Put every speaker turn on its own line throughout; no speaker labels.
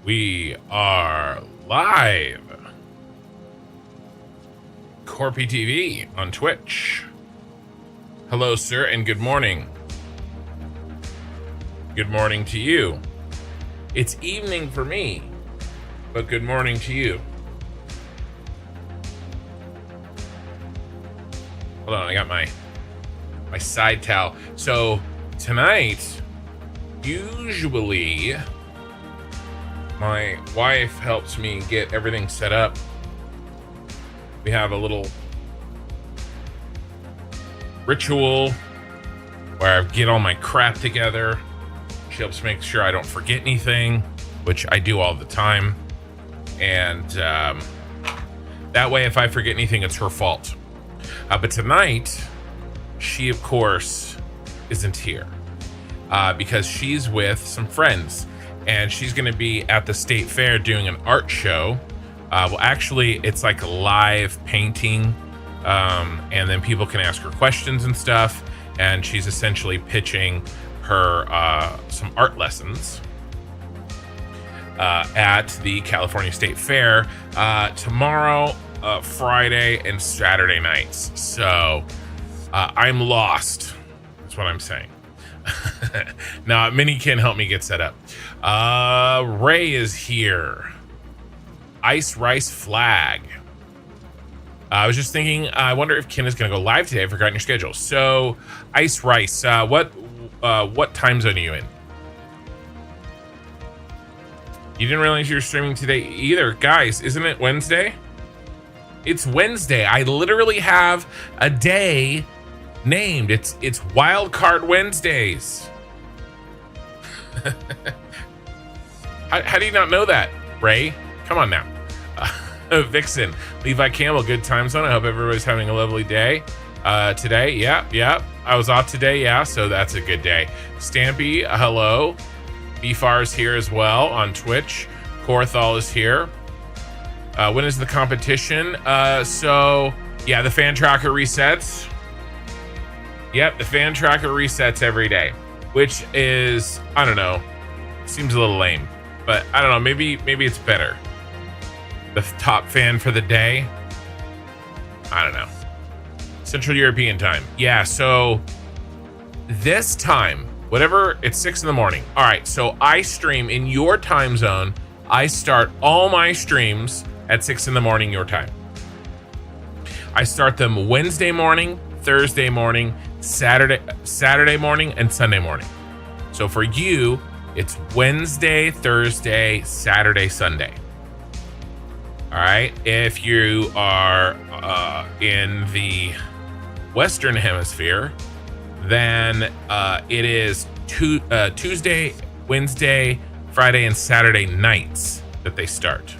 We are live. Corpy TV on Twitch. Hello, sir, and good morning. Good morning to you. It's evening for me, but good morning to you. Hold on, I got my side towel. So tonight, usually my wife helps me get everything set up. We have a little ritual where I get all my crap together. She helps make sure I don't forget anything, which I do all the time. And that way, if I forget anything, it's her fault. But tonight, she, of course, isn't here because she's with some friends. And she's going to be at the state fair doing an art show. Well, actually, it's like a live painting. And then people can ask her questions and stuff. And she's essentially pitching her some art lessons at the California State Fair tomorrow, Friday, and Saturday nights. So I'm lost. That's what I'm saying. Now, Minnie can help me get set up. Ray is here. Ice Rice Flag. I was just thinking, I wonder if Ken is going to go live today. I've forgotten your schedule. So, Ice Rice, what time zone are you in? You didn't realize you were streaming today either. Guys, isn't it Wednesday? It's Wednesday. I literally have a day named. It's Wildcard Wednesdays. How do you not know that, Ray? Come on now. Vixen, Levi Campbell, good time zone. I hope everybody's having a lovely day today. Yeah. I was off today. Yeah, so that's a good day. Stampy, hello. BFAR's here as well on Twitch. Korthal is here. When is the competition? So yeah, the fan tracker resets. Yep, the fan tracker resets every day, which is, I don't know, seems a little lame, but I don't know, maybe it's better. The top fan for the day, I don't know. Central European time. Yeah, so this time, whatever, it's 6 in the morning. All right, so I stream in your time zone. I start all my streams at 6 in the morning your time. I start them Wednesday morning, Thursday morning, Saturday morning, and Sunday morning. So for you, it's Wednesday, Thursday, Saturday, Sunday. All right. If you are in the Western Hemisphere, then it is Tuesday, Wednesday, Friday, and Saturday nights that they start.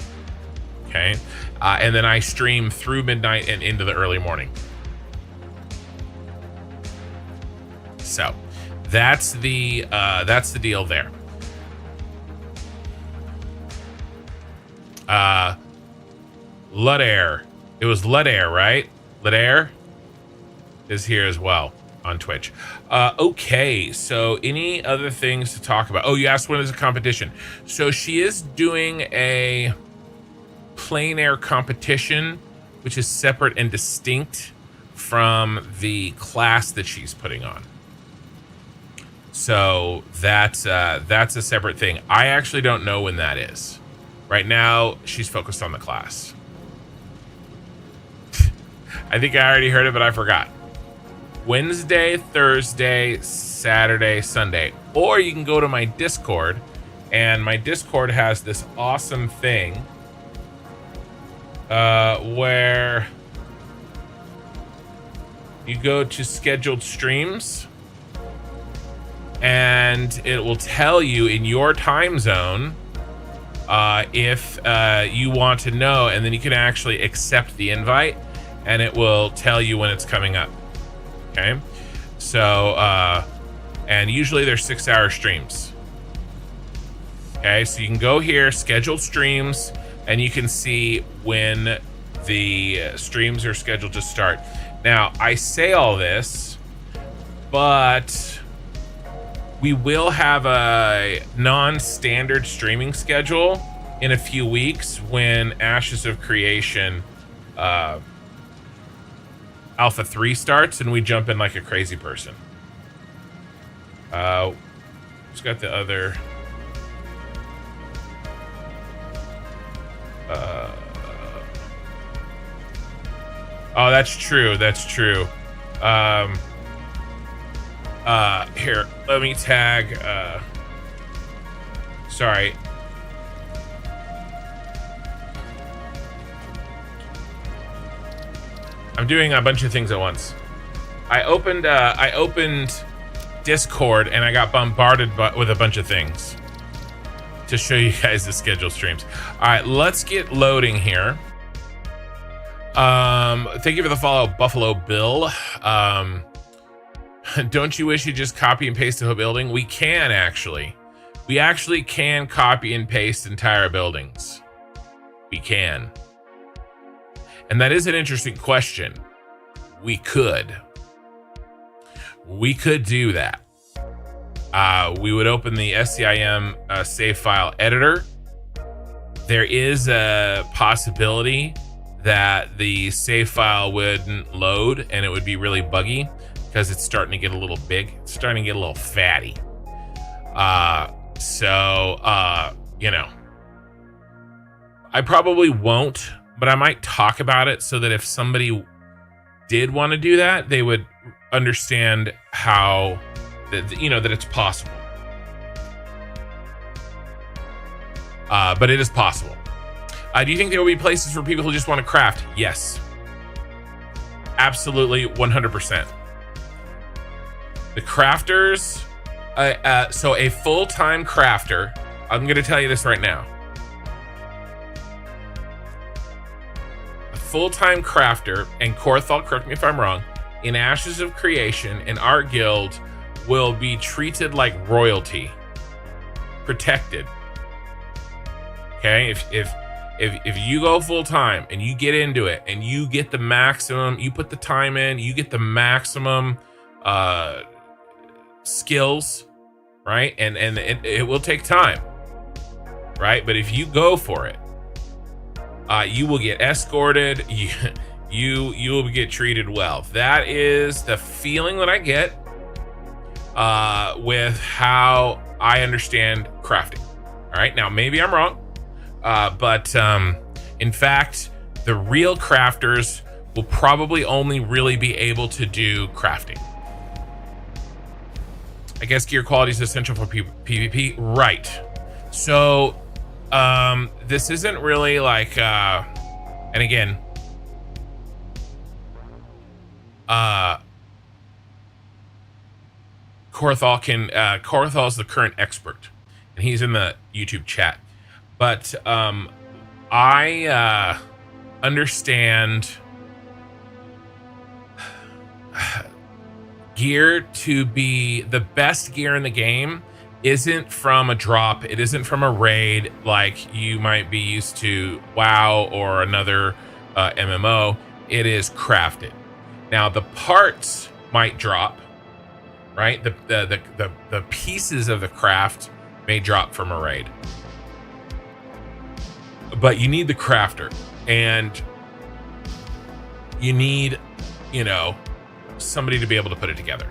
Okay. And then I stream through midnight and into the early morning. So that's the deal there. Ludair. It was Ludair, right? Ludair is here as well on Twitch. Okay, so any other things to talk about? Oh, you asked when is the competition. So she is doing a plein air competition, which is separate and distinct from the class that she's putting on. So that's a separate thing. I actually don't know when that is. Right now, she's focused on the class. I think I already heard it, but I forgot. Wednesday, Thursday, Saturday, Sunday. Or you can go to my Discord, and my Discord has this awesome thing where you go to scheduled streams, and it will tell you in your time zone if you want to know, and then you can actually accept the invite, and it will tell you when it's coming up. Okay, so and usually they're 6-hour streams. Okay, so you can go here, scheduled streams, and you can see when the streams are scheduled to start. Now, I say all this, but We will have a non-standard streaming schedule in a few weeks when Ashes of Creation Alpha 3 starts and we jump in like a crazy person. Who's got the other? Oh, that's true. That's true. Here, let me tag. Sorry. I'm doing a bunch of things at once. I opened Discord and I got bombarded with a bunch of things to show you guys the scheduled streams. All right, let's get loading here. Thank you for the follow, Buffalo Bill. Don't you wish you just copy and paste the whole building? We can actually. We actually can copy and paste entire buildings. We can. And that is an interesting question. We could. We could do that. We would open the SCIM save file editor. There is a possibility that the save file wouldn't load and it would be really buggy because it's starting to get a little big. It's starting to get a little fatty. You know, I probably won't, but I might talk about it so that if somebody did want to do that, they would understand how, that it's possible. But it is possible. Do you think there will be places for people who just want to craft? Yes. Absolutely, 100%. The crafters, so a full-time crafter, I'm going to tell you this right now. A full-time crafter, and Korthal, correct me if I'm wrong, in Ashes of Creation, an art guild will be treated like royalty. Protected. Okay, if you go full time and you get into it and you get the maximum, you put the time in, you get the maximum skills, right? And it will take time, right? But if you go for it, you will get escorted. You will get treated well. That is the feeling that I get with how I understand crafting. All right, now maybe I'm wrong. But in fact, the real crafters will probably only really be able to do crafting. I guess gear quality is essential for PvP, right? So this isn't really like, and again, Korthal is the current expert, and he's in the YouTube chat. But I understand gear to be the best gear in the game isn't from a drop. It isn't from a raid like you might be used to WoW or another MMO. It is crafted. Now the parts might drop, right? The pieces of the craft may drop from a raid. But you need the crafter, and you need, somebody to be able to put it together.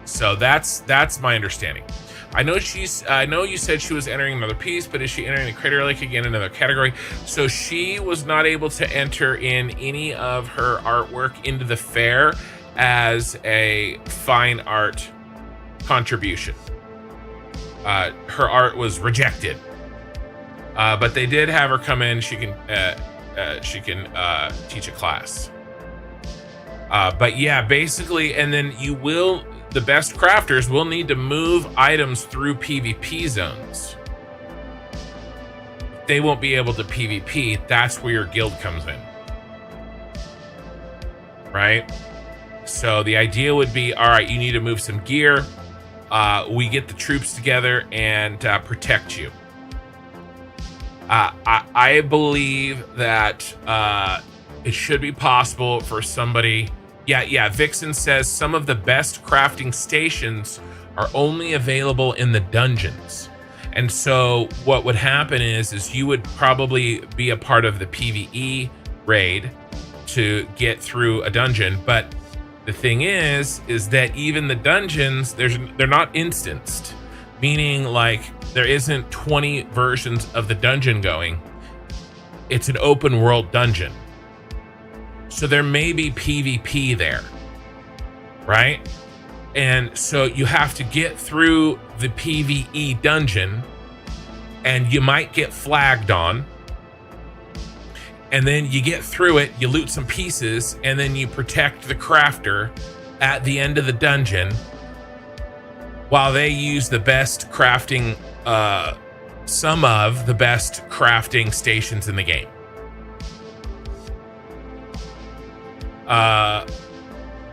So that's my understanding. I know you said she was entering another piece, but is she entering the Crater Lake again, another category? So she was not able to enter in any of her artwork into the fair as a fine art contribution. Her art was rejected. But they did have her come in. She can teach a class. But yeah, basically, and then the best crafters will need to move items through PvP zones. They won't be able to PvP. That's where your guild comes in, right? So the idea would be, all right, you need to move some gear. We get the troops together and protect you. I believe that it should be possible for somebody. Yeah. Vixen says some of the best crafting stations are only available in the dungeons. And so what would happen is you would probably be a part of the PvE raid to get through a dungeon. But the thing is that even the dungeons, they're not instanced, meaning like there isn't 20 versions of the dungeon going. It's an open world dungeon. So there may be PvP there, right? And so you have to get through the PvE dungeon, and you might get flagged on. And then you get through it, you loot some pieces, and then you protect the crafter at the end of the dungeon while they use the best crafting, some of the best crafting stations in the game.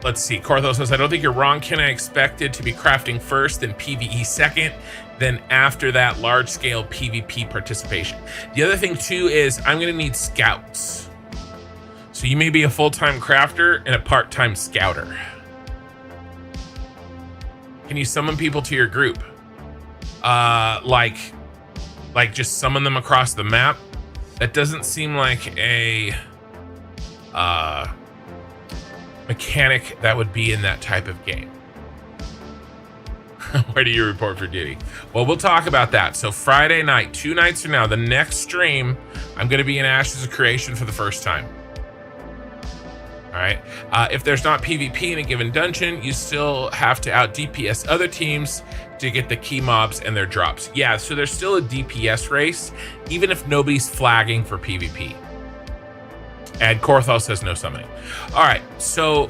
Let's see. Cortho says, I don't think you're wrong, Ken. I expected to be crafting first, then PvE second, then after that, large-scale PvP participation. The other thing, too, is I'm going to need scouts. So you may be a full-time crafter and a part-time scouter. Can you summon people to your group? Like just summon them across the map? That doesn't seem like a mechanic that would be in that type of game. Where do you report for duty? Well, we'll talk about that. So Friday night, 2 nights from now, the next stream, I'm going to be in Ashes of Creation for the first time. All right. If there's not PvP in a given dungeon, you still have to out DPS other teams to get the key mobs and their drops. Yeah, so there's still a DPS race, even if nobody's flagging for PvP. And Korthal says no summoning. All right, so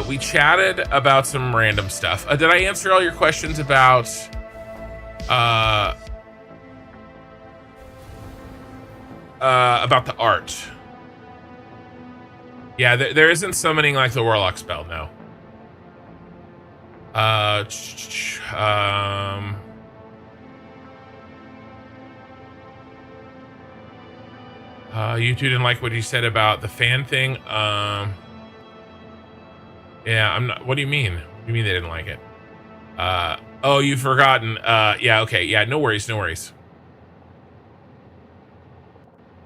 we chatted about some random stuff. Did I answer all your questions about the art? Yeah, there isn't summoning like the Warlock spell, no. You two didn't like what you said about the fan thing. Yeah, I'm not. What do you mean? What do you mean they didn't like it? Oh, you've forgotten. Yeah, okay. Yeah, no worries, no worries.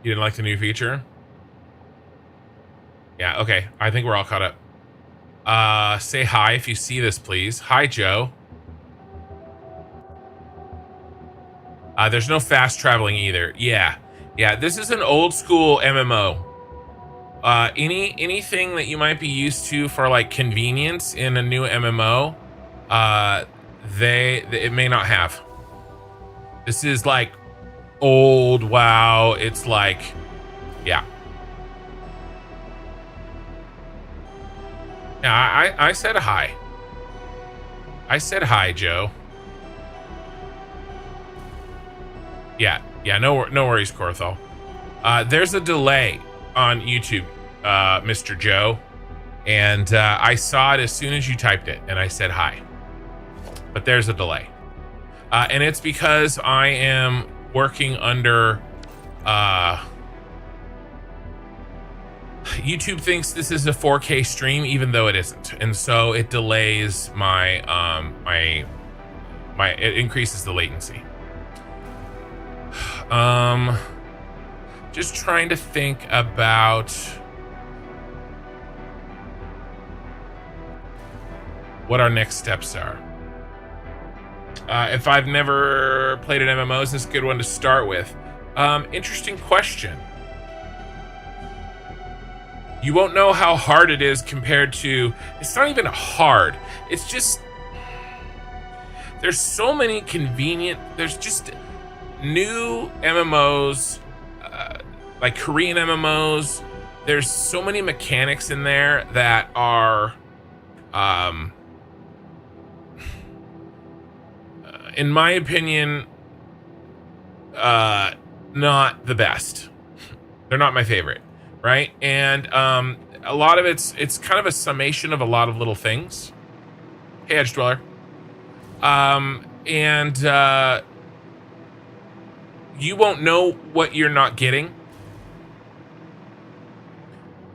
You didn't like the new feature? Yeah, okay. I think we're all caught up. Say hi if you see this, please. Hi, Joe. There's no fast traveling either. Yeah. Yeah, this is an old school MMO. Anything that you might be used to for like convenience in a new MMO, it may not have. This is like old WoW. It's like, yeah. Yeah, I said hi. I said hi, Joe. Yeah, no worries, Korthal. There's a delay on YouTube, Mr. Joe, and I saw it as soon as you typed it, and I said hi. But there's a delay, and it's because I am working under. YouTube thinks this is a 4K stream, even though it isn't, and so it delays my it increases the latency. Just trying to think about what our next steps are. If I've never played an MMO, is this a good one to start with? Interesting question. You won't know how hard it is compared to, it's not even hard. It's just, there's so many convenient, there's just new MMOs, like Korean MMOs. There's so many mechanics in there that are, in my opinion, not the best. They're not my favorite, right? And a lot of it's kind of a summation of a lot of little things. Hey, Edge Dweller. You won't know what you're not getting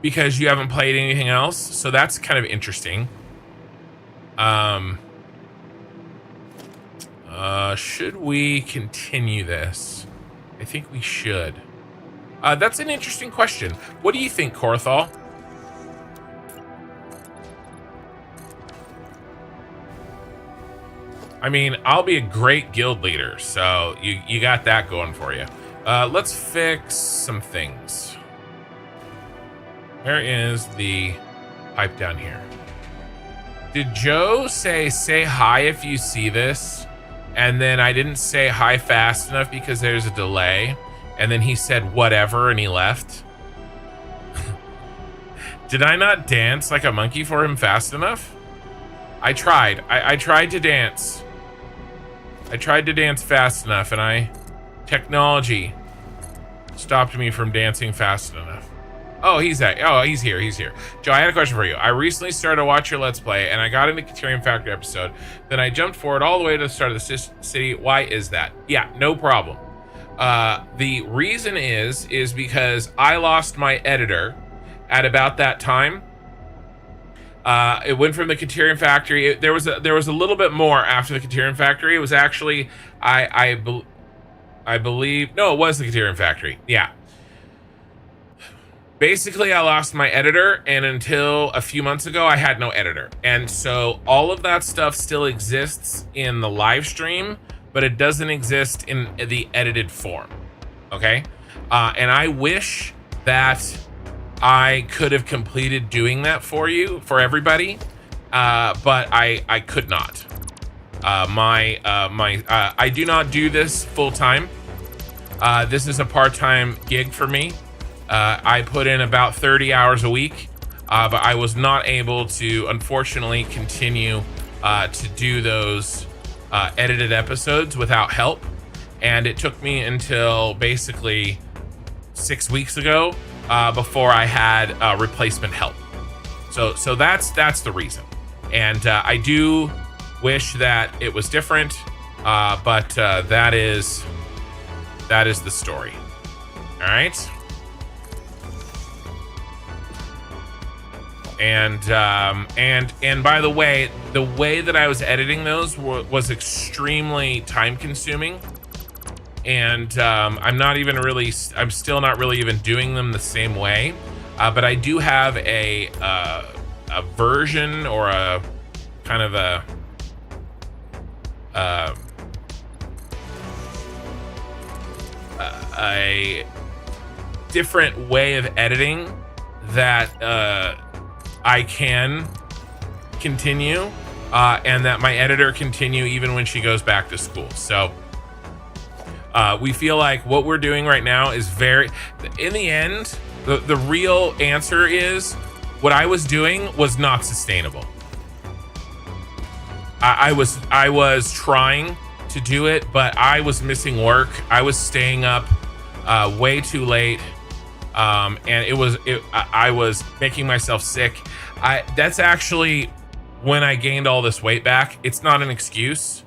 because you haven't played anything else. So that's kind of interesting. Should we continue this? I think we should. That's an interesting question. What do you think, Korthal? I mean, I'll be a great guild leader, so you got that going for you. Let's fix some things. Where is the pipe down here? Did Joe say hi if you see this? And then I didn't say hi fast enough because there's a delay. And then he said whatever and he left. Did I not dance like a monkey for him fast enough? I tried. I tried to dance. I tried to dance fast enough, and technology stopped me from dancing fast enough. Oh, he's here. He's here. Joe, I had a question for you. I recently started to watch your Let's Play, and I got into Criterion Factory episode. Then I jumped forward all the way to the start of the city. Why is that? Yeah, no problem. The reason is because I lost my editor at about that time. It went from the Criterion Factory. There was a little bit more after the Criterion Factory. It was actually I believe no, it was the Criterion Factory. Yeah. Basically, I lost my editor, and until a few months ago, I had no editor. And so all of that stuff still exists in the live stream, but it doesn't exist in the edited form. Okay? And I wish that I could have completed doing that for you, for everybody, but I could not. I do not do this full time. This is a part-time gig for me. I put in about 30 hours a week, but I was not able to, unfortunately, continue to do those edited episodes without help. And it took me until basically 6 weeks ago before I had replacement help. So that's the reason. And I do wish that it was different, but that is the story. All right. And by the way that I was editing those was extremely time consuming. And I'm still not really even doing them the same way. But I do have a version or a kind of a different way of editing that I can continue, and that my editor continue even when she goes back to school. So we feel like what we're doing right now is in the end, the real answer is what I was doing was not sustainable. I was trying to do it, but I was missing work. I was staying up way too late. And I was making myself sick. That's actually when I gained all this weight back. It's not an excuse.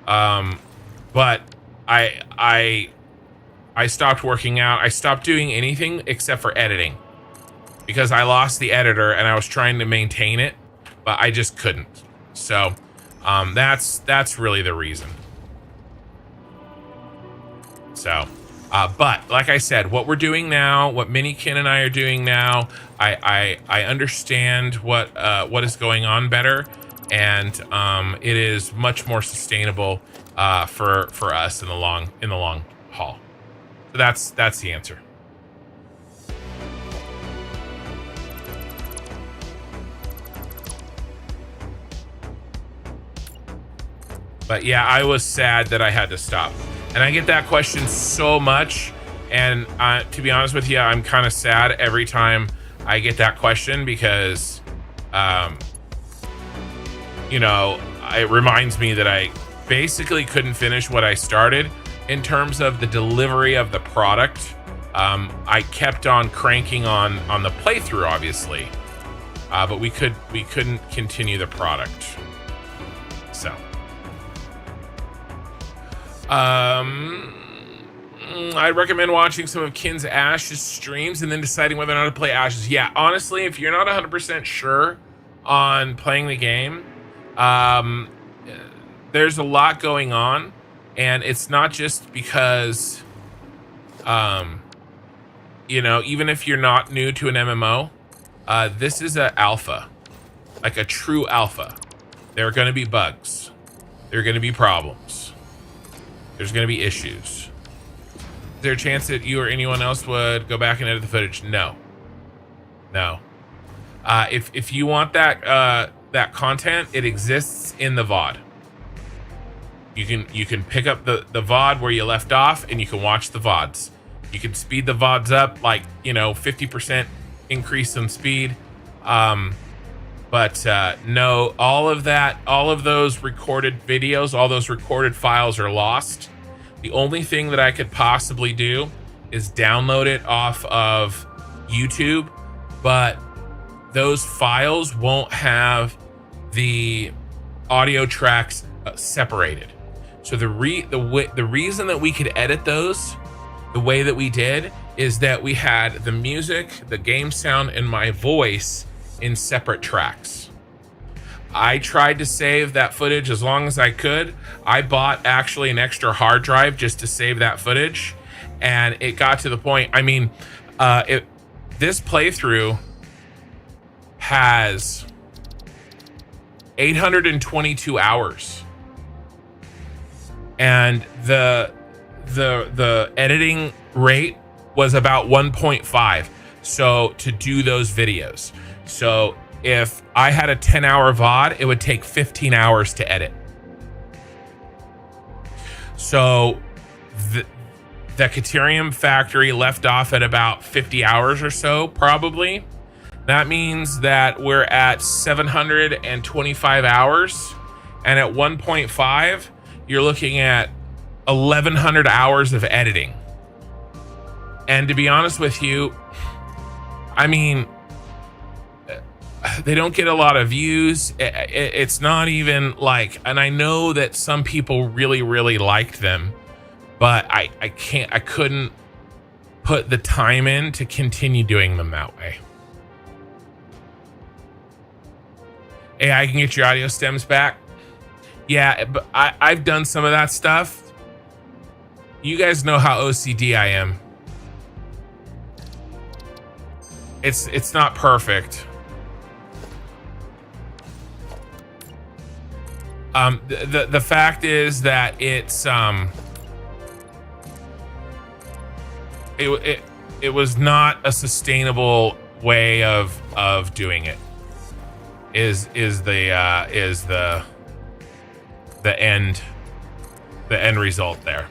But I stopped working out. I stopped doing anything except for editing because I lost the editor and I was trying to maintain it, but I just couldn't. So, that's really the reason. So, but like I said, what we're doing now, what Minikin and I are doing now, I understand what is going on better, and it is much more sustainable for us in the long haul. So that's the answer. But yeah, I was sad that I had to stop. And I get that question so much. And to be honest with you, I'm kind of sad every time I get that question because, it reminds me that I basically couldn't finish what I started in terms of the delivery of the product. I kept on cranking on the playthrough, obviously, but we couldn't continue the product. So. I'd recommend watching some of Kin's Ashes streams and then deciding whether or not to play Ashes. Yeah, honestly, if you're not 100% sure on playing the game, there's a lot going on, and it's not just because, you know, even if you're not new to an MMO, this is an alpha, like a true alpha. There are going to be bugs. There are going to be problems. There's going to be issues. Is there a chance that you or anyone else would go back and edit the footage? No. No. If you want that that content, it exists in the VOD. You can pick up the VOD where you left off, and you can watch the VODs. You can speed the VODs up, like, you know, 50% increase in speed. But no, all of those recorded videos, all those recorded files are lost. The only thing that I could possibly do is download it off of YouTube, but those files won't have the audio tracks separated. So the reason that we could edit those the way that we did is that we had the music, the game sound, and my voice in separate tracks. I tried to save that footage as long as I could. I bought actually an extra hard drive just to save that footage, and it got to the point, I mean, this playthrough has 822 hours, and the editing rate was about 1.5. So to do those videos, so if I had a 10-hour VOD, it would take 15 hours to edit. So the Caterium factory left off at about 50 hours or so, probably. That means that we're at 725 hours, and at 1.5, you're looking at 1,100 hours of editing. And to be honest with you, I mean, they don't get a lot of views. It's not even like, and I know that some people really, really liked them, but I couldn't put the time in to continue doing them that way. AI can get your audio stems back. Yeah, but I've done some of that stuff. You guys know how OCD I am. It's not perfect. The fact is that it's it was not a sustainable way of doing it. Is the end result there.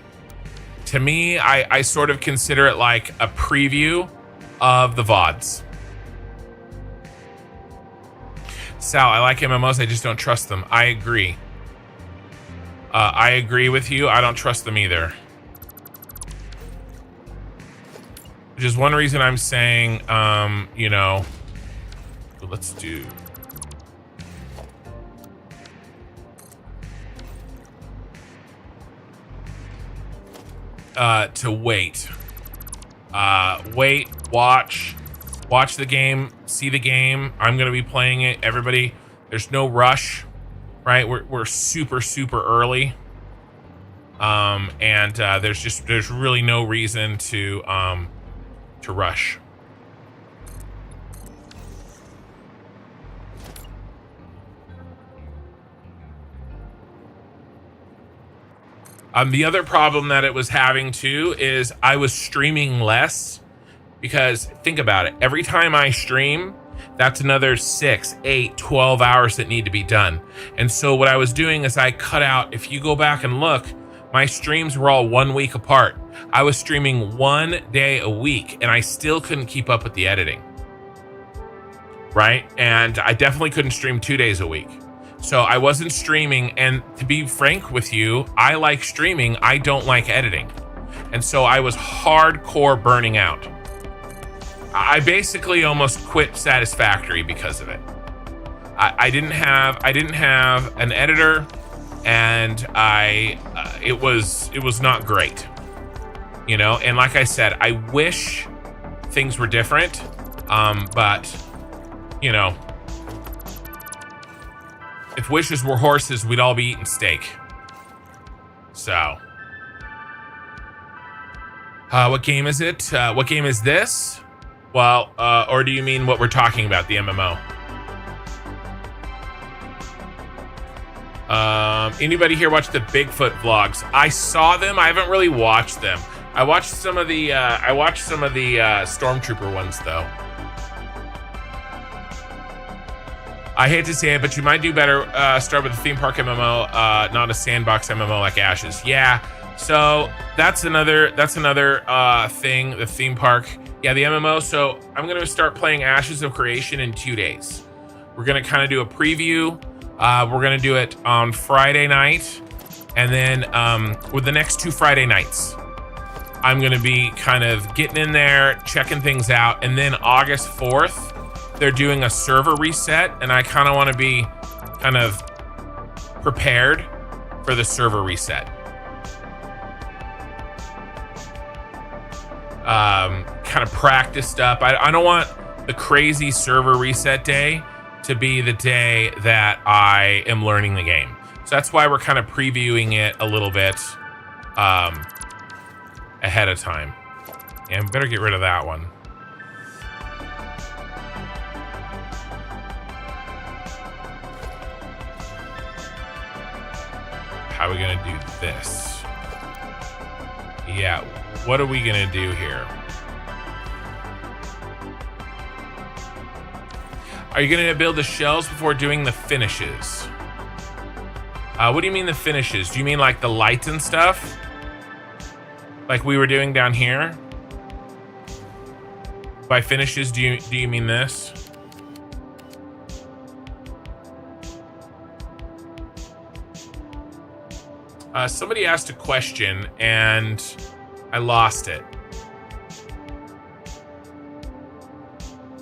To me, I sort of consider it like a preview of the VODs. Sal, I like MMOs, I just don't trust them. I agree. I agree with you. I don't trust them either. Which is one reason I'm saying, you know, let's do. To wait. Wait, watch the game, see the game. I'm gonna be playing it. Everybody, there's no rush, right? We're super early, and there's really no reason to rush. The other problem that it was having too is I was streaming less, because think about it. Every time I stream, that's another 6, 8, 12 hours that need to be done. And so what I was doing is I cut out, if you go back and look, my streams were all 1 week apart. I was streaming 1 day a week, and I still couldn't keep up with the editing. Right? And I definitely couldn't stream 2 days a week. So I wasn't streaming, and to be frank with you, I like streaming, I don't like editing. And so I was hardcore burning out. I basically almost quit Satisfactory because of it. I didn't have an editor, and it was not great. You know, and like I said, I wish things were different, but you know, if wishes were horses, we'd all be eating steak. So, what game is it? What game is this? Well, or do you mean what we're talking about, the MMO? Anybody here watch the Bigfoot vlogs? I saw them. I haven't really watched them. I watched some of the Stormtrooper ones though. I hate to say it, but you might do better. Start with a theme park MMO, not a sandbox MMO like Ashes. Yeah. So that's another thing. The theme park. Yeah, the MMO. So I'm gonna start playing Ashes of Creation in 2 days. We're gonna kind of do a preview. We're gonna do it on Friday night, and then with the next 2 Friday nights, I'm gonna be kind of getting in there, checking things out, and then August 4th, they're doing a server reset, and I kind of want to be kind of prepared for the server reset. Kind of practiced up. I don't want the crazy server reset day to be the day that I am learning the game. So that's why we're kind of previewing it a little bit ahead of time. And better get rid of that one. How are we gonna do this? Yeah, what are we gonna do here? Are you gonna build the shells before doing the finishes? What do you mean the finishes? Do you mean like the lights and stuff? Like we were doing down here? By finishes, do you mean this? Somebody asked a question and I lost it.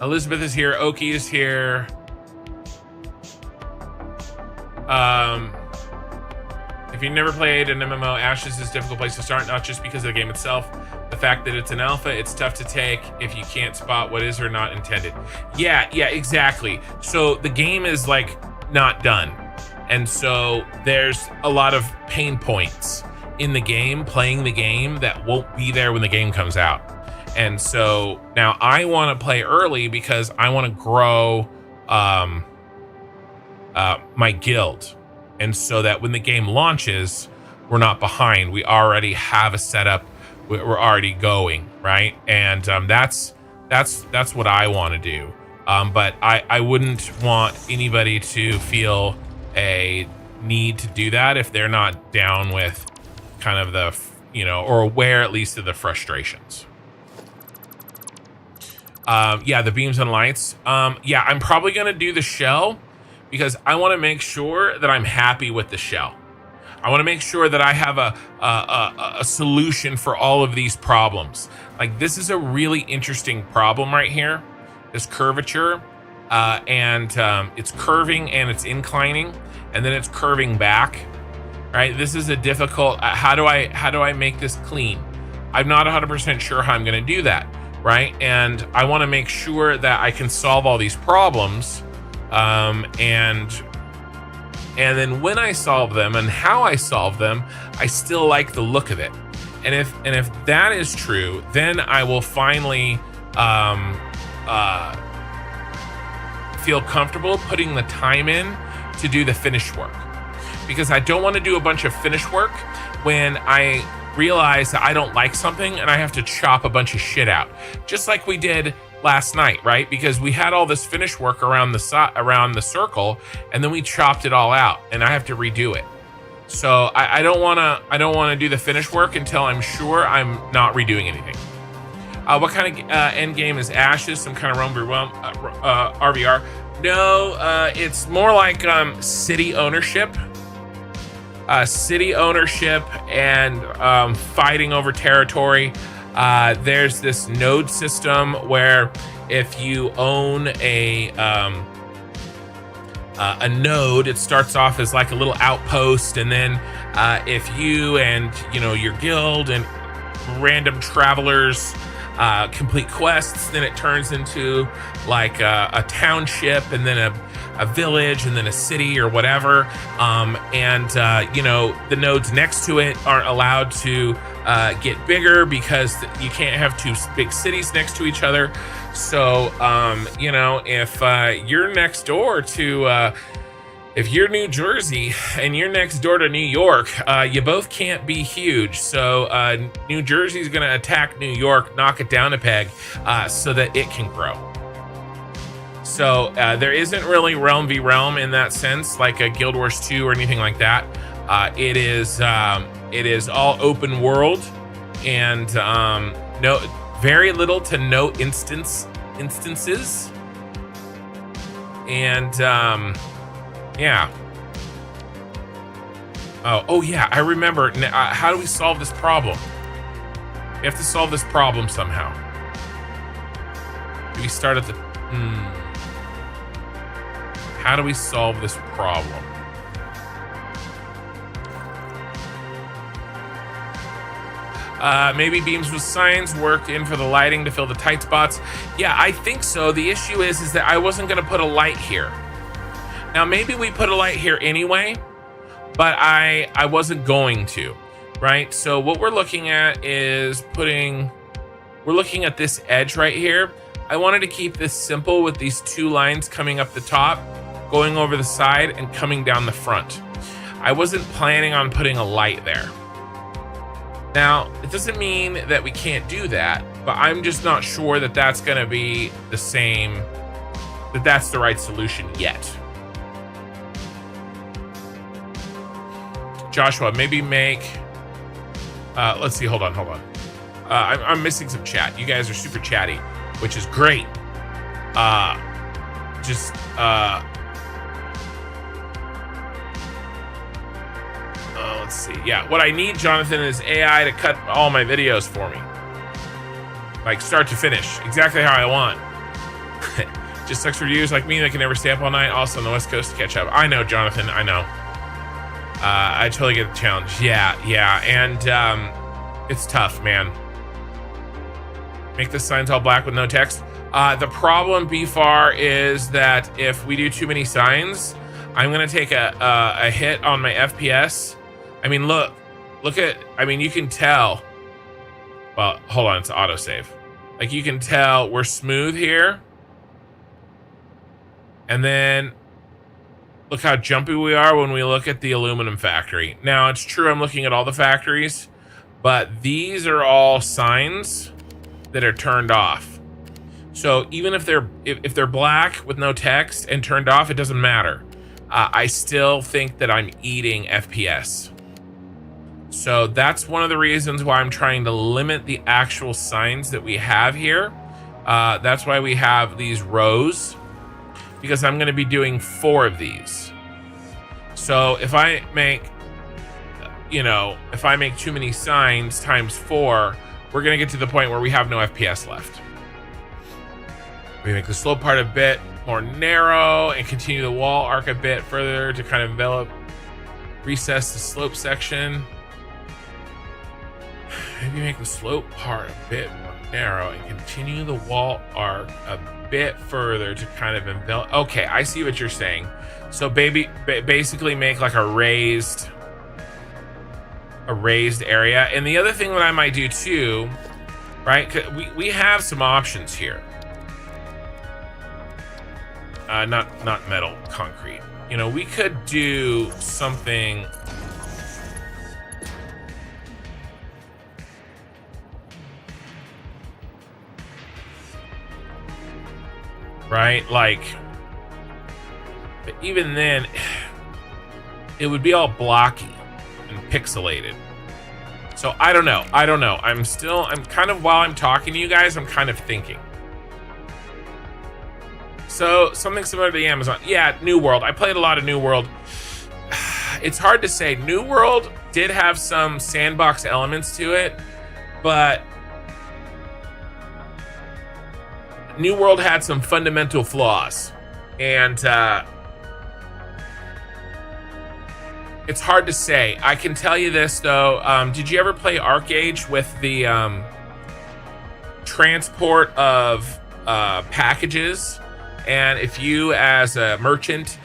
Elizabeth is here. Oki is here. If you never played an MMO, Ashes is a difficult place to start, not just because of the game itself. The fact that it's an alpha, it's tough to take if you can't spot what is or not intended. Yeah, exactly. So the game is like not done. And so there's a lot of pain points in the game, playing the game, that won't be there when the game comes out. And so now I want to play early because I want to grow my guild. And so that when the game launches, we're not behind. We already have a setup. We're already going, right? And that's what I want to do. But I wouldn't want anybody to feel a need to do that if they're not down with kind of the, or aware at least of the frustrations. Yeah, the beams and lights. Yeah, I'm probably going to do the shell because I want to make sure that I'm happy with the shell. I want to make sure that I have a solution for all of these problems. Like, this is a really interesting problem right here, this curvature. And it's curving and it's inclining, and then it's curving back, right? This is a difficult, how do I make this clean? I'm not 100% sure how I'm going to do that, right? And I want to make sure that I can solve all these problems, and then when I solve them and how I solve them, I still like the look of it. And if that is true, then I will finally feel comfortable putting the time in to do the finish work, because I don't want to do a bunch of finish work when I realize that I don't like something and I have to chop a bunch of shit out, just like we did last night, right? Because we had all this finish work around the circle, and then we chopped it all out, and I have to redo it. So I don't want to do the finish work until I'm sure I'm not redoing anything. What kind of end game is Ashes? Some kind of RVR? No, it's more like city ownership. City ownership and fighting over territory. There's this node system where if you own a node, it starts off as like a little outpost, and then if you and your guild and random travelers complete quests, then it turns into like a township, and then a village and then a city or whatever. You know, the nodes next to it aren't allowed to get bigger because you can't have two big cities next to each other. So, you know, if you're next door to, if you're New Jersey and you're next door to New York, you both can't be huge. So New Jersey's gonna attack New York, knock it down a peg, so that it can grow. So there isn't really realm v realm in that sense, like a Guild Wars 2 or anything like that. It is all open world, and very little to no instances, and yeah. Oh yeah, I remember. How do we solve this problem? We have to solve this problem somehow. Do we start at the... How do we solve this problem? Maybe beams with signs worked in for the lighting to fill the tight spots. Yeah, I think so. The issue is that I wasn't going to put a light here. Now, maybe we put a light here anyway, but I wasn't going to, right? So what we're looking at is we're looking at this edge right here. I wanted to keep this simple with these two lines coming up the top, going over the side, and coming down the front. I wasn't planning on putting a light there. Now, it doesn't mean that we can't do that, but I'm just not sure that that's going to be the same, that that's the right solution yet. Joshua, maybe make, let's see, hold on. I'm missing some chat. You guys are super chatty, which is great. Let's see. Yeah, what I need, Jonathan, is AI to cut all my videos for me. Like start to finish, exactly how I want. Just sucks for viewers like me that can never stay up all night, also on the West Coast to catch up. I know, Jonathan, I know. I totally get the challenge. Yeah, and it's tough, man. Make the signs all black with no text. The problem, BFAR, is that if we do too many signs, I'm gonna take a hit on my FPS. I mean, look at, I mean, you can tell. Well, hold on, it's autosave. Like you can tell we're smooth here. And then look how jumpy we are when we look at the aluminum factory. Now, it's true I'm looking at all the factories, but these are all signs that are turned off. So even if they're black with no text and turned off, it doesn't matter. I still think that I'm eating FPS. So that's one of the reasons why I'm trying to limit the actual signs that we have here. That's why we have these rows, because I'm going to be doing 4 of these. So if I make, if I make too many signs times 4, we're going to get to the point where we have no FPS left. We make the slope part a bit more narrow and continue the wall arc a bit further to kind of envelop, recess the slope section. Maybe make the slope part a bit more narrow and continue the wall arc a bit further to kind of envelop. Okay, I see what you're saying. So basically make like a raised area. And the other thing that I might do too, right? 'Cause we have some options here. Not metal, concrete. We could do something. Right? Like, but even then, it would be all blocky and pixelated. So I don't know. I'm kind of, while I'm talking to you guys, I'm kind of thinking. So something similar to the Amazon. Yeah, New World. I played a lot of New World. It's hard to say. New World did have some sandbox elements to it, but New World had some fundamental flaws. And it's hard to say. I can tell you this, though. Did you ever play ArcAge with the transport of packages And if you as a merchant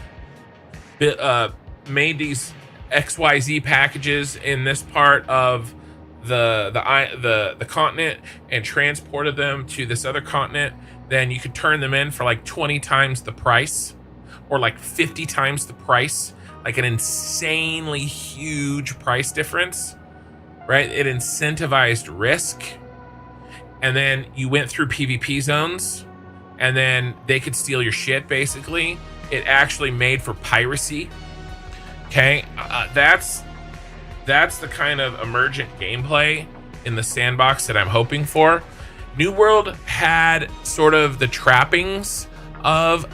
made these XYZ packages in this part of the continent and transported them to this other continent, then you could turn them in for like 20 times the price or like 50 times the price, like an insanely huge price difference, right? It incentivized risk. And then you went through PvP zones and then they could steal your shit, basically. It actually made for piracy. Okay, that's the kind of emergent gameplay in the sandbox that I'm hoping for. New World had sort of the trappings of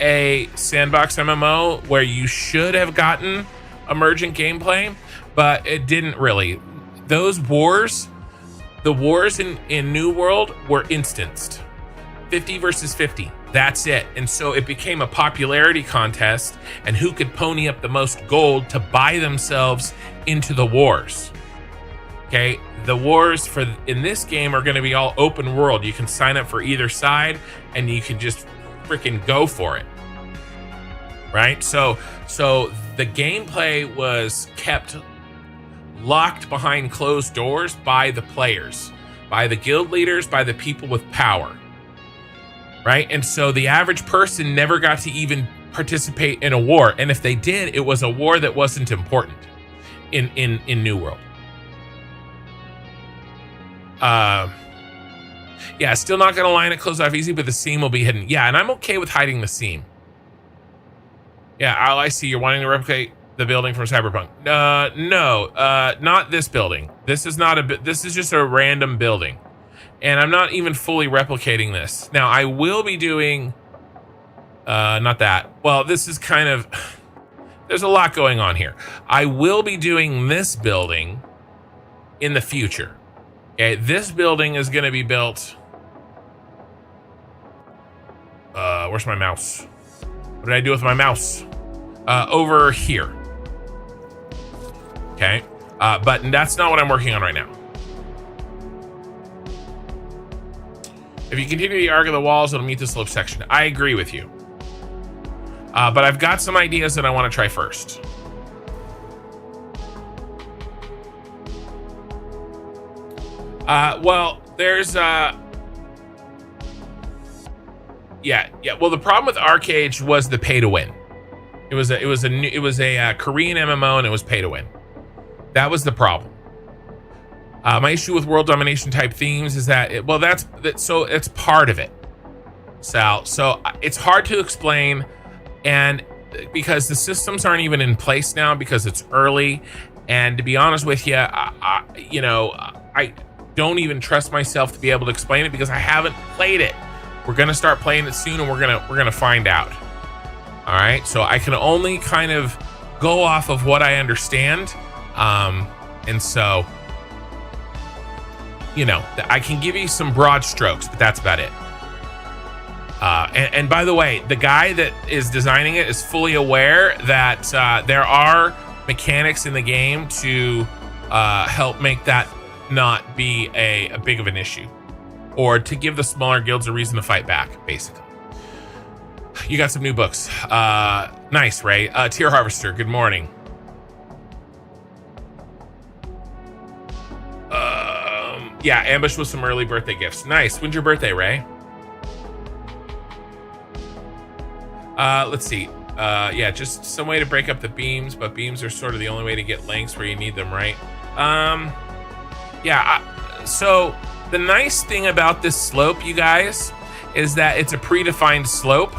a sandbox MMO where you should have gotten emergent gameplay, but it didn't really. Those wars, the wars in New World were instanced. 50 versus 50. That's it. And so it became a popularity contest and who could pony up the most gold to buy themselves into the wars. Okay, the wars in this game are going to be all open world. You can sign up for either side and you can just freaking go for it. Right? So the gameplay was kept locked behind closed doors by the players, by the guild leaders, by the people with power. Right? And so the average person never got to even participate in a war. And if they did, it was a war that wasn't important in New World. Yeah, still not going to line it closed off easy, but the seam will be hidden. Yeah, and I'm okay with hiding the seam. Yeah, I see. You're wanting to replicate the building from Cyberpunk. No, not this building. This is not this is just a random building. And I'm not even fully replicating this. Now, I will be doing, not that. Well, this is kind of, there's a lot going on here. I will be doing this building in the future. Okay, this building is going to be built. Where's my mouse? What did I do with my mouse? Over here. Okay, but that's not what I'm working on right now. If you continue the arc of the walls, it'll meet the slope section. I agree with you. But I've got some ideas that I want to try first. Well, there's yeah. Well, the problem with Arcade was the pay to win. It was a Korean MMO and it was pay to win. That was the problem. My issue with world domination type themes is that it's part of it, Sal. So it's hard to explain, and because the systems aren't even in place now because it's early, and to be honest with you, I don't even trust myself to be able to explain it because I haven't played it. We're gonna start playing it soon, and we're gonna find out. All right, so I can only kind of go off of what I understand, and so. I can give you some broad strokes, but that's about it. And by the way, the guy that is designing it is fully aware that there are mechanics in the game to help make that not be a big of an issue, or to give the smaller guilds a reason to fight back, basically. You got some new books. Nice, Ray. Tier Harvester, good morning. Yeah, ambush with some early birthday gifts. Nice. When's your birthday, Ray? Let's see. Yeah, just some way to break up the beams, but beams are sort of the only way to get lengths where you need them, right? Yeah, so the nice thing about this slope, you guys, is that it's a predefined slope,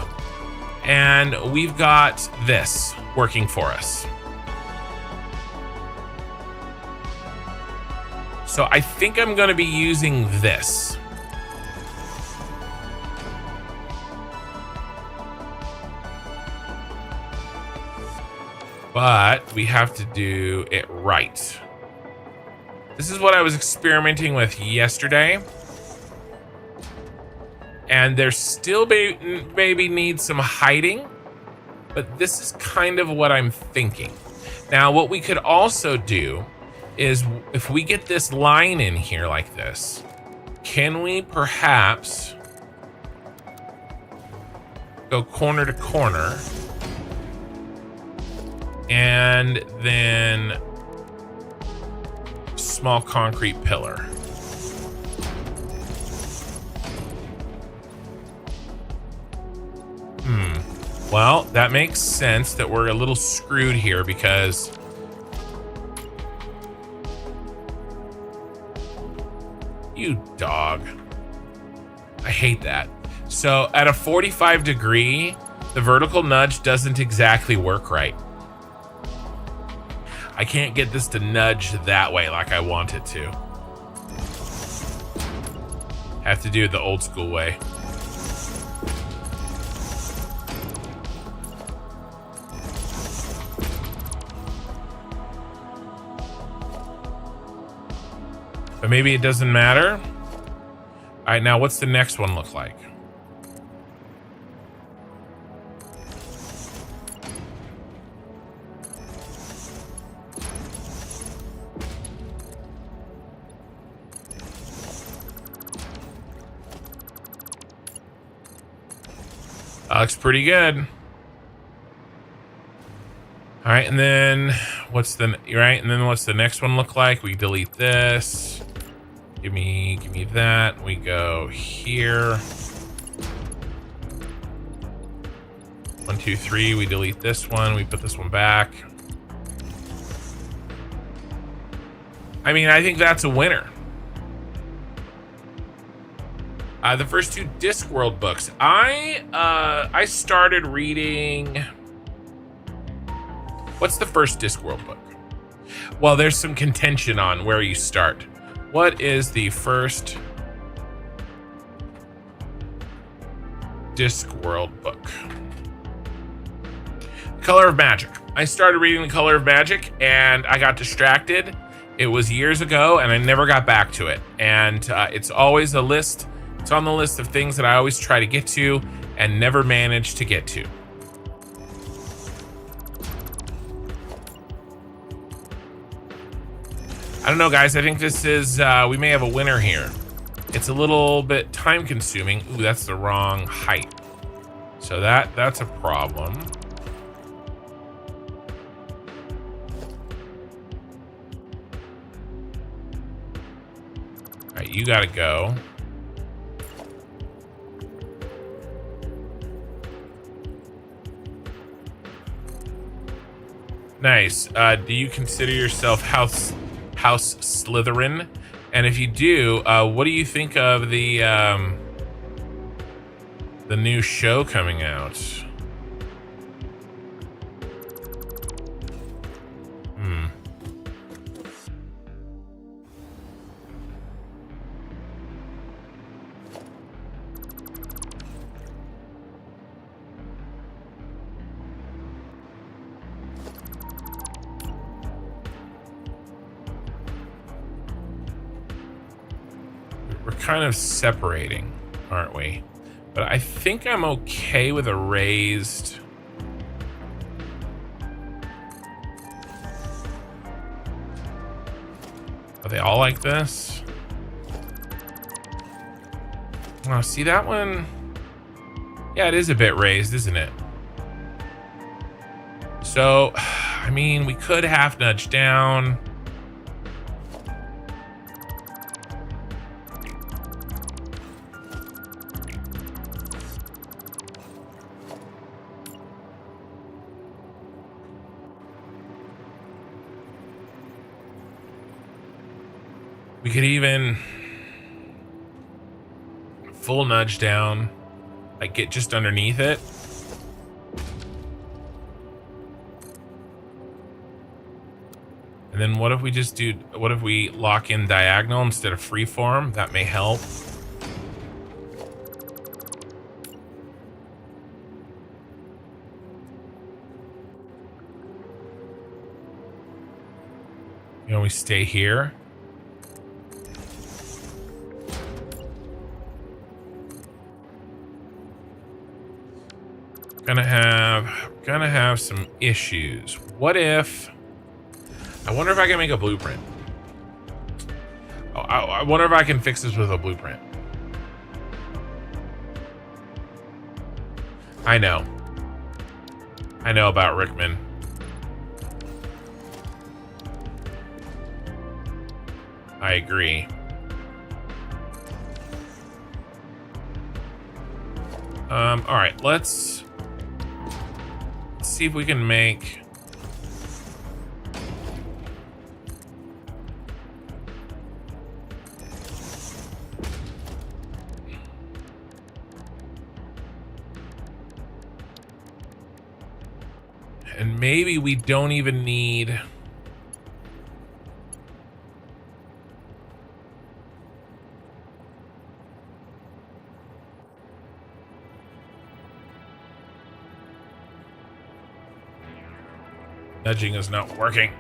and we've got this working for us. So I think I'm going to be using this. But we have to do it right. This is what I was experimenting with yesterday. And there still maybe needs some hiding, but this is kind of what I'm thinking. Now, what we could also do is if we get this line in here like this, can we perhaps go corner to corner. And then small concrete pillar. Well, that makes sense that we're a little screwed here because you dog. I hate that. So at a 45 degree, the vertical nudge doesn't exactly work right. I can't get this to nudge that way like I want it to. Have to do it the old school way. But maybe it doesn't matter. All right, now what's the next one look like? That looks pretty good. All right, and then what's the next one look like? We delete this. Give me that. We go here. 1, 2, 3. We delete this one. We put this one back. I mean, I think that's a winner. The first 2 Discworld books. I started reading. What's the first Discworld book? Well, there's some contention on where you start. What is the first Discworld book? Color of Magic. I started reading The Color of Magic and I got distracted. It was years ago and I never got back to it. And it's always a list. It's on the list of things that I always try to get to and never manage to get to. I don't know, guys. I think this is, we may have a winner here. It's a little bit time consuming. Ooh, that's the wrong height. So that's a problem. All right, you gotta go. Nice. Do you consider yourself House Slytherin? And if you do, what do you think of the new show coming out? We're kind of separating, aren't we? But I think I'm okay with a raised. Are they all like this? Oh, see that one? Yeah, it is a bit raised, isn't it? So, I mean, we could half nudge down. We could even full nudge down, like get just underneath it. And then what if we just do, what if we lock in diagonal instead of freeform? That may help. You know, we stay here. Gonna have some issues. What if, I wonder if I can make a blueprint. Oh, I wonder if I can fix this with a blueprint. I know. I know about Rickman. I agree. All right, let's see if we can make and maybe we don't even need nudging is not working.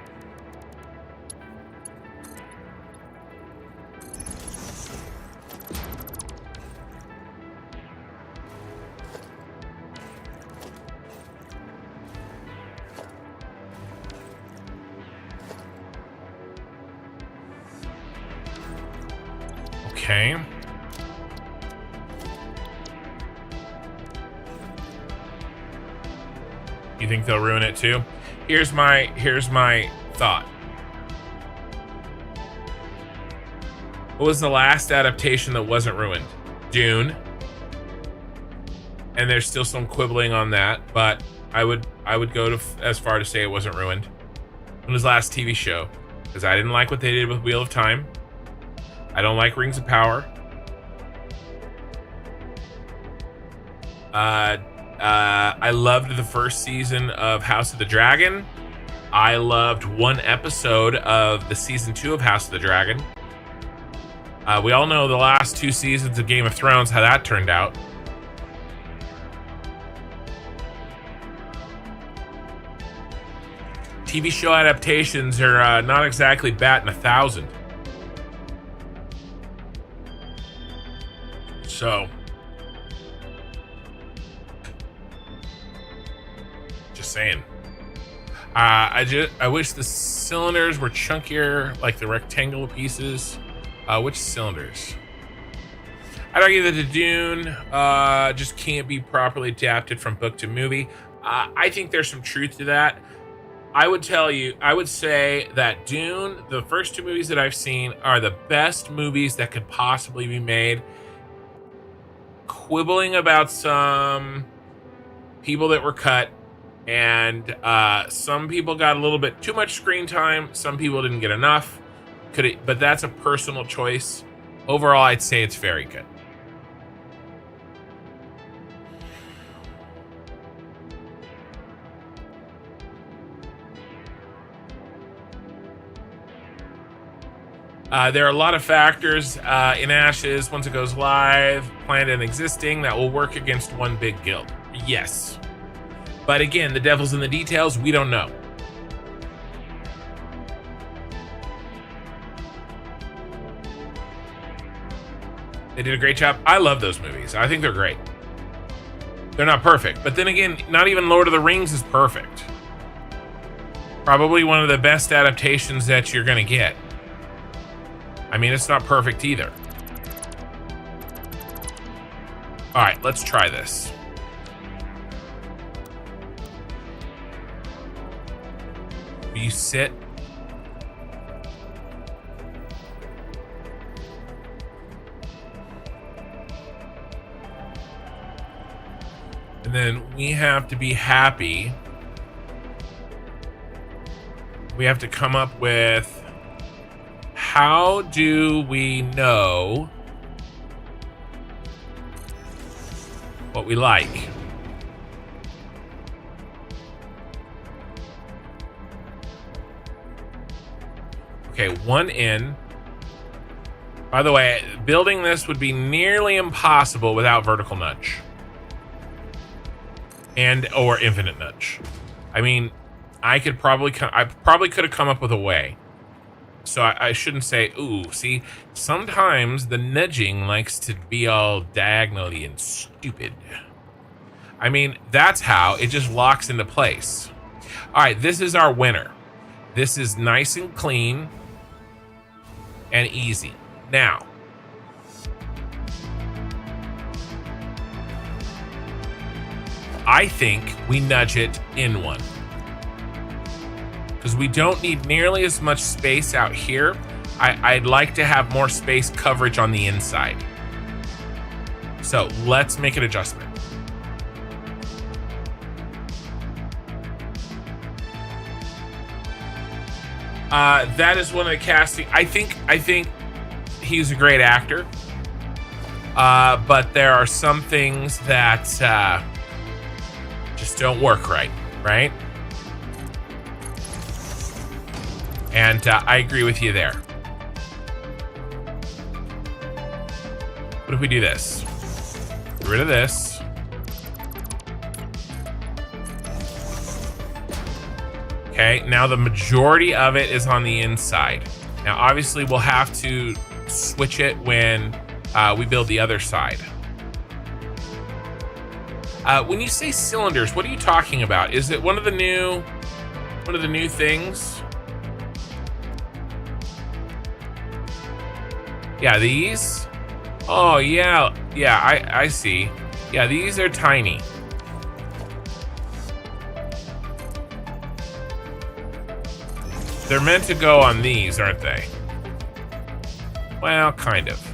Okay. You think they'll ruin it too? Here's my thought. What was the last adaptation that wasn't ruined? Dune. And there's still some quibbling on that, but I would go as far to say it wasn't ruined. When was the last TV show? Because I didn't like what they did with Wheel of Time. I don't like Rings of Power. I loved the first season of House of the Dragon. I loved one episode of the season 2 of House of the Dragon. We all know the last 2 seasons of Game of Thrones, how that turned out. TV show adaptations are not exactly batting 1,000. So, just saying. I wish the cylinders were chunkier, like the rectangular pieces. Which cylinders? I'd argue that the Dune just can't be properly adapted from book to movie. I think there's some truth to that. I would say that Dune, the first 2 movies that I've seen, are the best movies that could possibly be made. Quibbling about some people that were cut, and some people got a little bit too much screen time. Some people didn't get enough. But that's a personal choice. Overall, I'd say it's very good. There are a lot of factors in Ashes, once it goes live, planned and existing, that will work against one big guild. Yes. But again, the devil's in the details. We don't know. They did a great job. I love those movies. I think they're great. They're not perfect. But then again, not even Lord of the Rings is perfect. Probably one of the best adaptations that you're going to get. I mean, it's not perfect either. All right, let's try this. Will you sit? And then we have to be happy. We have to come up with, how do we know what we like? Okay, 1 in. By the way, building this would be nearly impossible without vertical nudge. Or infinite nudge. I mean, I probably could have come up with a way. So I shouldn't say, ooh, see, sometimes the nudging likes to be all diagonally and stupid. I mean, that's how it just locks into place. All right, this is our winner. This is nice and clean and easy. Now, I think we nudge it in one. Because we don't need nearly as much space out here. I'd like to have more space coverage on the inside. So let's make an adjustment. That is one of the casting. I think he's a great actor. But there are some things that just don't work right? And I agree with you there. What if we do this? Get rid of this. Okay, now the majority of it is on the inside. Now, obviously, we'll have to switch it when we build the other side. When you say cylinders, what are you talking about? Is it one of the new things? Yeah, these. Oh yeah, I see. Yeah, these are tiny. They're meant to go on these, aren't they? Well, kind of.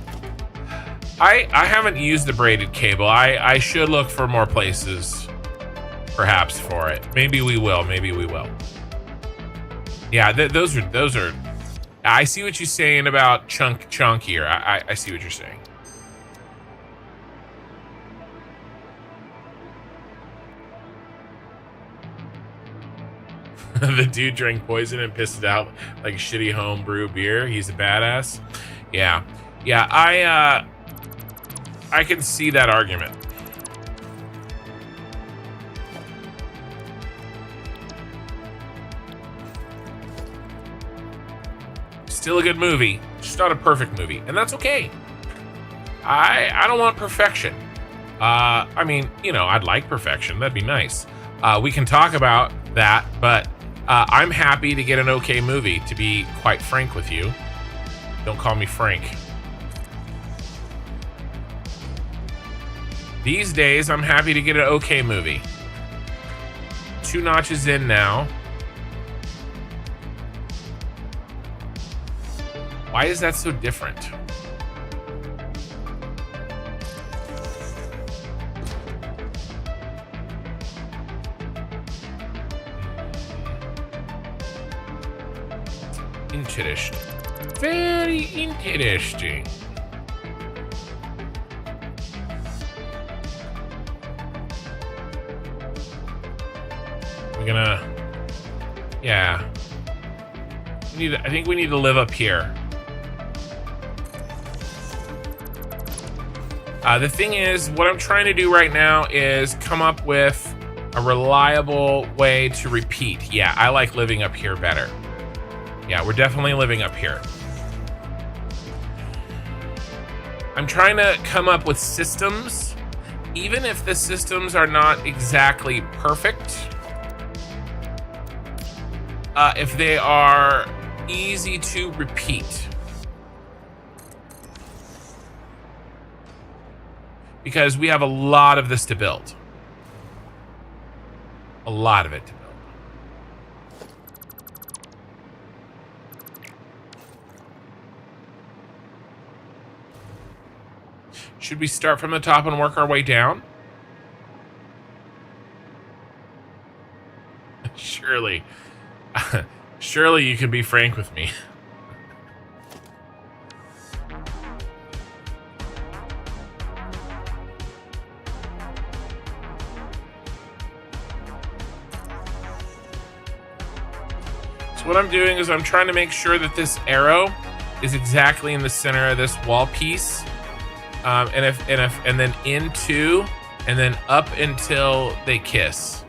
I haven't used the braided cable. I should look for more places, perhaps, for it. Maybe we will. Yeah, those are. I see what you're saying about chunkier. I see what you're saying. The dude drank poison and pissed it out like a shitty homebrew beer. He's a badass. Yeah. I can see that argument. Still a good movie, just not a perfect movie, and that's okay. I don't want perfection. I mean, I'd like perfection. That'd be nice. We can talk about that, but I'm happy to get an okay movie, to be quite frank with you. Don't call me Frank. These days, I'm happy to get an okay movie. 2 notches in now. Why is that so different? Interesting. Very interesting. We're gonna, yeah. I think we need to live up here. The thing is, what I'm trying to do right now is come up with a reliable way to repeat. Yeah, I like living up here better. Yeah, we're definitely living up here. I'm trying to come up with systems, even if the systems are not exactly perfect. If they are easy to repeat. Because we have a lot of this to build. A lot of it to build. Should we start from the top and work our way down? Surely. Surely you can be frank with me. So what I'm doing is I'm trying to make sure that this arrow is exactly in the center of this wall piece. And then into, and then up until they kiss.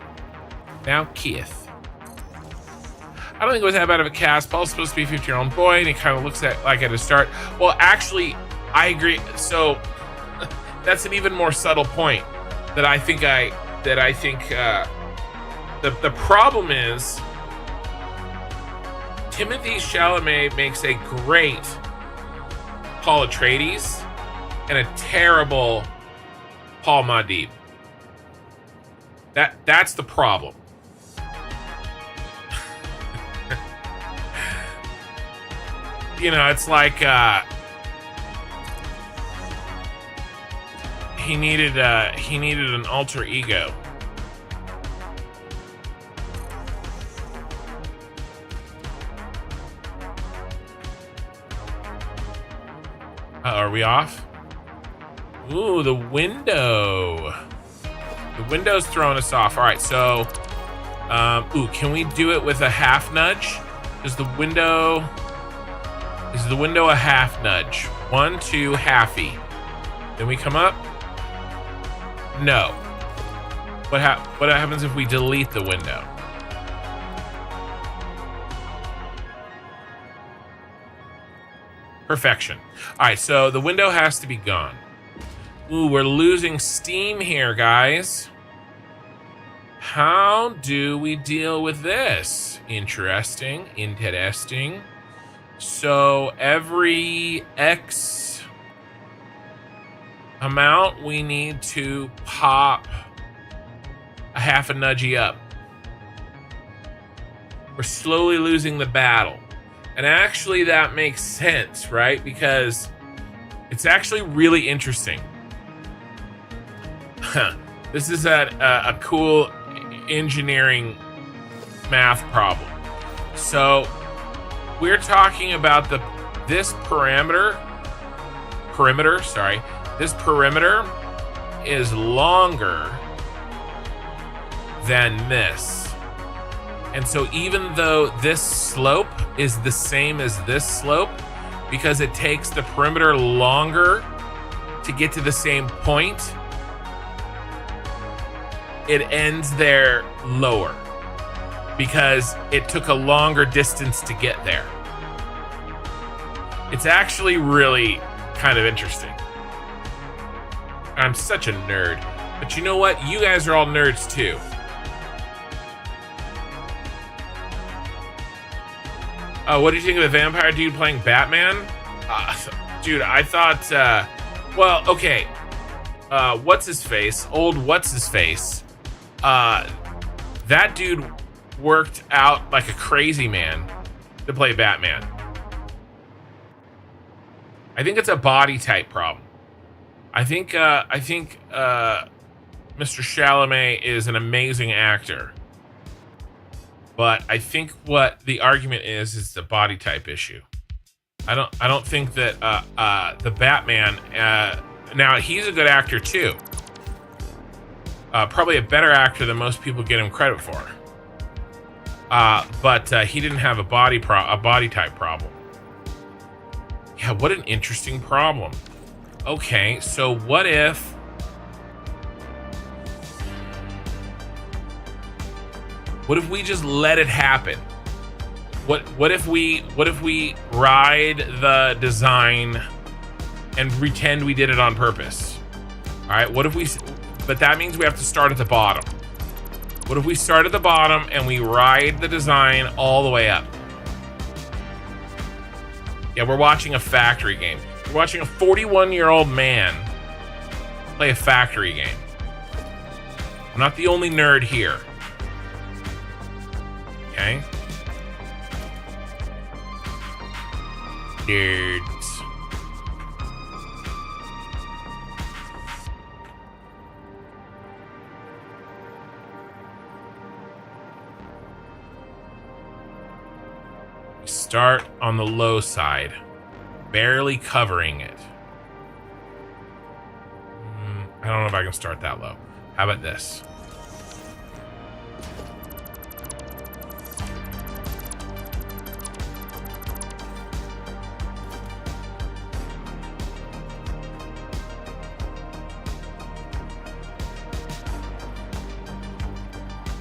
Now kiss. I don't think it was that bad of a cast. Paul's supposed to be a 50-year-old boy, and he kind of looks like at a start. Well, actually, I agree. So that's an even more subtle point that I think the problem is Timothée Chalamet makes a great Paul Atreides and a terrible Paul Muad'Dib. That's the problem. You know, it's like he needed an alter ego. Are we off? Ooh, the window. The window's throwing us off. All right, so, ooh, can we do it with a half nudge? Is the window a half nudge? 1, 2, halfy. Then we come up? No. What happens if we delete the window? Perfection. All right, so the window has to be gone. Ooh, we're losing steam here, guys. How do we deal with this? Interesting. So every X amount, we need to pop a half a nudgy up. We're slowly losing the battle. And actually that makes sense, right? Because it's actually really interesting. This is a cool engineering math problem. So we're talking about this perimeter, this perimeter is longer than this. And so even though this slope is the same as this slope, because it takes the perimeter longer to get to the same point, it ends there lower because it took a longer distance to get there. It's actually really kind of interesting. I'm such a nerd, but you know what? You guys are all nerds too. What do you think of the vampire dude playing Batman? Dude, I thought, well, okay. What's his face? Old what's his face? That dude worked out like a crazy man to play Batman. I think it's a body type problem. I think Mr. Chalamet is an amazing actor. But I think what the argument is the body type issue. I don't think that the Batman, now he's a good actor too. Probably a better actor than most people get him credit for. But he didn't have a body type problem. Yeah, what an interesting problem. Okay, so what if we just let it happen? What if we ride the design and pretend we did it on purpose? All right, but that means we have to start at the bottom. What if we start at the bottom and we ride the design all the way up? Yeah, we're watching a factory game. We're watching a 41-year-old man play a factory game. I'm not the only nerd here. Okay. Nerds. Start on the low side, barely covering it. I don't know if I can start that low. How about this?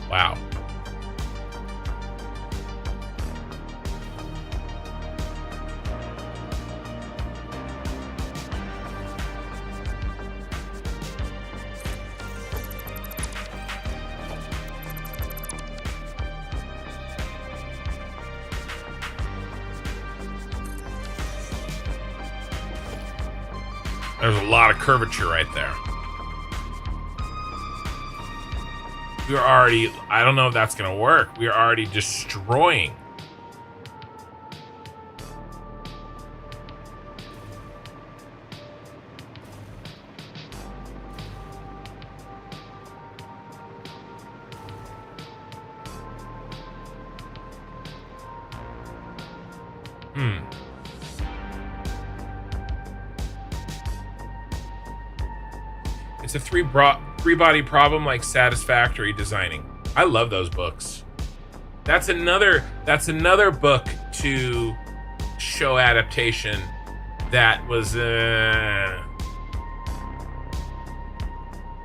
Wow. There's a lot of curvature right there. We're already, I don't know if that's gonna work. We're already destroying. It's a three body problem like Satisfactory designing. I love those books. That's another book to show adaptation that was yeah,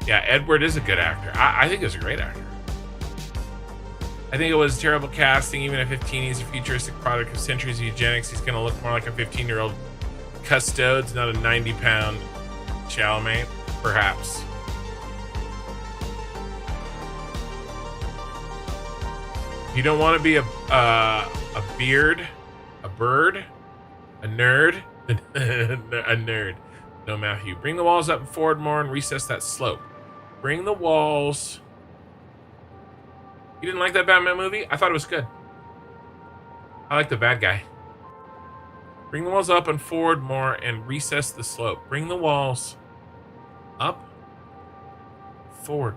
Edward is a good actor. I think he's a great actor. I think it was terrible casting. Even at 15, he's a futuristic product of centuries of eugenics. He's gonna look more like a 15-year-old Custodes, not a 90-pound Chalamet, perhaps. You don't want to be a beard, a bird, a nerd, a nerd. No, Matthew. Bring the walls up and forward more and recess that slope. Bring the walls. You didn't like that Batman movie? I thought it was good. I like the bad guy. Bring the walls up and forward more and recess the slope. Bring the walls up, forward.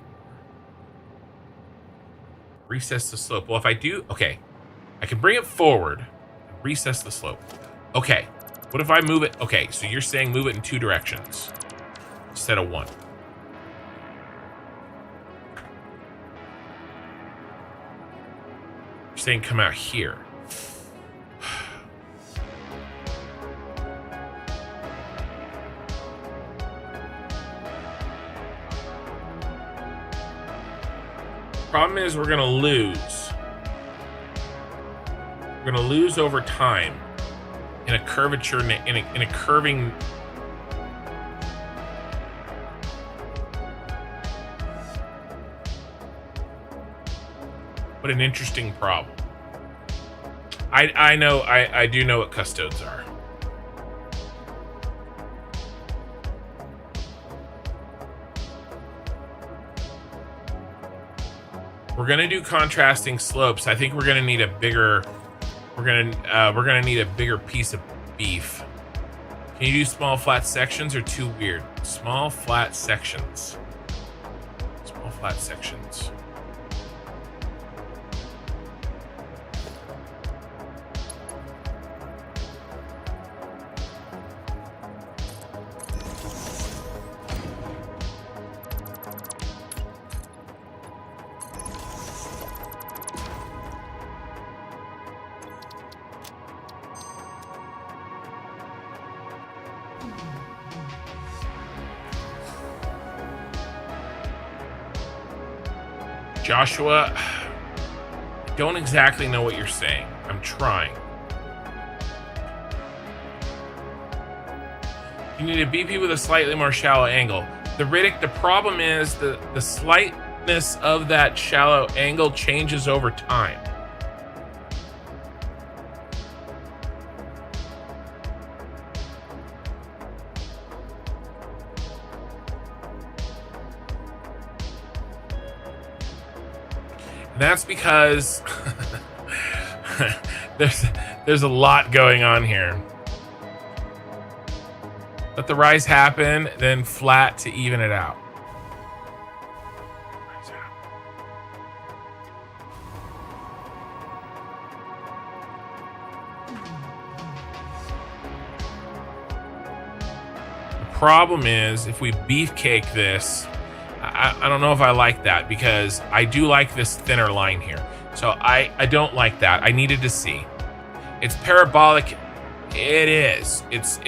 Recess the slope. Well, if I do, okay, I can bring it forward, recess the slope. Okay, what if I move it? Okay, so you're saying move it in 2 directions instead of 1. You're saying come out here. Problem is we're gonna lose. We're gonna lose over time in a curvature, in a curving. What an interesting problem. I know, I do know what custodes are. We're gonna do contrasting slopes. I think we're gonna need a bigger. We're gonna need a bigger piece of beef. Can you do small flat sections or too weird? Small flat sections. Small flat sections. Joshua, I don't exactly know what you're saying. I'm trying. You need a BP with a slightly more shallow angle. The Riddick, the problem is the slightness of that shallow angle changes over time. And that's because there's a lot going on here. Let the rise happen, then flat to even it out. The problem is if we beefcake this, I don't know if I like that because I do like this thinner line here. So I don't like that. I needed to see. It's parabolic. It is.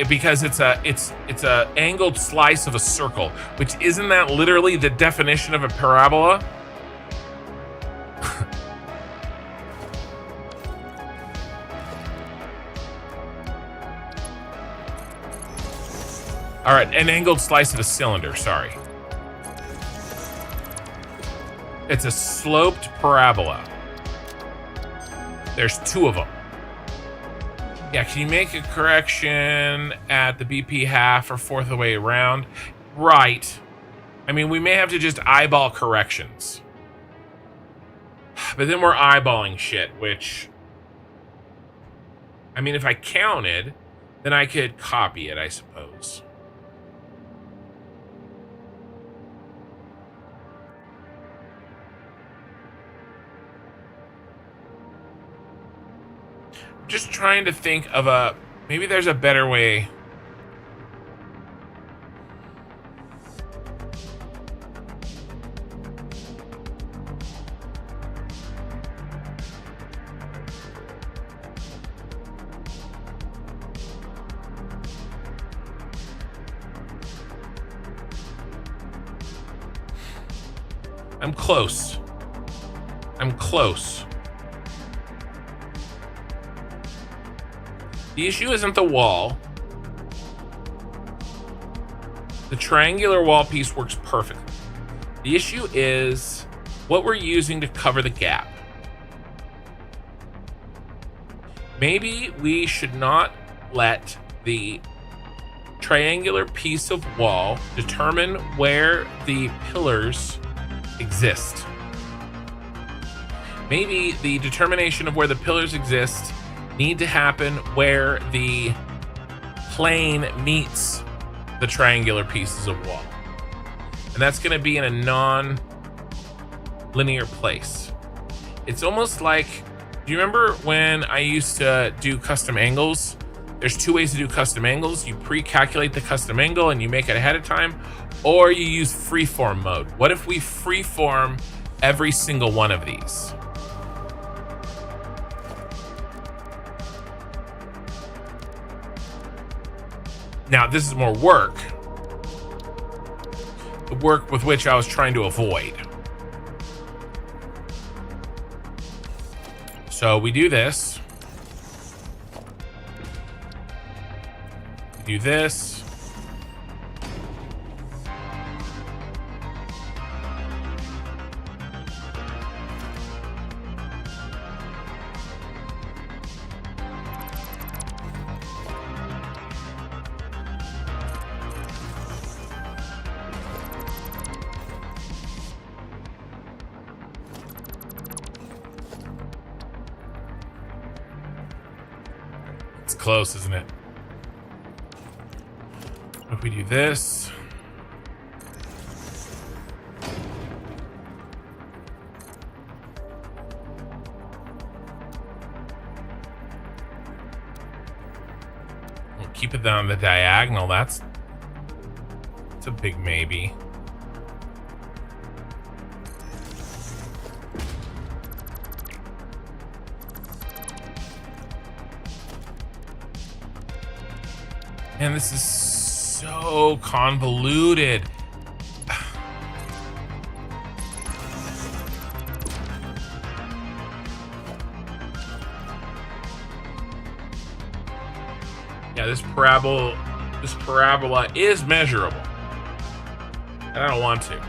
Because it's a angled slice of a circle, which isn't that literally the definition of a parabola? All right, an angled slice of a cylinder, sorry. It's a sloped parabola. There's 2 of them. Yeah, can you make a correction at the BP half or fourth of the way around? Right. I mean, we may have to just eyeball corrections. But then we're eyeballing shit, which, I mean, if I counted, then I could copy it, I suppose. Just trying to think of maybe there's a better way. I'm close. I'm close. The issue isn't the wall. The triangular wall piece works perfectly. The issue is what we're using to cover the gap. Maybe we should not let the triangular piece of wall determine where the pillars exist. Maybe the determination of where the pillars exist need to happen where the plane meets the triangular pieces of wall. And that's going to be in a non-linear place. It's almost like, do you remember when I used to do custom angles? There's two ways to do custom angles. You pre-calculate the custom angle and you make it ahead of time, or you use freeform mode. What if we freeform every single one of these? Now, this is more work. The work with which I was trying to avoid. So we do this. We do this. Close, isn't it? If we do this, we'll keep it on the diagonal. That's a big maybe. And this is so convoluted. Yeah, this parabola is measurable. And I don't want to.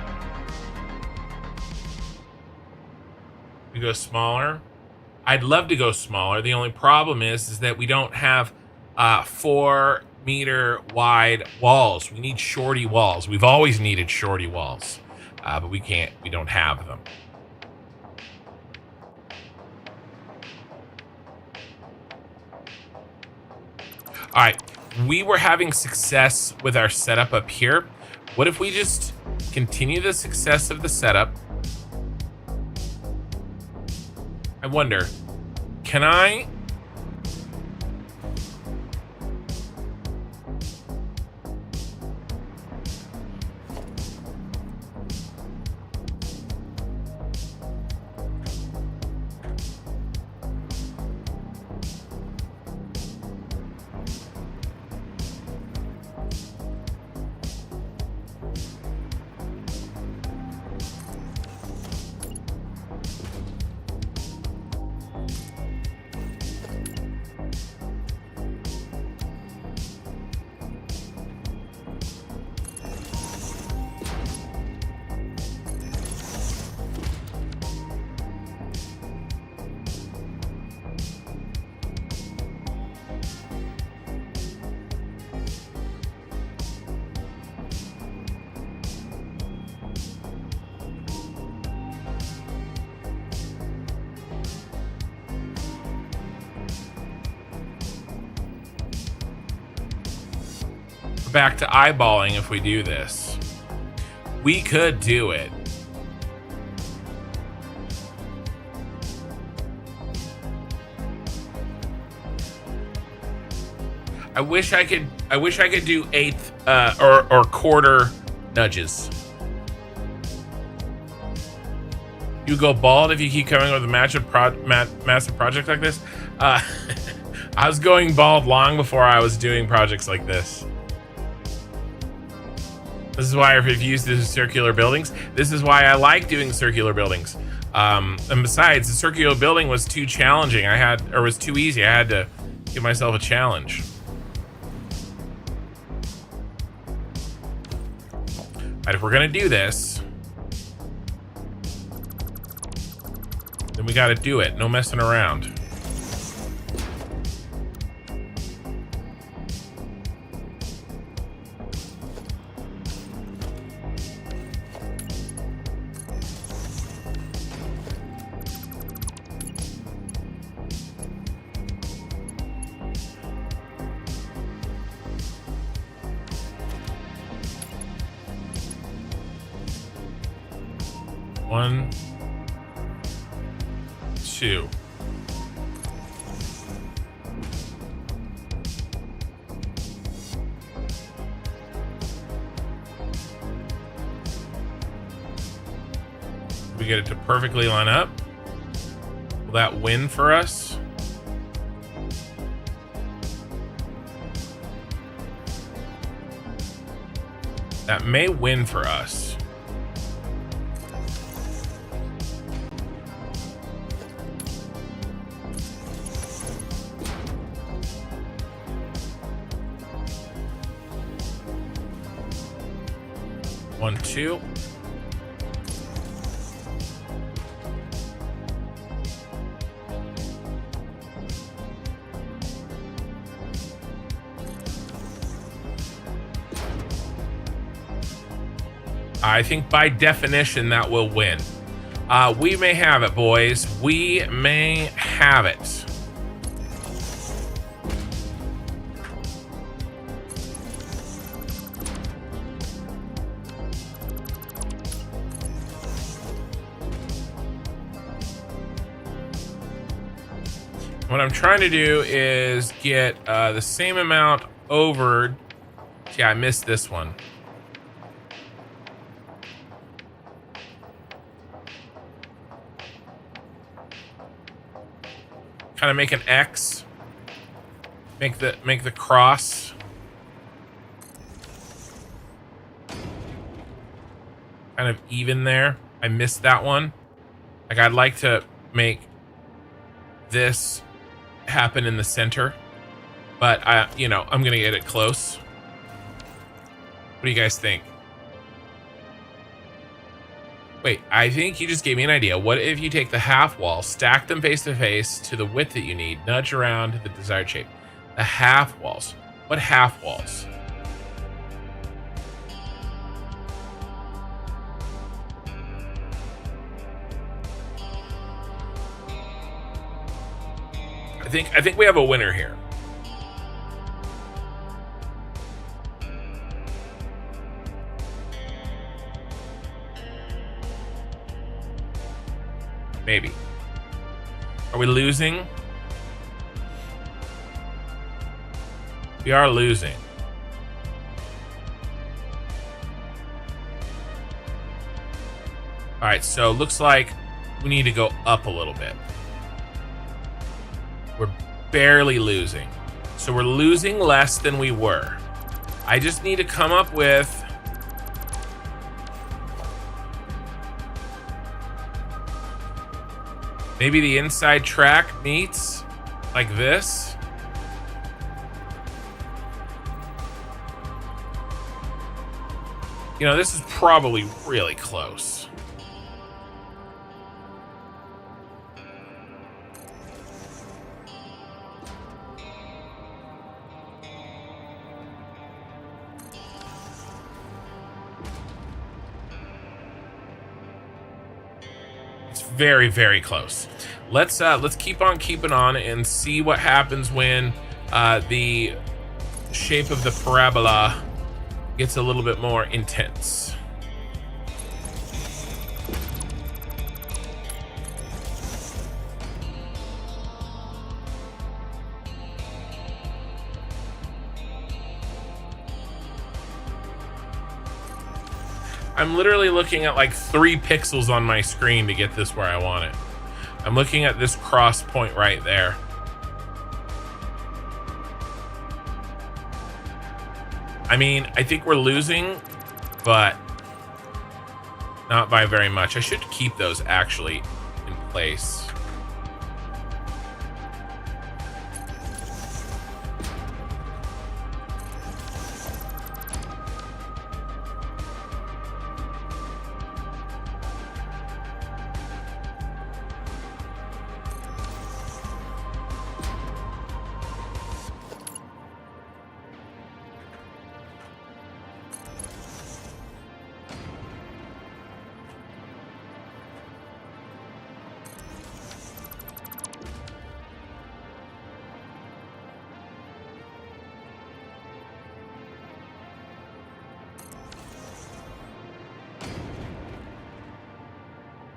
We go smaller. I'd love to go smaller. The only problem is that we don't have 4-meter wide walls. We need shorty walls. We've always needed shorty walls, but we don't have them. All right, we were having success with our setup up here. What if we just continue the success of the setup? I wonder, can I? back to eyeballing if we do this. We could do it. I wish I could do eighth or quarter nudges. You go bald if you keep coming with a massive project like this. I was going bald long before I was doing projects like this. This is why I refuse to do circular buildings. This is why I like doing circular buildings. And besides, the circular building was too challenging. Was too easy. I had to give myself a challenge. Right, if we're gonna do this, then we gotta do it. No messing around. One, two. We get it to perfectly line up. Will that win for us? That may win for us. One, two. I think by definition that will win. We may have it, boys. We may have it. What I'm trying to do is get the same amount over. Yeah, I missed this one. Kind of make an X. Make the cross. Kind of even there. I missed that one. Like, I'd like to make this happen in the center, but I'm gonna get it close. What do you guys think? Wait, I think you just gave me an idea. What if you take the half wall, stack them face to face to the width that you need, nudge around to the desired shape? The half walls. What half walls? I think we have a winner here. Maybe. Are we losing? We are losing. All right, so looks like we need to go up a little bit. We're barely losing. So we're losing less than we were. I just need to come up with maybe the inside track meets like this. This is probably really close. Very, very close. Let's keep on keeping on and see what happens when the shape of the parabola gets a little bit more intense. I'm literally looking at like 3 pixels on my screen to get this where I want it. I'm looking at this cross point right there. I mean, I think we're losing, but not by very much. I should keep those actually in place.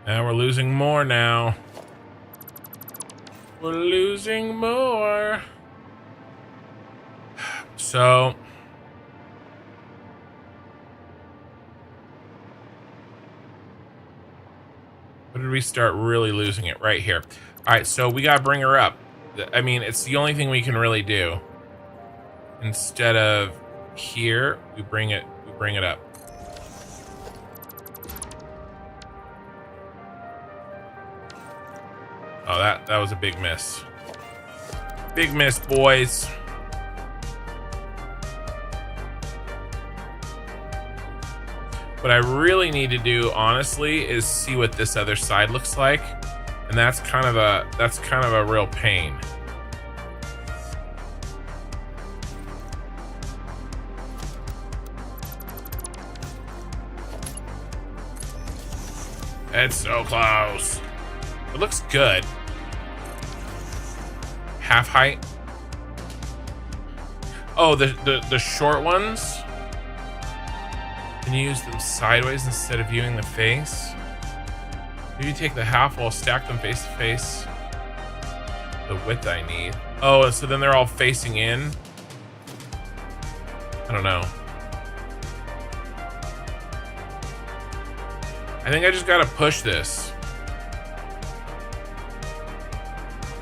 Now we're losing more now. We're losing more. So when did we start really losing it? Right here. All right, so we gotta bring her up. I mean, it's the only thing we can really do. Instead of here, we bring it up. Oh, that was a big miss. Big miss, boys. What I really need to do, honestly, is see what this other side looks like, and that's kind of a real pain. It's so close. It looks good. Half height. Oh, the short ones. Can you use them sideways instead of viewing the face? Maybe take the half wall, stack them face to face. The width I need. Oh, so then they're all facing in. I don't know. I think I just gotta push this.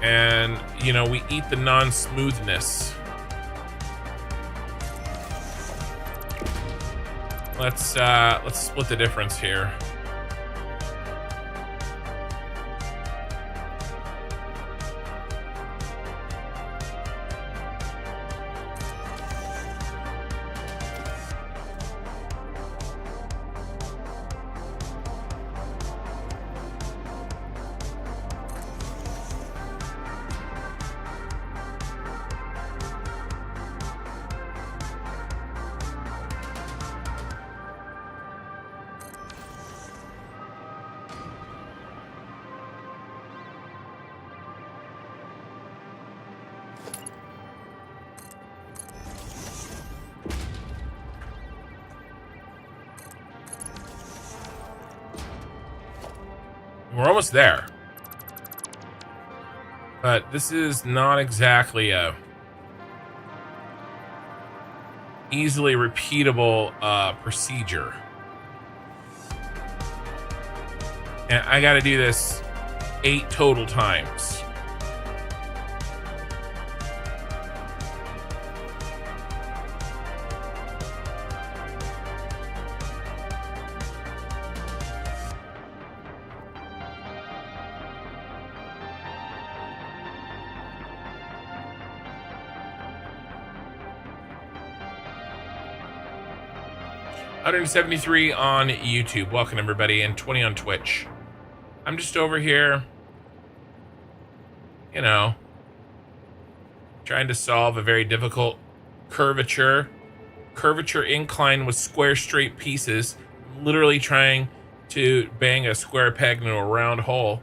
And, you know, we eat the non-smoothness. Let's split the difference here. We're almost there. But this is not exactly a easily repeatable procedure. And I gotta do this 8 total times. $173 on YouTube. Welcome, everybody, and 20 on Twitch. I'm just over here, you know, trying to solve a very difficult curvature incline with square straight pieces. I'm literally trying to bang a square peg into a round hole.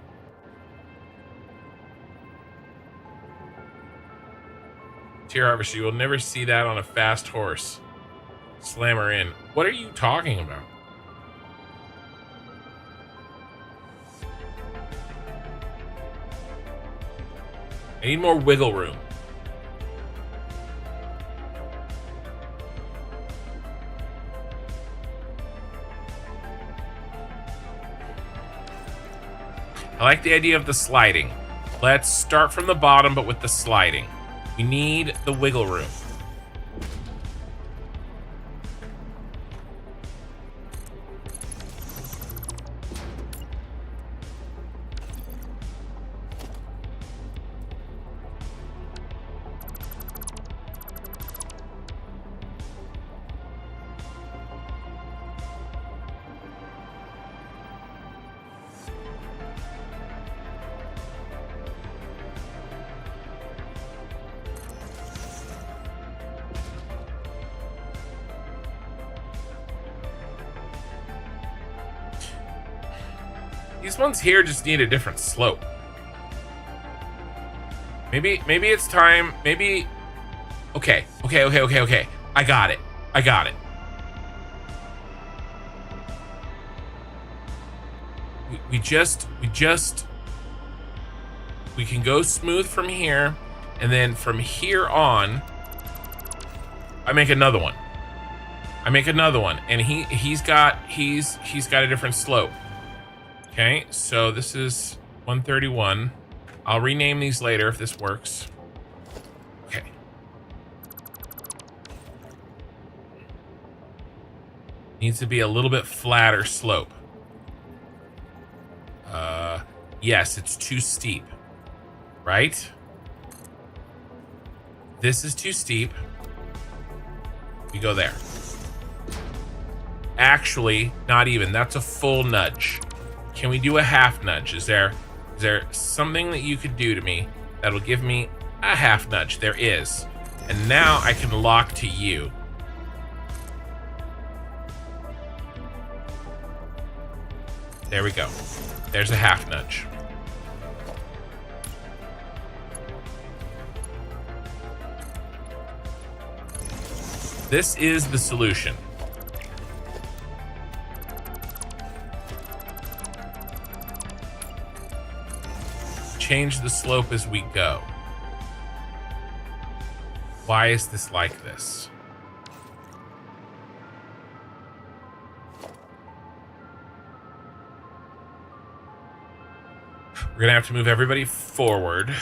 Tier harvester, you will never see that on a fast horse. Slam her in. What are you talking about? I need more wiggle room. I like the idea of the sliding. Let's start from the bottom, but with the sliding. We need the wiggle room. These ones here just need a different slope. Maybe it's time. Maybe. Okay. I got it. We can go smooth from here, and then from here on, I make another one. And he's got a different slope. Okay, so this is 131. I'll rename these later if this works. Okay. Needs to be a little bit flatter slope. Yes, it's too steep. Right? This is too steep. We go there. Actually, not even. That's a full nudge. Can we do a half nudge? Is there something that you could do to me that'll give me a half nudge? There is. And now I can lock to you. There we go. There's a half nudge. This is the solution. Change the slope as we go. Why is this like this? We're gonna have to move everybody forward.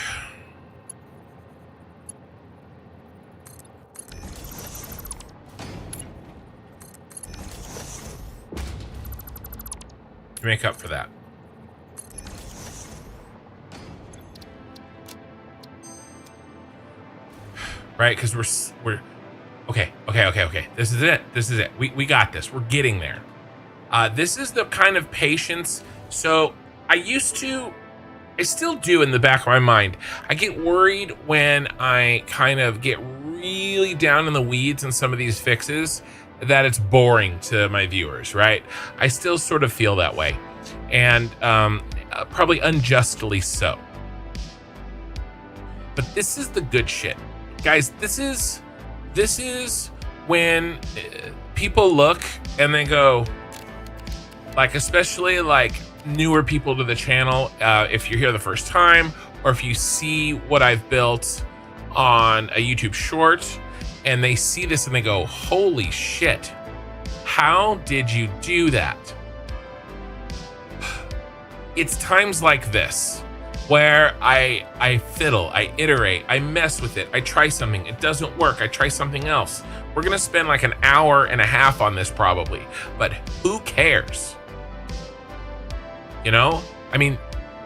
To make up for that. Right, because we're okay. This is it. We got this. We're getting there. This is the kind of patience. So I still do in the back of my mind. I get worried when I kind of get really down in the weeds in some of these fixes that it's boring to my viewers, right? I still sort of feel that way, and probably unjustly so. But this is the good shit. Guys, this is when people look and they go, like, especially like newer people to the channel, if you're here the first time, or if you see what I've built on a YouTube short and they see this and they go, holy shit, how did you do that? It's times like this where I fiddle, I iterate, I mess with it, I try something, it doesn't work, I try something else. We're gonna spend like an hour and a half on this probably, but who cares? You know? I mean,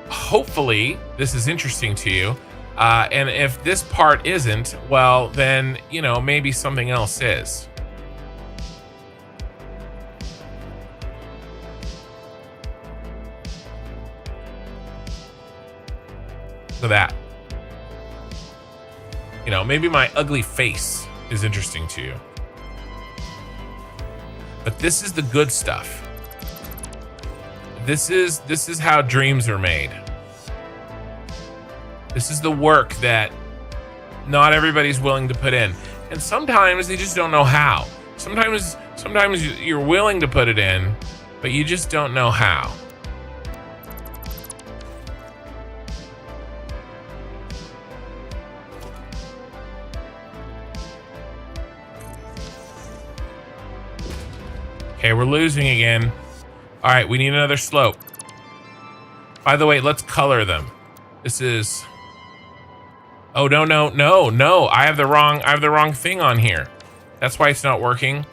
hopefully this is interesting to you. And if this part isn't, well, then, you know, maybe something else is. Look at that. You know, maybe my ugly face is interesting to you. But this is the good stuff. This is how dreams are made. This is the work that not everybody's willing to put in. And sometimes they just don't know how. Sometimes you're willing to put it in, but you just don't know how. Okay, we're losing again. All right, we need another slope. By the way, let's color them. This is... Oh, no. I have the wrong thing on here. That's why it's not working.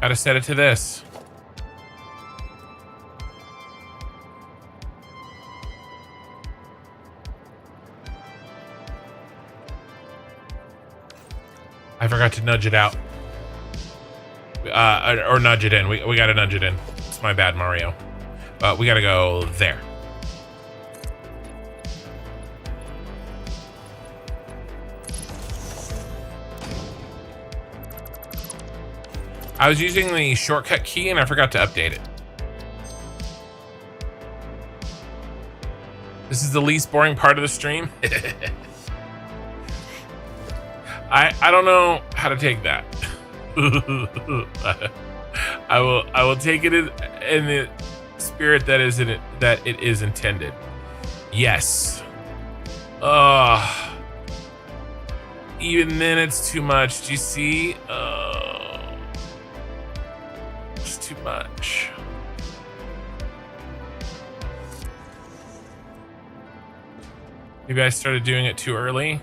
Gotta set it to this. I forgot to nudge it out. Or nudge it in. We gotta nudge it in. It's my bad, Mario. We gotta go there. I was using the shortcut key and I forgot to update it. This is the least boring part of the stream. I don't know how to take that. I will take it in the spirit that it is intended. Yes. Even then it's too much. Do you see? It's too much. Maybe I started doing it too early.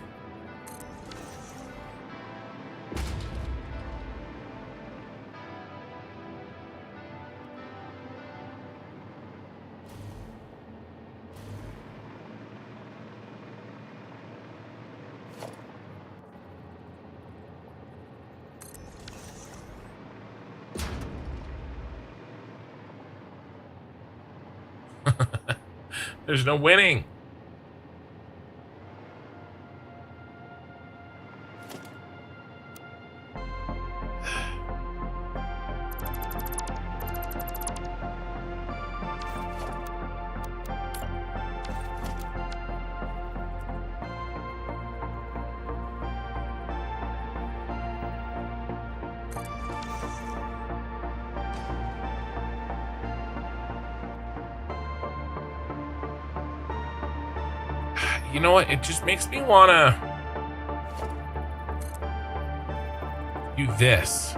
There's no winning. You know what? It just makes me wanna do this.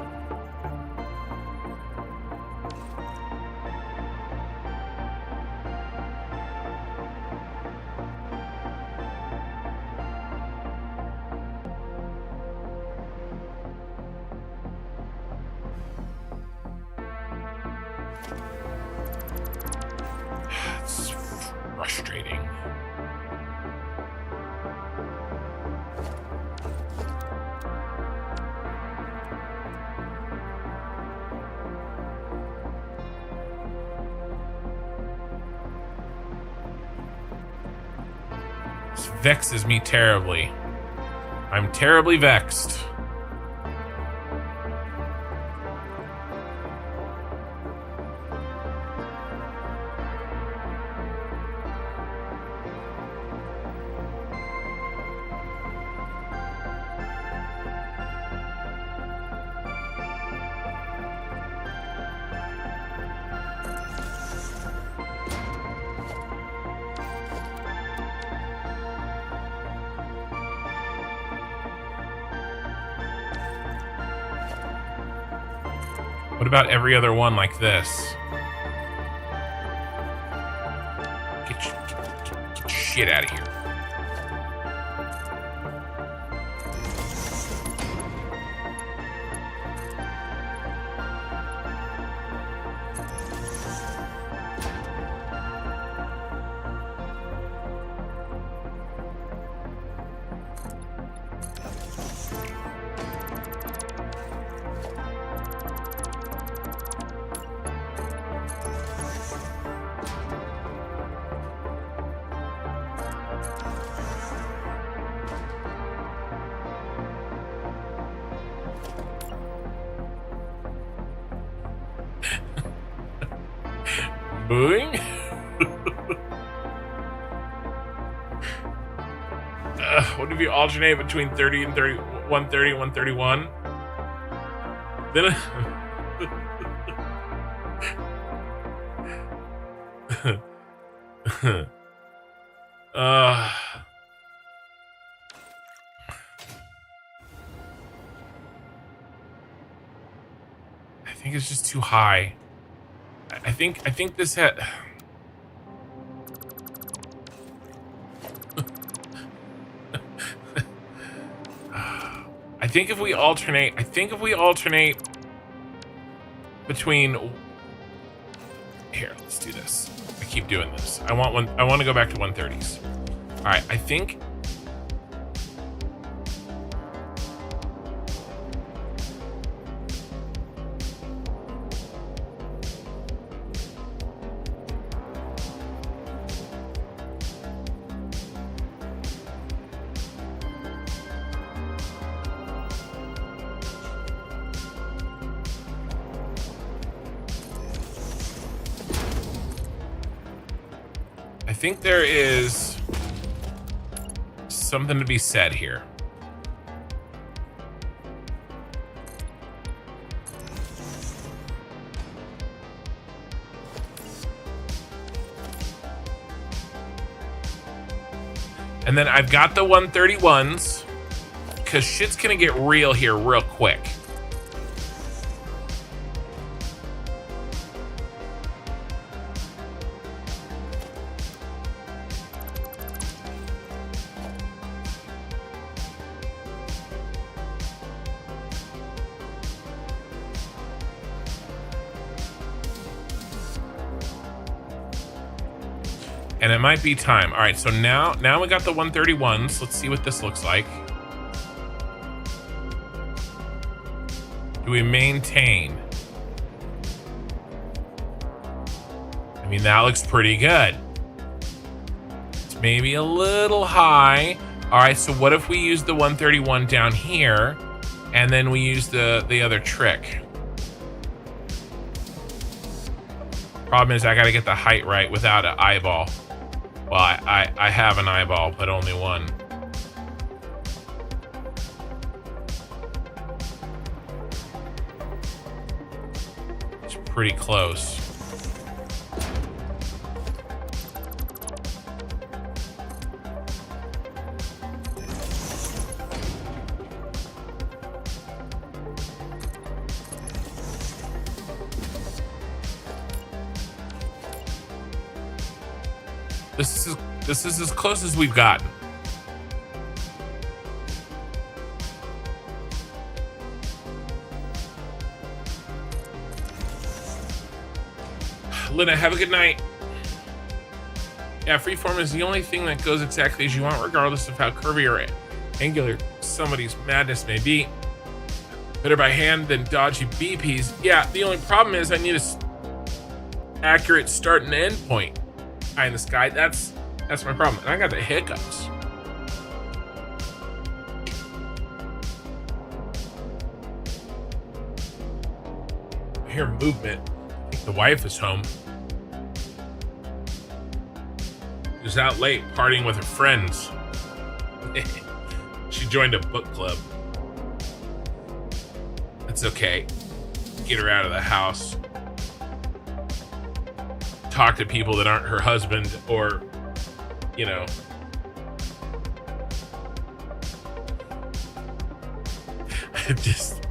It's frustrating. This vexes me terribly. I'm terribly vexed. What about every other one like this? Get your shit out of here. Booing? What if you alternate between 30 and 30, 130 and 131? Then I think it's just too high. I think this had. I think if we alternate between. Here, let's do this. I keep doing this. I want to go back to 130s. All right, I think. I think there is something to be said here. And then I've got the 131s because shit's gonna get real here real quick. And it might be time. All right, so now we got the 131s. Let's see what this looks like. Do we maintain? I mean, that looks pretty good. It's maybe a little high. All right, so what if we use the 131 down here and then we use the other trick? Problem is I gotta get the height right without an eyeball. Well, I have an eyeball, but only one. It's pretty close. This is as close as we've gotten. Lina, have a good night. Yeah, freeform is the only thing that goes exactly as you want, regardless of how curvy or angular somebody's madness may be. Better by hand than dodgy BPs. Yeah, the only problem is I need a accurate start and end point. Eye in the sky. That's my problem. And I got the hiccups. I hear movement. I think the wife is home. She was out late partying with her friends. She joined a book club. That's okay. Get her out of the house. Talk to people that aren't her husband or, you know. Just.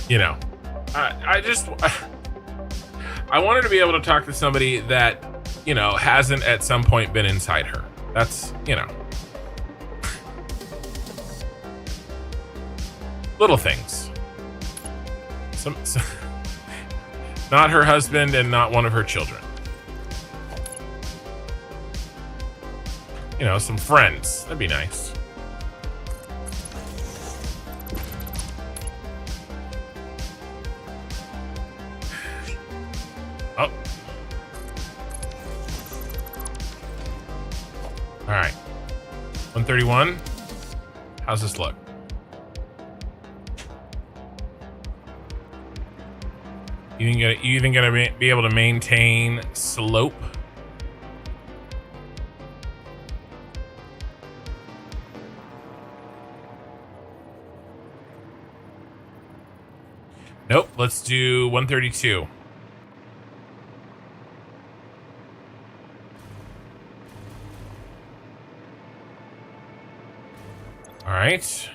You know. I want her to be able to talk to somebody that, you know, hasn't at some point been inside her. That's, you know. Little things. Some, not her husband and not one of her children. You know, some friends. That'd be nice. Oh. All right. 131. How's this look? You even gonna be able to maintain slope? Nope, let's do 132. All right.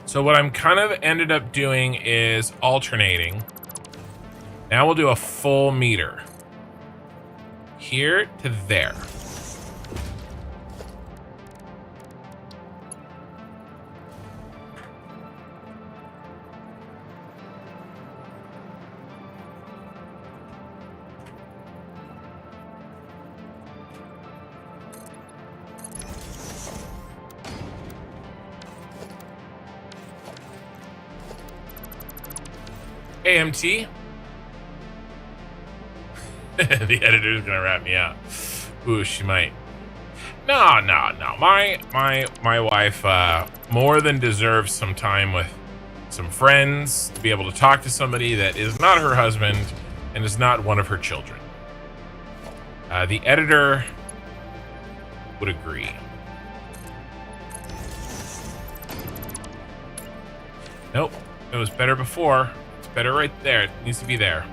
So what I'm kind of ended up doing is alternating. Now we'll do a full meter. Here to there. AMT. The editor's gonna rat me out. Ooh, she might. No. My wife more than deserves some time with some friends, to be able to talk to somebody that is not her husband and is not one of her children. The editor would agree. Nope, it was better before. It's better right there. It needs to be there.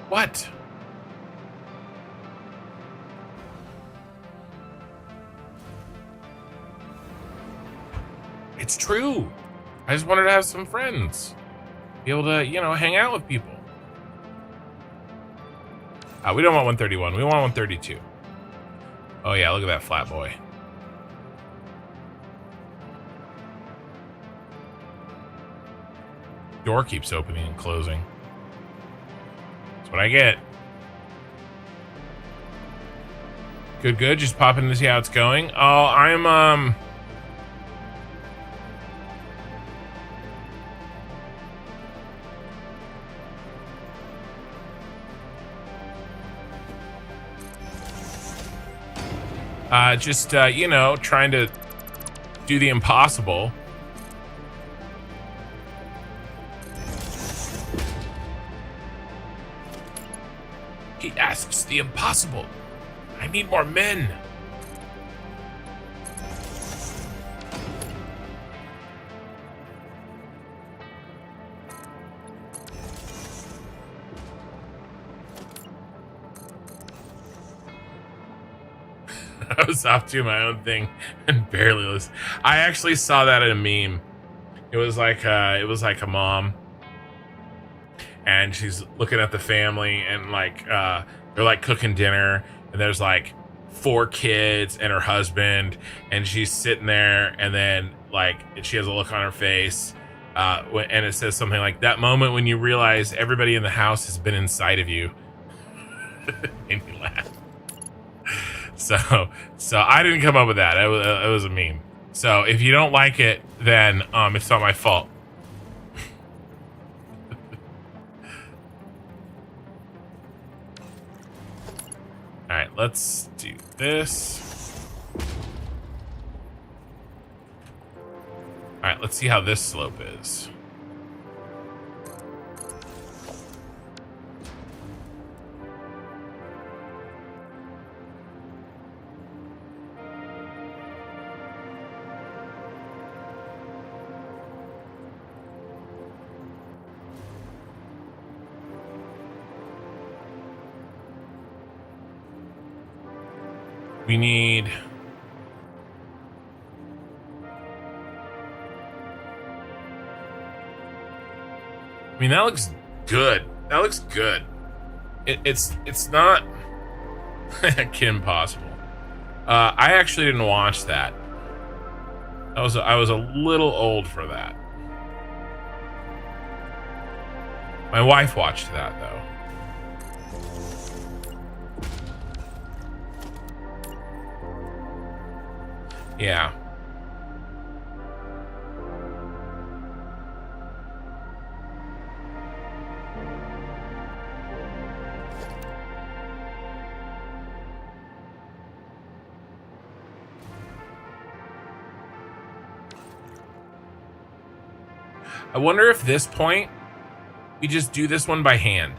What? It's true. I just wanted to have some friends. Be able to, you know, hang out with people. We don't want 131. We want 132. Oh, yeah, look at that flat boy. Door keeps opening and closing. That's what I get. Good. Just popping to see how it's going. Oh, I'm, just, you know, trying to do the impossible. He asks the impossible. I need more men. I was off doing my own thing and barely listened. I actually saw that in a meme. It was like a mom, and she's looking at the family, and like they're like cooking dinner, and there's like 4 kids and her husband, and she's sitting there, and then like she has a look on her face, and it says something like, "That moment when you realize everybody in the house has been inside of you." Made me laugh. So I didn't come up with that. It was a meme. So if you don't like it, then it's not my fault. All right, let's do this. All right, let's see how this slope is. We need... I mean, that looks good. That looks good. It's not Kim Possible. I actually didn't watch that. I was a little old for that. My wife watched that though. Yeah. I wonder if this point we just do this one by hand.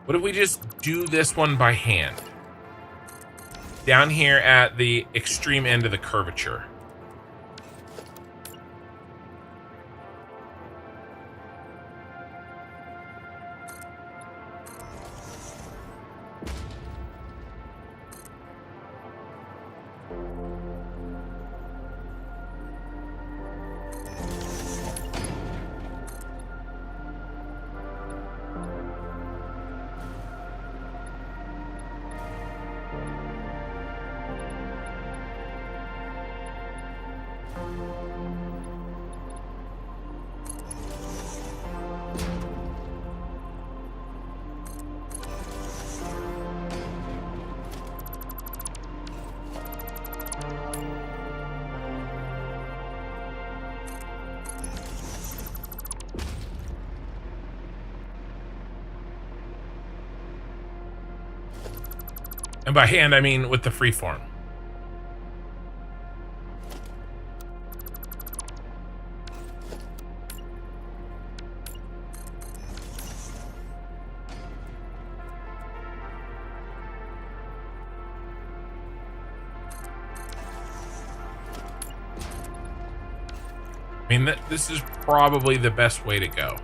What if we just do this one by hand? Down here at the extreme end of the curvature. And by hand, I mean with the freeform. I mean, this is probably the best way to go.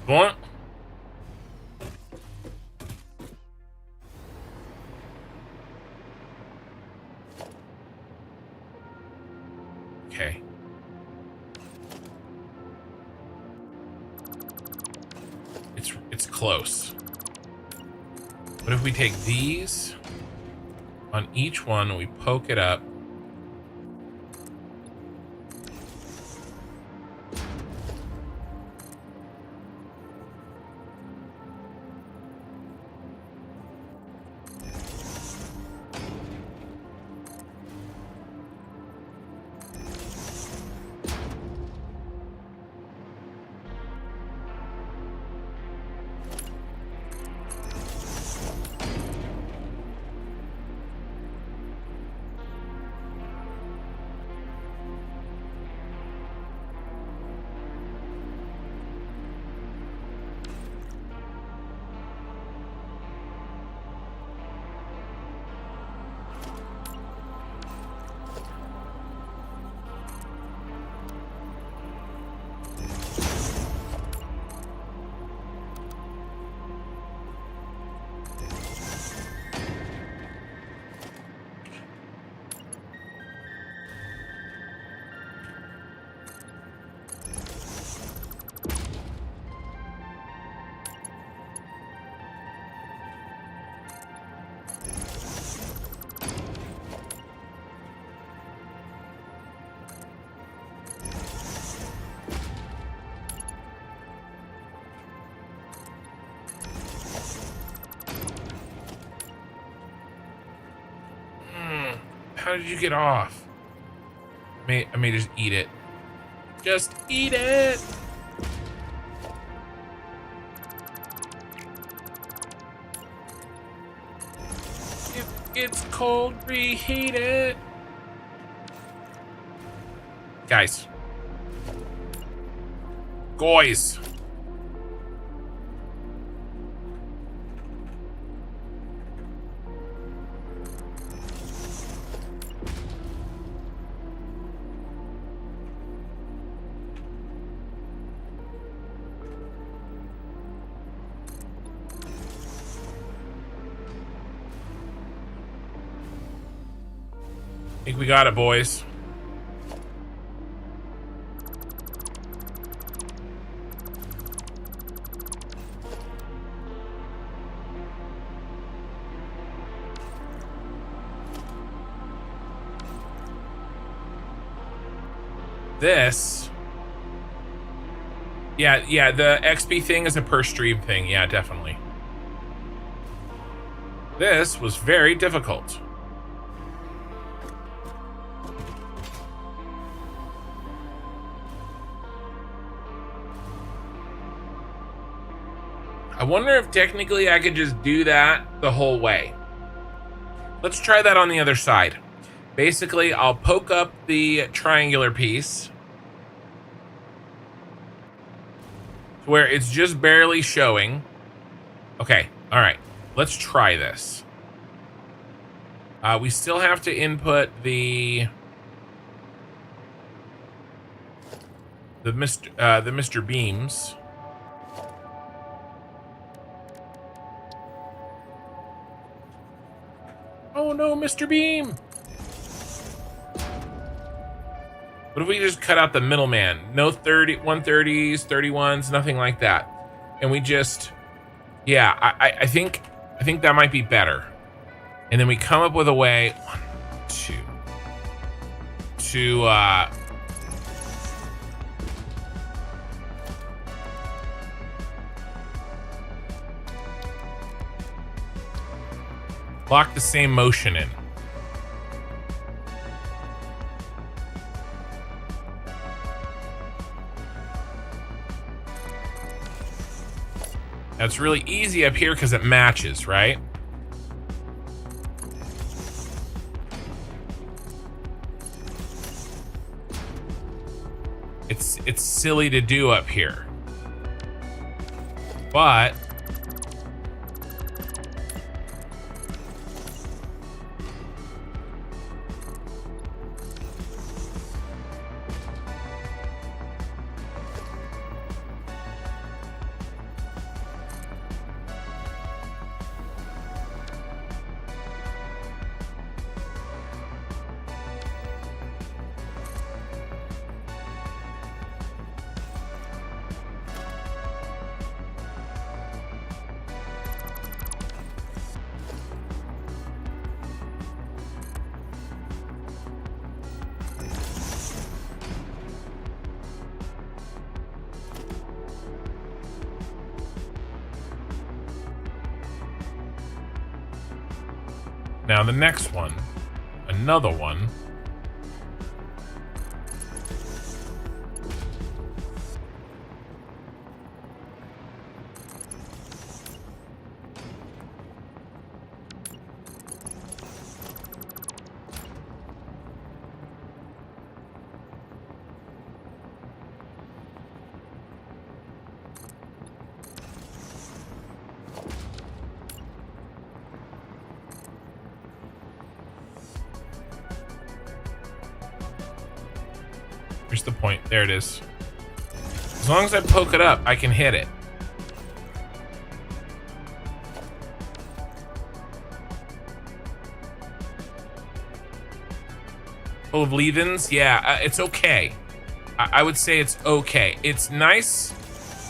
Blunt. Okay. It's close. What if we take these on each one, we poke it up. How did you get off? I may just eat it. Just eat it! If it's cold, reheat it. Guys. Guys. I think we got it, boys. This. Yeah, the XP thing is a per stream thing. Yeah, definitely. This was very difficult. I wonder if technically I could just do that the whole way. Let's try that on the other side. Basically, I'll poke up the triangular piece to where it's just barely showing. Okay, all right, let's try this. We still have to input the Mr. Beams. Oh no, Mr. Beam! What if we just cut out the middleman? No 130s, 31s, nothing like that. And we just, yeah, I think that might be better. And then we come up with a way, 1, 2, to lock the same motion in. That's really easy up here because it matches, right? It's silly to do up here. But now the next one, another one. Here's the point. There it is. As long as I poke it up, I can hit it. Full of leave-ins? Yeah, it's okay. I would say it's okay. It's nice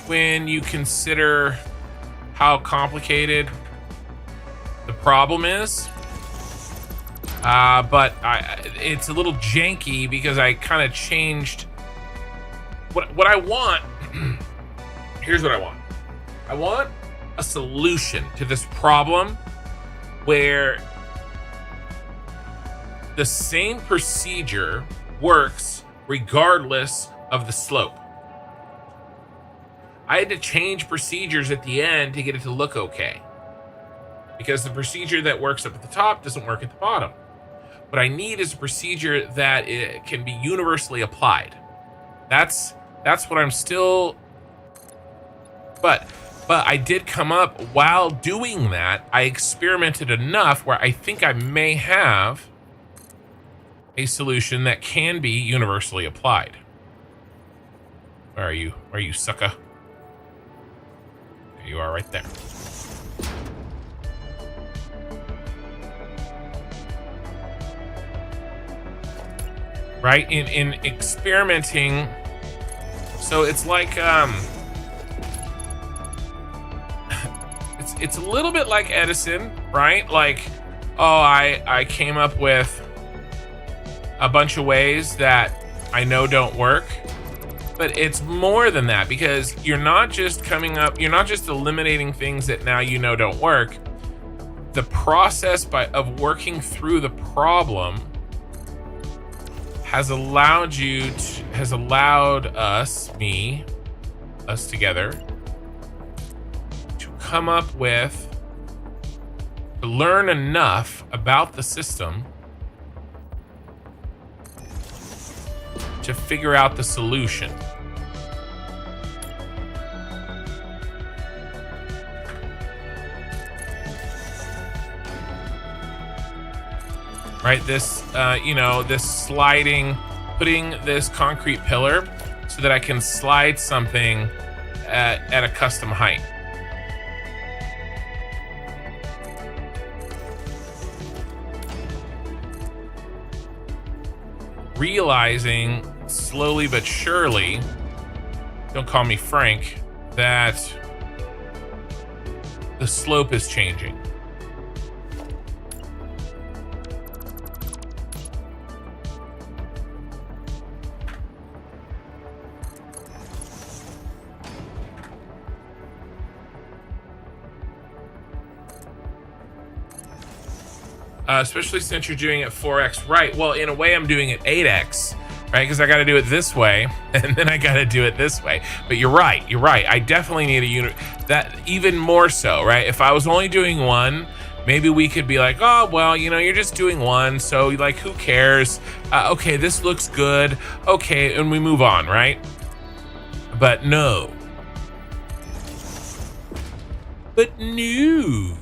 when you consider how complicated the problem is. But it's a little janky because I kind of changed what I want. Here's what I want. I want a solution to this problem where the same procedure works regardless of the slope. I had to change procedures at the end to get it to look okay, because the procedure that works up at the top doesn't work at the bottom. What I need is a procedure that it can be universally applied. That's what I'm still. But I did come up while doing that. I experimented enough where I think I may have a solution that can be universally applied. Where are you? Where are you, sucker? There you are, right there. Right, in experimenting, so it's like it's a little bit like Edison, right? Like, oh, I came up with a bunch of ways that I know don't work, but it's more than that, because you're not just eliminating things that now you know don't work. the process of working through the problem has allowed us together to come up with, to learn enough about the system to figure out the solution. Right, this, this sliding, putting this concrete pillar so that I can slide something at a custom height. Realizing slowly but surely, don't call me Frank, that the slope is changing. Especially since you're doing it 4x, right? Well, in a way, I'm doing it 8x, right? Because I got to do it this way, and then I got to do it this way. But you're right. I definitely need a unit that even more so, right? If I was only doing one, maybe we could be like, oh, well, you're just doing one, so like, who cares? Okay, this looks good. Okay, and we move on, right? But no. But no.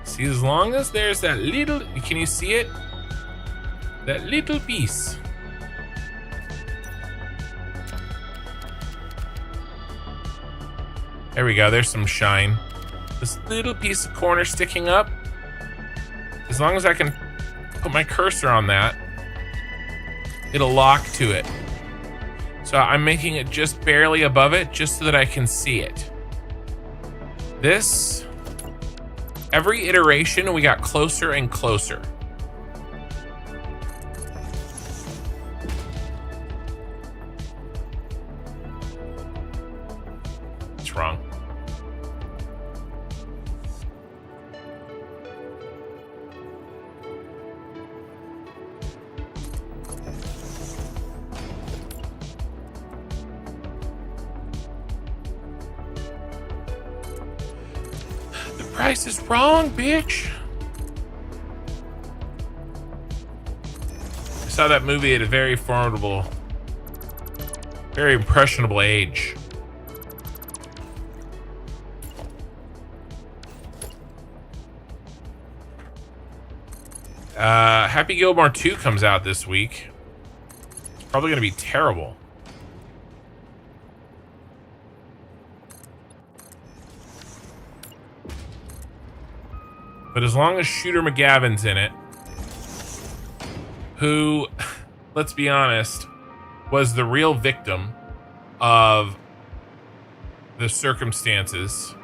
See, as long as there's that little, can you see it? That little piece. There we go, there's some shine. This little piece of corner sticking up, as long as I can put my cursor on that, it'll lock to it. So I'm making it just barely above it, just so that I can see it. This, every iteration, we got closer and closer. It's wrong. Price is wrong, bitch. I saw that movie at a very formidable, very impressionable age. Happy Gilmore 2 comes out this week. It's probably gonna be terrible. But as long as Shooter McGavin's in it, who, let's be honest, was the real victim of the circumstances,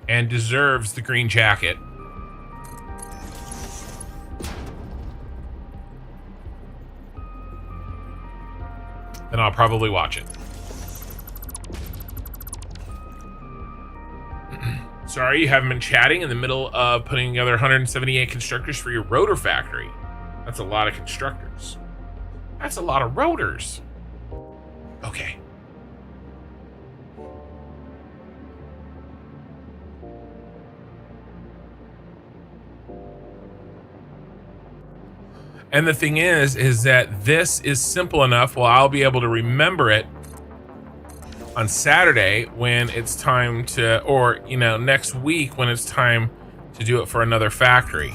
and deserves the green jacket. Then I'll probably watch it. Sorry, you haven't been chatting in the middle of putting together 178 constructors for your rotor factory. That's a lot of constructors. That's a lot of rotors. Okay. And the thing is that this is simple enough. Well, I'll be able to remember it on Saturday when it's time to, or, next week when it's time to do it for another factory.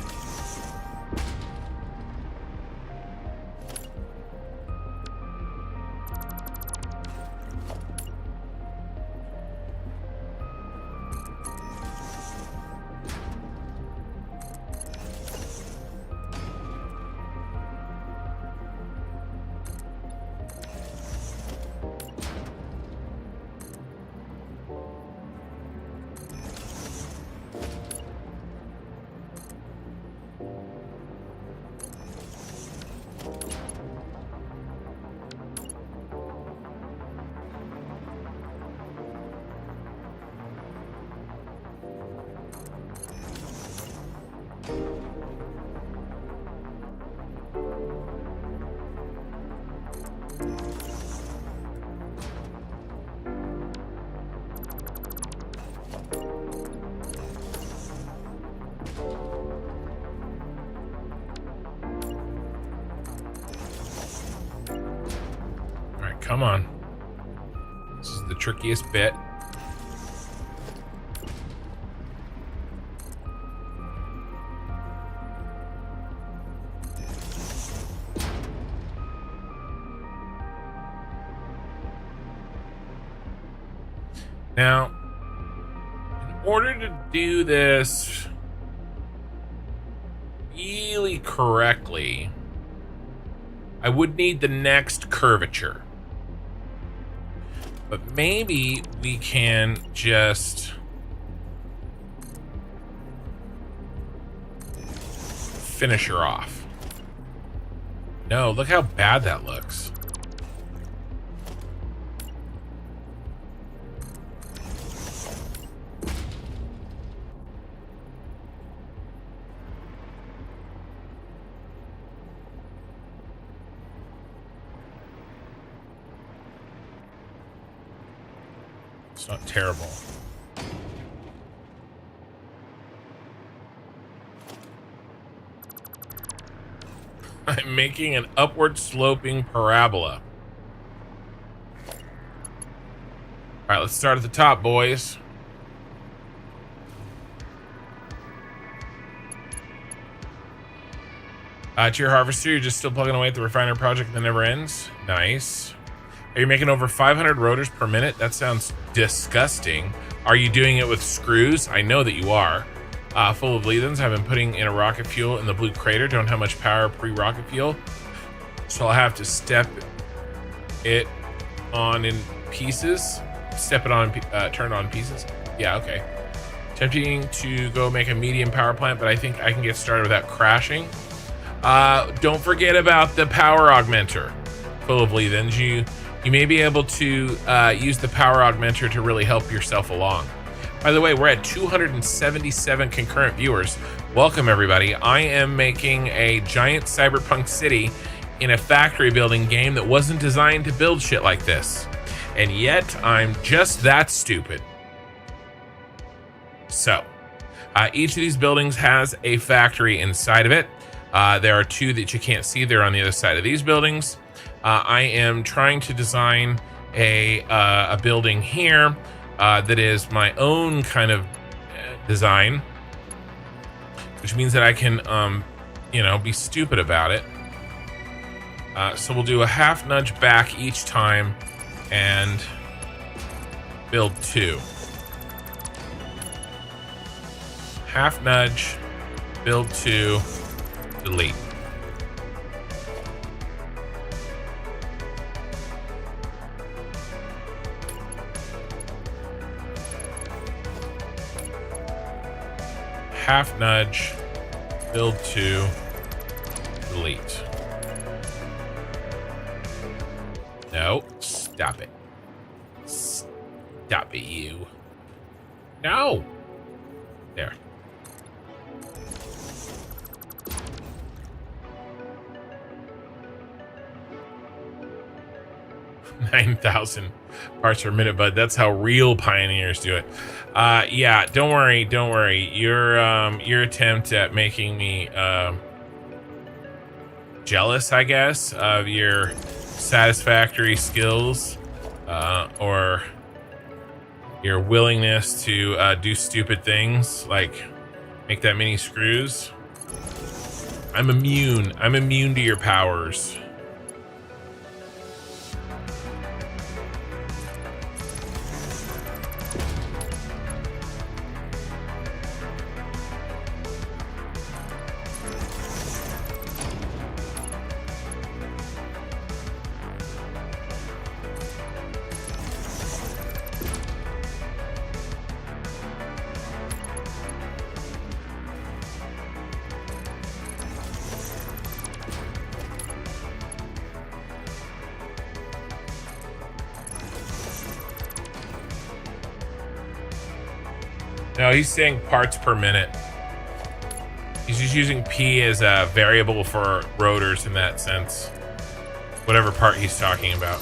Come on. This is the trickiest bit. Now, in order to do this really correctly, I would need the next curvature. But maybe we can just finish her off. No, look how bad that looks. It's not terrible. I'm making an upward sloping parabola. All right, let's start at the top, boys. To your harvester, you're just still plugging away at the refiner project that never ends. Nice. Are you making over 500 rotors per minute? That sounds disgusting. Are you doing it with screws? I know that you are. Full of leathens. I've been putting in a rocket fuel in the blue crater. Don't have much power pre-rocket fuel, so I'll have to step it on in pieces. Step it on, turn it on pieces. Yeah, okay. Tempting to go make a medium power plant, but I think I can get started without crashing. Don't forget about the power augmenter. Full of leathens. You may be able to use the power augmenter to really help yourself along. By the way, we're at 277 concurrent viewers. Welcome, everybody. I am making a giant cyberpunk city in a factory building game that wasn't designed to build shit like this. And yet, I'm just that stupid. So, each of these buildings has a factory inside of it. There are two that you can't see. They're on the other side of these buildings. I am trying to design a building here that is my own kind of design, which means that I can, you know, be stupid about it. So we'll do a half nudge back each time and build two. Half nudge, build two, delete. Half nudge, build two, delete. No, stop it. Stop it, you. No. There. $9,000 parts per minute, but that's how real pioneers do it. Yeah, don't worry. Your attempt at making me jealous, I guess, of your satisfactory skills, or your willingness to do stupid things like make that many screws. I'm immune to your powers. No, he's saying parts per minute. He's just using P as a variable for rotors in that sense. Whatever part he's talking about.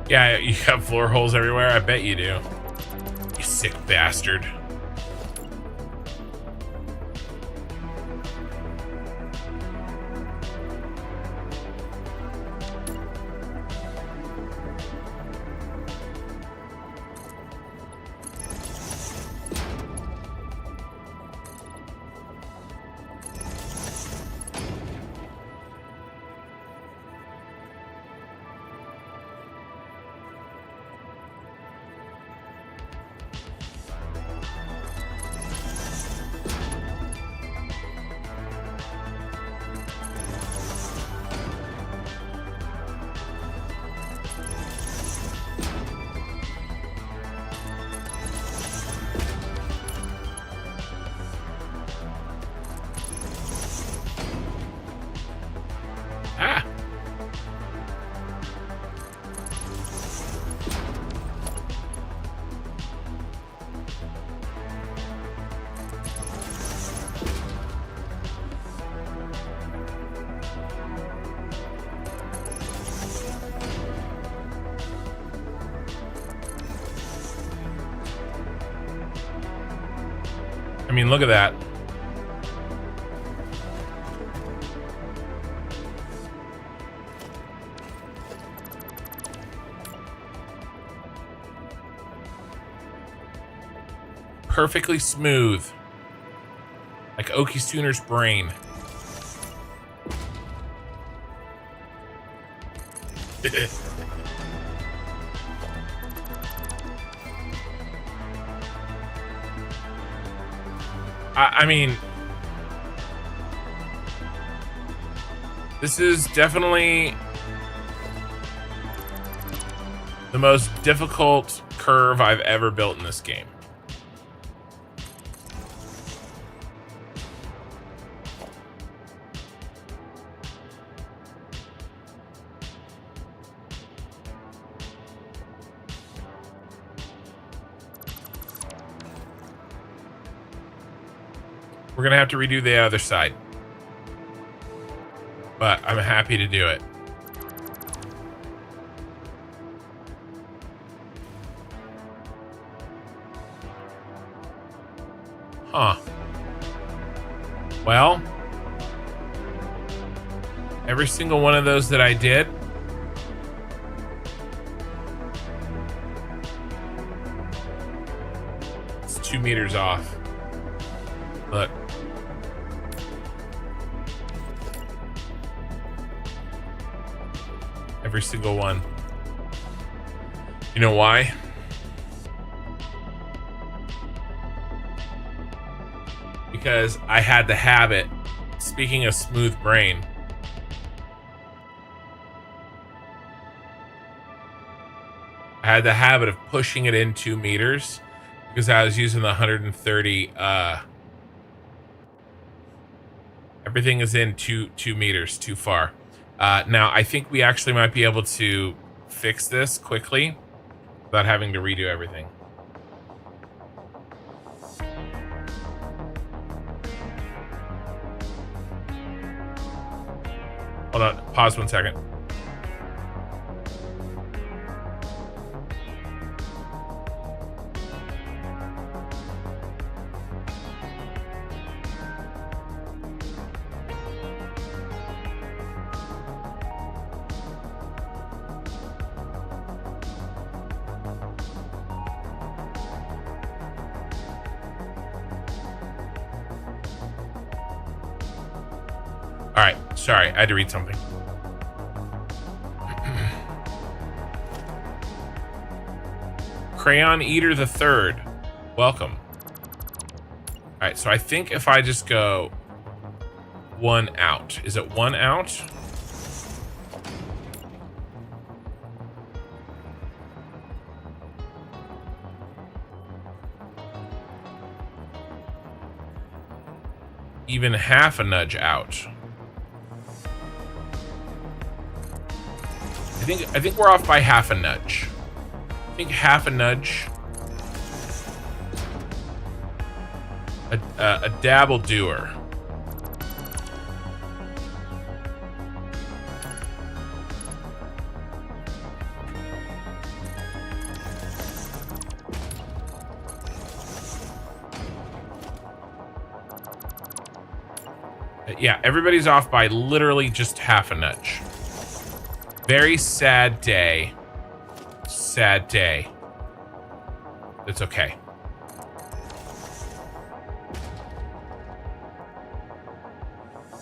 Yeah, you have floor holes everywhere. I bet you do. You sick bastard. Ah. I mean, look at that. Perfectly smooth. Like Okie Sooner's brain. I mean, this is definitely the most difficult curve I've ever built in this game. We're gonna have to redo the other side, but I'm happy to do it. Huh. Well, every single one of those that I did, it's 2 meters off. Look. Every single one. You know why? Because I had the habit, speaking of smooth brain, I had the habit of pushing it in 2 meters because I was using the 130. Everything is in 2 meters too far. Now, I think we actually might be able to fix this quickly without having to redo everything. Hold on, pause 1 second. All right, sorry, I had to read something. Crayon Eater the Third, welcome. All right, so I think if I just go 1 out, is it 1 out? Even half a nudge out. I think we're off by half a nudge. I think half a nudge. A dabble doer. Yeah, everybody's off by literally just half a nudge. Very sad day. Sad day. It's okay.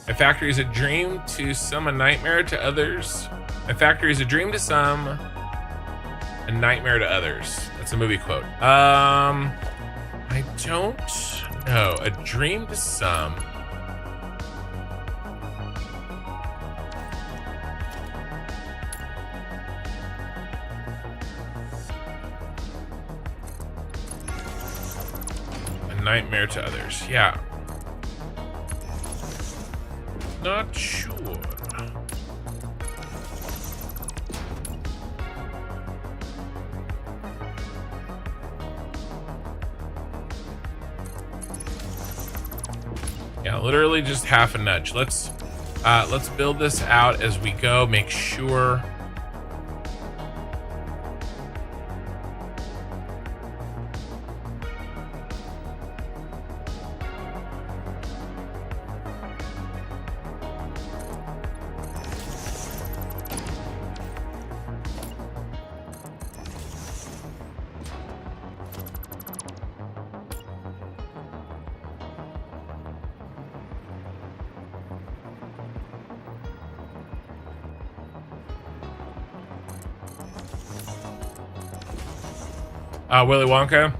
A factory is a dream to some, a nightmare to others. A factory is a dream to some, a nightmare to others. That's a movie quote. I don't know. A dream to some. A nightmare to others. Yeah. Not sure. Yeah, literally just half a nudge. Let's build this out as we go. Make sure. Willy Wonka.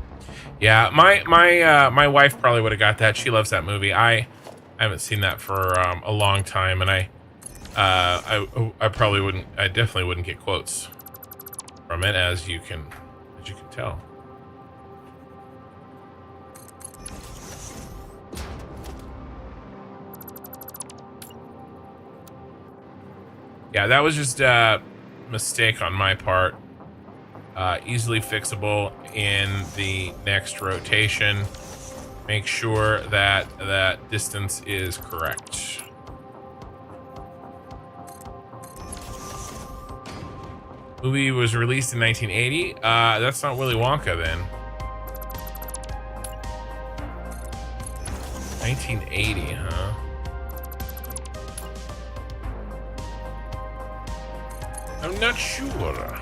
Yeah, my wife probably would have got that. She loves that movie. I haven't seen that for a long time, and I probably wouldn't. I definitely wouldn't get quotes from it, as you can tell. Yeah, that was just a mistake on my part. Easily fixable in the next rotation. Make sure that that distance is correct. Movie was released in 1980. That's not Willy Wonka then. 1980, huh? I'm not sure.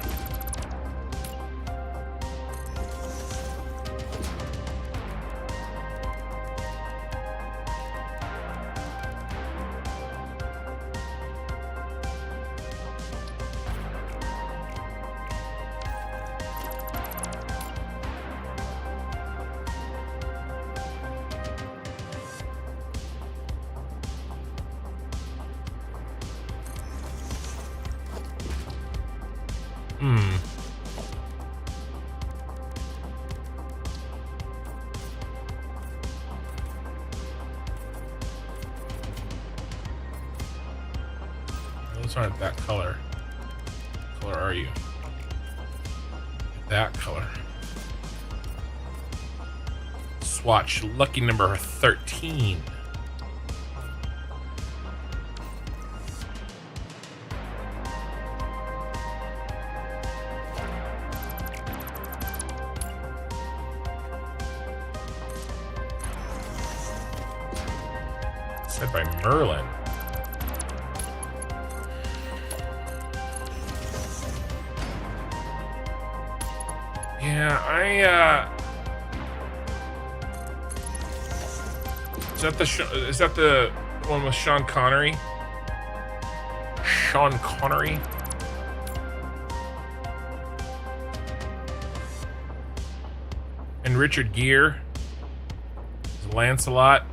Those aren't that color. What color are you? That color. Swatch, lucky number 13. Said by Merlin. Yeah, is that the one with Sean Connery? Sean Connery? And Richard Gere? Lancelot?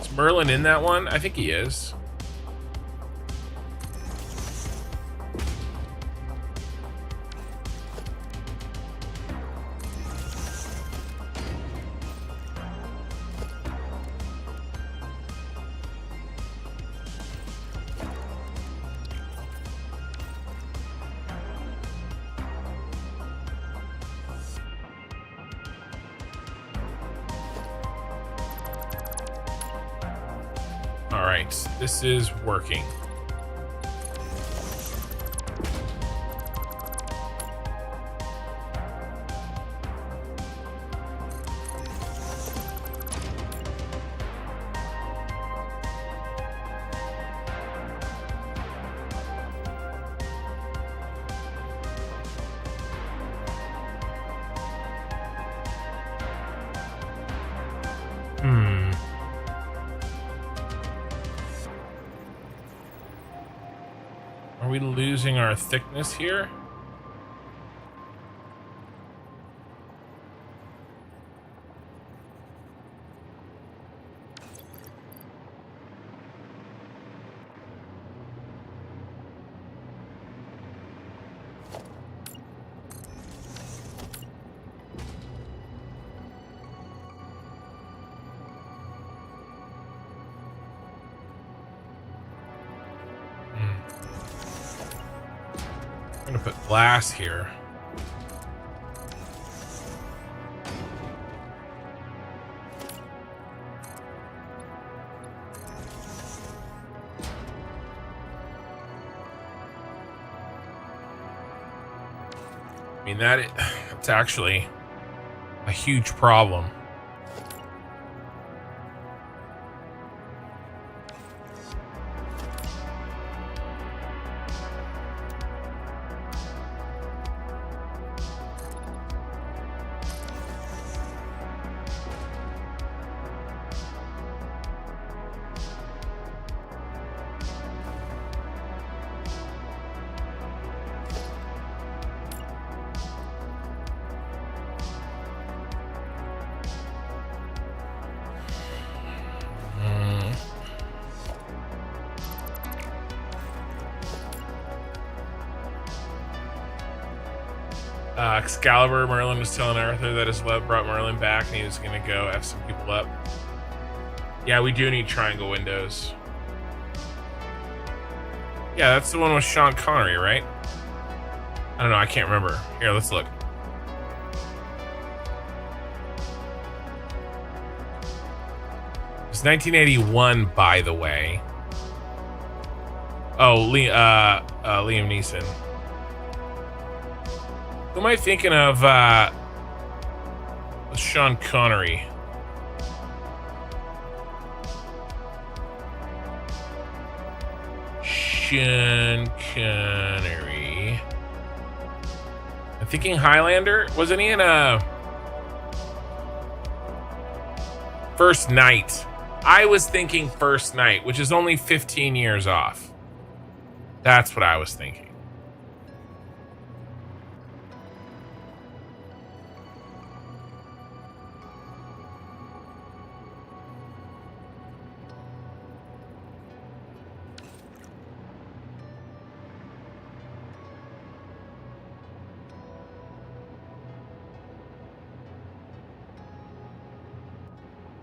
Is Merlin in that one? I think he is. All right, this is working. Are we losing our thickness here? I'm gonna put glass here. I mean, it's actually a huge problem. Excalibur, Merlin was telling Arthur that his love brought Merlin back and he was gonna go F some people up. Yeah, we do need triangle windows. Yeah, that's the one with Sean Connery, right? I don't know, I can't remember. Here, let's look. It's 1981, by the way. Oh, Liam Neeson. Who am I thinking of? Sean Connery. Sean Connery. I'm thinking Highlander. Wasn't he in a First Night? I was thinking First Night, which is only 15 years off. That's what I was thinking.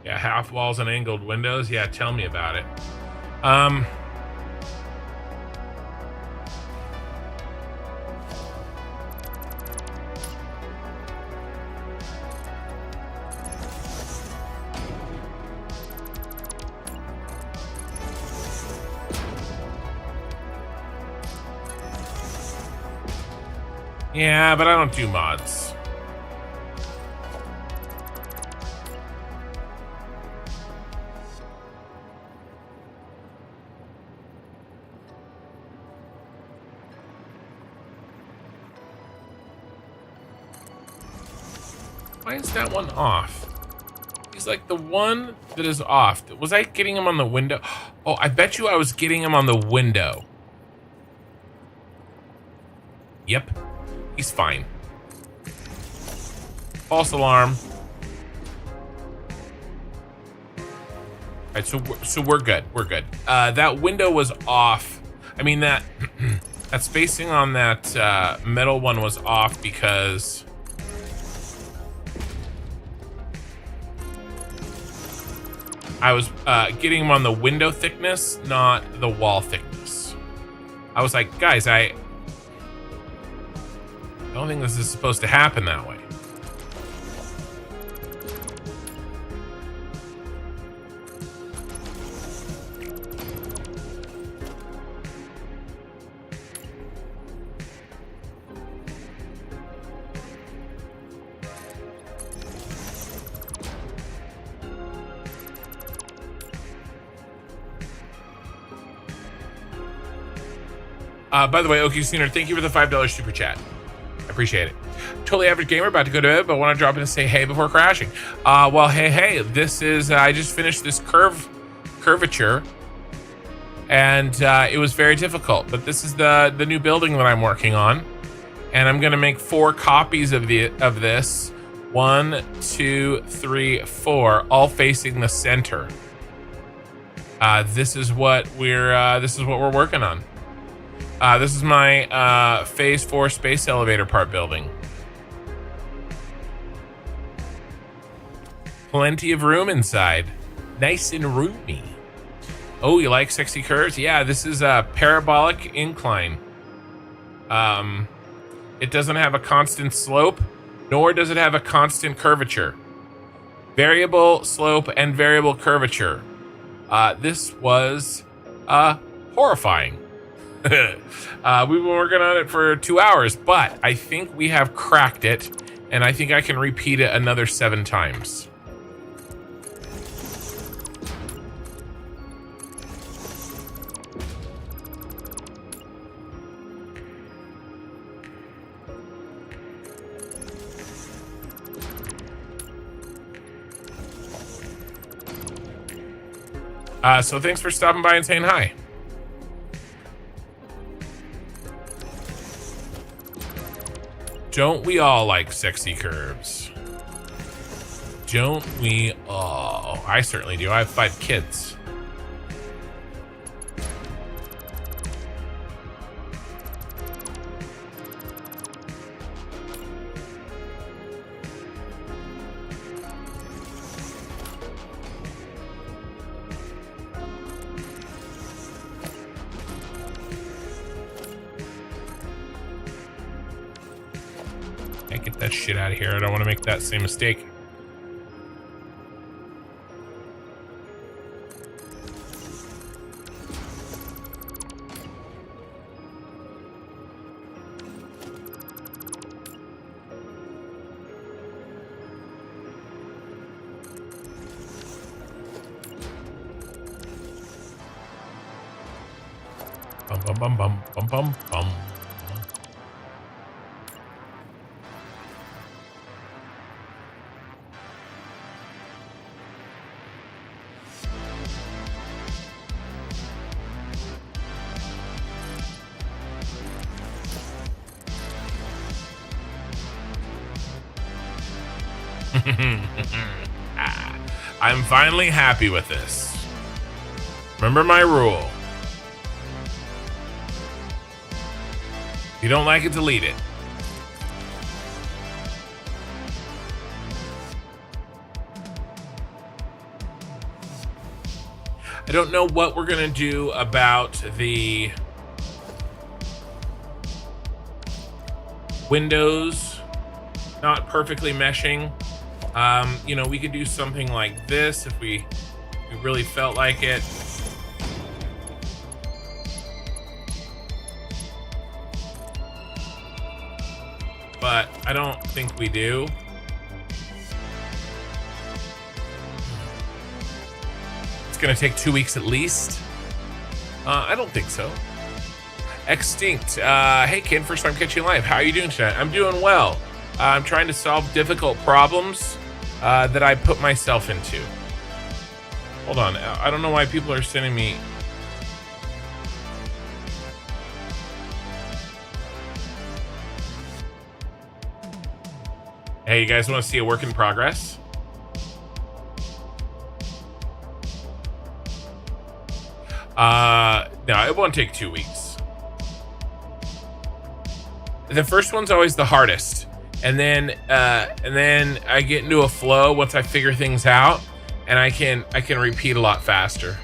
Yeah, half walls and angled windows. Yeah, tell me about it. Yeah, but I don't do mods. Why is that one off? He's like the one that is off. Was I getting him on the window? Oh, I bet you I was getting him on the window. Yep. He's fine. False alarm. All right, so we're good. We're good. That window was off. I mean, that spacing on that metal one was off because I was getting him on the window thickness, not the wall thickness. I was like, guys, I don't think this is supposed to happen that way. By the way, Oki Sooner, thank you for the $5 super chat. I Appreciate it. Totally average gamer, about to go to bed, but want to drop in and say hey before crashing. Well, hey, this is, I just finished this curvature, and it was very difficult, but this is the new building that I'm working on, and I'm going to make 4 copies of this. 1, 2, 3, 4, all facing the center. This is what we're working on. This is my phase 4 space elevator part building. Plenty of room inside. Nice and roomy. Oh, you like sexy curves? Yeah, this is a parabolic incline. It doesn't have a constant slope, nor does it have a constant curvature. Variable slope and variable curvature. This was horrifying. We've been working on it for 2 hours, but I think we have cracked it, and I think I can repeat it another 7 times. So thanks for stopping by and saying hi. Don't we all like sexy curves? Don't we all? I certainly do. I have 5 kids. Get that shit out of here. I don't want to make that same mistake. Bum bum bum bum bum bum bum. I'm finally happy with this. Remember my rule. If you don't like it, delete it. I don't know what we're gonna do about the windows not perfectly meshing. You know, we could do something like this if we really felt like it. But I don't think we do. It's gonna take 2 weeks at least. I don't think so. Extinct. Hey kid, first time catching live. How are you doing tonight? I'm doing well. I'm trying to solve difficult problems that I put myself into. Hold on. I don't know why people are sending me. Hey, you guys want to see a work in progress? No, it won't take 2 weeks. The first one's always the hardest. And then I get into a flow once I figure things out, and I can repeat a lot faster.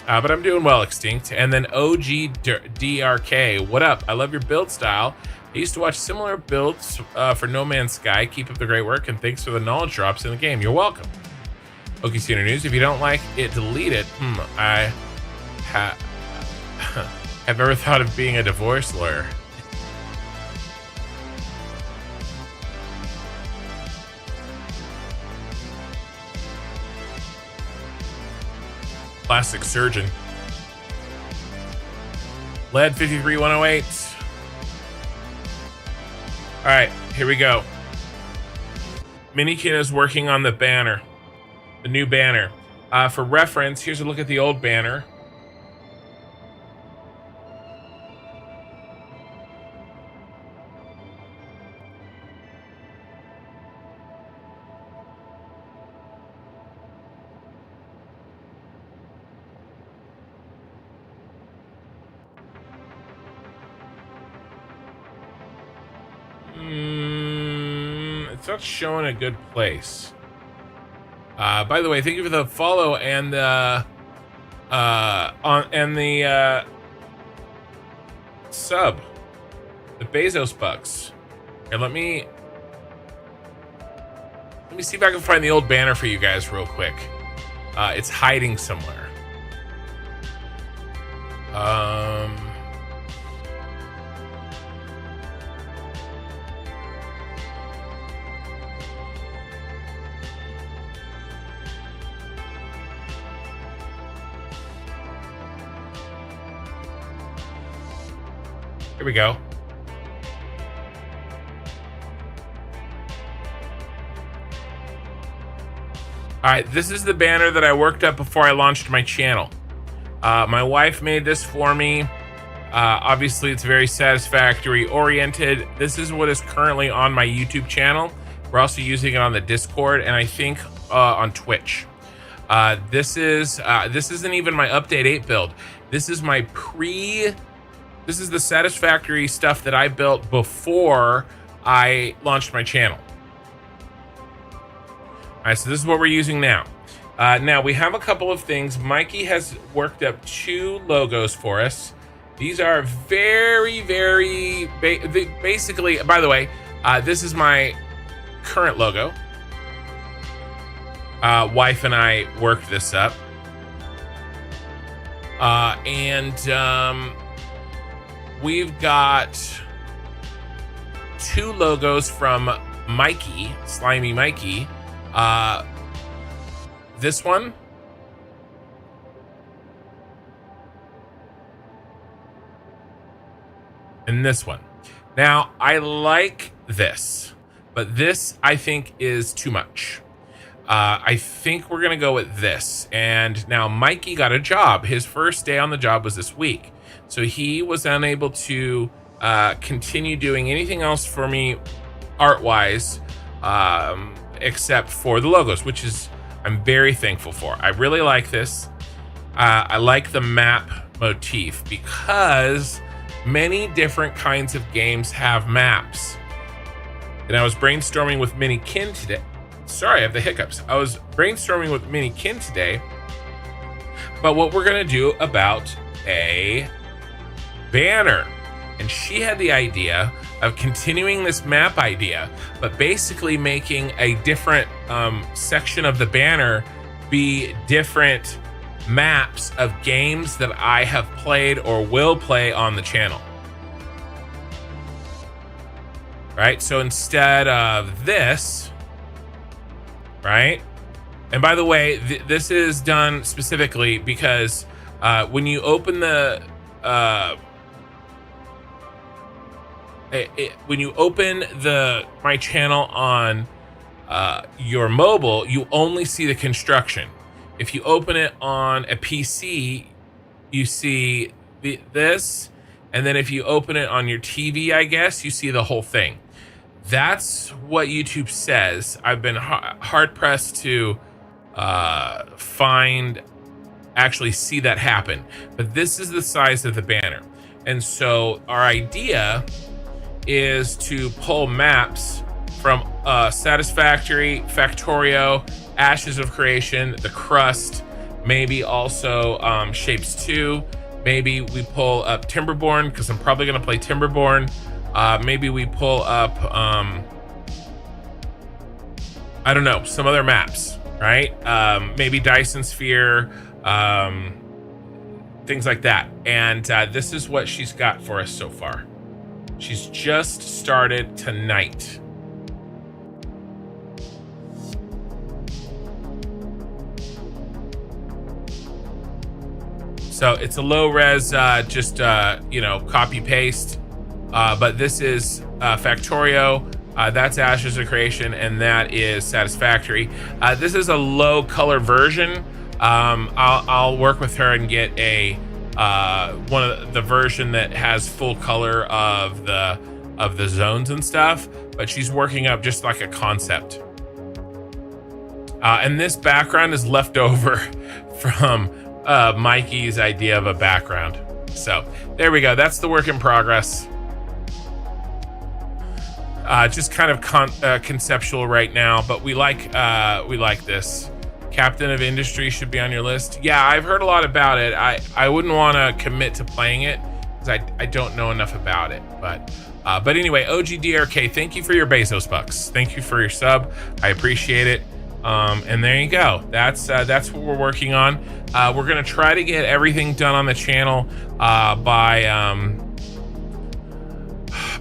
But I'm doing well, Extinct. And then OG DRK, what up? I love your build style. I used to watch similar builds for No Man's Sky. Keep up the great work, and thanks for the knowledge drops in the game. You're welcome. OKC News, if you don't like it, delete it. I have ever thought of being a divorce lawyer. Plastic surgeon. Lead 53108. All right, here we go. Minikin is working on the banner, the new banner. For reference, here's a look at the old banner. It's not showing a good place. By the way, thank you for the follow and the sub, the Bezos bucks. Here, let me see if I can find the old banner for you guys real quick. It's hiding somewhere. Here we go. All right, this is the banner that I worked up before I launched my channel. My wife made this for me. Obviously, it's very Satisfactory oriented. This is what is currently on my YouTube channel. We're also using it on the Discord and I think on Twitch. This isn't even my update 8 build. This is my This is the Satisfactory stuff that I built before I launched my channel. All right, so this is what we're using now. Now we have a couple of things. Mikey has worked up 2 logos for us. These are very, very basically. By the way, this is my current logo. Wife and I worked this up, we've got 2 logos from Mikey, Slimy Mikey. This one. And this one. Now, I like this, but this I think is too much. I think we're gonna go with this. And now Mikey got a job. His first day on the job was this week. So he was unable to continue doing anything else for me art-wise, except for the logos, which is I'm very thankful for. I really like this. I like the map motif because many different kinds of games have maps. And I was brainstorming with Minikin today. Sorry, I have the hiccups. I was brainstorming with Minikin today about what we're gonna do about a banner. And she had the idea of continuing this map idea, but basically making a different section of the banner be different maps of games that I have played or will play on the channel. Right? So instead of this, right? And by the way, this is done specifically because when you open the my channel on your mobile, you only see the construction. If you open it on a PC, you see this, and then if you open it on your TV, I guess you see the whole thing. That's what YouTube says. I've been hard pressed to actually see that happen, but this is the size of the banner. And so our idea is to pull maps from Satisfactory, Factorio, Ashes of Creation, The Crust, maybe also Shapes 2. Maybe we pull up Timberborn, because I'm probably going to play Timberborn. Maybe we pull up, I don't know, some other maps, right? Maybe Dyson Sphere, things like that. And this is what she's got for us so far. She's just started tonight. So it's a low res, just you know, copy paste. But this is Factorio. That's Ashes of Creation, and that is Satisfactory. This is a low color version. I'll work with her and get a one of the version that has full color of the zones and stuff. But she's working up just like a concept. And this background is left over from Mikey's idea of a background. So there we go. That's the work in progress. Just kind of conceptual right now, but we like this. Captain of Industry should be on your list. Yeah, I've heard a lot about it. I wouldn't want to commit to playing it because I don't know enough about it. But anyway, OGDRK, thank you for your Bezos bucks. Thank you for your sub. I appreciate it. And there you go. That's what we're working on. We're gonna try to get everything done on the channel by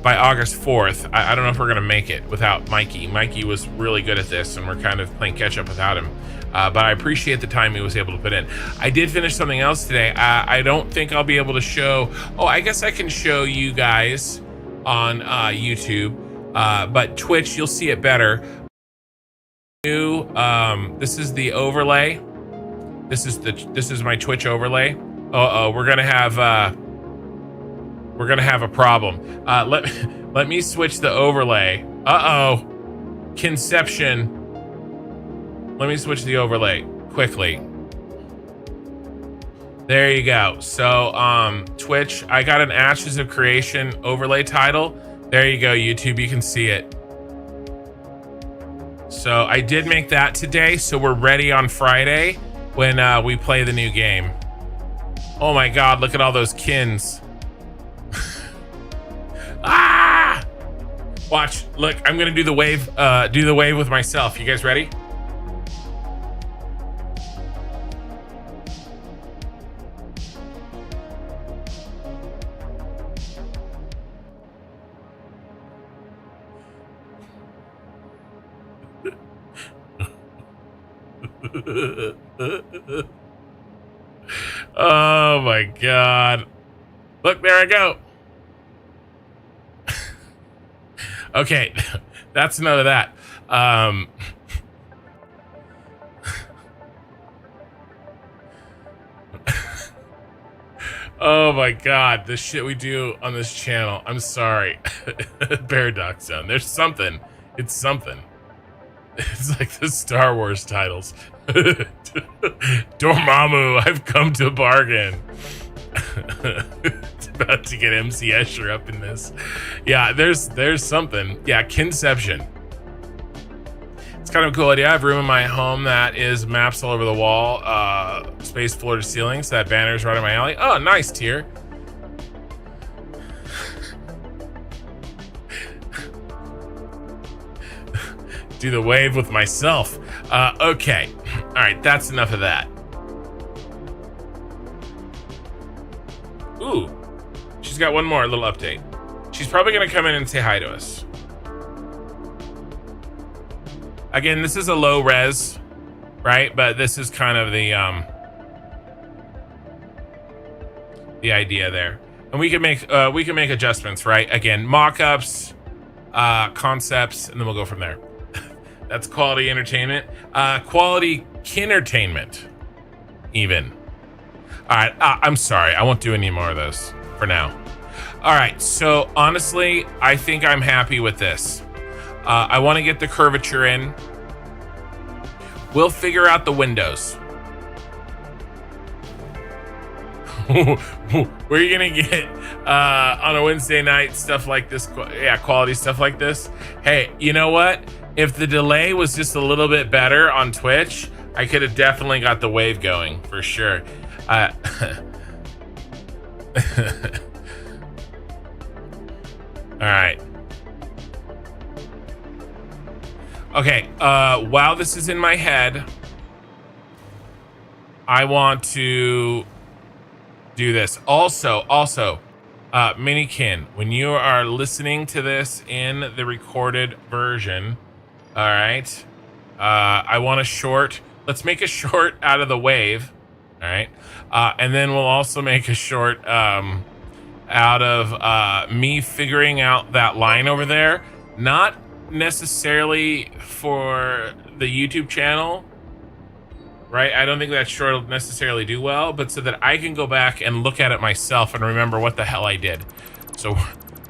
August 4th. I don't know if we're gonna make it without Mikey. Mikey was really good at this, and we're kind of playing catch up without him. But I appreciate the time he was able to put in. I did finish something else today. I don't think I'll be able to show. Oh, I guess I can show you guys on YouTube, but Twitch, you'll see it better. This is the overlay. This is my Twitch overlay. We're gonna have a problem. Let me switch the overlay. Conception. Let me switch the overlay quickly. There you go. So Twitch, I got an Ashes of Creation overlay title. There you go, YouTube, you can see it. So I did make that today, so we're ready on Friday when we play the new game. Oh my god, look at all those kins. Ah! Watch, look, I'm gonna do the wave with myself. You guys ready? Oh my god. Look, there I go. Okay, that's none of that. Oh my god, the shit we do on this channel. I'm sorry. Paradox Zone. There's something. It's something. It's like the Star Wars titles. Dormammu, I've come to bargain. It's about to get MC Escher up in this. Yeah, there's something. Yeah, Conception. It's kind of a cool idea. I have room in my home that is maps all over the wall, space floor to ceiling, so that banner's right in my alley. Oh, nice, Tier. Do the wave with myself. Okay. All right, that's enough of that. Ooh, she's got one more little update. She's probably gonna come in and say hi to us. Again, this is a low res, right? But this is kind of the idea there. And we can make adjustments, right? Again, mock-ups, concepts, and then we'll go from there. That's quality entertainment. Quality kintertainment, even. All right, I'm sorry. I won't do any more of those for now. All right, so honestly, I think I'm happy with this. I want to get the curvature in. We'll figure out the windows. Where are you gonna get on a Wednesday night stuff like this? Yeah, quality stuff like this. Hey, you know what? If the delay was just a little bit better on Twitch, I could have definitely got the wave going for sure. All right. Okay, while this is in my head, I want to do this. Also, Minikin, when you are listening to this in the recorded version, all right, I want a short. Let's make a short out of the wave, All right. And then we'll also make a short out of me figuring out that line over there. Not necessarily for the YouTube channel, right? I don't think that short will necessarily do well, but so that I can go back and look at it myself and remember what the hell I did. So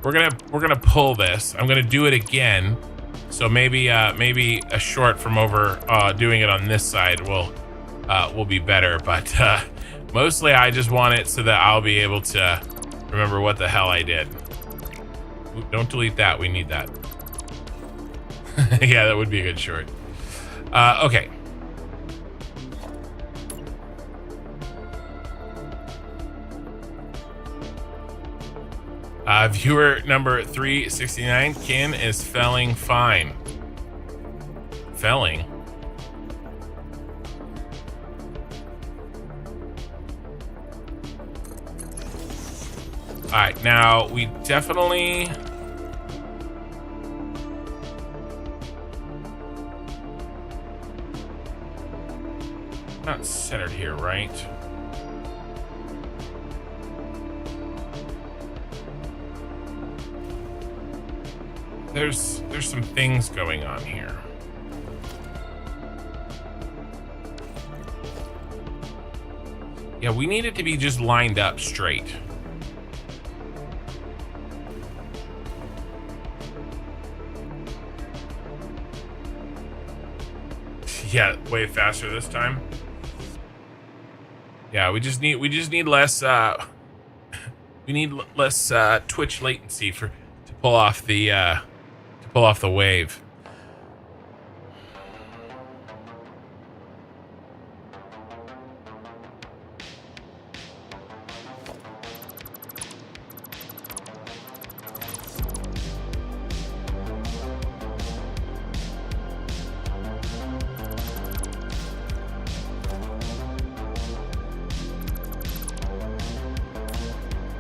we're gonna pull this. I'm gonna do it again. So maybe a short from over doing it on this side will be better. But mostly I just want it so that I'll be able to remember what the hell I did. Ooh, don't delete that. We need that. Yeah, that would be a good short. Okay. Viewer number 369, Kin is felling fine. Felling? All right, now we definitely... Not centered here, right? There's some things going on here. Yeah, we need it to be just lined up straight. Yeah, way faster this time. Yeah, we just need less we need less Twitch latency to pull off the wave.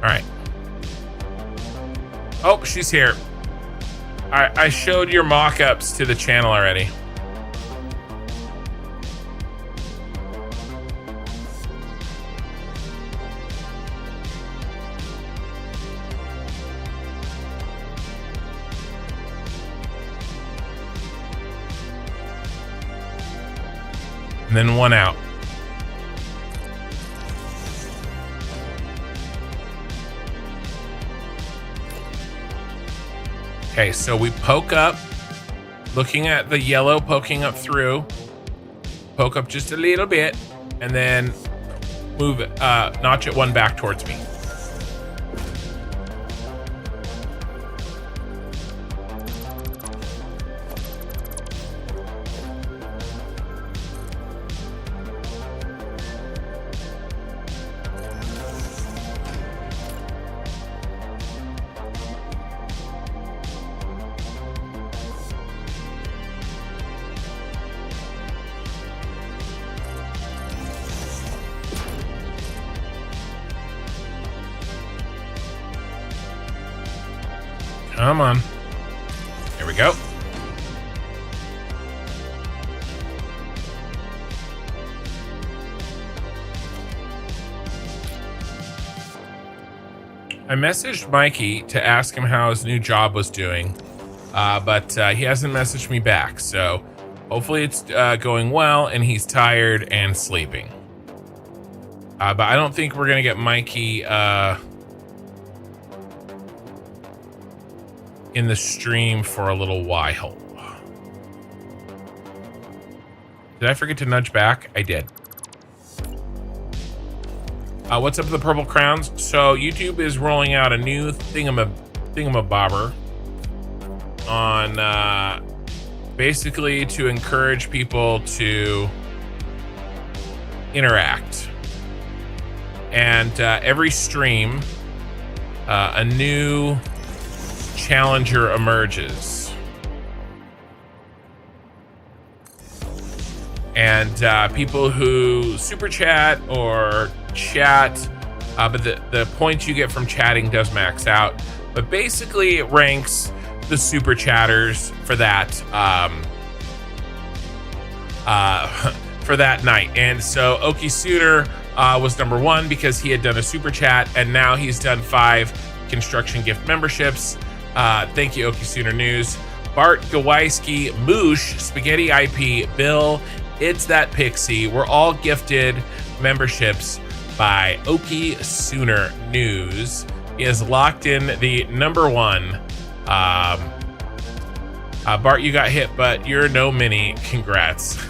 All right. Oh, she's here. I showed your mock-ups to the channel already. And then one out. Okay, so we poke up, looking at the yellow poking up through, poke up just a little bit, and then move it, notch it one back towards me. Come on. Here we go. I messaged Mikey to ask him how his new job was doing, but he hasn't messaged me back. So hopefully it's going well and he's tired and sleeping. But I don't think we're going to get Mikey in the stream for a little while. Did I forget to nudge back? I did. What's up with the purple crowns? So YouTube is rolling out a new thingamabobber on basically to encourage people to interact. And every stream, a new challenger emerges, and people who super chat or chat, but the points you get from chatting does max out, but basically it ranks the super chatters for that for that night. And so Oki Suitor was number 1 because he had done a super chat, and now he's done 5 construction gift memberships. Thank you, Okisooner News. Bart Gawiski, Moosh, Spaghetti IP, Bill, It's That Pixie. We're all gifted memberships by Okisooner News. He has locked in the number 1. Bart, you got hit, but you're no mini. Congrats.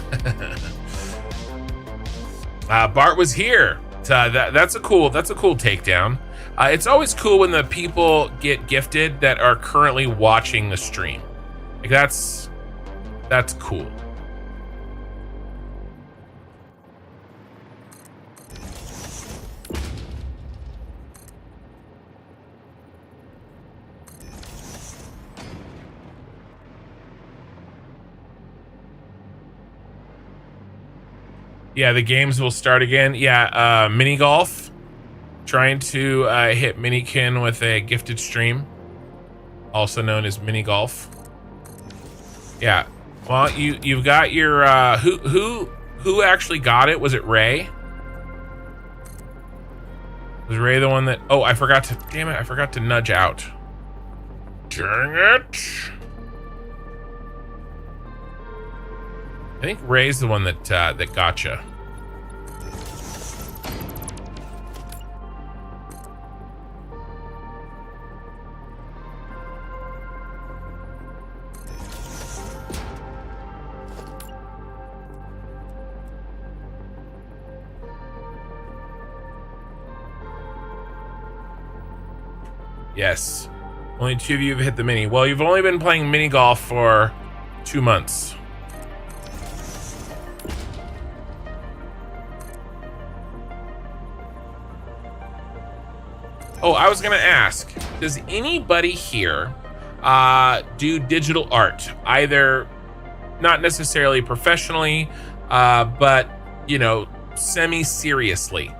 Bart was here. That's a cool takedown. It's always cool when the people get gifted that are currently watching the stream. Like that's cool. Yeah, the games will start again. Yeah, mini golf. Trying to hit Minikin with a gifted stream, also known as mini golf. Yeah, well, you've got your who actually got it? Was it Ray? Was Ray the one that? Oh, I forgot to. Damn it! I forgot to nudge out. Dang it! I think Ray's the one that that gotcha. Yes. Only 2 of you have hit the mini. Well, you've only been playing mini golf for 2 months. Oh, I was gonna ask, does anybody here do digital art? Either not necessarily professionally, but, you know, semi-seriously.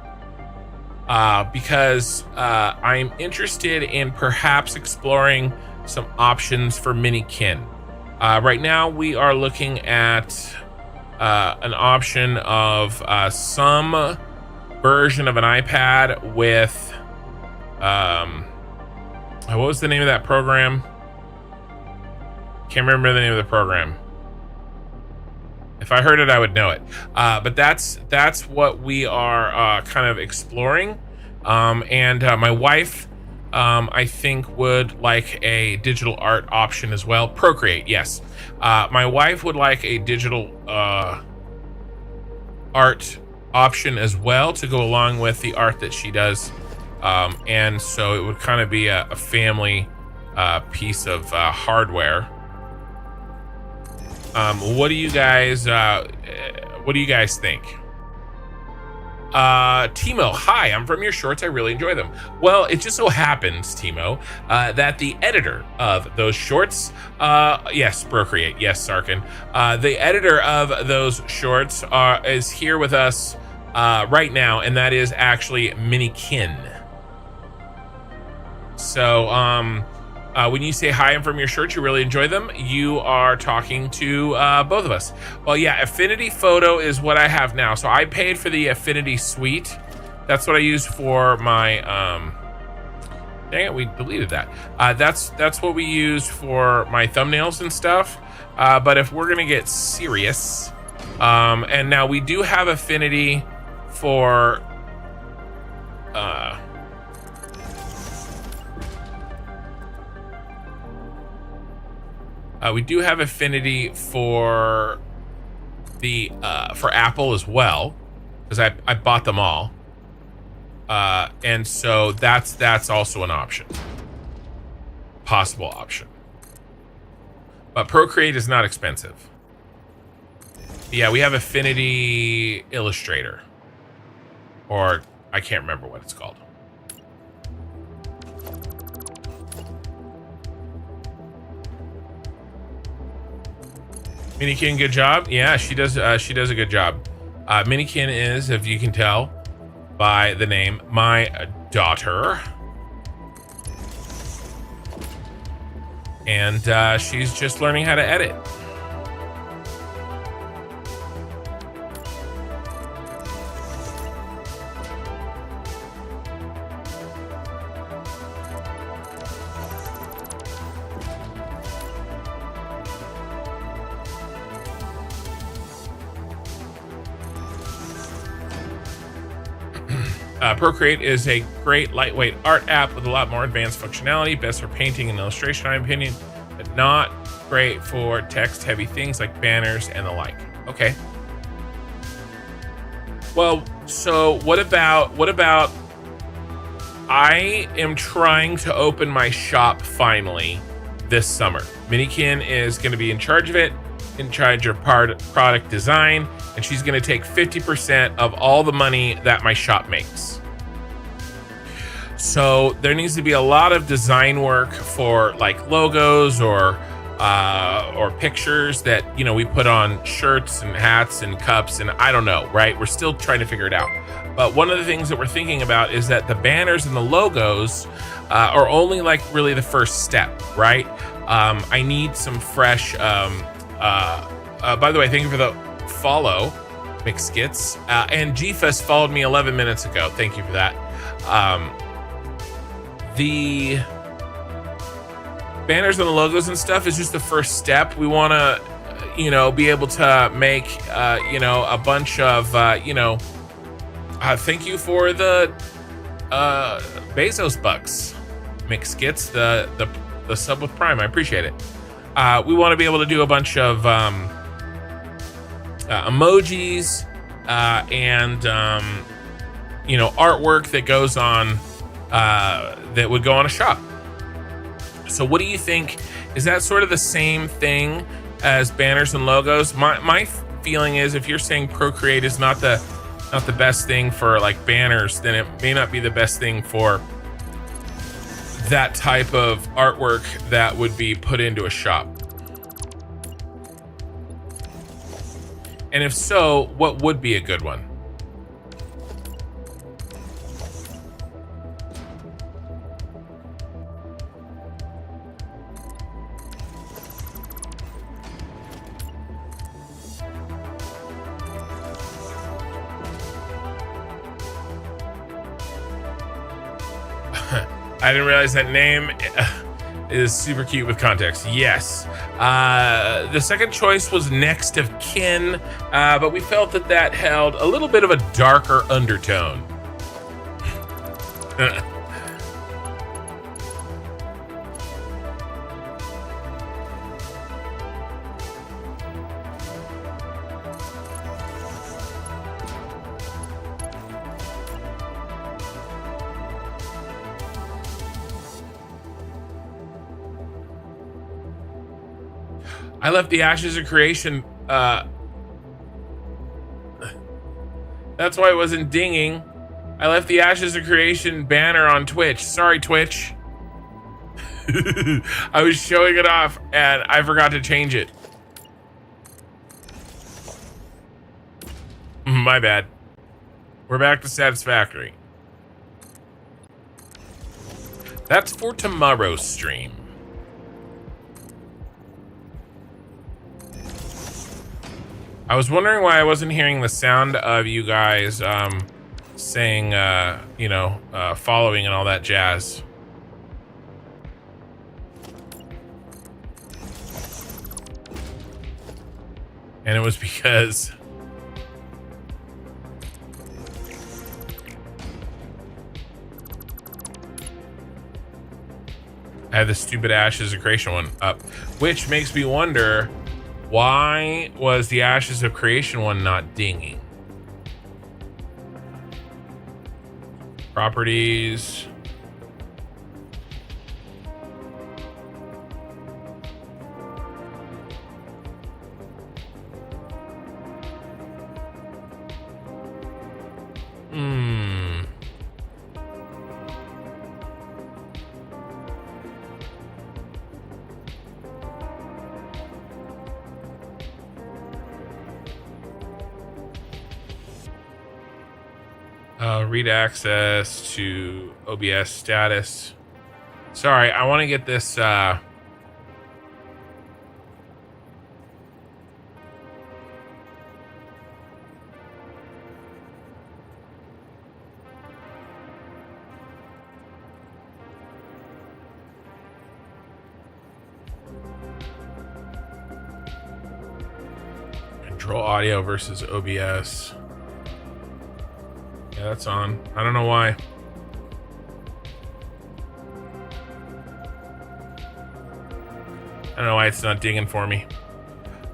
Because I'm interested in perhaps exploring some options for Minikin. Right now, we are looking at an option of some version of an iPad with what was the name of that program? Can't remember the name of the program. If I heard it, I would know it. But that's what we are kind of exploring. And my wife, I think, would like a digital art option as well. Procreate, yes. My wife would like a digital art option as well to go along with the art that she does. And so it would kind of be a family piece of hardware. What do you guys think? Timo, hi, I'm from your shorts. I really enjoy them. Well, it just so happens, Timo, that the editor of those shorts, yes, Procreate, yes, Sarkin, the editor of those shorts is here with us right now, and that is actually Minikin. So, when you say hi, I'm from your shirts, you really enjoy them, you are talking to both of us. Well, yeah, Affinity Photo is what I have now. So I paid for the Affinity Suite. That's what I use for my, dang it, we deleted that. That's what we use for my thumbnails and stuff. But if we're gonna get serious, and now we do have Affinity for, we do have Affinity for the for Apple as well, because I bought them all, and so that's also an option, possible option. But Procreate is not expensive. Yeah, we have Affinity Illustrator, or I can't remember what it's called. Minikin, good job. Yeah, she does a good job. Minikin is, if you can tell by the name, my daughter. And she's just learning how to edit. Procreate is a great lightweight art app with a lot more advanced functionality, best for painting and illustration, in my opinion, but not great for text-heavy things like banners and the like. Okay. Well, so what about I am trying to open my shop finally this summer. Minikin is going to be in charge of it, in charge of product design, and she's going to take 50% of all the money that my shop makes. So there needs to be a lot of design work for like logos or pictures that, you know, we put on shirts and hats and cups, and I don't know, right? We're still trying to figure it out. But one of the things that we're thinking about is that the banners and the logos are only like really the first step, right? I need some fresh, by the way, thank you for the follow, McSkits. And GFest followed me 11 minutes ago. Thank you for that. The banners and the logos and stuff is just the first step. We want to, you know, be able to make, you know, a bunch of, you know, thank you for the Bezos bucks, McSkits, the sub with Prime. I appreciate it. We want to be able to do a bunch of emojis and you know, artwork that goes on that would go on a shop. So what do you think? Is that sort of the same thing as banners and logos? My feeling is, if you're saying Procreate is not the best thing for like banners, then it may not be the best thing for that type of artwork that would be put into a shop. And if so, what would be a good one? I didn't realize that name is super cute with context. Yes. The second choice was Next of Kin, but we felt that held a little bit of a darker undertone. I left the Ashes of Creation. That's why it wasn't dinging. I left the Ashes of Creation banner on Twitch. Sorry, Twitch. I was showing it off and I forgot to change it. My bad. We're back to Satisfactory. That's for tomorrow's stream. I was wondering why I wasn't hearing the sound of you guys saying, you know, following and all that jazz. And it was because I had the stupid Ashes of Creation one up, which makes me wonder, why was the Ashes of Creation one not dinging? Properties. Read access to OBS status. Sorry, I want to get this draw audio versus OBS. Yeah, that's on. I don't know why. I don't know why it's not dinging for me.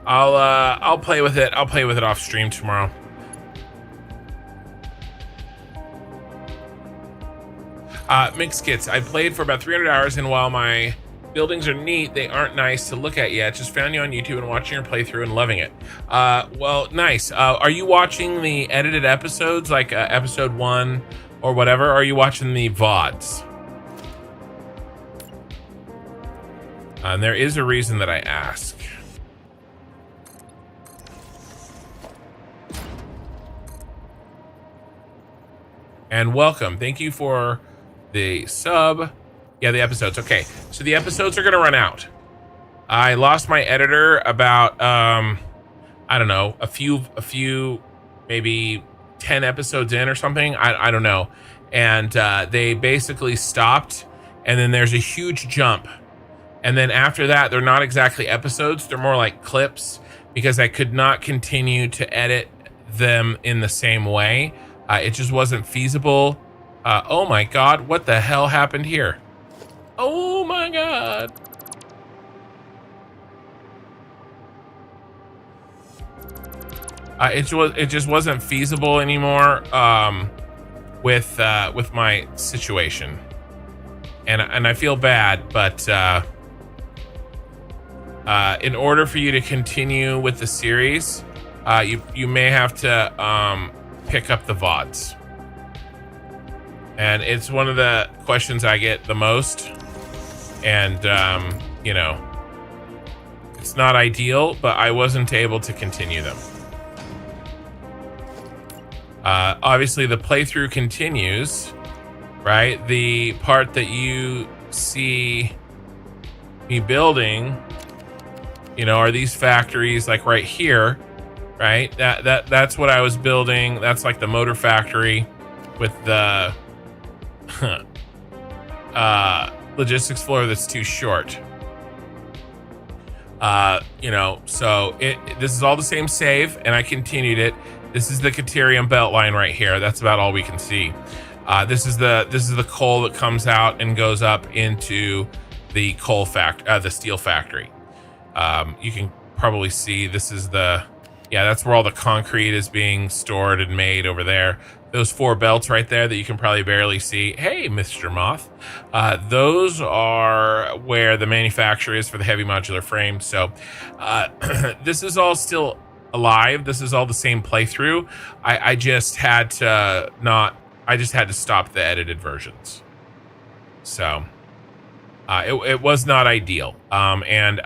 I'll play with it. I'll play with it off stream tomorrow. Mixed kits. I played for about 300 hours, and while my buildings are neat, they aren't nice to look at yet. Just found you on YouTube and watching your playthrough and loving it. Well, nice. Are you watching the edited episodes, like episode 1 or whatever? Or are you watching the VODs? And there is a reason that I ask. And welcome. Thank you for the sub. Yeah, the episodes. Okay, so the episodes are gonna run out. I lost my editor about I don't know, a few maybe 10 episodes in or something. I don't know. And they basically stopped, and then there's a huge jump. And then after that, they're not exactly episodes, they're more like clips, because I could not continue to edit them in the same way. It just wasn't feasible. Oh my God, what the hell happened here? Oh my God. It just wasn't feasible anymore with my situation. And I feel bad, but in order for you to continue with the series, you may have to pick up the VODs. And it's one of the questions I get the most. And, you know, it's not ideal, but I wasn't able to continue them. Obviously, the playthrough continues, right? The part that you see me building, you know, are these factories like right here, right? That's what I was building. That's like the motor factory with the logistics floor that's too short. You know, so this is all the same save, and I continued it. This is the Caterium belt line right here. That's about all we can see. This is the coal that comes out and goes up into the the steel factory. You can probably see this is that's where all the concrete is being stored and made over there. Those 4 belts right there that you can probably barely see. Hey, Mr. Moth. Those are where the manufacturer is for the heavy modular frame. So this is all still alive. This is all the same playthrough. I just had to stop the edited versions. So it was not ideal. And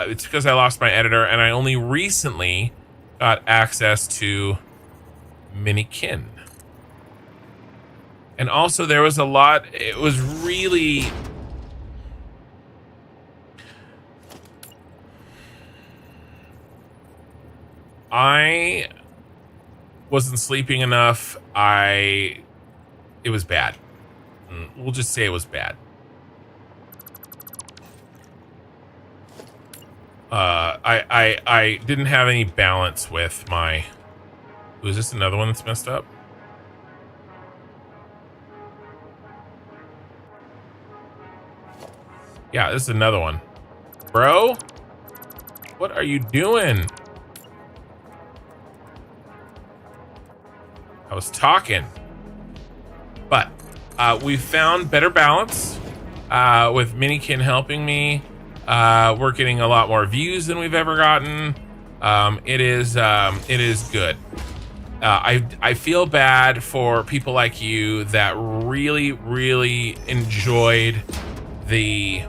it's because I lost my editor, and I only recently got access to Minikin. And also there was a lot, it was really, I wasn't sleeping enough. It was bad. We'll just say it was bad. I didn't have any balance with my, was this another one that's messed up? Yeah, this is another one. Bro, what are you doing? I was talking. But we found better balance with Minikin helping me. We're getting a lot more views than we've ever gotten. It is good. I feel bad for people like you that really, really enjoyed the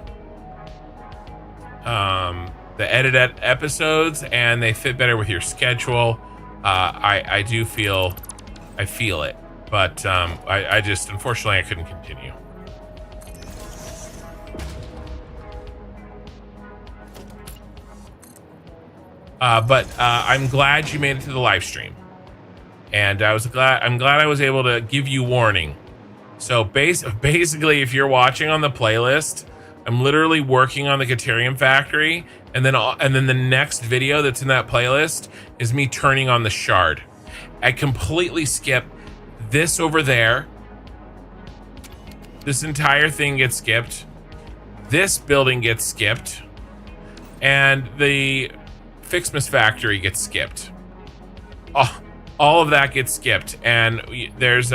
edited episodes, and they fit better with your schedule. I feel it, but I just, unfortunately, I couldn't continue. But I'm glad you made it to the live stream, and I'm glad I was able to give you warning. So basically, if you're watching on the playlist, I'm literally working on the Caterium factory, and then the next video that's in that playlist is me turning on the shard. I completely skip This over there. This entire thing gets skipped. This building gets skipped. And the Fixmas factory gets skipped. Oh, all of that gets skipped. And there's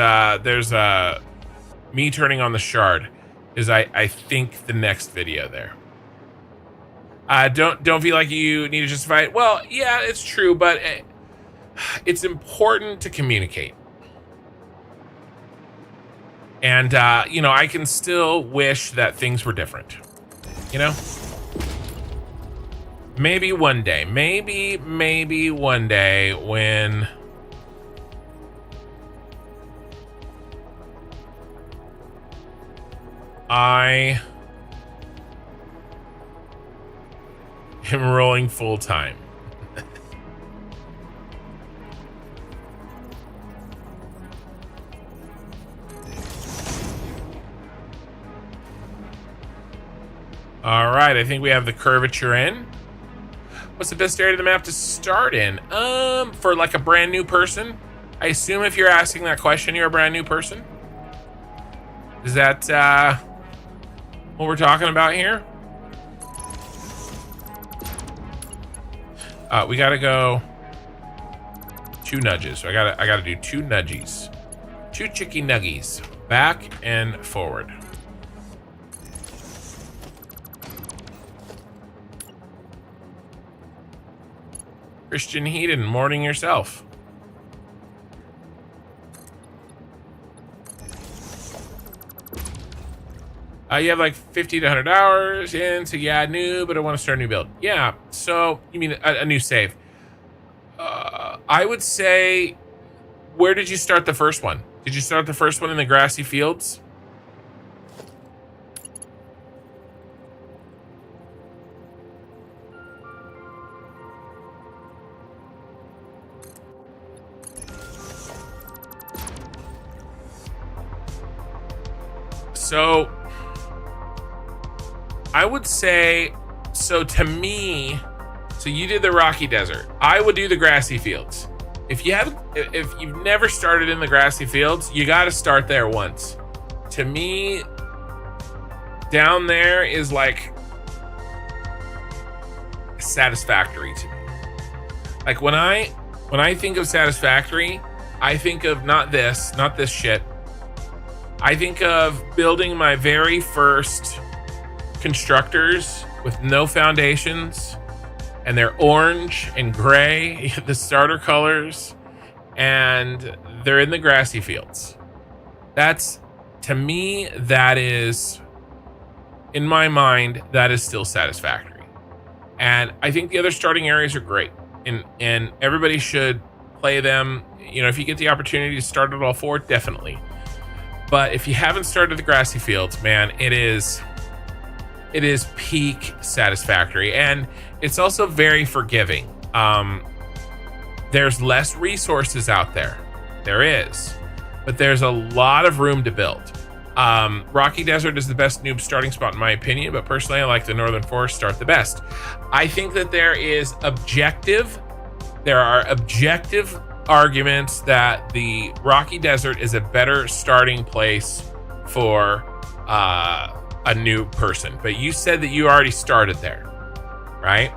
me turning on the shard is I think the next video there. Don't feel like you need to justify it. Well, yeah, it's true, but it's important to communicate. And, you know, I can still wish that things were different, you know? Maybe one day, maybe one day when I am rolling full time. All right, I think we have the curvature in. What's the best area of the map to start in? For like a brand new person? I assume if you're asking that question, you're a brand new person. Is that what we're talking about here? We gotta go 2 nudges. So I gotta do 2 nudgies. 2 chicky nuggies. Back and forward. Christian Heaton, morning yourself. You have like 50 to 100 hours in, so yeah, new, but I want to start a new build. Yeah, so you mean a new save. I would say, where did you start the first one? Did you start the first one in the grassy fields? So I would say, so to me, so you did the rocky desert. I would do the grassy fields. If you've never started in the grassy fields, you got to start there once. To me, down there is like satisfactory to me. Like when I think of satisfactory, I think of not this shit. I think of building my very first constructors with no foundations, and they're orange and gray, the starter colors, and they're in the grassy fields. That's, to me, that is, in my mind, that is still satisfactory. And I think the other starting areas are great, and everybody should play them. You know, if you get the opportunity to start at all 4, definitely. But if you haven't started the grassy fields, man, it is peak satisfactory, and it's also very forgiving. There's less resources out there. There is, but there's a lot of room to build. Rocky Desert is the best noob starting spot in my opinion, but personally I like the Northern Forest start the best. I think that there are objective arguments that the Rocky Desert is a better starting place for a new person, but you said that you already started there, right?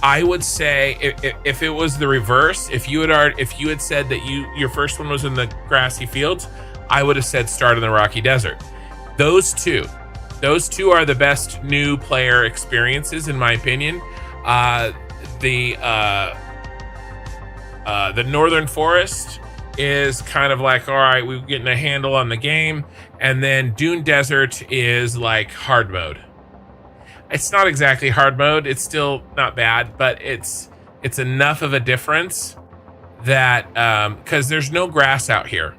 I would say if it was the reverse, if you had said that your first one was in the grassy fields, I would have said start in the Rocky Desert. Those two are the best new player experiences in my opinion. The Northern Forest is kind of like, all right, we're getting a handle on the game. And then Dune Desert is like hard mode. It's not exactly hard mode. It's still not bad, but it's enough of a difference that, because there's no grass out here.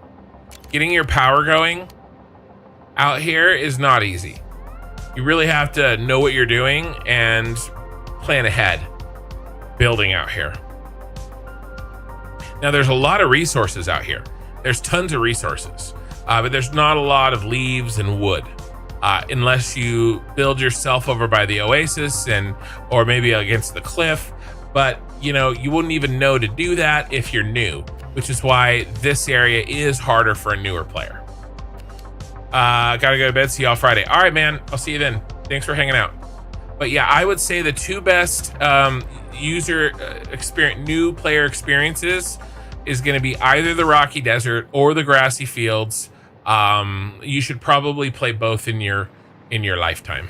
Getting your power going out here is not easy. You really have to know what you're doing and plan ahead building out here. Now, there's a lot of resources out here. There's tons of resources, but there's not a lot of leaves and wood, unless you build yourself over by the oasis or maybe against the cliff. But, you know, you wouldn't even know to do that if you're new. which is why this area is harder for a newer player. Gotta go to bed. See y'all Friday. All right, man. I'll see you then. Thanks for hanging out. But yeah, I would say the two best user experience, new player experiences is going to be either the Rocky Desert or the Grassy Fields. You should probably play both in your lifetime.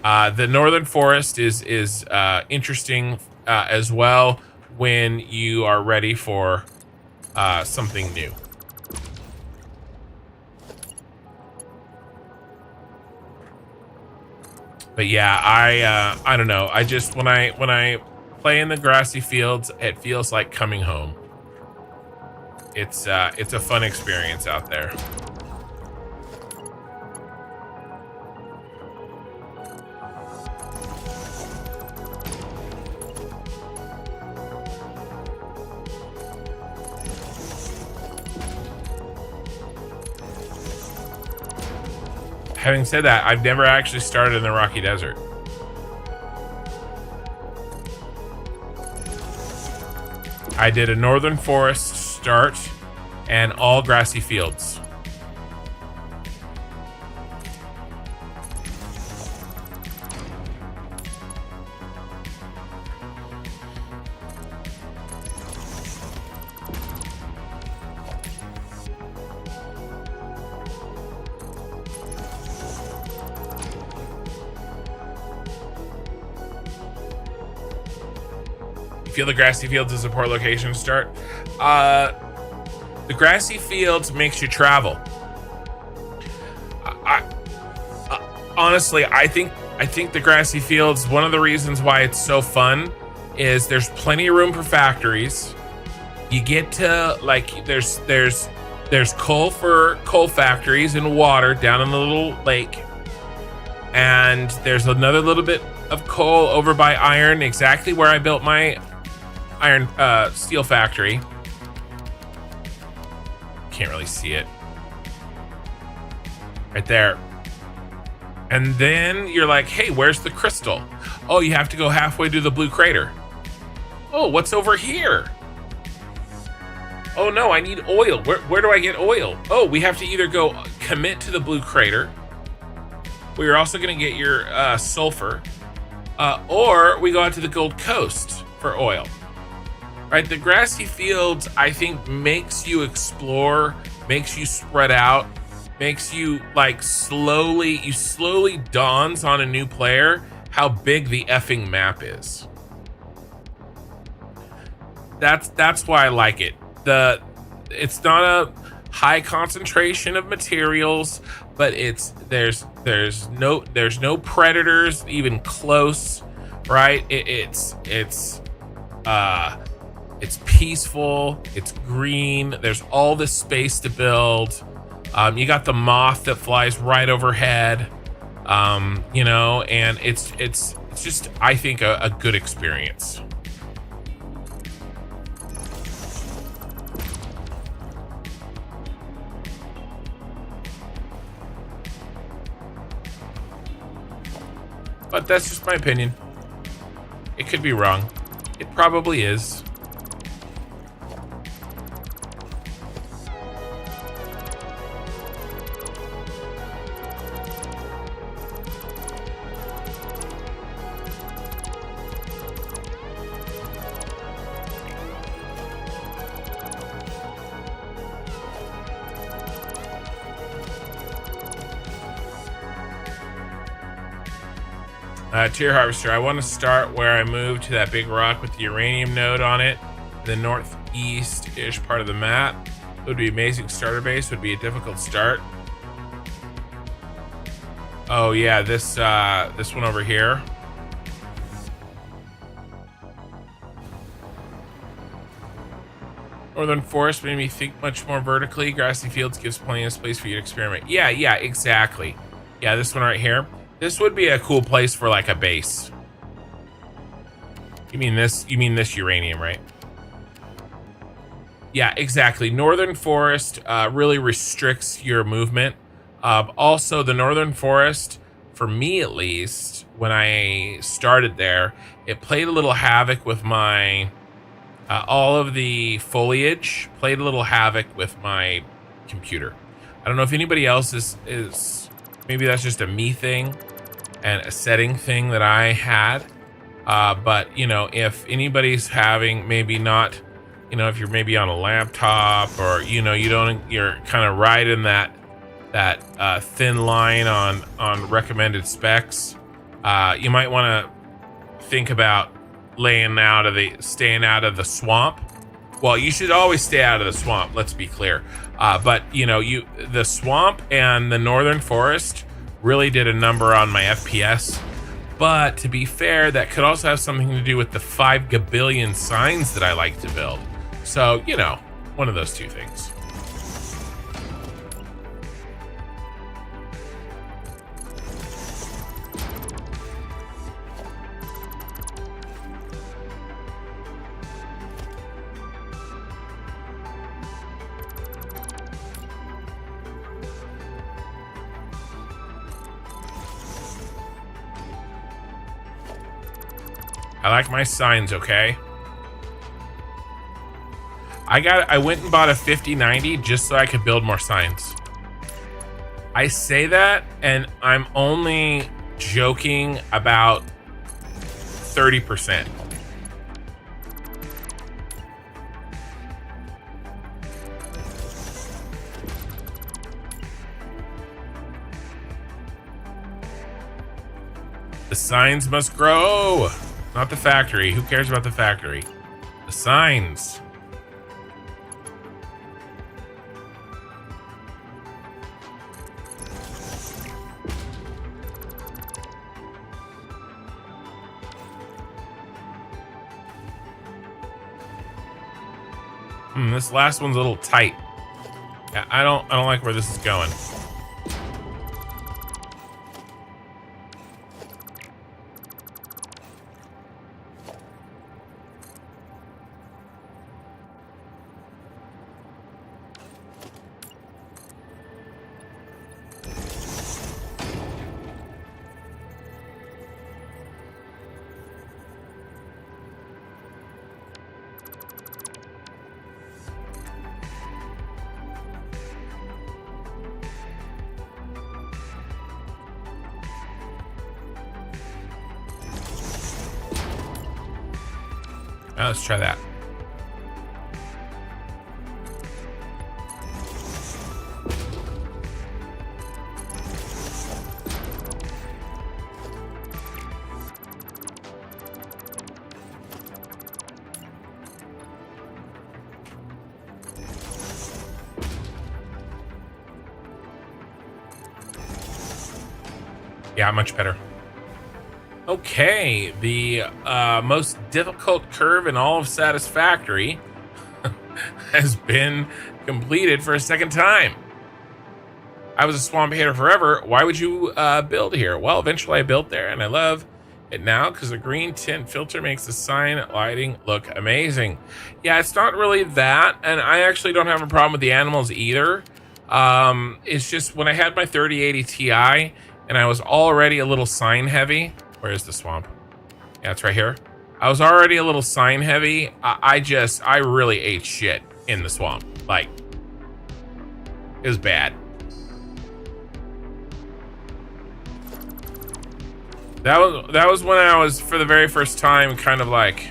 The Northern Forest is interesting as well when you are ready for something new. But yeah, I don't know. I just when I play in the Grassy Fields, it feels like coming home. It's a fun experience out there. Having said that, I've never actually started in the Rocky Desert. I did a Northern Forest start and all Grassy Fields. Feel the Grassy Fields is a poor location to start. The Grassy Fields makes you travel. Honestly, I think the Grassy Fields, one of the reasons why it's so fun is there's plenty of room for factories. You get to like there's coal for coal factories and water down in the little lake, and there's another little bit of coal over by iron, exactly where I built my iron steel factory. Can't really see it right there. And then you're like, hey, where's the crystal? Oh, you have to go halfway to the blue crater. Oh, what's over here? Oh no, I need oil. Where do I get oil? Oh, we have to either go commit to the blue crater, where you're also going to get your sulfur, or we go out to the Gold Coast for oil. Right, the Grassy Fields, I think, makes you explore, makes you spread out, makes you like slowly dawns on a new player how big the effing map is. That's why I like it. It's not a high concentration of materials, but there's no predators even close, right? It's peaceful, it's green, there's all this space to build. You got the moth that flies right overhead, you know, and it's just, I think, a good experience. But that's just my opinion. It could be wrong. It probably is. Tier Harvester, I want to start where I moved to that big rock with the uranium node on it, the northeast-ish part of the map. It would be amazing starter base, would be a difficult start. Oh yeah, this one over here. Northern Forest made me think much more vertically. Grassy Fields gives plenty of space for you to experiment. Yeah, exactly. Yeah, this one right here. This would be a cool place for like a base. You mean this uranium, right? Yeah, exactly. Northern Forest really restricts your movement. Also, the Northern Forest, for me at least, when I started there, it played a little havoc with my All of the foliage played a little havoc with my computer. I don't know if anybody else is maybe that's just a me thing and a setting thing that I had. But you know, if anybody's having maybe not, you know, if you're maybe on a laptop or you know you're kind of riding that thin line on recommended specs, you might want to think about staying out of the swamp. Well, you should always stay out of the swamp, let's be clear. But you know, the swamp and the northern forest really did a number on my FPS. But to be fair, that could also have something to do with the 5 gabillion signs that I like to build. So, you know, one of those two things. I like my signs, okay? I went and bought a 5090 just so I could build more signs. I say that, and I'm only joking about 30%. The signs must grow. Not the factory. Who cares about the factory? The signs. This last one's a little tight. Yeah, I don't like where this is going. Let's try that. Yeah, much better. Okay, the most difficult curve in all of Satisfactory has been completed for a second time. I was a swamp hater forever. Why would you build here? Well, eventually I built there, and I love it now because the green tint filter makes the sign lighting look amazing. Yeah, it's not really that, and I actually don't have a problem with the animals either. It's just when I had my 3080 Ti, and I was already a little sign heavy. Where is the swamp? Yeah, it's right here. I was already a little sign heavy. I really ate shit in the swamp. Like, it was bad. That was when I was, for the very first time, kind of like,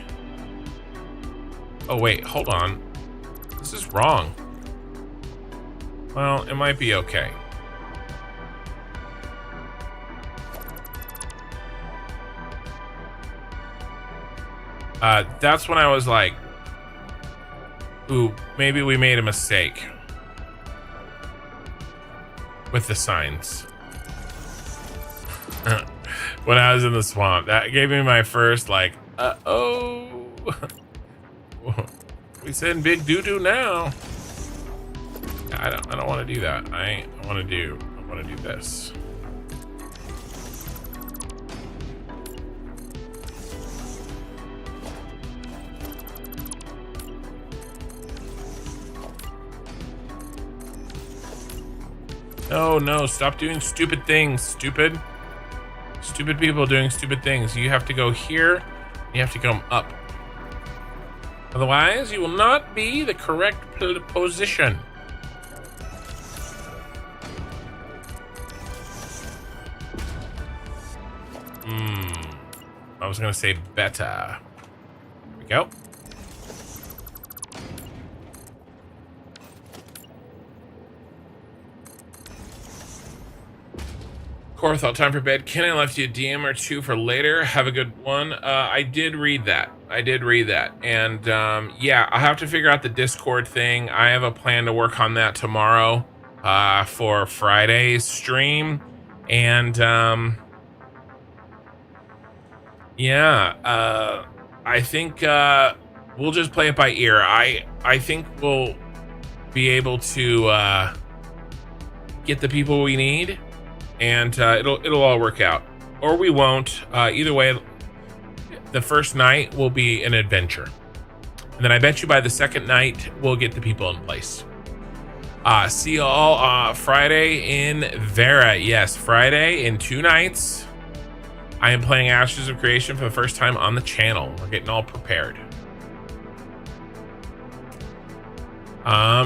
oh wait, hold on. This is wrong. Well, it might be okay. That's when I was like, ooh, maybe we made a mistake with the signs. When I was in the swamp, that gave me my first like, oh, we send big doo-doo now. I don't want to do that. I want to do this. No, stop doing stupid things, stupid. Stupid people doing stupid things. You have to go here, you have to come up. Otherwise, you will not be the correct position. I was gonna say better. Here we go. Core thought, time for bed. Ken, I left you a DM or two for later. Have a good one. I did read that. And yeah, I'll have to figure out the Discord thing. I have a plan to work on that tomorrow for Friday's stream. And yeah, I think we'll just play it by ear. I think we'll be able to get the people we need, and it'll all work out, or we won't. Either way, the first night will be an adventure, and then I bet you by the second night we'll get the people in place. See you all Friday in Vera. Yes, Friday in 2 nights. I am playing Ashes of Creation for the first time on the channel. We're getting all prepared.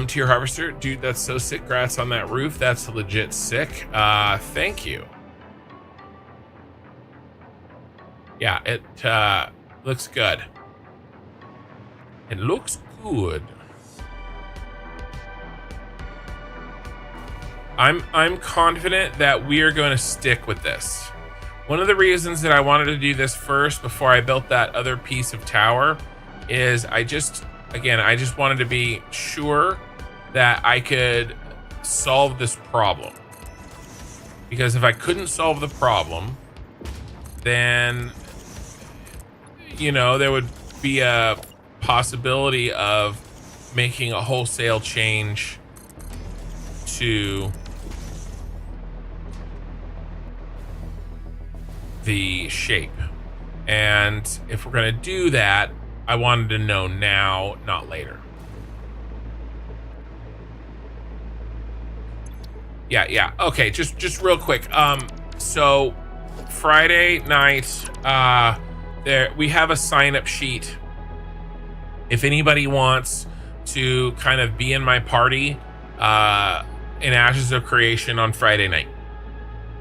Tier Harvester, dude, that's so sick. Grats on that roof. That's legit sick. Thank you. Yeah, it looks good. It looks good. I'm confident that we are going to stick with this. One of the reasons that I wanted to do this first before I built that other piece of tower is I just wanted to be sure that I could solve this problem. Because if I couldn't solve the problem, then, you know, there would be a possibility of making a wholesale change to the shape. And if we're going to do that, I wanted to know now, not later. Yeah. Okay, just real quick. So Friday night, there we have a sign-up sheet. If anybody wants to kind of be in my party in Ashes of Creation on Friday night.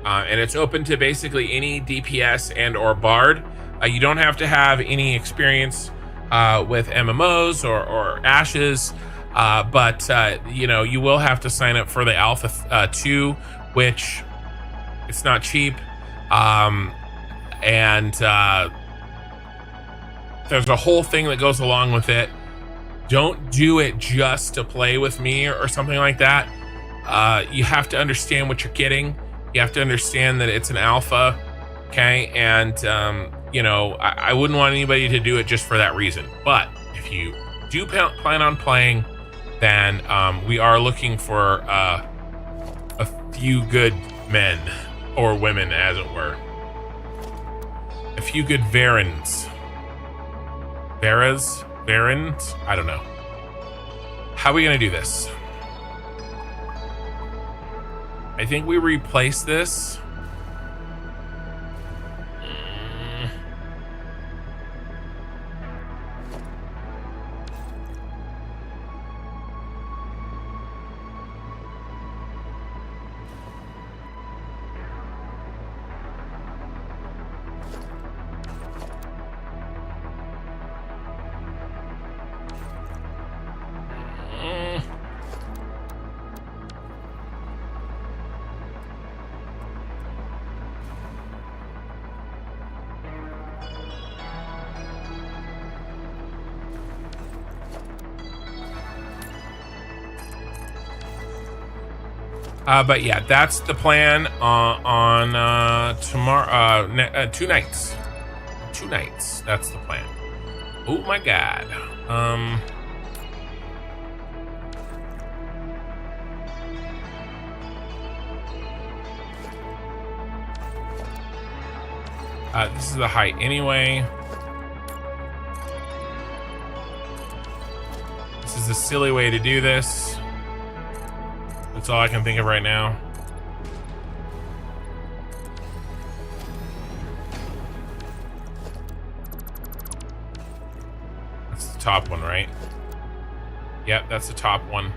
And it's open to basically any DPS and or Bard. You don't have to have any experience with MMOs or Ashes, but you know, you will have to sign up for the Alpha 2, which it's not cheap. And there's a whole thing that goes along with it. Don't do it just to play with me or something like that. You have to understand what you're getting. You have to understand that it's an alpha, okay? And, you know, I wouldn't want anybody to do it just for that reason. But if you do plan on playing, then we are looking for a few good men, or women, as it were. A few good Varens. Varens? I don't know. How are we going to do this? I think we replace this. But yeah, that's the plan on tomorrow. 2 nights. 2 nights. That's the plan. Oh my god. This is the height anyway. This is a silly way to do this. That's all I can think of right now. That's the top one, right? Yep, that's the top one.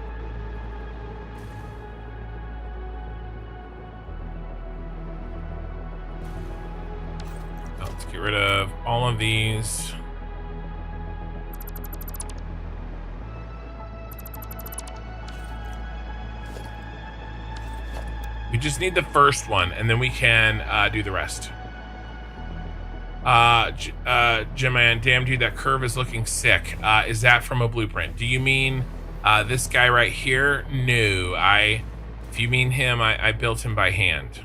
Let's get rid of all of these. We just need the first one, and then we can do the rest. Jim-Man, damn dude, that curve is looking sick. Is that from a blueprint? Do you mean this guy right here? No, if you mean him, I built him by hand.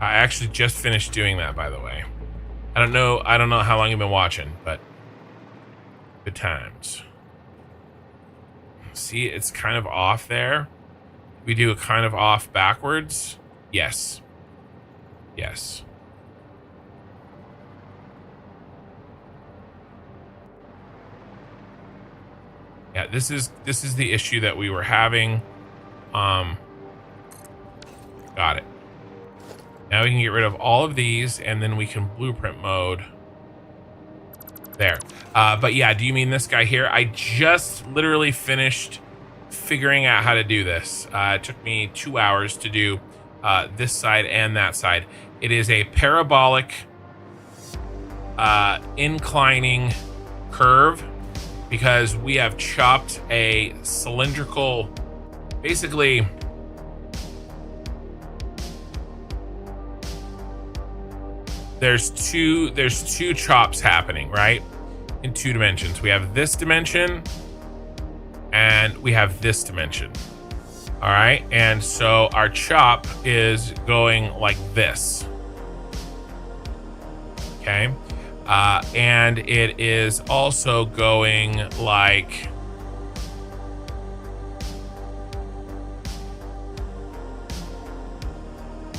I actually just finished doing that, by the way. I don't know how long you've been watching, but good times. See, it's kind of off there. We do a kind of off backwards. Yes. Yes. Yeah, this is the issue that we were having. Got it. Now we can get rid of all of these, and then we can blueprint mode. There. But yeah, do you mean this guy here? I just literally finished figuring out how to do this. It took me 2 hours to do this side and that side. It is a parabolic inclining curve, because we have chopped a cylindrical, basically there's two chops happening, right? In 2 dimensions. We have this dimension and we have this dimension. All right, and so our chop is going like this. Okay. And it is also going like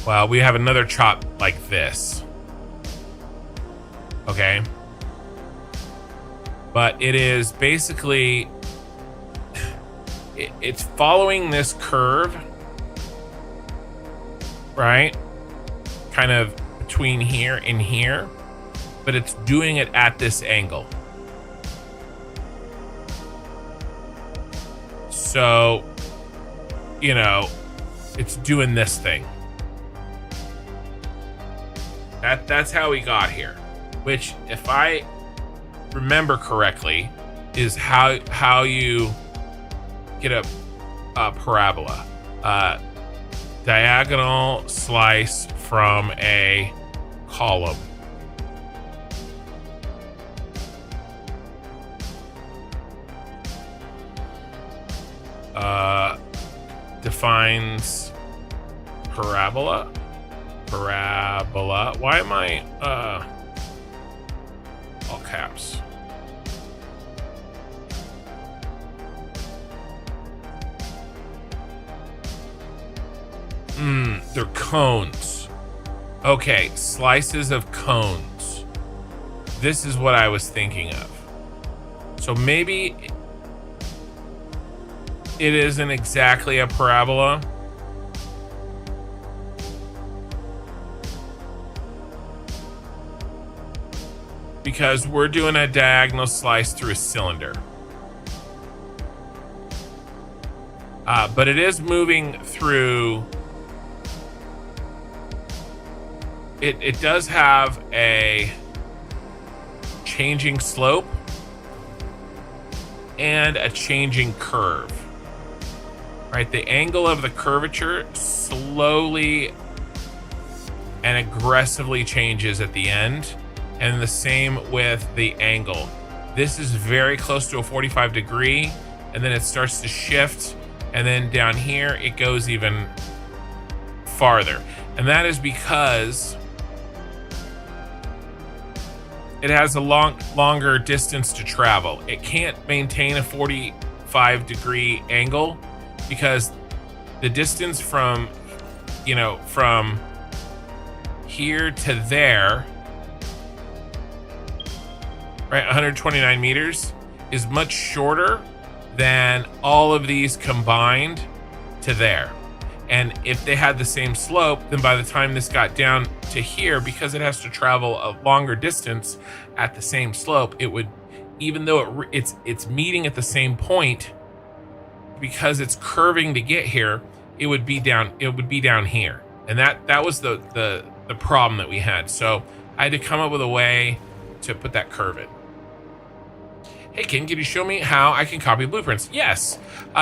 well, we have another chop like this. Okay. But it is basically it's following this curve, right? Kind of between here and here. But it's doing it at this angle. So, you know, it's doing this thing. That's how we got here, which, if I remember correctly, is how you get a parabola. Diagonal slice from a column. Defines parabola. Why am I all caps? They're cones. Okay, slices of cones. This is what I was thinking of. So maybe it isn't exactly a parabola. Because we're doing a diagonal slice through a cylinder. But it is moving through. It does have a changing slope and a changing curve. Right, the angle of the curvature slowly and aggressively changes at the end, and the same with the angle. This is very close to a 45 degree, and then it starts to shift, and then down here it goes even farther. And that is because it has a longer distance to travel. It can't maintain a 45 degree angle, because the distance from here to there, right, 129 meters, is much shorter than all of these combined to there. And if they had the same slope, then by the time this got down to here, because it has to travel a longer distance at the same slope, it would even though it's meeting at the same point, because it's curving to get here, it would be down here. And that was the problem that we had. So I had to come up with a way to put that curve in. Hey Ken, can you show me how I can copy blueprints? Yes.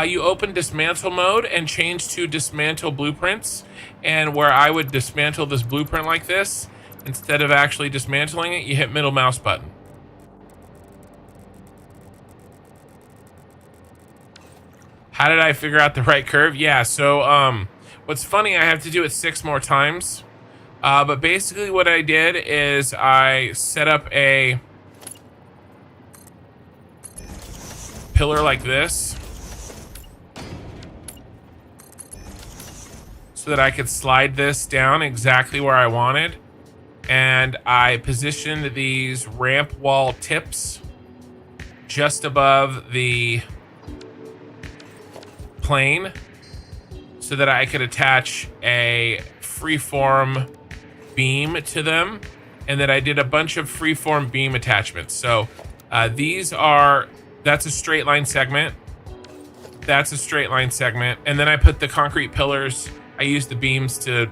You open dismantle mode and change to dismantle blueprints. And where I would dismantle this blueprint like this, instead of actually dismantling it, you hit middle mouse button. How did I figure out the right curve? Yeah, so what's funny, I have to do it 6 more times. But basically what I did is I set up a pillar like this so that I could slide this down exactly where I wanted. And I positioned these ramp wall tips just above the plane so that I could attach a freeform beam to them, and then I did a bunch of freeform beam attachments. So that's a straight line segment, that's a straight line segment, and then I put the concrete pillars. I used the beams to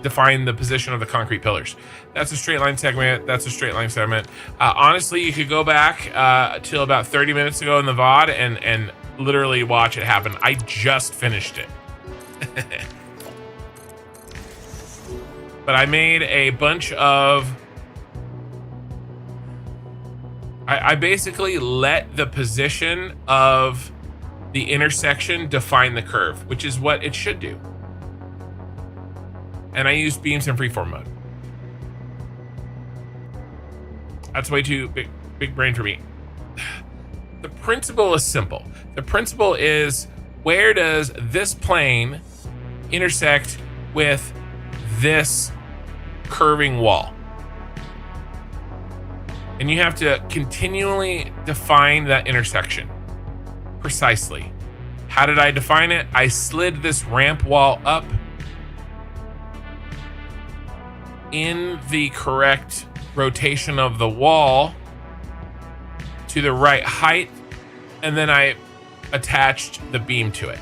define the position of the concrete pillars. That's a straight line segment, that's a straight line segment. Honestly, you could go back till about 30 minutes ago in the VOD and literally watch it happen. I just finished it. But I made a bunch of... I basically let the position of the intersection define the curve, which is what it should do. And I used beams in freeform mode. That's way too big brain for me. The principle is simple. The principle is, where does this plane intersect with this curving wall? And you have to continually define that intersection precisely. How did I define it? I slid this ramp wall up in the correct rotation of the wall to the right height, and then I attached the beam to it.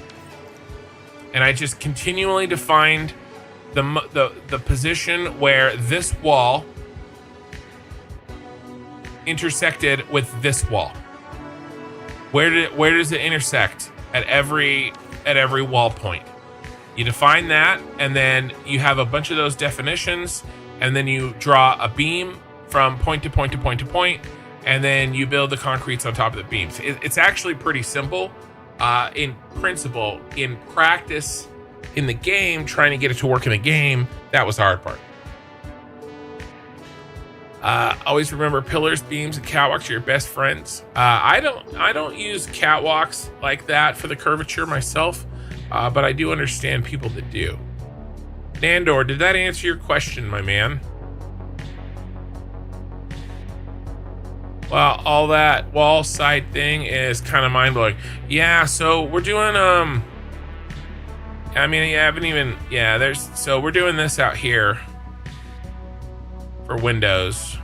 And I just continually defined the position where this wall intersected with this wall. Where does it intersect? At every wall point. You define that, and then you have a bunch of those definitions, and then you draw a beam from point to point to point to point, and then you build the concretes on top of the beams. It's actually pretty simple in principle. In practice, in the game, trying to get it to work in the game, that was the hard part. Always remember, pillars, beams, and catwalks are your best friends. I don't use catwalks like that for the curvature myself, but I do understand people that do. Nandor, did that answer your question, my man? Well, all that wall side thing is kind of mind-blowing. Yeah, so we're doing so we're doing this out here for Windows.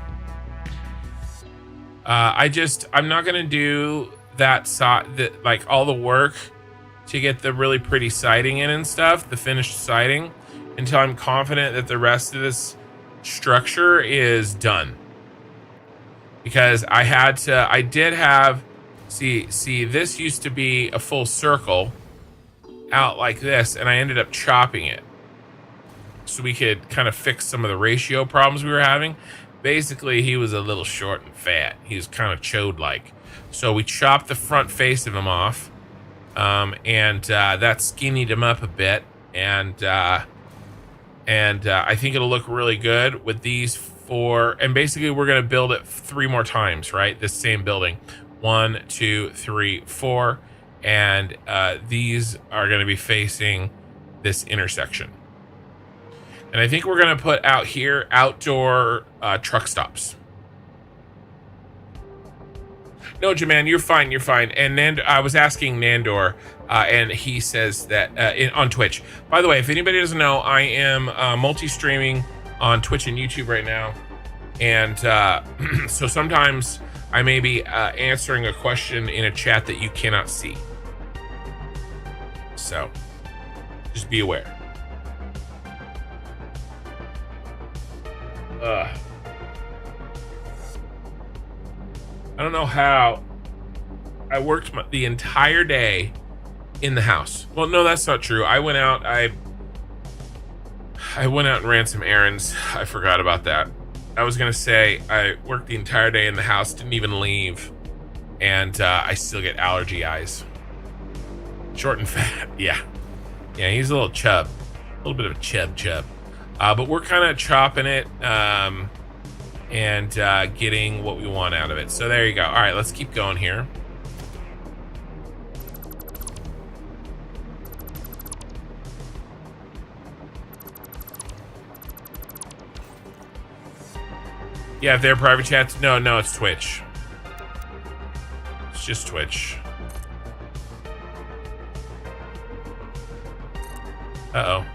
I'm not gonna do like all the work to get the really pretty siding in and stuff, the finished siding, until I'm confident that the rest of this structure is done. Because see, this used to be a full circle out like this, and I ended up chopping it so we could kind of fix some of the ratio problems we were having. Basically, he was a little short and fat. He was kind of chode-like. So we chopped the front face of him off, and that skinnied him up a bit. And I think it'll look really good with these 4. And basically, we're going to build it 3 more times, right? This same building. 1, 2, 3, 4. And these are going to be facing this intersection. And I think we're going to put out here outdoor truck stops. No, Jaman, you're fine. You're fine. And I was asking Nandor, and he says that on Twitch. By the way, if anybody doesn't know, I am multi-streaming on Twitch and YouTube right now. And so sometimes I may be answering a question in a chat that you cannot see. So just be aware. I don't know how I worked the entire day in the house. Well, no, that's not true. I went out. I went out and ran some errands. I forgot about that. I was gonna say I worked the entire day in the house, didn't even leave, and I still get allergy eyes. Short and fat, yeah. He's a little chub, a little bit of a chub. But we're kind of chopping it and getting what we want out of it. So there you go. All right, let's keep going here. Yeah, if they're private chats. No, it's Twitch. It's just Twitch. Uh-oh.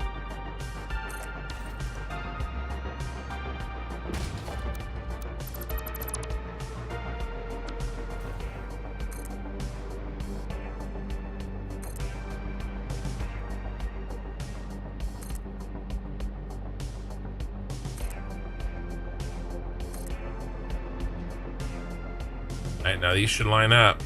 All right, now these should line up.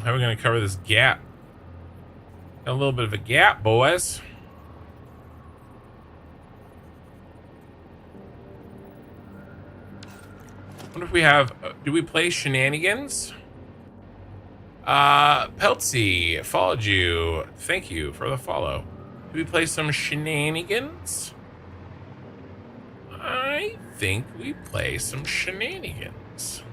How are we going to cover this gap? Got a little bit of a gap, boys. What if we have... do we play Shenanigans? Peltzy, followed you. Thank you for the follow. Do we play some Shenanigans? I think we play some Shenanigans.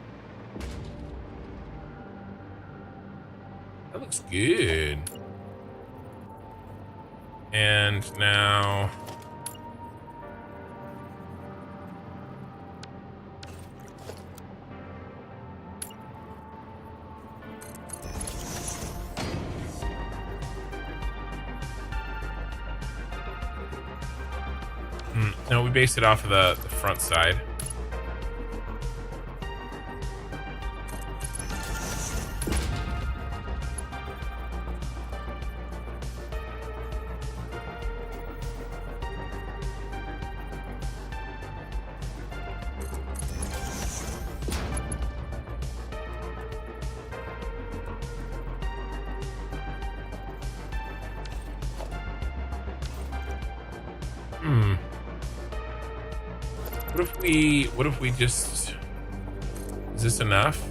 That looks good. And now... no, we based it off of the front side. What if we just... is this enough?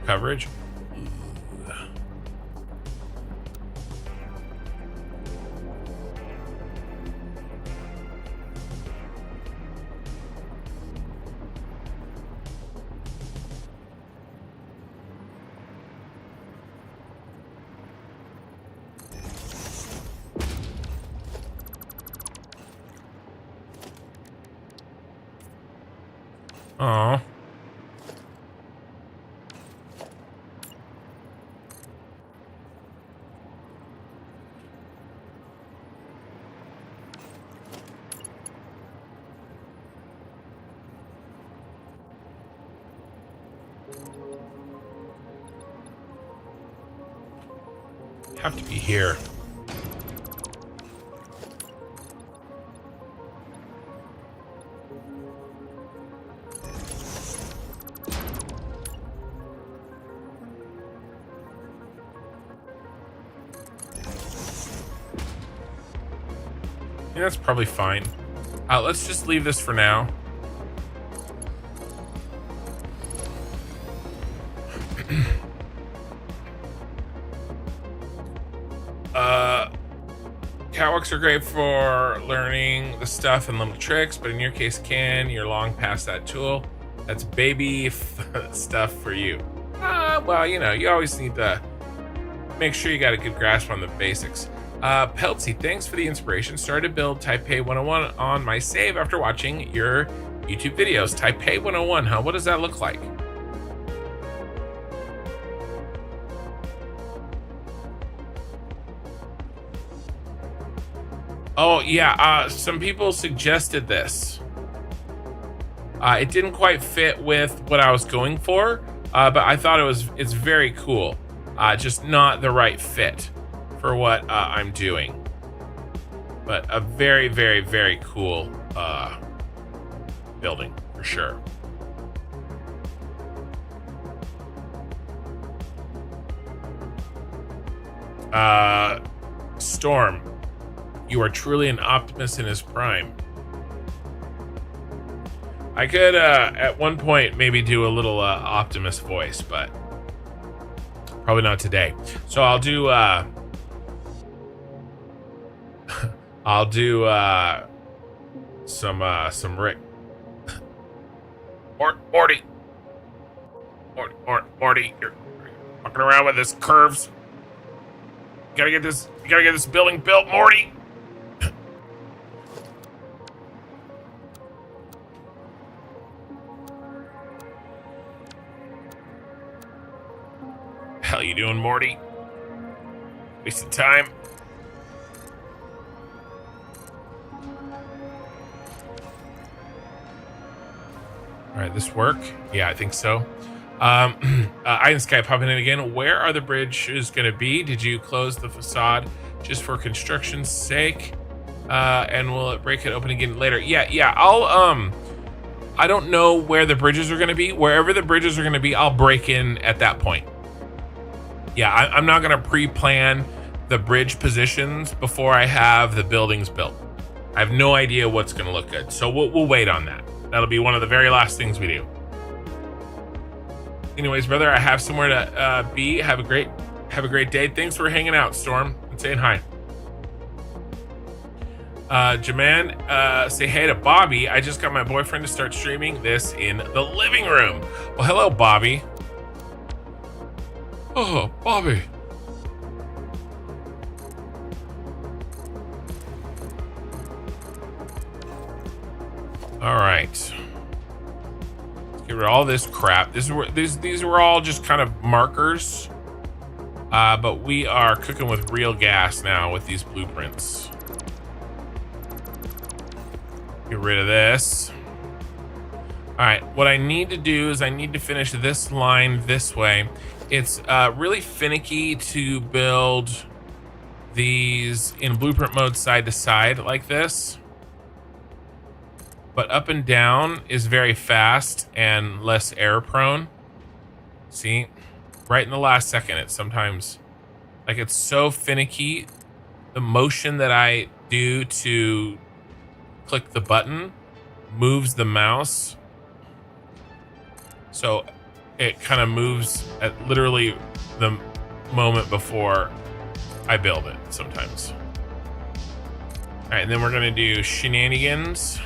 Coverage? Oh. Have to be here. That's probably fine. Let's just leave this for now. Catwalks are great for learning the stuff and little tricks, but in your case, you're long past that tool. That's baby stuff for you. Well, you know, you always need to make sure you got a good grasp on the basics. Peltzy, thanks for the inspiration. Started to build Taipei 101 on my save after watching your YouTube videos. Taipei 101, huh? What does that look like? Oh yeah, some people suggested this. It didn't quite fit with what I was going for, but I thought it's very cool. Just not the right fit for what I'm doing. But a very, very, very cool building for sure. Storm, you are truly an optimist in his prime. I could at one point maybe do a little optimist voice, but probably not today. So I'll do some Rick. Morty, you're fucking around with this curves. You gotta get this building built, Morty. Hell you doing, Morty? Wasting time. All right, this work? Yeah, I think so. Iron Sky popping in again. Where are the bridges going to be? Did you close the facade just for construction's sake? And will it break it open again later? Yeah. I don't know where the bridges are going to be. Wherever the bridges are going to be, I'll break in at that point. Yeah, I'm not going to pre-plan the bridge positions before I have the buildings built. I have no idea what's going to look good, so we'll wait on that. That'll be one of the very last things we do. Anyways, brother, I have somewhere to be. Have a great day. Thanks for hanging out, Storm, and saying hi. Jaman, say hey to Bobby. I just got my boyfriend to start streaming this in the living room. Well, hello, Bobby. Oh, Bobby. All right. Let's get rid of all this crap. These were all just kind of markers. But we are cooking with real gas now with these blueprints. Get rid of this. All right, what I need to do is I need to finish this line this way. It's really finicky to build these in blueprint mode side to side like this. But up and down is very fast and less error prone. See, right in the last second, it's sometimes like it's so finicky. The motion that I do to click the button moves the mouse. So it kind of moves at literally the moment before I build it sometimes. All right, and then we're gonna do shenanigans.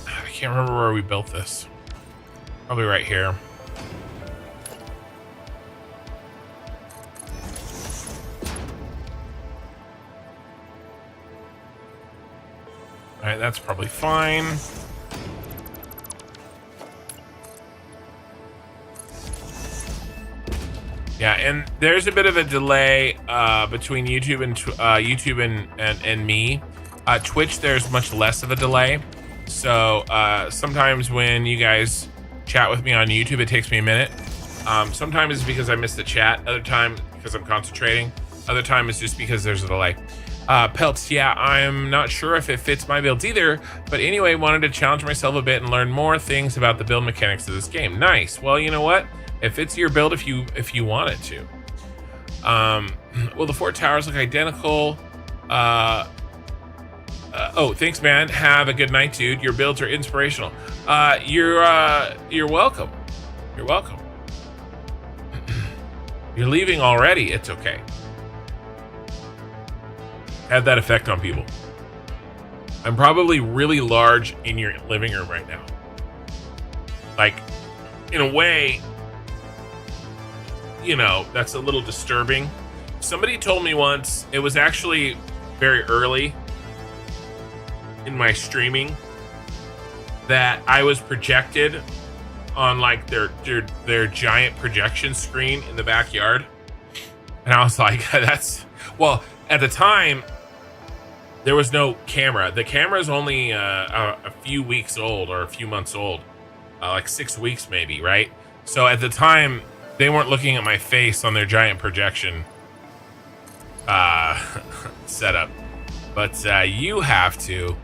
I can't remember where we built this. Probably right here. All right, that's probably fine. Yeah, and there's a bit of a delay between YouTube and me. Twitch, there's much less of a delay. So sometimes when you guys chat with me on YouTube, it takes me a minute. Sometimes it's because I missed the chat. Other time because I'm concentrating. Other time it's just because there's a delay. Pelts, yeah, I'm not sure if it fits my builds either. But anyway, wanted to challenge myself a bit and learn more things about the build mechanics of this game. Nice. Well, you know what? It fits your build if you want it to. Will the 4 towers look identical? Oh, thanks, man. Have a good night, dude. Your builds are inspirational. You're welcome. You're welcome. You're leaving already. It's okay. Have that effect on people. I'm probably really large in your living room right now. Like, in a way, you know, that's a little disturbing. Somebody told me once, it was actually very early in my streaming, that I was projected on like their giant projection screen in the backyard. And I was like, that's, well, at the time, there was no camera. The camera is only a few weeks old or a few months old, like 6 weeks maybe, right? So at the time, they weren't looking at my face on their giant projection setup. But you have to.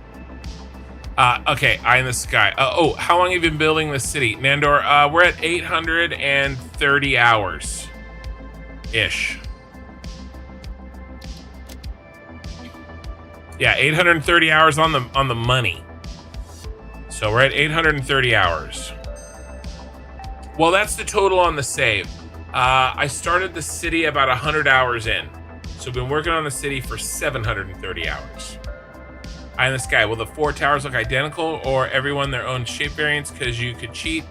Okay, Eye in the Sky. Oh, how long have you been building this city? Nandor, we're at 830 hours-ish. Yeah, 830 hours on the money. So we're at 830 hours. Well, that's the total on the save. I started the city about 100 hours in. So we've been working on the city for 730 hours. Eye in the Sky. Will the 4 towers look identical or everyone their own shape variants? Because you could cheat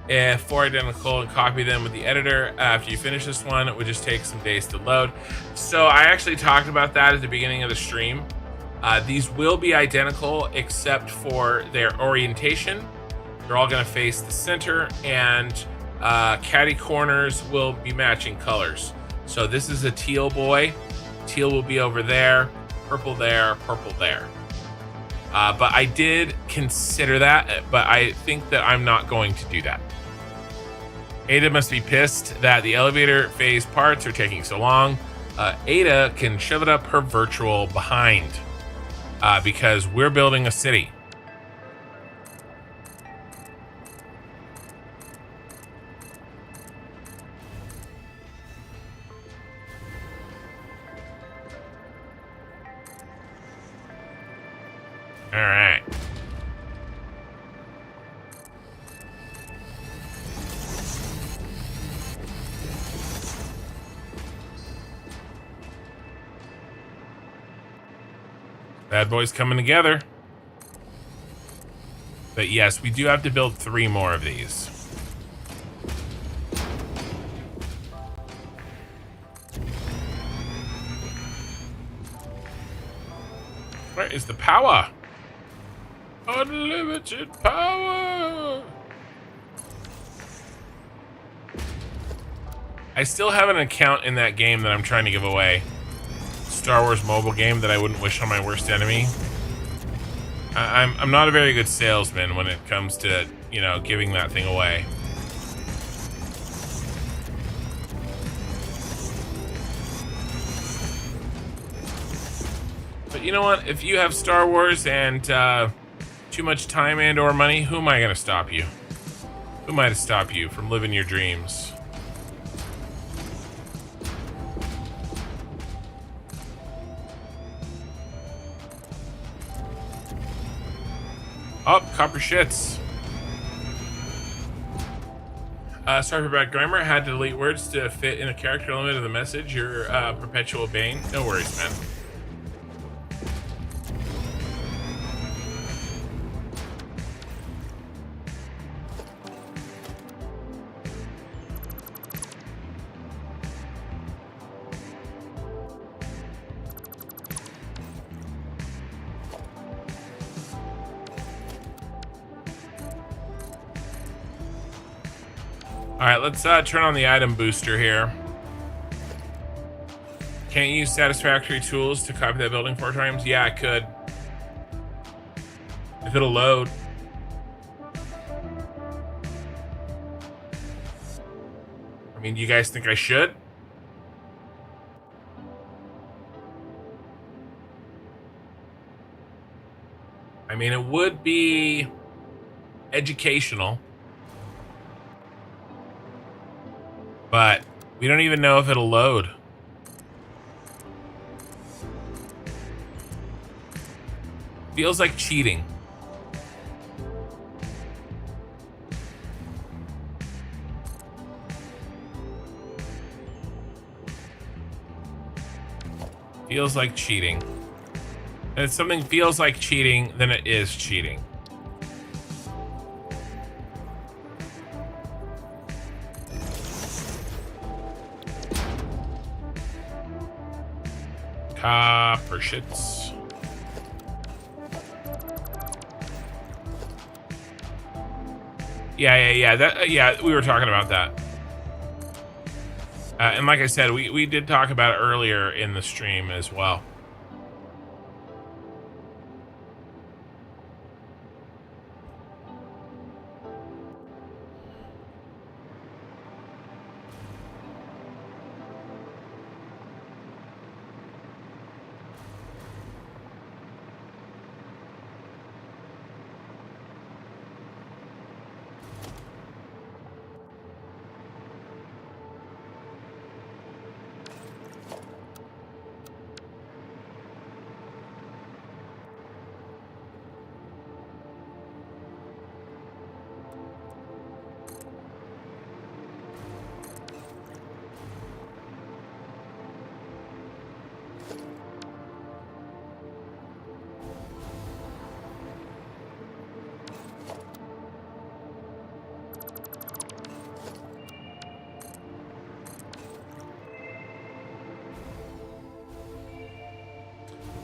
if 4 identical and copy them with the editor. After you finish this one, it would just take some days to load. So I actually talked about that at the beginning of the stream. These will be identical except for their orientation. They're all going to face the center, and catty corners will be matching colors. So this is a teal boy. Teal will be over there, purple there, purple there. But I did consider that, but I think that I'm not going to do that. Ada must be pissed that the elevator phase parts are taking so long. Ada can shove it up her virtual behind. Because we're building a city. All right. Bad boys coming together. But yes, we do have to build 3 more of these. Where is the power? Unlimited power! I still have an account in that game that I'm trying to give away. Star Wars mobile game that I wouldn't wish on my worst enemy. I'm not a very good salesman when it comes to, you know, giving that thing away. But you know what? If you have Star Wars and too much time and or money, who am I going to stop you? Who am I to stop you from living your dreams? Oh, copper shits. Sorry for bad grammar. Had to delete words to fit in a character limit of the message. You're perpetual bane. No worries, man. All right, let's turn on the item booster here. Can't you use satisfactory tools to copy that building 4 times? Yeah, I could. If it'll load. I mean, do you guys think I should? I mean, it would be educational. But we don't even know if it'll load. Feels like cheating. Feels like cheating. And if something feels like cheating, then it is cheating. Copper shits. Yeah. We were talking about that. And like I said, we did talk about it earlier in the stream as well.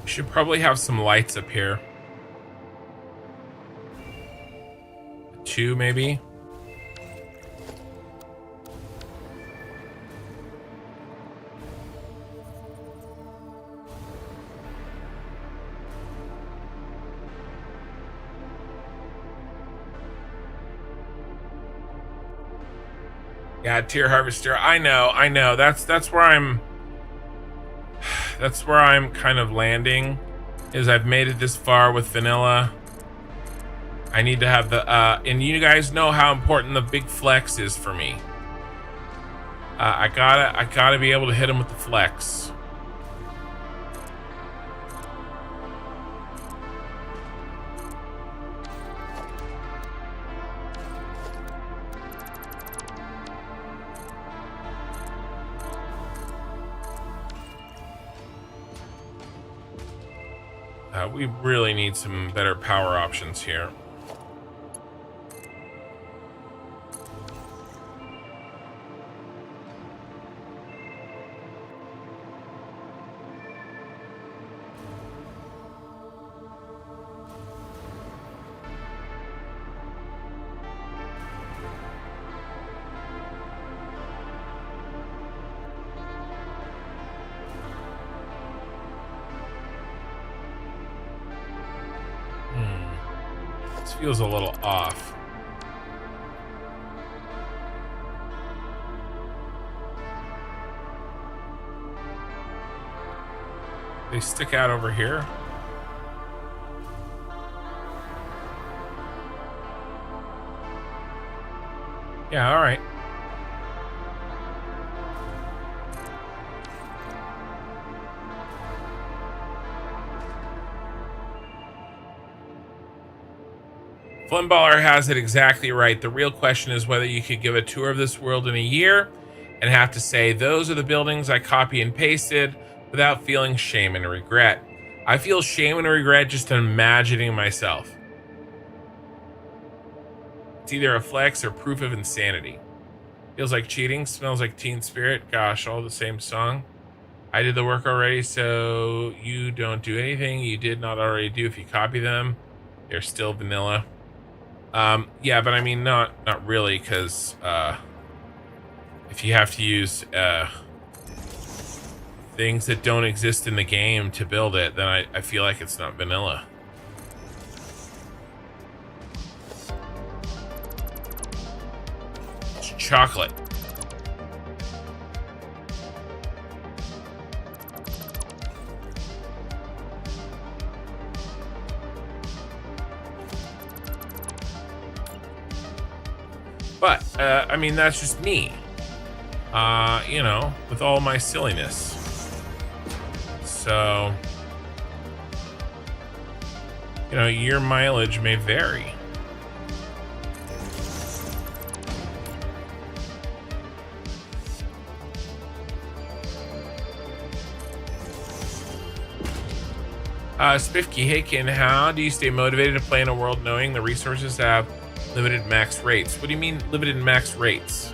Should probably have some lights up here. 2 maybe. Yeah, tier harvester. I know. That's where I'm. That's where I'm kind of landing, is I've made it this far with vanilla. I need to have the, and you guys know how important the big flex is for me. I gotta be able to hit him with the flex. We really need some better power options here. Feels a little off. They stick out over here. Yeah, all right. Flimballer has it exactly right. The real question is whether you could give a tour of this world in a year and have to say, those are the buildings I copy and pasted, without feeling shame and regret. I feel shame and regret just imagining myself. It's either a flex or proof of insanity. Feels like cheating, smells like Teen Spirit. Gosh, all the same song. I did the work already, so you don't do anything you did not already do. If you copy them, they're still vanilla. Yeah, but I mean, not really, because if you have to use things that don't exist in the game to build it, then I feel like it's not vanilla. It's chocolate. But, I mean, that's just me, you know, with all my silliness. So, you know, your mileage may vary. Spiffky Haken, how do you stay motivated to play in a world knowing the resources have limited max rates? What do you mean limited max rates?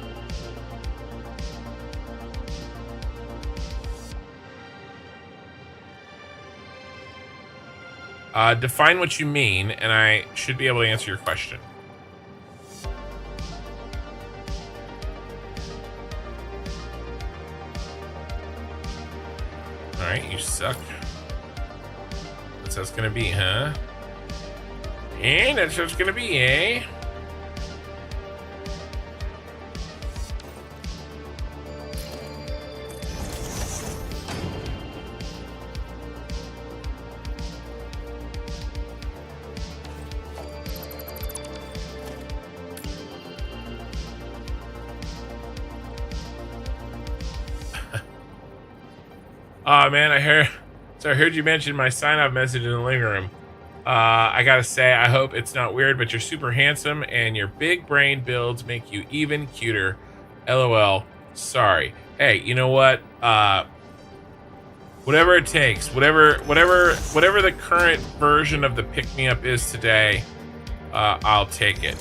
Define what you mean, and I should be able to answer your question. All right, you suck. That's how it's gonna be, huh? Eh, that's how it's gonna be, eh? Oh man, I heard you mention my sign-off message in the living room. I gotta say, I hope it's not weird, but you're super handsome and your big brain builds make you even cuter. LOL. Sorry. Hey, you know what? Whatever it takes, whatever the current version of the pick-me-up is today, I'll take it.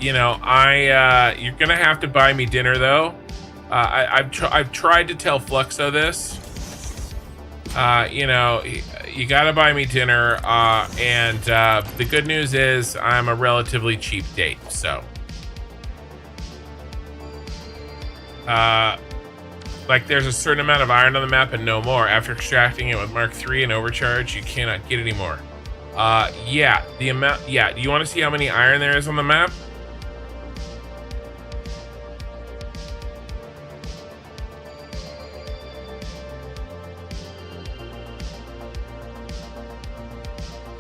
You know, you're gonna have to buy me dinner though. I've tried to tell Fluxo this. You know, you gotta buy me dinner. And the good news is I'm a relatively cheap date. So, like there's a certain amount of iron on the map and no more. After extracting it with Mark III and overcharge, you cannot get any more. Yeah, the amount. Yeah, do you want to see how many iron there is on the map?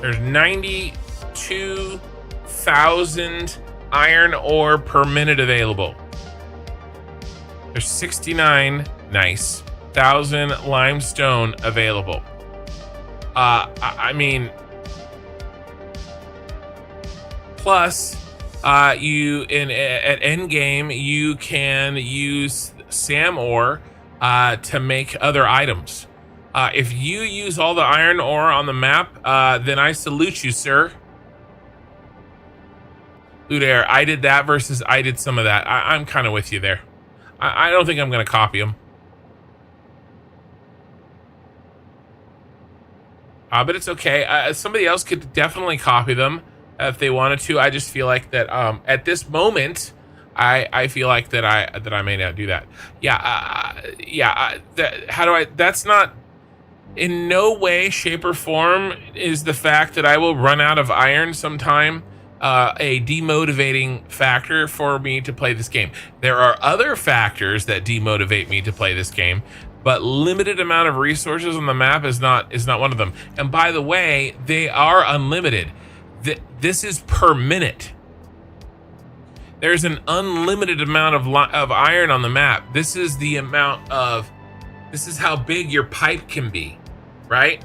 There's 92,000 iron ore per minute available. There's 69, nice, thousand limestone available. I mean, plus, at endgame you can use SAM ore to make other items. If you use all the iron ore on the map, then I salute you, sir. Ludair, I did that versus I did some of that. I'm kind of with you there. I don't think I'm going to copy them. But it's okay. Somebody else could definitely copy them if they wanted to. I just feel like that at this moment, I feel like that I may not do that. That's not... In no way, shape, or form is the fact that I will run out of iron sometime a demotivating factor for me to play this game. There are other factors that demotivate me to play this game, but limited amount of resources on the map is not one of them. And by the way, they are unlimited. This is per minute. There's an unlimited amount of iron on the map. This is the amount of... This is how big your pipe can be. Right?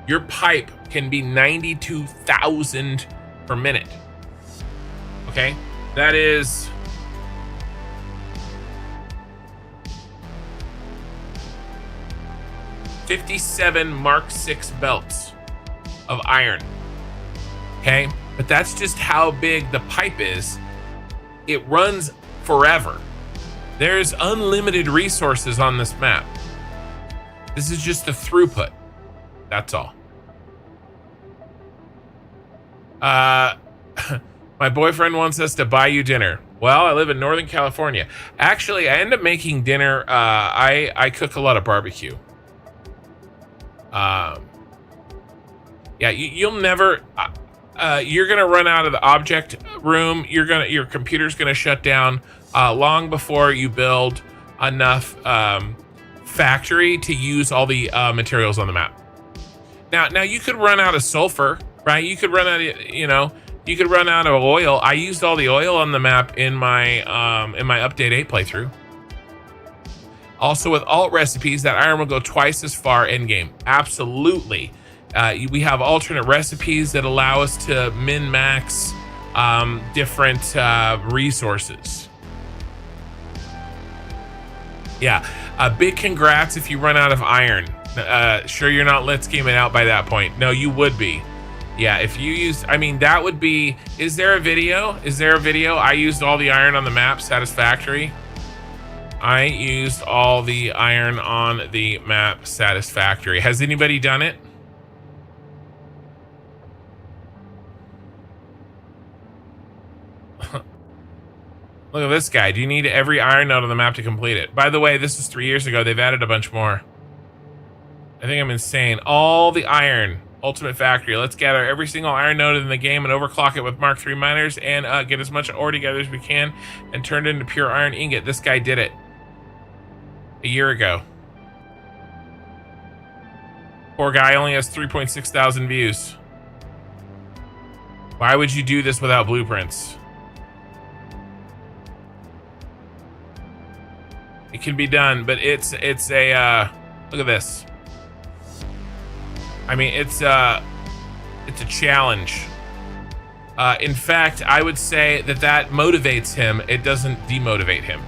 Your pipe can be 92,000 per minute. Okay? That is... $57 Mark VI belts of iron. Okay? But that's just how big the pipe is. It runs forever. There's unlimited resources on this map. This is just the throughput. That's all. My boyfriend wants us to buy you dinner. Well, I live in Northern California. Actually, I end up making dinner. I cook a lot of barbecue. Yeah, you'll never... you're gonna run out of the object room. Your computer's gonna shut down long before you build enough factory to use all the materials on the map. Now you could run out of sulfur, right? You could run out of, you could run out of oil. I used all the oil on the map in my update 8 playthrough. Also with alt recipes, that iron will go twice as far end game. Absolutely. We have alternate recipes that allow us to min-max different resources. Yeah, a big congrats if you run out of iron. Sure, you're not let's game it out by that point. No, you would be. Yeah, if you used, I mean, that would be, is there a video? Is there a video? I used all the iron on the map, Satisfactory. I used all the iron on the map, Satisfactory. Has anybody done it? Look at this guy. Do you need every iron node on the map to complete it? By the way, this is 3 years ago. They've added a bunch more. I think I'm insane. All the iron. Ultimate Factory. Let's gather every single iron node in the game and overclock it with Mark III miners and get as much ore together as we can and turn it into pure iron ingot. This guy did it a year ago. Poor guy only has 3.6 thousand views. Why would you do this without blueprints? It can be done, but it's a look at this. I mean, it's a challenge. In fact, I would say that motivates him. It doesn't demotivate him.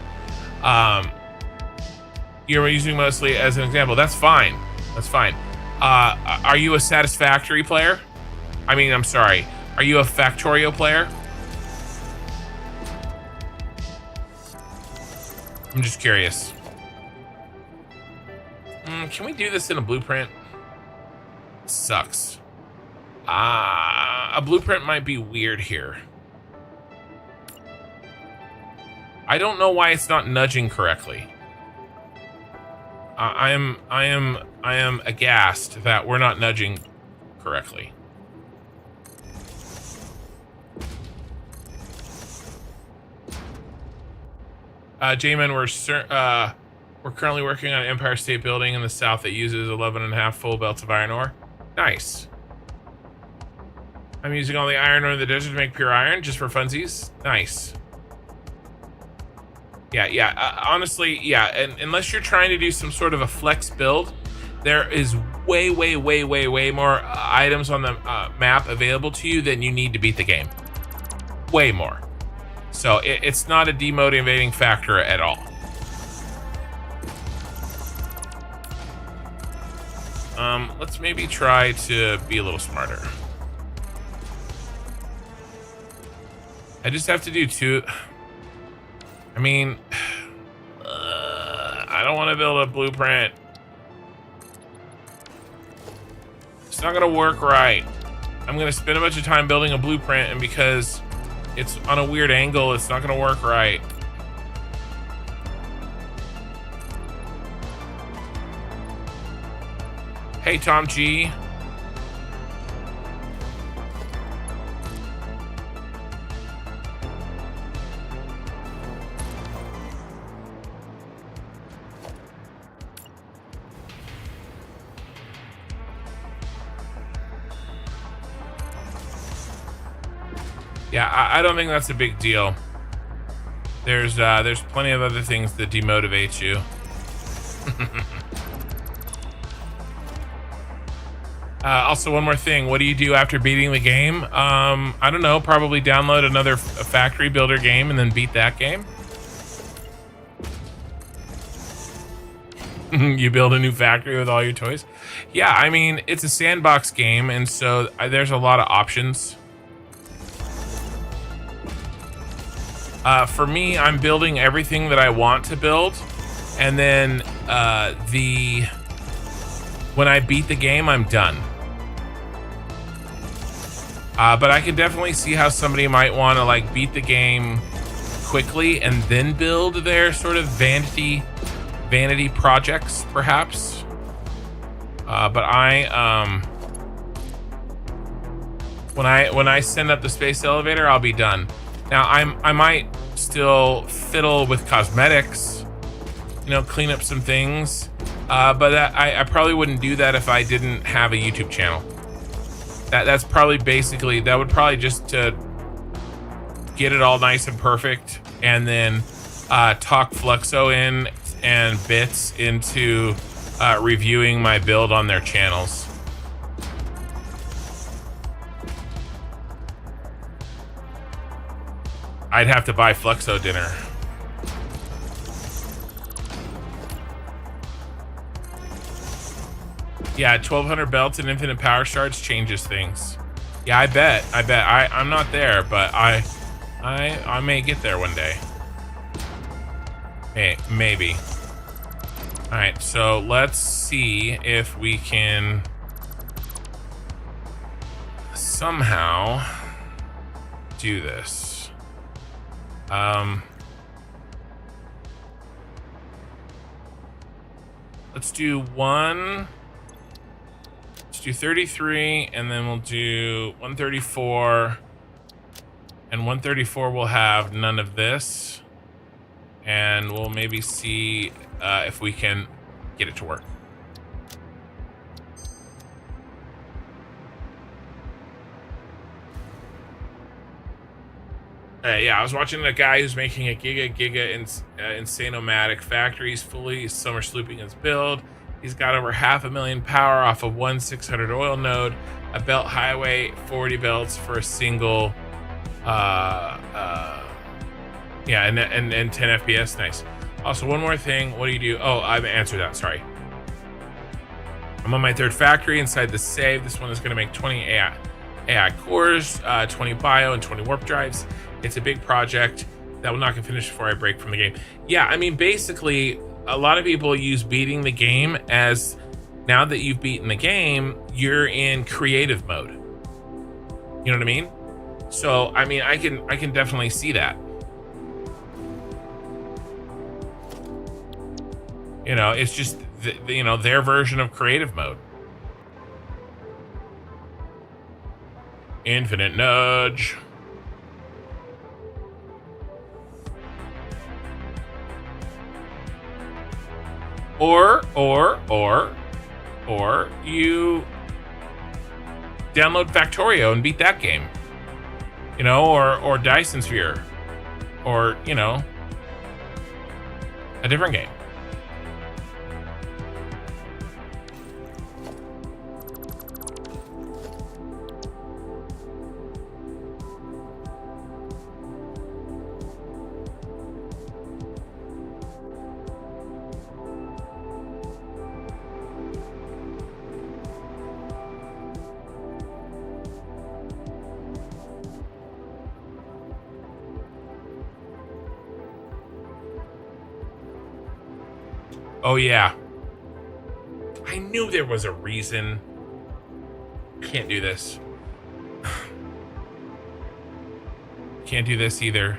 You're using mostly as an example. That's fine. That's fine. Are you a Satisfactory player? I mean, I'm sorry. Are you a Factorio player? I'm just curious. Can we do this in a blueprint? Sucks. A blueprint might be weird here. I don't know why it's not nudging correctly. I am aghast that we're not nudging correctly. J-Man, we're currently working on an Empire State Building in the south that uses 11.5 full belts of iron ore. Nice. I'm using all the iron ore in the desert to make pure iron just for funsies. Nice. Yeah. Honestly, yeah. And unless you're trying to do some sort of a flex build, there is way more items on the map available to you than you need to beat the game. Way more. So it's not a demotivating factor at all. Let's maybe try to be a little smarter. I just have to do two. I mean, I don't want to build a blueprint. It's not gonna work right. I'm gonna spend a bunch of time building a blueprint, and because it's on a weird angle, it's not gonna work right. Hey, Tom G. Yeah, I don't think that's a big deal. There's plenty of other things that demotivate you. Also, one more thing. What do you do after beating the game? I don't know. Probably download another factory builder game and then beat that game. You build a new factory with all your toys. Yeah, I mean, it's a sandbox game, and so there's a lot of options. For me, I'm building everything that I want to build, and then when I beat the game, I'm done. But I can definitely see how somebody might want to like beat the game quickly and then build their sort of vanity projects, perhaps. But when I send up the space elevator, I'll be done. Now I might still fiddle with cosmetics, you know, clean up some things, but I probably wouldn't do that if I didn't have a YouTube channel. That's probably basically, that would probably just to get it all nice and perfect, and then talk Fluxo in and Bits into reviewing my build on their channels. I'd have to buy Fluxo dinner. Yeah, 1200 belts and infinite power shards changes things. Yeah, I bet. I'm not there, but I may get there one day. Hey, maybe. All right, so let's see if we can somehow do this. Let's do 33, and then we'll do 134, and 134 will have none of this, and we'll maybe see if we can get it to work. Yeah, I was watching a guy who's making a insane-o-matic factory. He's fully summer slooping his build. He's got over 500,000 power off of one 600 oil node, a belt highway, 40 belts for a single, yeah, and 10 FPS. Nice. Also, one more thing. What do you do? Oh, I've answered that. Sorry. I'm on my third factory inside the save. This one is going to make 20 AI cores, 20 bio, and 20 warp drives. It's a big project that will not get finished before I break from the game. Yeah, I mean, basically, a lot of people use beating the game as, now that you've beaten the game, you're in creative mode. You know what I mean? So, I mean, I can definitely see that. You know, it's just you know, their version of creative mode. Infinite nudge. Or you download Factorio and beat that game. You know, or Dyson Sphere. Or, you know, a different game. Oh, yeah. I knew there was a reason. Can't do this. Can't do this either.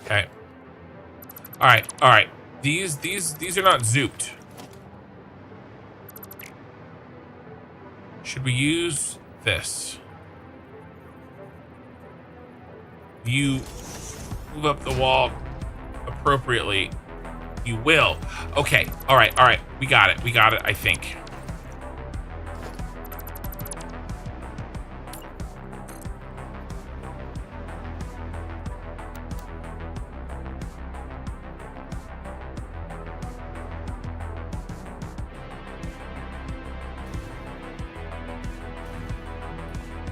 Okay. All right. These are not zooped. Should we use this? You move up the wall appropriately. You will. Okay. All right. We got it, I think.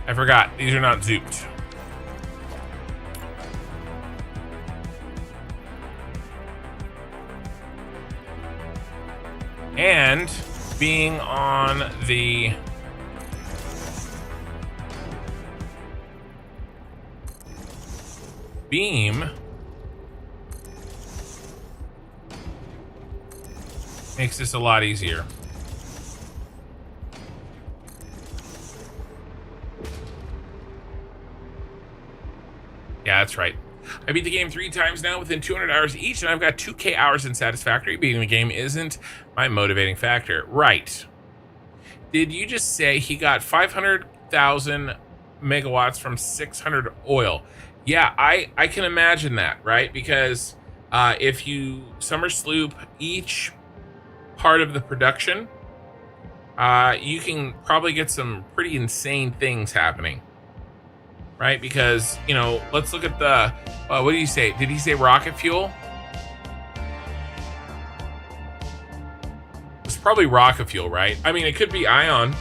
I forgot. These are not zooped. And being on the beam makes this a lot easier. Yeah, that's right. I beat the game 3 times now within 200 hours each, and I've got 2K hours in Satisfactory. Beating the game isn't my motivating factor. Right. Did you just say he got 500,000 megawatts from 600 oil? Yeah, I can imagine that, right? Because if you summer sloop each part of the production, you can probably get some pretty insane things happening. Right, because, you know, let's look at the, what did he say? Did he say rocket fuel? It's probably rocket fuel, right? I mean, it could be ion.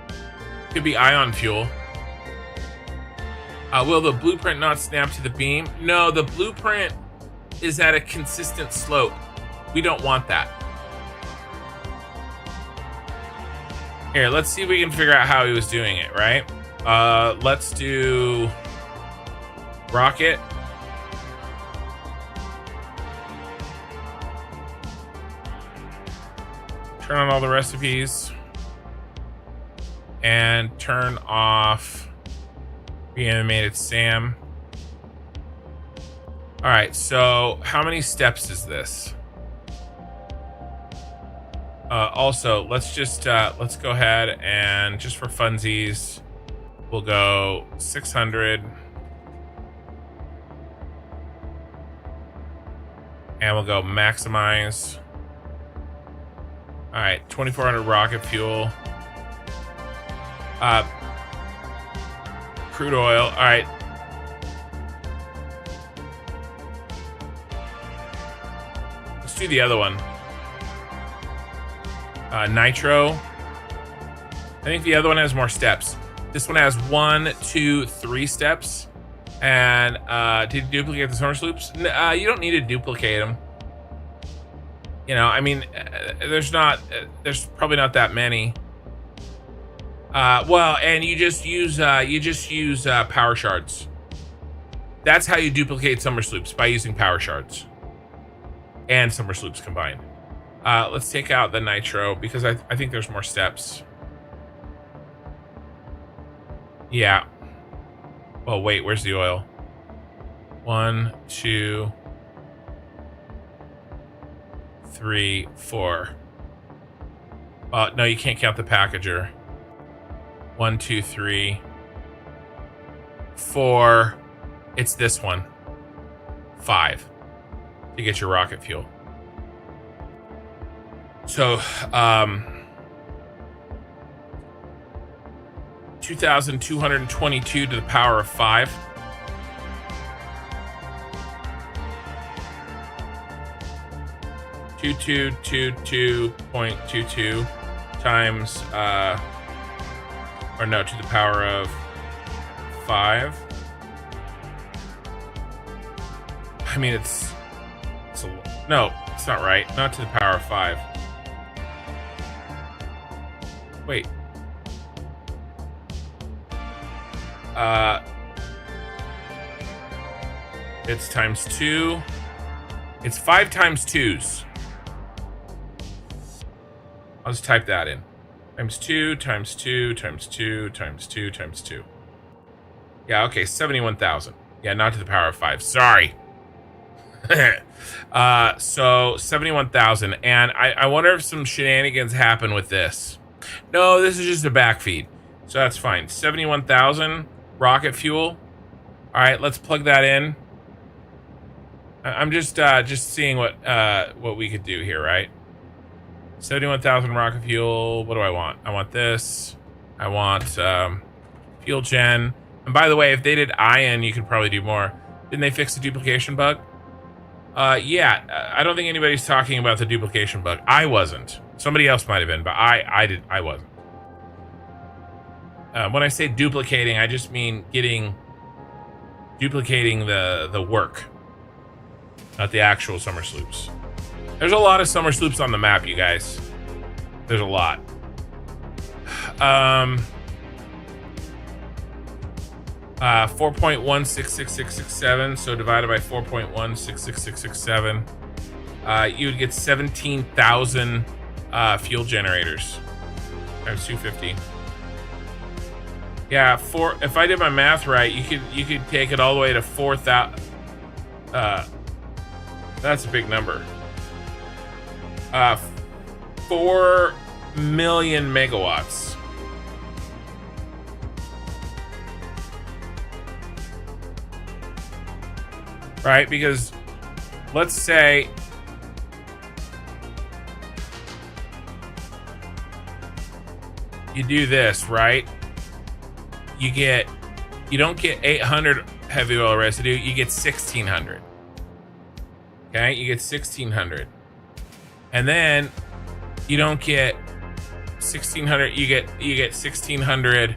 It could be ion fuel. Will the blueprint not snap to the beam? No, the blueprint is at a consistent slope. We don't want that. Here, let's see if we can figure out how he was doing it, right? Let's do rocket. Turn on all the recipes. And turn off reanimated Sam. All right, so how many steps is this? Also, let's go ahead and just for funsies, we'll go 600. And we'll go maximize. All right, 2400 rocket fuel. Crude oil. All right. Let's do the other one. Nitro. I think the other one has more steps. This one has 1, 2, 3 steps. And did you duplicate the summer sloops? You don't need to duplicate them. You know, I mean, there's probably not that many. Well, and you just use power shards. That's how you duplicate summer sloops, by using power shards and summer sloops combined. Let's take out the nitro because I think there's more steps. Yeah. Oh wait, where's the oil? 1, 2, 3, 4. No, you can't count the packager. 1, 2, 3, 4. It's this one. 5 to get your rocket fuel. So, 2,222 to the power of 5. .22 times, or no, to the power of 5. I mean, no, it's not right. Not to the power of 5. Wait. It's times 2. It's 5 times 2s. I'll just type that in. Times 2, times 2, times 2, times 2, times 2. Yeah, okay, 71,000. Yeah, not to the power of 5. Sorry. So 71,000. And I wonder if some shenanigans happen with this. No, this is just a backfeed. So that's fine. 71,000 rocket fuel. All right, let's plug that in. I'm just seeing what we could do here, right? 71,000 rocket fuel. What do I want? I want this. I want fuel gen. And by the way, if they did ion, you could probably do more. Didn't they fix the duplication bug? Yeah. I don't think anybody's talking about the duplication bug. I wasn't. Somebody else might have been, but I wasn't. When I say duplicating, I just mean duplicating the work, not the actual summer sloops. There's a lot of summer sloops on the map, you guys. There's a lot. 4.166667. So divided by 4.166667, you would get 17,000 fuel generators times 250. Yeah, if I did my math right, you could take it all the way to 4,000. That's a big number. 4 million megawatts. Right, because let's say you do this, right? You don't get 800 heavy oil residue, you get 1,600. Okay, you get 1,600. And then you don't get 1,600, you get 1,600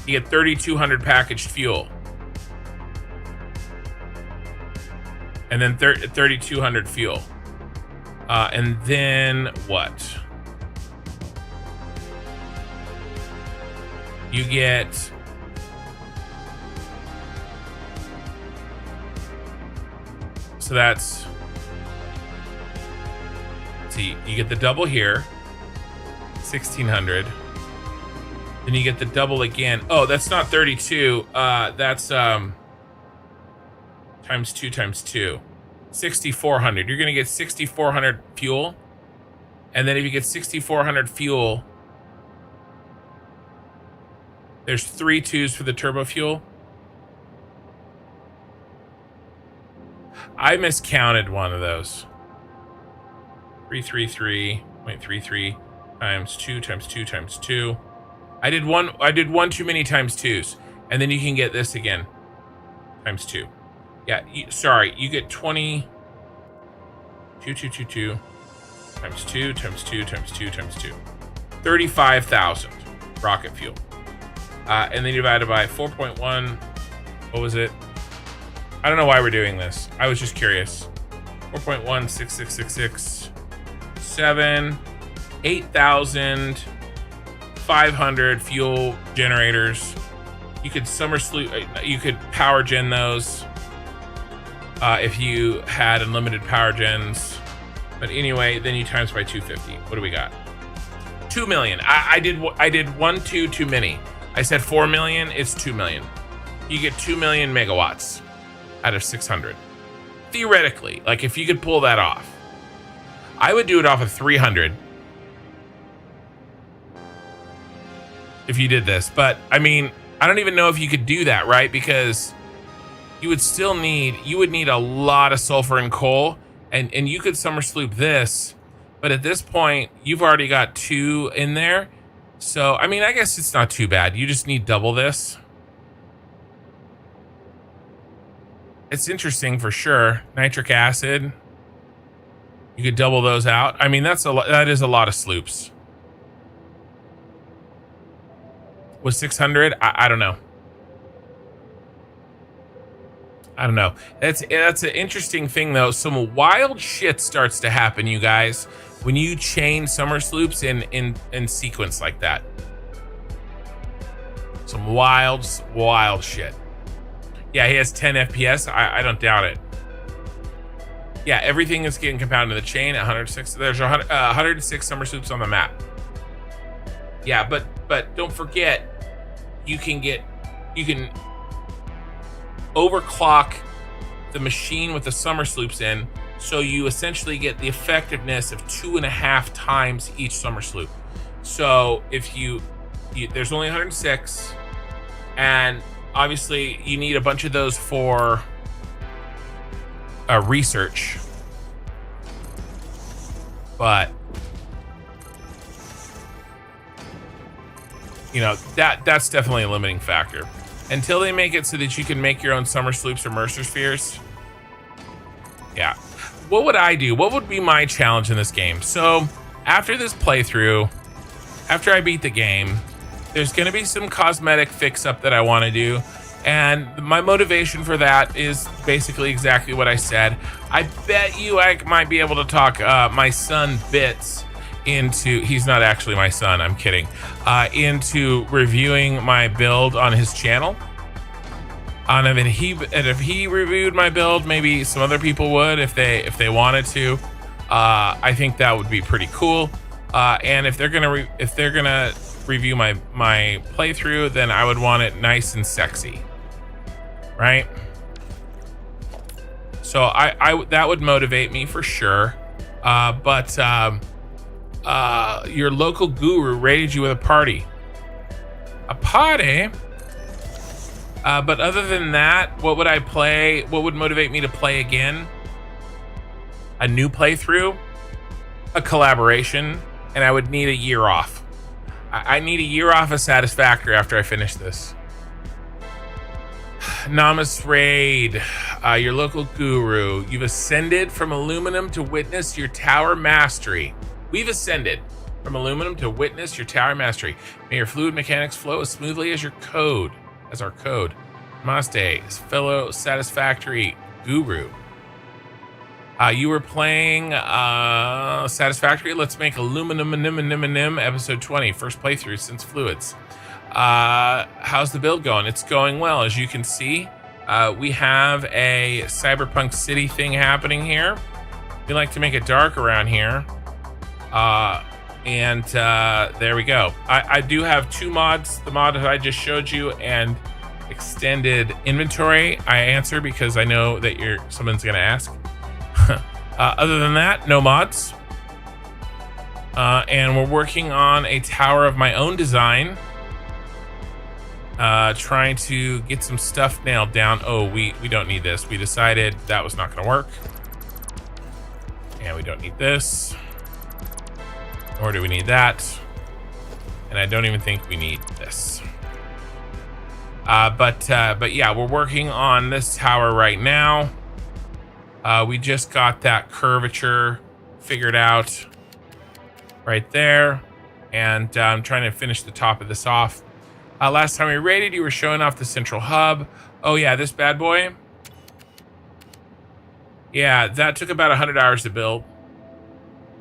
You get 3,200 packaged fuel. And then 3,200 fuel. And then what? You get... So that's... See, you get the double here. 1,600. Then you get the double again. Oh, that's not 32. That's... times 2 times 2. 6,400. You're going to get 6,400 fuel. And then if you get 6,400 fuel, there's 3 2s for the turbo fuel. I miscounted one of those. 333.33 times 2 times 2 times 2. I did one too many times 2s. And then you can get this again. Times 2. Yeah, sorry, you get 20, 2 times 2 times 2 times 2 times 2. 35,000 rocket fuel. And then you divide it by 4.1. What was it? I don't know why we're doing this. I was just curious. 4.1, 6666, 7, 8,500 fuel generators. You could you could power gen those. If you had unlimited power gens. But anyway, then you times by 250. What do we got? 2 million. I did 1 2 too many. I said 4 million, it's 2 million. You get 2 million megawatts out of 600. Theoretically, like if you could pull that off. I would do it off of 300. If you did this, but I mean, I don't even know if you could do that, right? Because you would need a lot of sulfur and coal, and you could summer sloop this, but at this point you've already got 2 in there. So I mean, I guess it's not too bad. You just need double this. It's interesting for sure. Nitric acid, you could double those out. I mean, that is a lot of sloops. Was 600? I don't know. I don't know. That's an interesting thing, though. Some wild shit starts to happen, you guys, when you chain summer sloops in sequence like that. Some wild shit. Yeah, he has 10 FPS. I don't doubt it. Yeah, everything is getting compounded in the chain at 106. There's 106 summer sloops on the map. Yeah, but don't forget, you can overclock the machine with the summer sloops in, so you essentially get the effectiveness of 2.5 times each summer sloop. So if you there's only 106, and obviously you need a bunch of those for research, but you know, that's definitely a limiting factor. Until they make it so that you can make your own summer sloops or Mercer spheres. Yeah. What would I do? What would be my challenge in this game? So after this playthrough, after I beat the game, there's going to be some cosmetic fix up that I want to do. And my motivation for that is basically exactly what I said. I bet you I might be able to talk my son Bits into, he's not actually my son, I'm kidding, into reviewing my build on his channel. And if he reviewed my build, maybe some other people would if they wanted to. I think that would be pretty cool. And if they're gonna review my playthrough, then I would want it nice and sexy, right? So I that would motivate me for sure. But your local guru raided you with a party. A party? But other than that, what would I play? What would motivate me to play again? A new playthrough? A collaboration? And I would need a year off. I need a year off of Satisfactory after I finish this. Namas Raid, your local guru. You've ascended from aluminum to witness your tower mastery. We've ascended. from aluminum to witness your tower mastery. May your fluid mechanics flow as smoothly as your code, as our code. Namaste, fellow Satisfactory guru. You were playing Satisfactory. Let's make aluminum episode 20, first playthrough since fluids. How's the build going? It's going well. As you can see, we have a cyberpunk city thing happening here. We like to make it dark around here. And there we go. I do have two mods, the mod that I just showed you and extended inventory. I answer because I know that someone's gonna ask. Other than that, no mods. And we're working on a tower of my own design. Trying to get some stuff nailed down. Oh, we don't need this. We decided that was not gonna work. And we don't need this. Nor do we need that. And I don't even think we need this. But yeah, we're working on this tower right now. We just got that curvature figured out right there. And I'm trying to finish the top of this off. Last time we raided, you were showing off the central hub. Oh yeah, this bad boy. Yeah, that took about 100 hours to build.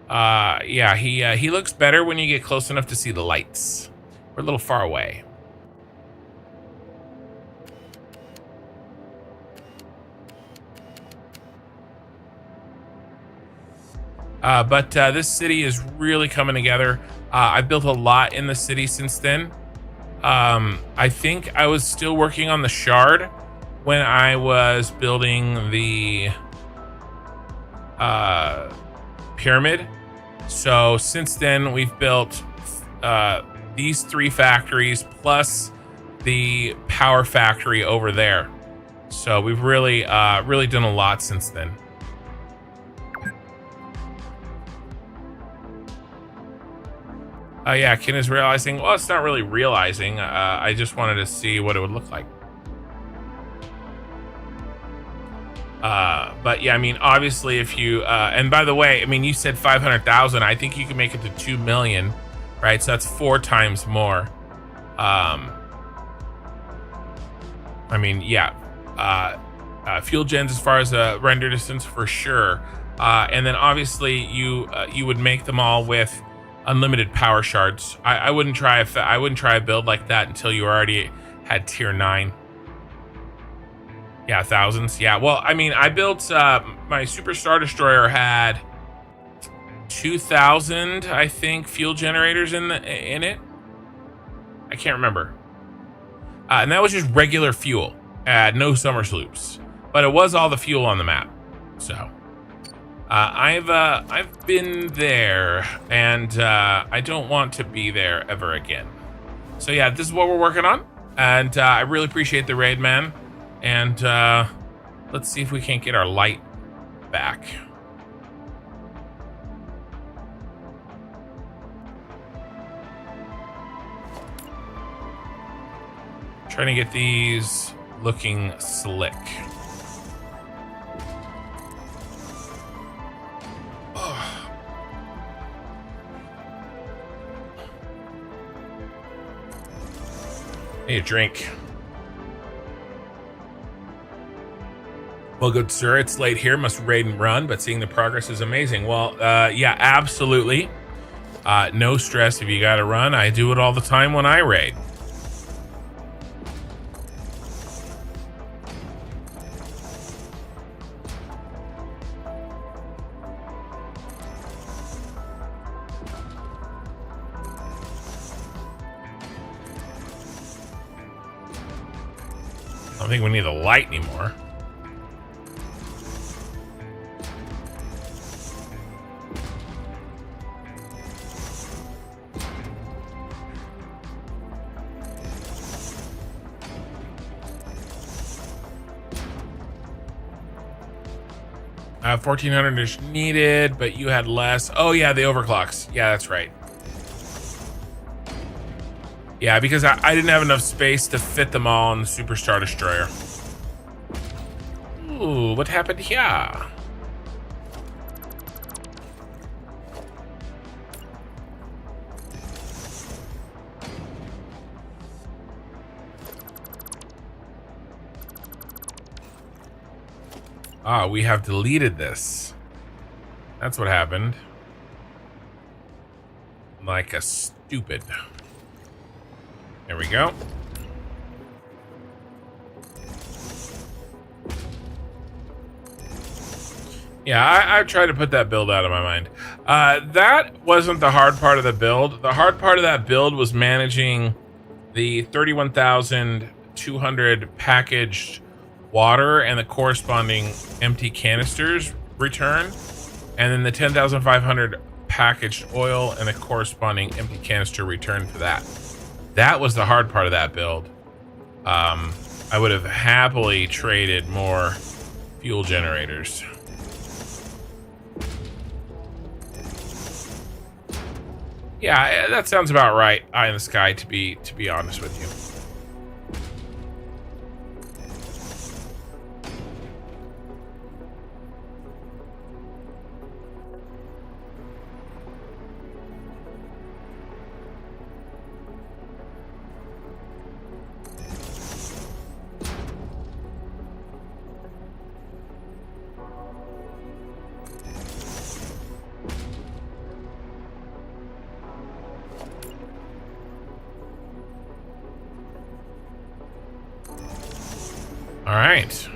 Yeah, he looks better when you get close enough to see the lights. We're a little far away. But this city is really coming together. I've built a lot in the city since then. I think I was still working on the shard when I was building the pyramid. So since then we've built these 3 factories plus the power factory over there. So we've really done a lot since then. Yeah, Ken is realizing, well, it's not really realizing. I just wanted to see what it would look like. But yeah, I mean, obviously if you, and by the way, I mean, you said 500,000, I think you can make it to 2 million, right? So that's 4 times more. I mean, yeah, fuel gens as far as render distance for sure. And then obviously you would make them all with unlimited power shards. I wouldn't try a build like that until you already had tier 9. Yeah, thousands. Yeah, well, I mean, I built my Super Star Destroyer had 2,000, I think, fuel generators in it. I can't remember. And that was just regular fuel, no summer sloops, but it was all the fuel on the map. So I've been there, and I don't want to be there ever again. So yeah, this is what we're working on, and I really appreciate the raid, man. And let's see if we can't get our light back. Trying to get these looking slick. Need a drink. Well, good sir, it's late here. Must raid and run, but seeing the progress is amazing. Well, yeah, absolutely. No stress if you gotta run. I do it all the time when I raid. I don't think we need a light anymore. $1,400 is needed, but you had less. Oh yeah, the overclocks. Yeah, that's right. Yeah, because I didn't have enough space to fit them all in the Super Star Destroyer. Ooh, what happened here? Ah, we have deleted this. That's what happened. Like a stupid. There we go. Yeah, I tried to put that build out of my mind. That wasn't the hard part of the build. The hard part of that build was managing the 31,200 packaged water and the corresponding empty canisters return, and then the 10,500 packaged oil and the corresponding empty canister return for that. That was the hard part of that build. I would have happily traded more fuel generators. Yeah, that sounds about right. Eye in the sky, to be honest with you. All right.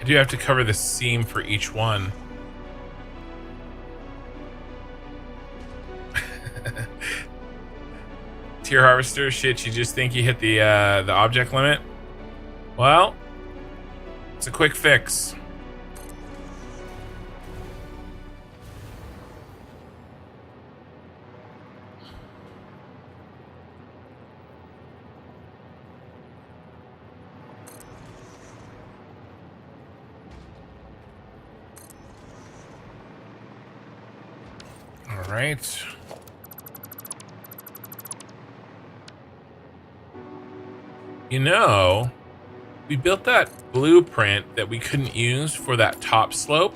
I do have to cover the seam for each one. Tier harvester, shit, you just think you hit the object limit? Well, it's a quick fix. All right. You know, we built that blueprint that we couldn't use for that top slope,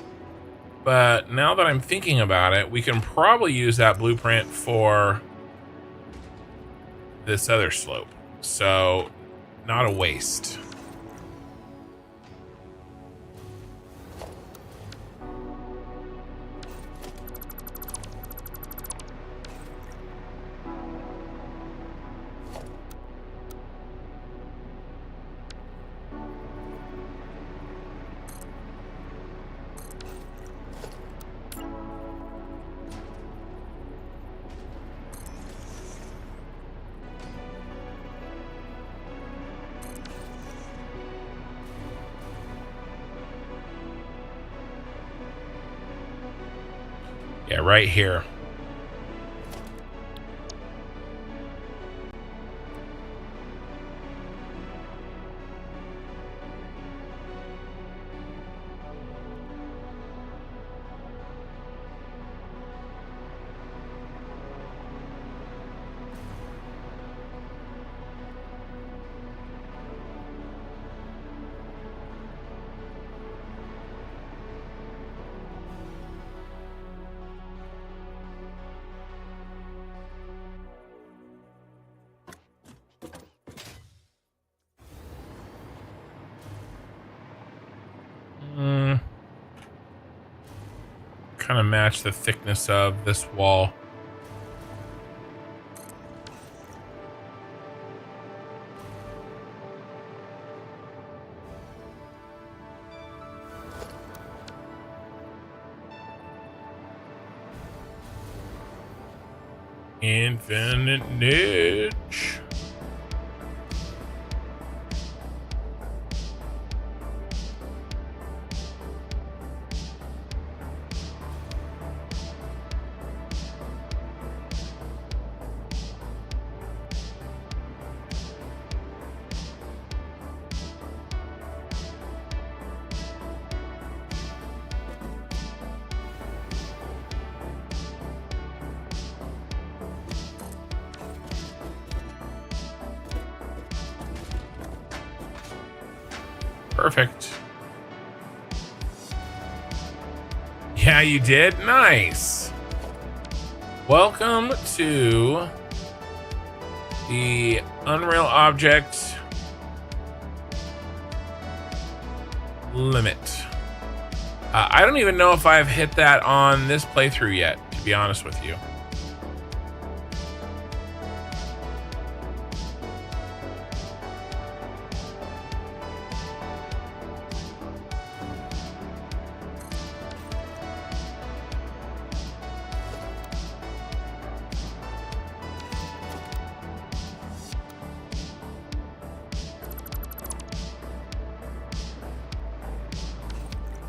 but now that I'm thinking about it, we can probably use that blueprint for this other slope. So, not a waste. Yeah, right here. Kind of match the thickness of this wall. Infinite niche. Perfect. Yeah, you did? Nice. Welcome to the Unreal Object limit. I don't even know if I've hit that on this playthrough yet, to be honest with you.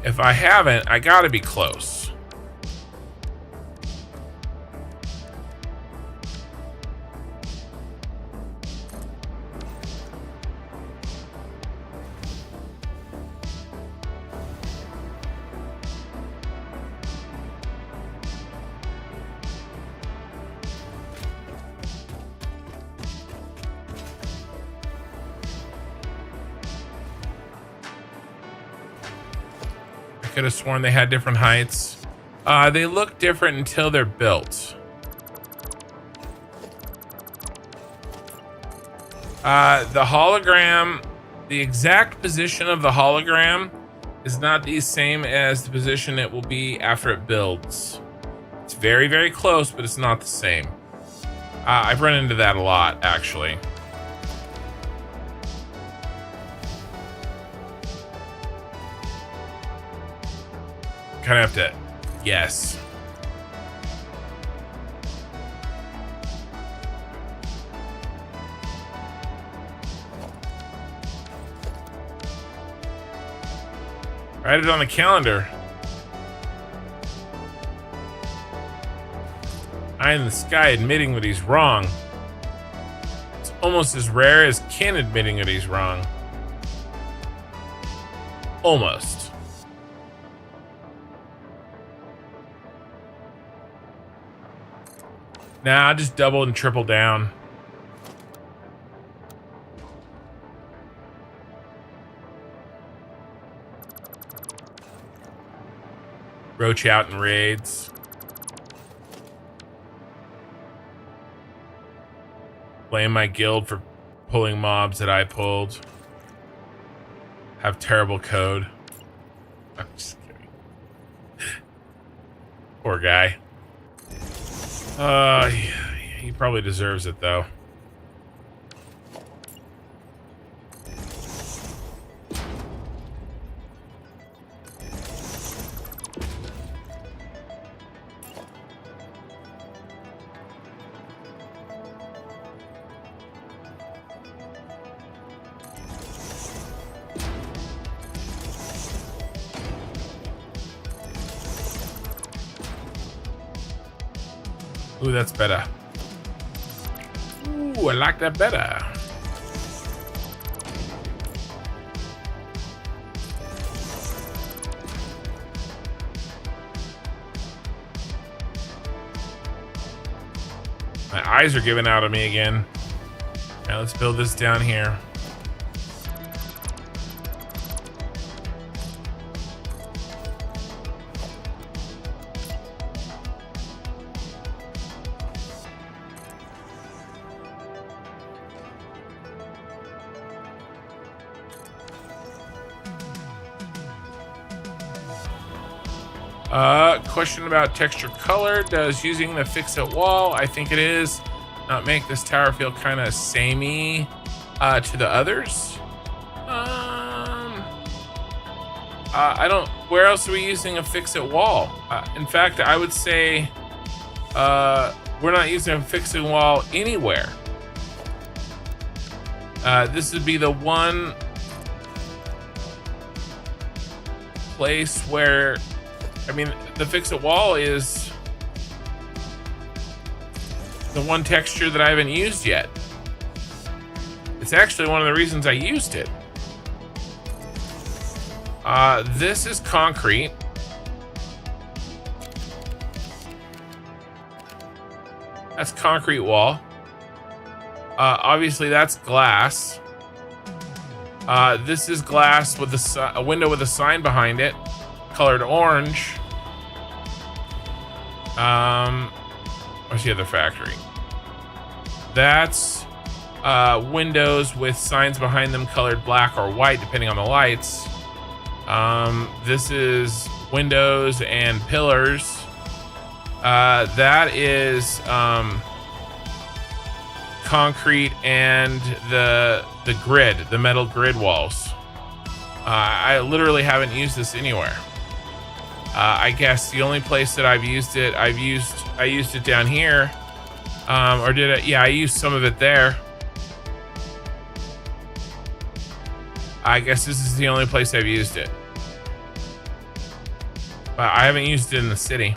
If I haven't, I gotta be close. Could have sworn they had different heights. They look different until they're built. The hologram, the exact position of the hologram is not the same as the position it will be after it builds. It's very, very close, but it's not the same. I've run into that a lot, actually. Kind of have to, yes. Write it on the calendar. Eye in the sky admitting that he's wrong. It's almost as rare as Ken admitting that he's wrong. Almost. Nah, just double and triple down. Roach out in raids. Blame my guild for pulling mobs that I pulled. Have terrible code. I'm just kidding. Poor guy. He probably deserves it though. Ooh, that's better. Ooh, I like that better. My eyes are giving out on me again. Now let's build this down here. Question about texture color. Does using the fix-it wall, I think it is, not make this tower feel kind of samey to the others? I don't, where else are we using a fix-it wall? In fact, I would say we're not using a fix-it wall anywhere. This would be the one place where, I mean, the fix-it wall is the one texture that I haven't used yet. It's actually one of the reasons I used it. This is concrete. That's concrete wall. Obviously that's glass. This is glass with a window with a sign behind it, colored orange. Where's the other factory? That's windows with signs behind them colored black or white, depending on the lights. This is windows and pillars. That is concrete and the grid, the metal grid walls. I literally haven't used this anywhere. I guess the only place that I've used it, I used it down here. Or did it? Yeah, I used some of it there. I guess this is the only place I've used it. But I haven't used it in the city.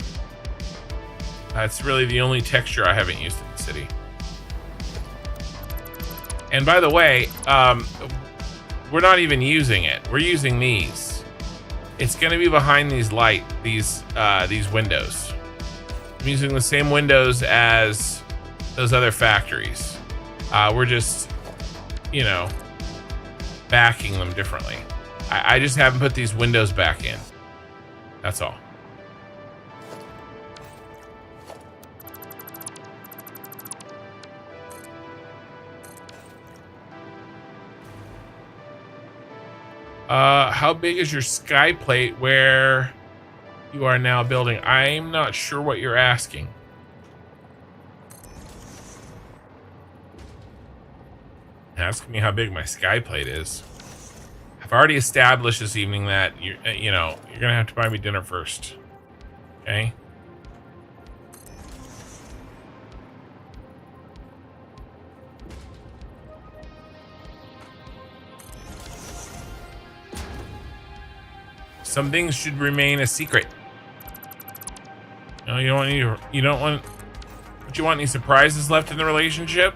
That's really the only texture I haven't used in the city. And by the way, we're not even using it. We're using these. It's going to be behind these these windows. I'm using the same windows as those other factories. We're just, you know, backing them differently. I just haven't put these windows back in. That's all. How big is your sky plate where you are now building? I'm not sure what you're asking. Ask me how big my sky plate is. I've already established this evening that you're gonna have to buy me dinner first. Okay. Some things should remain a secret. No, you don't want any surprises left in the relationship?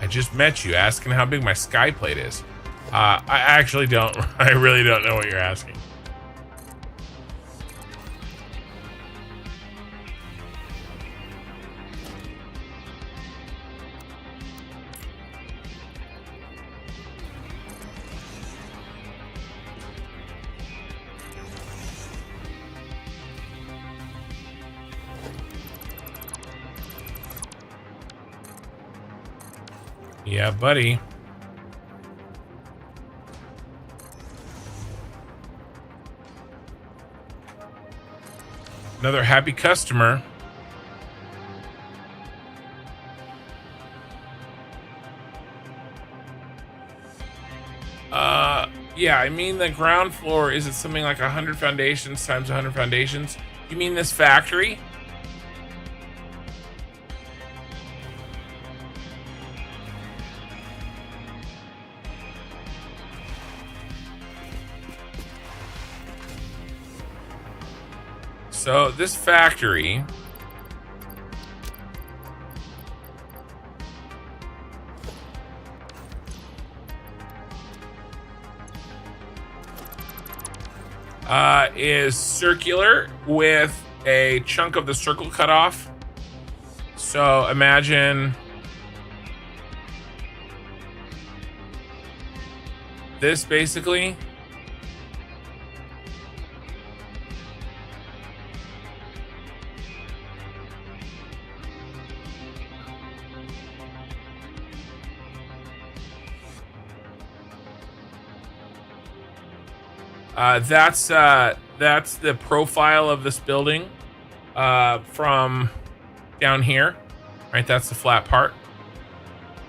I just met you asking how big my sky plate is. I actually don't. I really don't know what you're asking. Yeah, buddy. Another happy customer. Yeah, I mean the ground floor, is it something like 100 foundations times 100 foundations? You mean this factory? So this factory is circular with a chunk of the circle cut off. So imagine this basically. That's the profile of this building from down here, right? That's the flat part.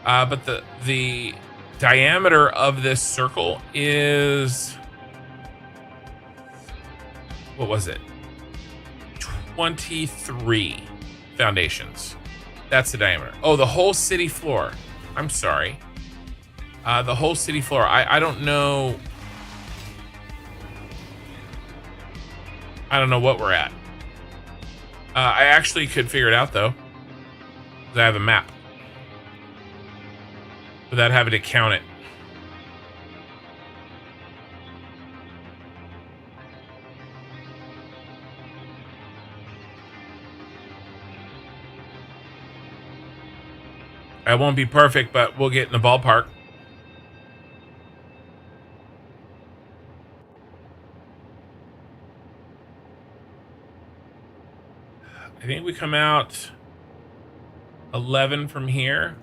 But the diameter of this circle is, what was it? 23 foundations. That's the diameter. Oh, the whole city floor. I'm sorry. The whole city floor. I don't know. I don't know what we're at. I actually could figure it out though, because I have a map without having to count it. I won't be perfect, but we'll get in the ballpark. I think we come out 11 from here.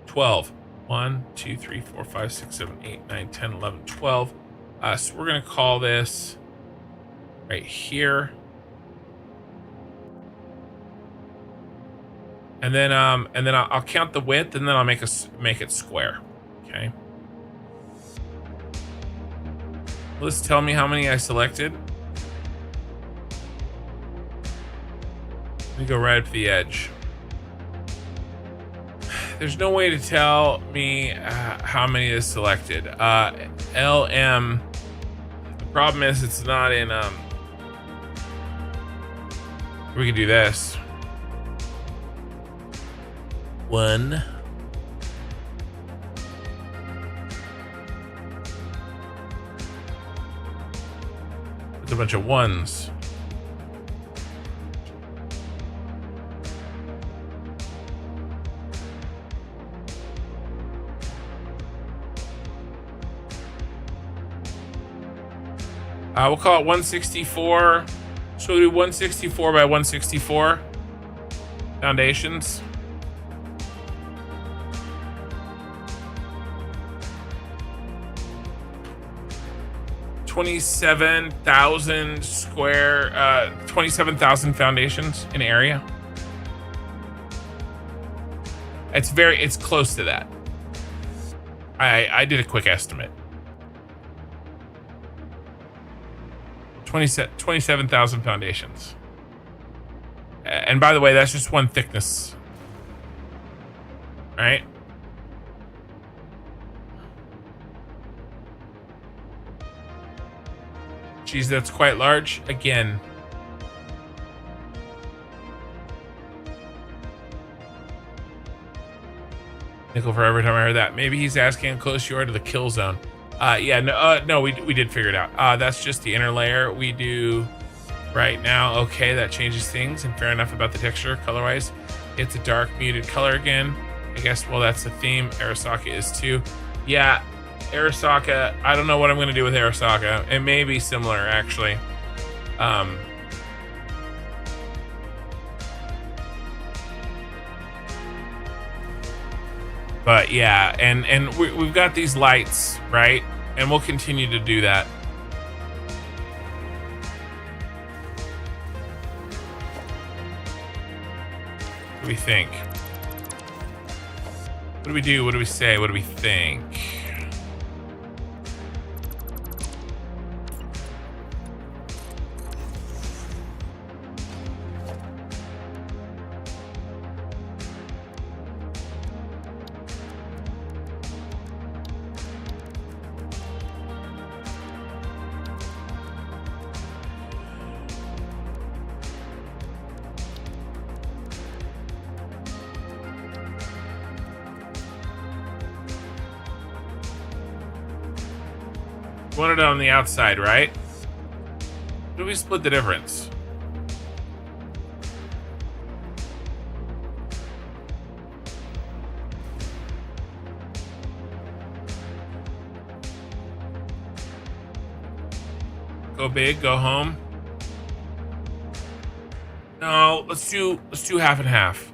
12. 1, 2, 3, 4, 5, 6, 7, 8, 9, 10, 11, 12. So we're going to call this right here. And then I'll count the width, and then I'll make it square. Okay. Will this tell me how many I selected? Let me go right up to the edge. There's no way to tell me how many is selected. LM. The problem is it's not in. We can do this. 1. It's a bunch of 1s. We'll call it 164. So we'll do 164 by 164 foundations. $27,000 square, 27,000 foundations in area. It's close to that. I did a quick estimate. 27,000 foundations. And by the way, that's just one thickness. Right? Geez, that's quite large. Again. Nickel for every time I heard that. Maybe he's asking how close you are to the kill zone. Yeah, no, we did figure it out. That's just the inner layer we do right now. Okay, that changes things, and fair enough about the texture. Color-wise, it's a dark muted color again. I guess, well, that's the theme. Arasaka is too. Yeah, Arasaka, I don't know what I'm going to do with Arasaka. It may be similar, actually. But yeah, and we've got these lights, right? And we'll continue to do that. What do we think? What do we do? What do we say? What do we think? Want it on the outside, right? Do we split the difference? Go big, go home. No, let's do half and half.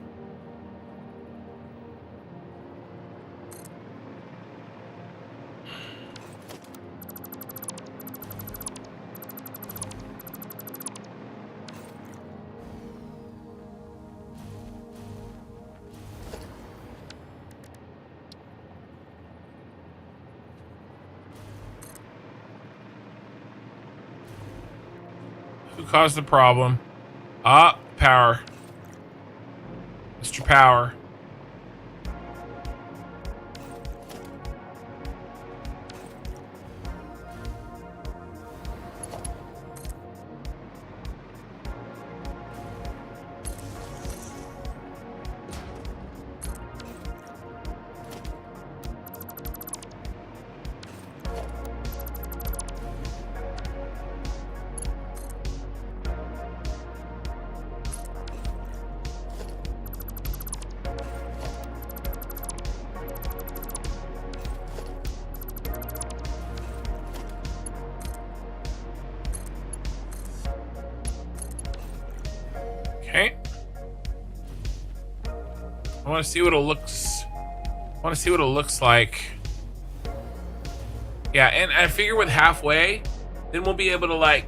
Who caused the problem? Power. Mr. Power. Okay. I want to see what it looks. I want to see what it looks like. Yeah, and I figure with halfway, then we'll be able to, like,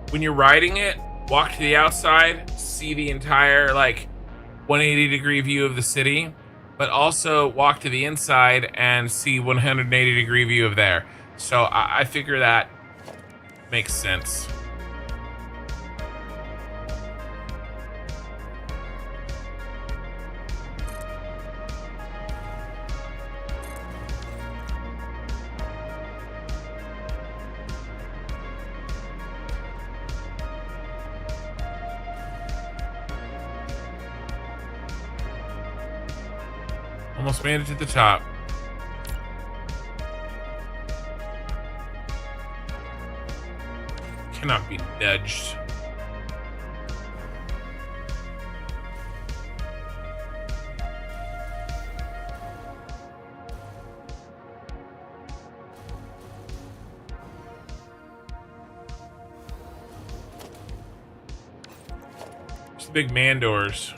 when you're riding it, walk to the outside, see the entire, like, 180-degree view of the city, but also walk to the inside and see 180-degree view of there. So I figure that makes sense. Almost made it to the top. Cannot be nudged. It's the big man doors.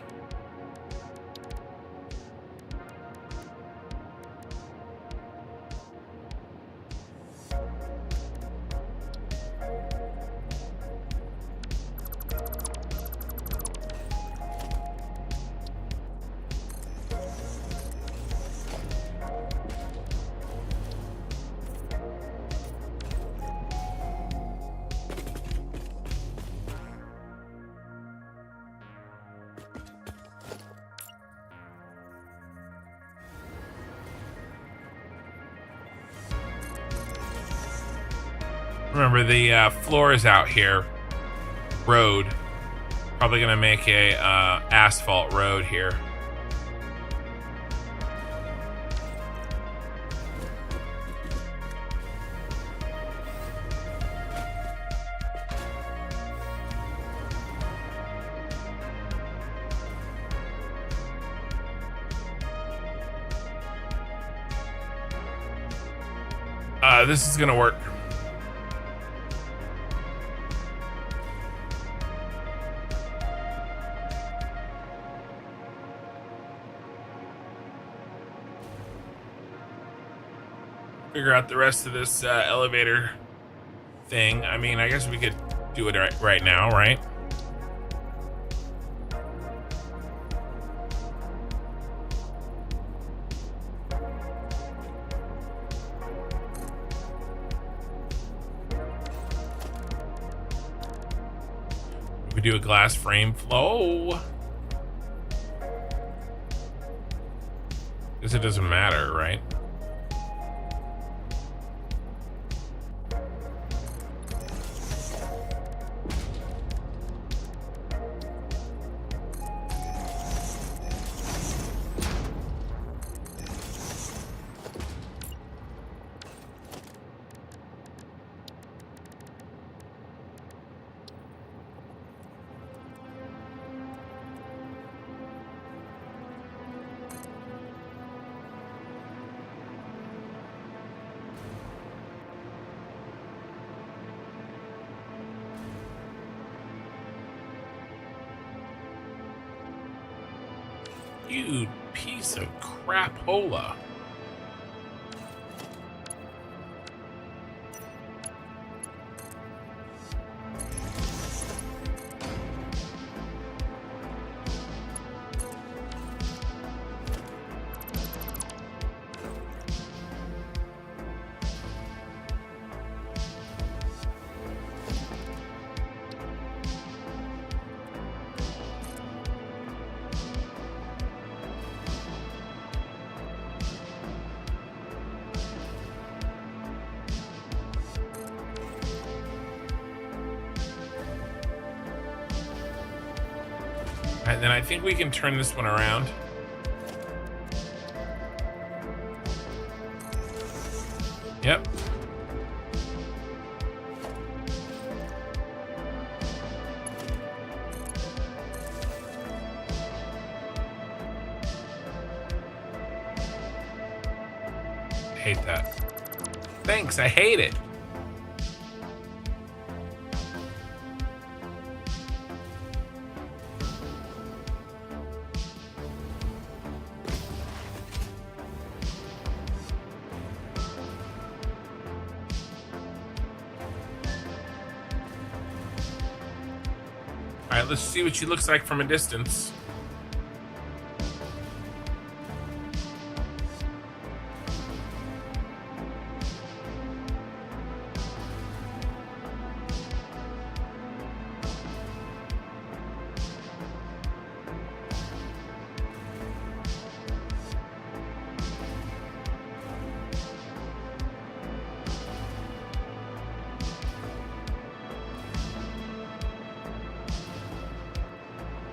Remember, the floor is out here. Road. Probably gonna make a asphalt road here. This is gonna work. Figure out the rest of this elevator thing. I mean, I guess we could do it right now, right? We do a glass frame flow. Guess it doesn't matter, right? You piece of crapola. And then I think we can turn this one around. Yep. Hate that. Thanks, I hate it. All right, let's see what she looks like from a distance.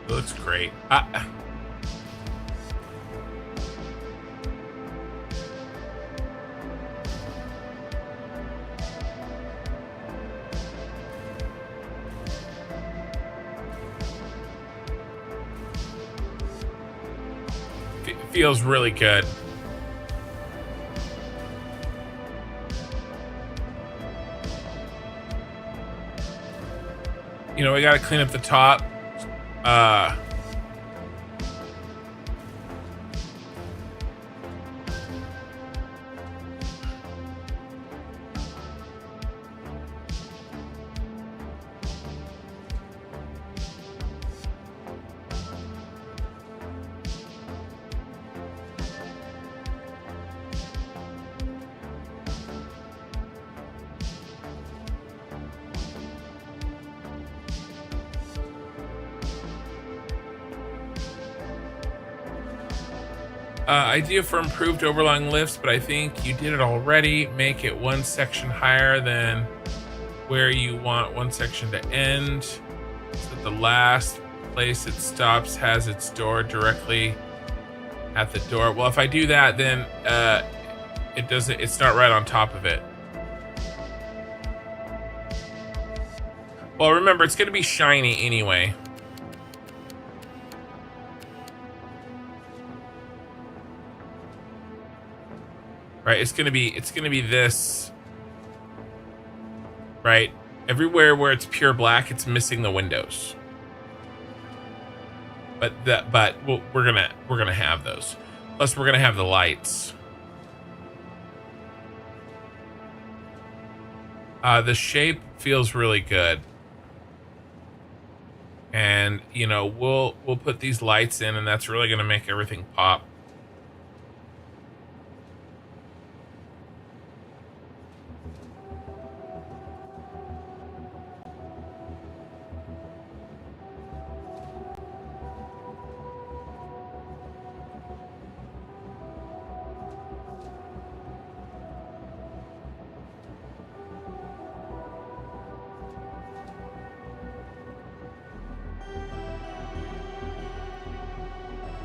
Looks great. Feels really good. You know, we got to clean up the top. Idea for improved overlying lifts, but I think you did it already. Make it one section higher than where you want one section to end, so that the last place it stops has its door directly at the door. Well, if I do that, then it's not right on top of it. Well, remember, it's going to be shiny anyway. Right, it's gonna be this, right? Everywhere where it's pure black, it's missing the windows. But we're gonna have those. Plus, we're gonna have the lights. The shape feels really good, and you know we'll put these lights in, and that's really gonna make everything pop.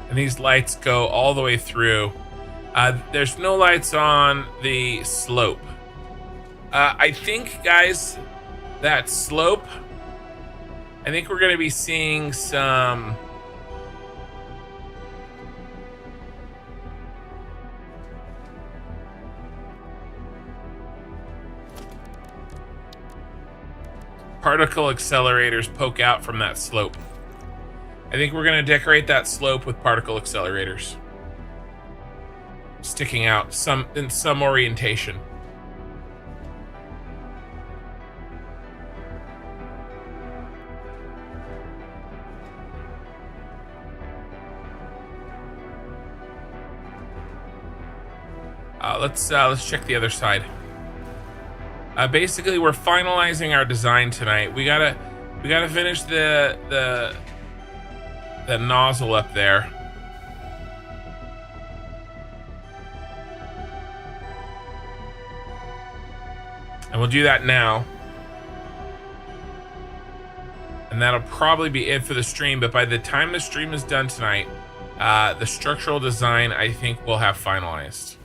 And these lights go all the way through. There's no lights on the slope. I think, guys, that slope, I think we're going to be seeing some particle accelerators poke out from that slope. I think we're going to decorate that slope with particle accelerators sticking out in some orientation. Let's check the other side. Basically, we're finalizing our design tonight. We gotta finish the nozzle up there. And we'll do that now. And that'll probably be it for the stream, but by the time the stream is done tonight, the structural design, I think, will have finalized.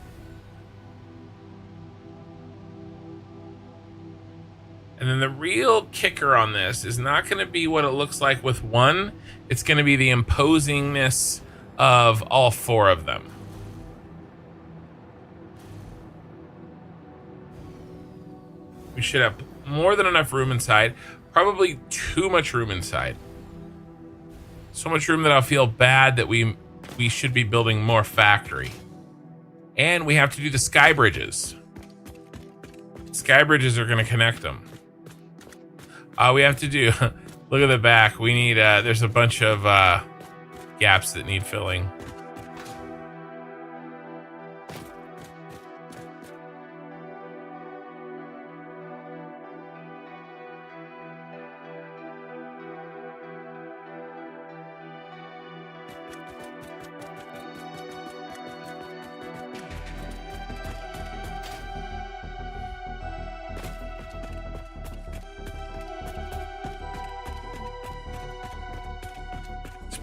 And then the real kicker on this is not going to be what it looks like with one. It's going to be the imposingness of all four of them. We should have more than enough room inside. Probably too much room inside. So much room that I'll feel bad that we should be building more factory. And we have to do the sky bridges. Sky bridges are going to connect them. We have to do Look at the back. We need, there's a bunch of gaps that need filling.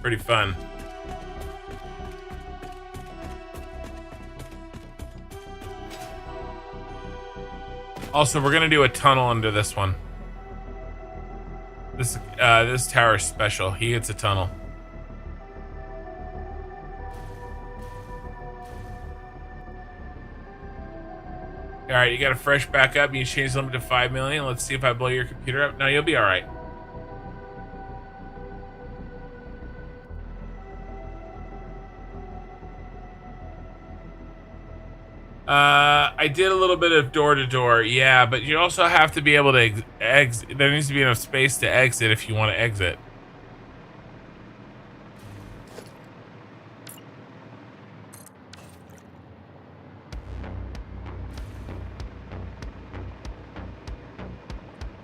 Pretty fun. Also, we're gonna do a tunnel under this one. This tower is special. He gets a tunnel. All right, you got a fresh backup. You change the limit to 5 million. Let's see if I blow your computer up. No, you'll be all right. I did a little bit of door to door, yeah, but you also have to be able to exit. There needs to be enough space to exit if you want to exit.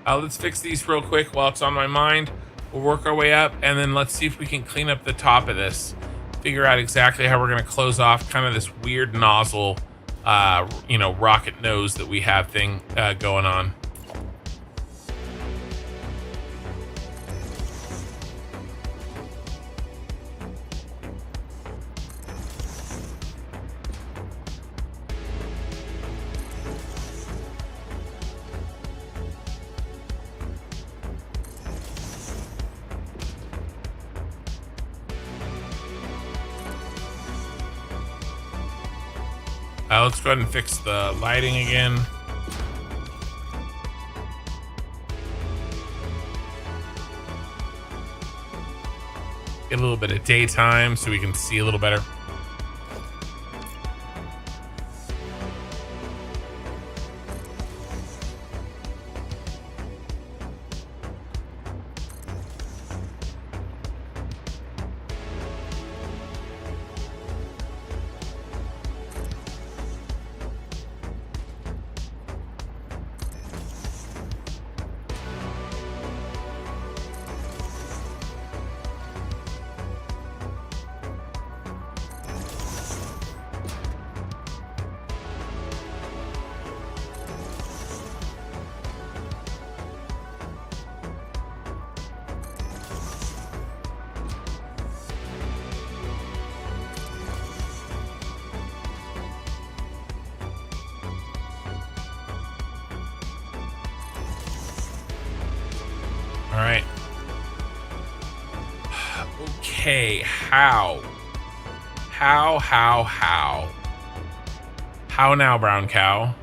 Let's fix these real quick while it's on my mind. We'll work our way up, and then let's see if we can clean up the top of this. Figure out exactly how we're going to close off kind of this weird nozzle, you know, rocket nose that we have thing going on. Let's go ahead and fix the lighting again. Get a little bit of daytime so we can see a little better. All right. Okay, how? How now, brown cow?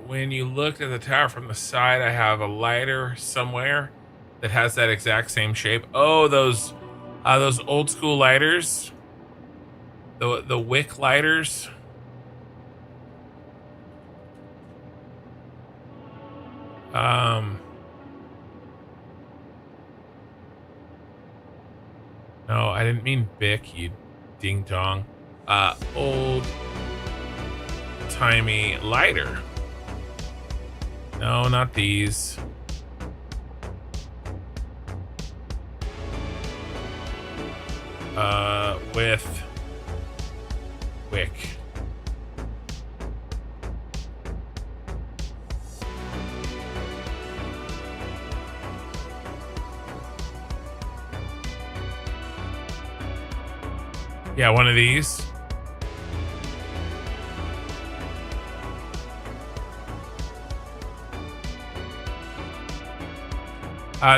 When you looked at the tower from the side, I have a lighter somewhere that has that exact same shape. Oh, those old school lighters, the wick lighters. No, I didn't mean Bic, you ding dong. Old timey lighter. No, not these. With wick. Yeah, one of these.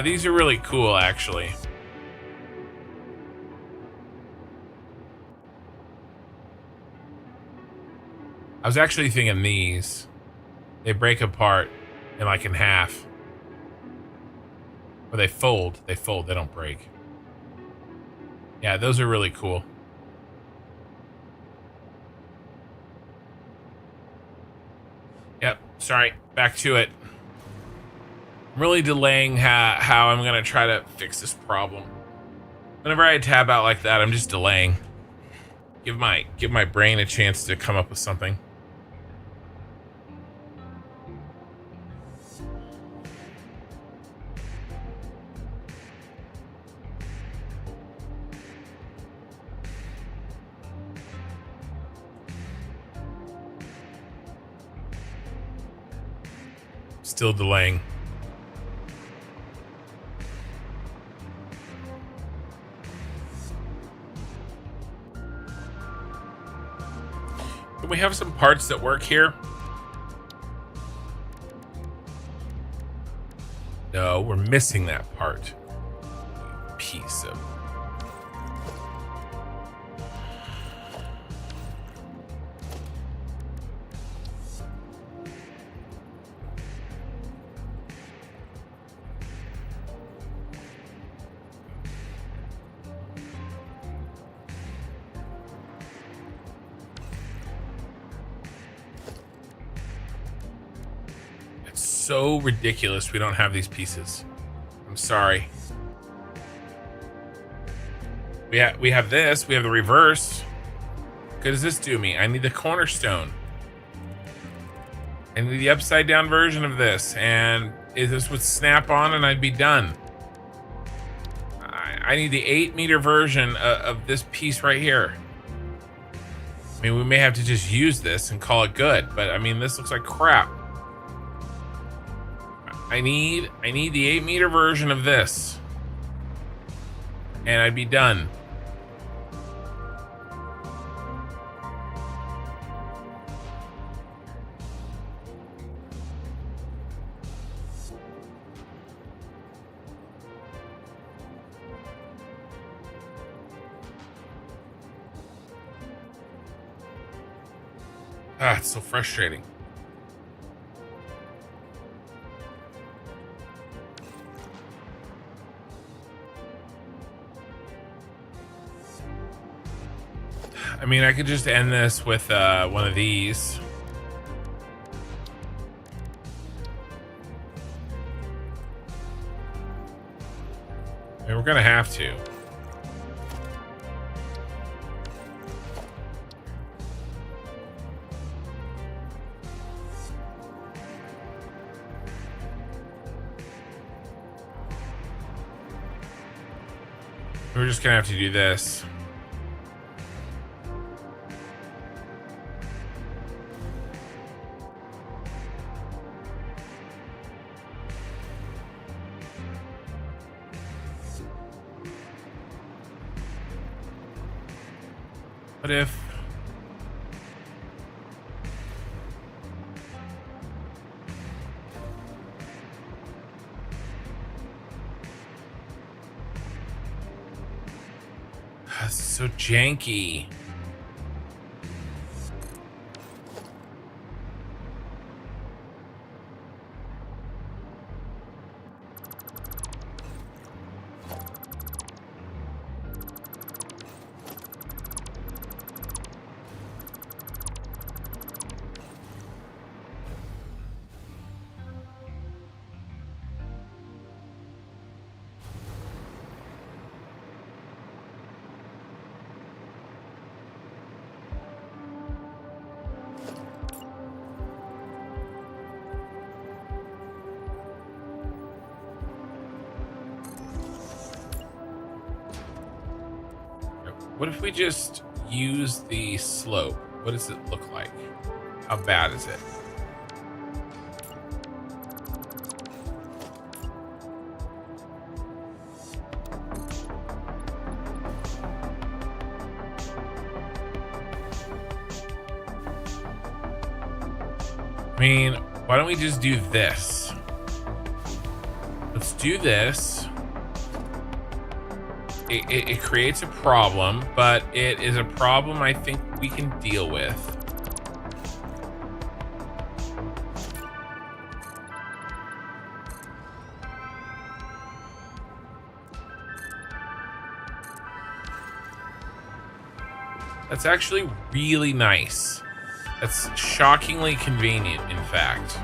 These are really cool, actually. I was actually thinking these. They break apart in half. Or they fold. They fold, they don't break. Yeah, those are really cool. Yep, sorry, back to it. I'm really delaying how I'm gonna try to fix this problem. Whenever I tab out like that, I'm just delaying. Give my brain a chance to come up with something. Still delaying. Can we have some parts that work here? No, we're missing that part. Piece of... so ridiculous we don't have these pieces. I'm sorry. We have this, we have the reverse. What good does this do me? I need the cornerstone. I need the upside down version of this, and this would snap on and I'd be done. I need the 8-meter version of this piece right here. I mean, we may have to just use this and call it good, but I mean, this looks like crap. I need the 8-meter version of this, and I'd be done. Ah, it's so frustrating. I mean, I could just end this with one of these. I mean, we're gonna have to. We're just gonna have to do this. What if... This is so janky. What if we just use the slope? What does it look like? How bad is it? I mean, why don't we just do this? Let's do this. It creates a problem, but it is a problem I think we can deal with. That's actually really nice. That's shockingly convenient, in fact.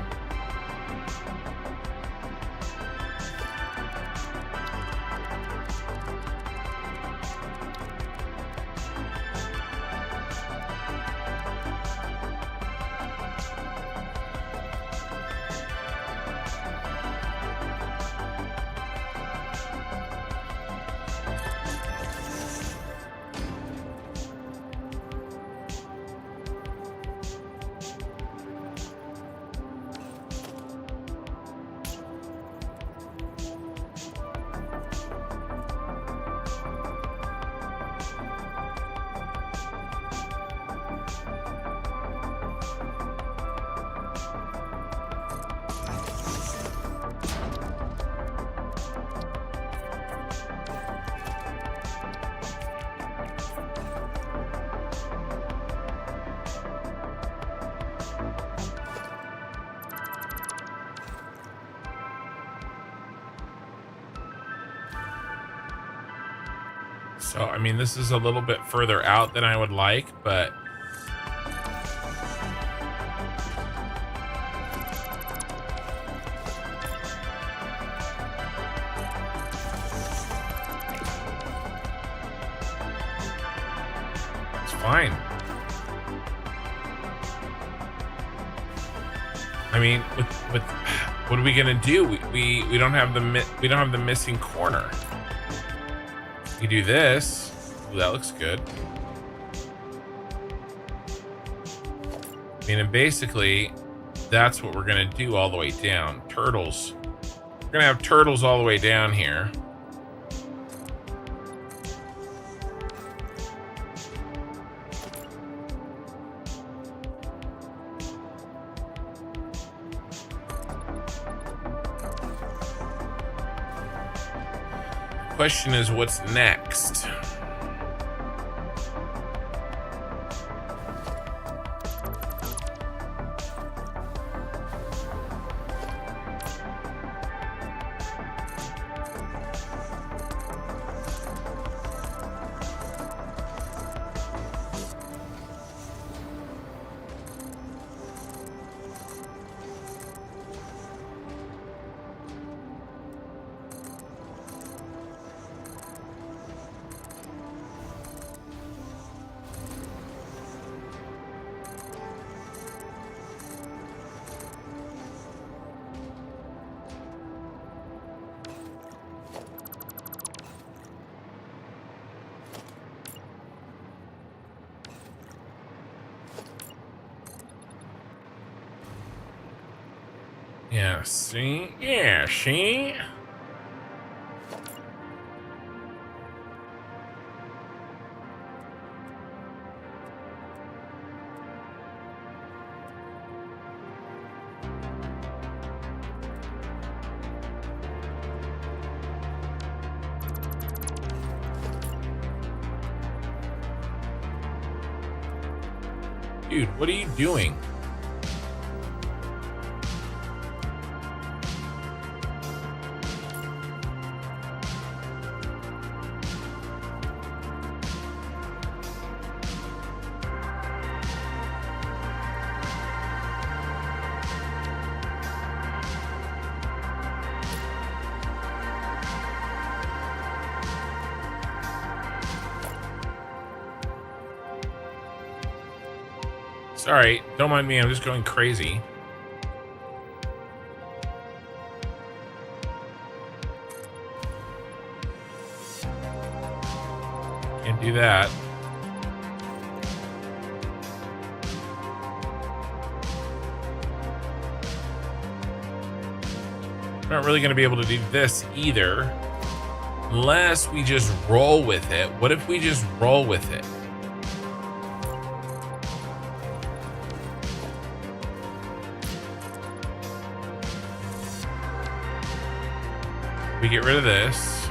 So, I mean, this is a little bit further out than I would like, but it's fine. I mean, with what are we gonna do? We don't have the missing corner. We do this. Ooh, that looks good. I mean, and basically, that's what we're gonna do all the way down. Turtles. We're gonna have turtles all the way down here. Question is, what's next? Yeah, see? Yeah, see? Dude, what are you doing? Sorry, don't mind me, I'm just going crazy. Can't do that. We're not really going to be able to do this either, unless we just roll with it. What if we just roll with it? We get rid of this.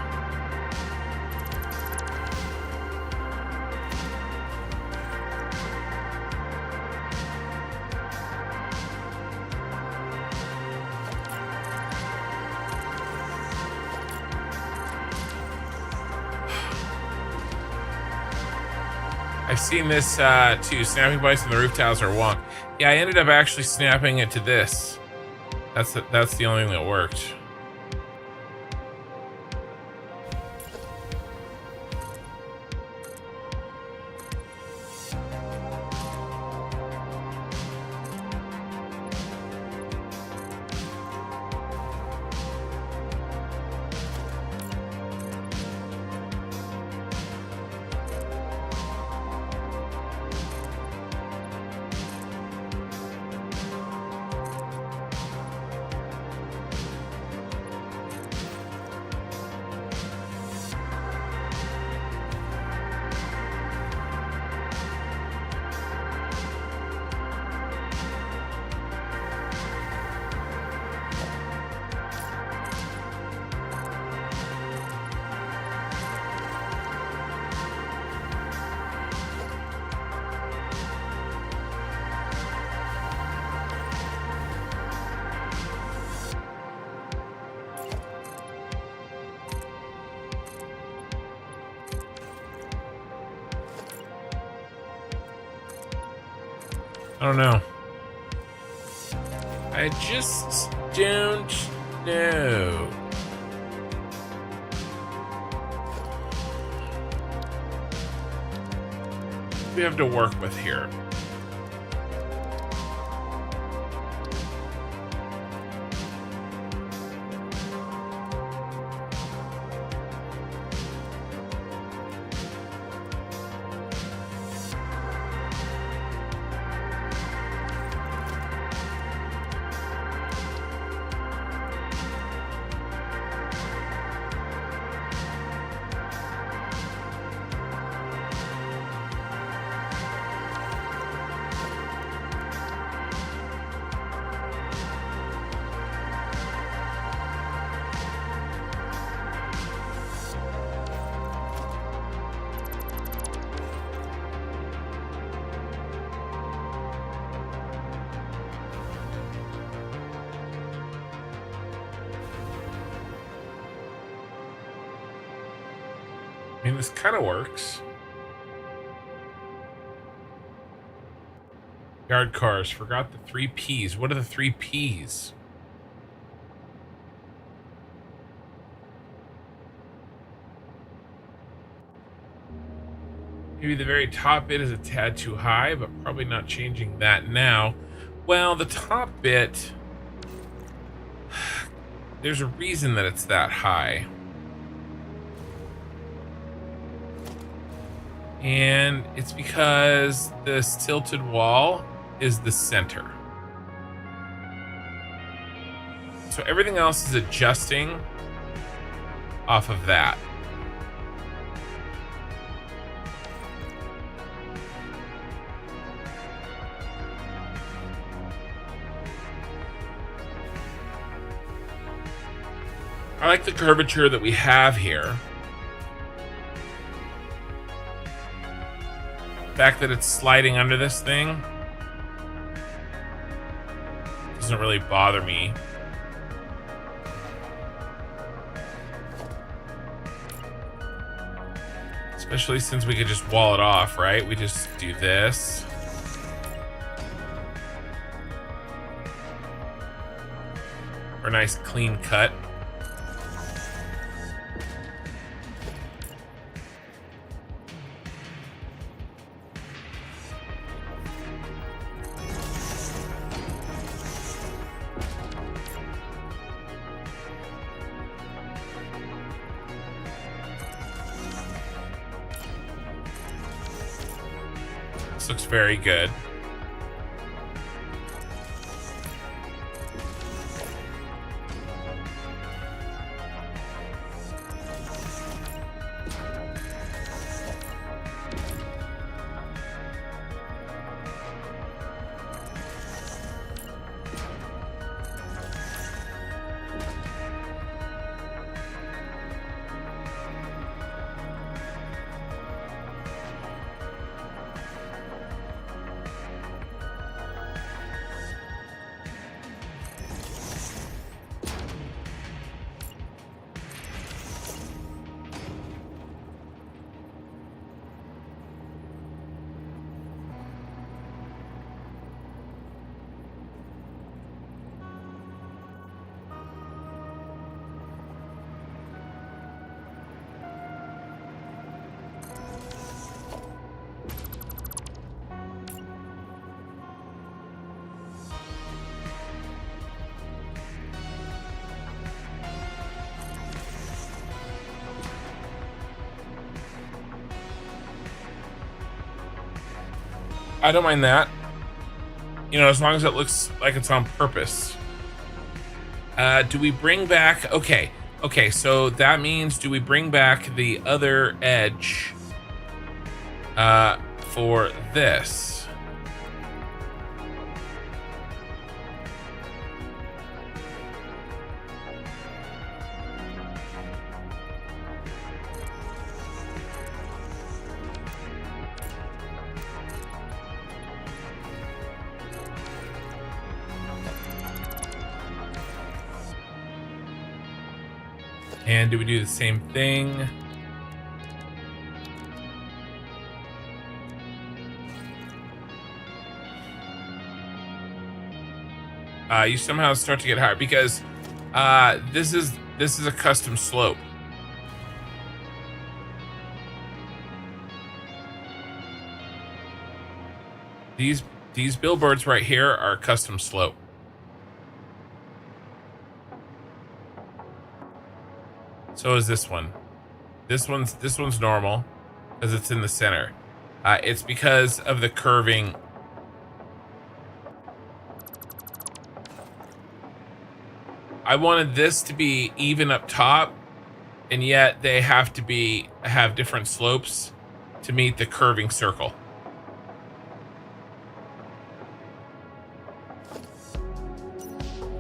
I I've seen this too. Snapping bites on the roof tiles are wonk. Yeah, I ended up actually snapping it to this. That's the only thing that worked. I don't know. I just don't know. We have to work with here. I mean, this kind of works. Yard cars. Forgot the 3 Ps. What are the 3 Ps? Maybe the very top bit is a tad too high, but probably not changing that now. Well, the top bit... There's a reason that it's that high. And it's because this tilted wall is the center. So everything else is adjusting off of that. I like the curvature that we have here. The fact that it's sliding under this thing doesn't really bother me. Especially since we could just wall it off, right? We just do this. For a nice clean cut. Looks very good. I don't mind that. You know, as long as it looks like it's on purpose. Do we bring back... Okay, so that means do we bring back the other edge for this? And do we do the same thing? You somehow start to get higher because this is a custom slope. These billboards right here are a custom slope. So is this one. This one's normal because it's in the center. It's because of the curving. I wanted this to be even up top, and yet they have to have different slopes to meet the curving circle.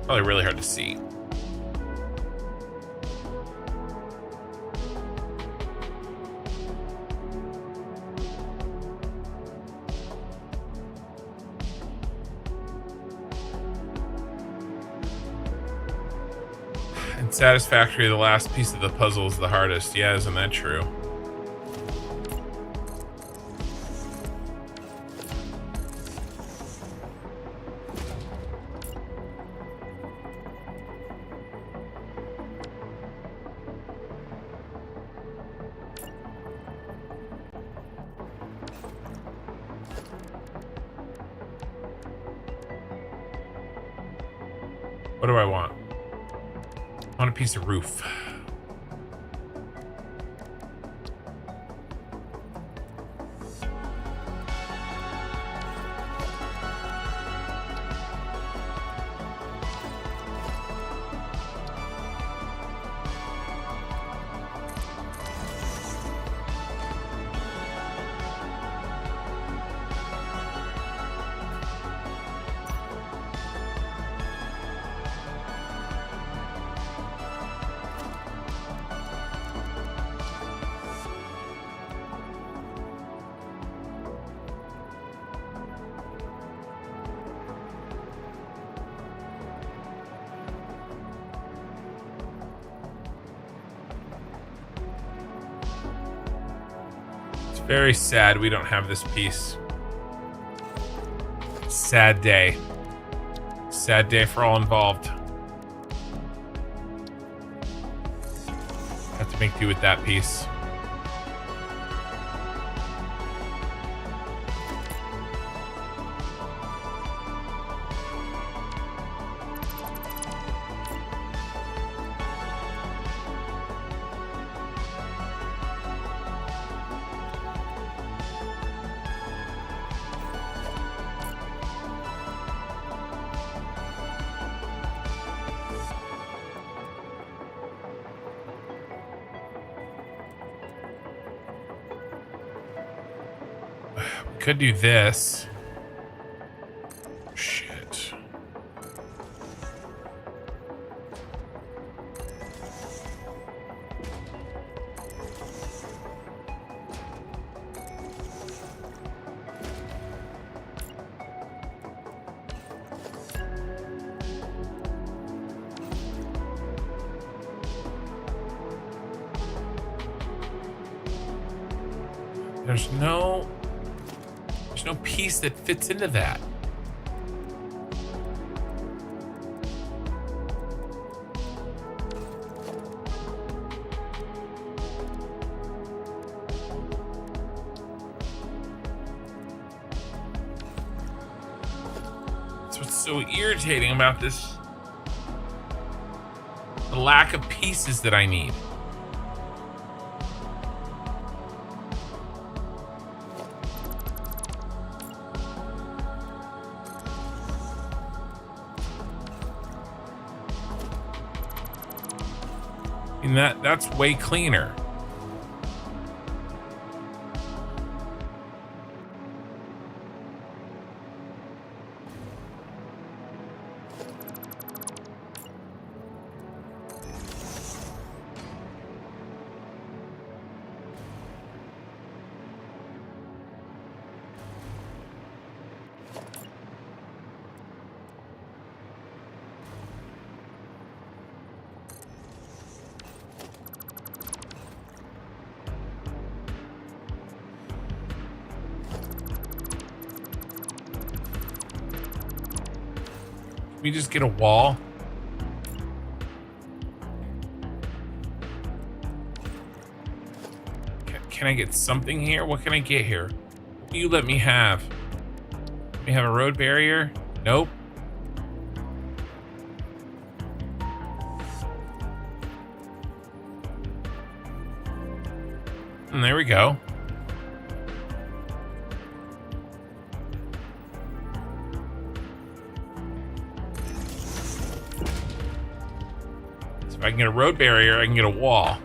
Probably really hard to see. Satisfactory, the last piece of the puzzle is the hardest. Yeah, isn't that true? What do I want? I want a piece of roof. Very sad we don't have this piece. Sad day. Sad day for all involved. Have to make do with that piece. Could do this. Shit. There's no piece that fits into that. That's what's so irritating about this. The lack of pieces that I need. mean, that's way cleaner. Can we just get a wall? Can I get something here? What can I get here? What will you let me have? Let me have a road barrier? Nope. And there we go. If I can get a road barrier, I can get a wall.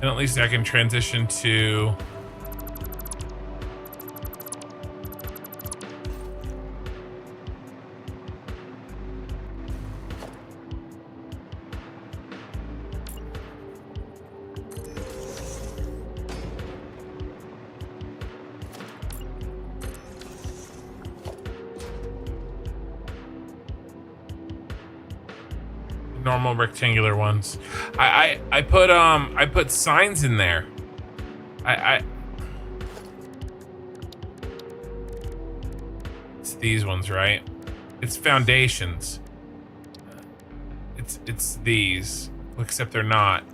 And at least I can transition to normal rectangular ones. I put signs in there. It's these ones, right? It's foundations. It's these, except they're not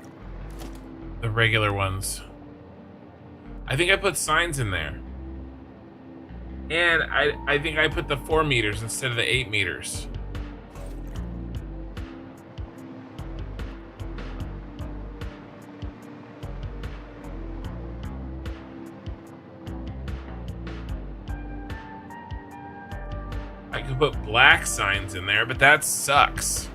the regular ones. I think I put signs in there. And I think I put the 4 meters instead of the 8 meters. I could put black signs in there, but that sucks.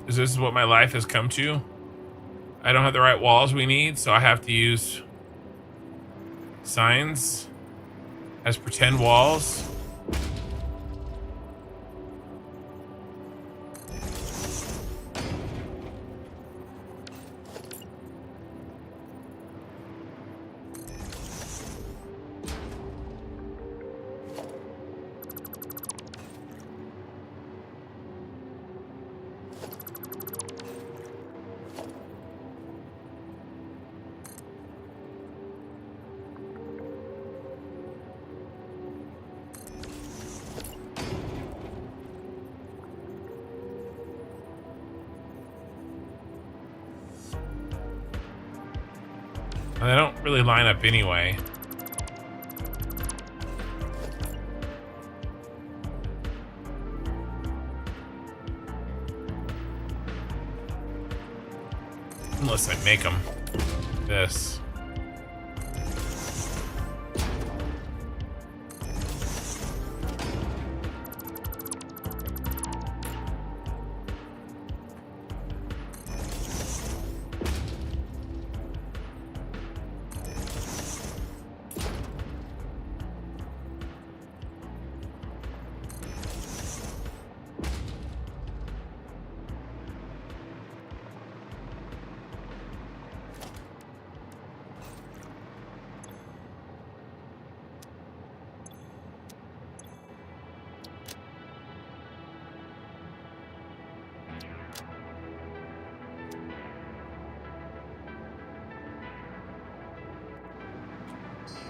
Is this what my life has come to? I don't have the right walls we need, so I have to use signs as pretend walls. They don't really line up anyway. Unless I make them this.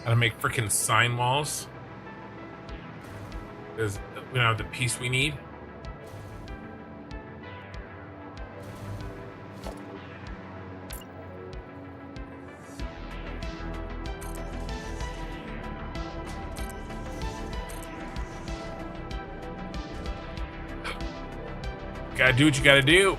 How to make freaking sign walls. Because we don't have the piece we need. Gotta do what you gotta do.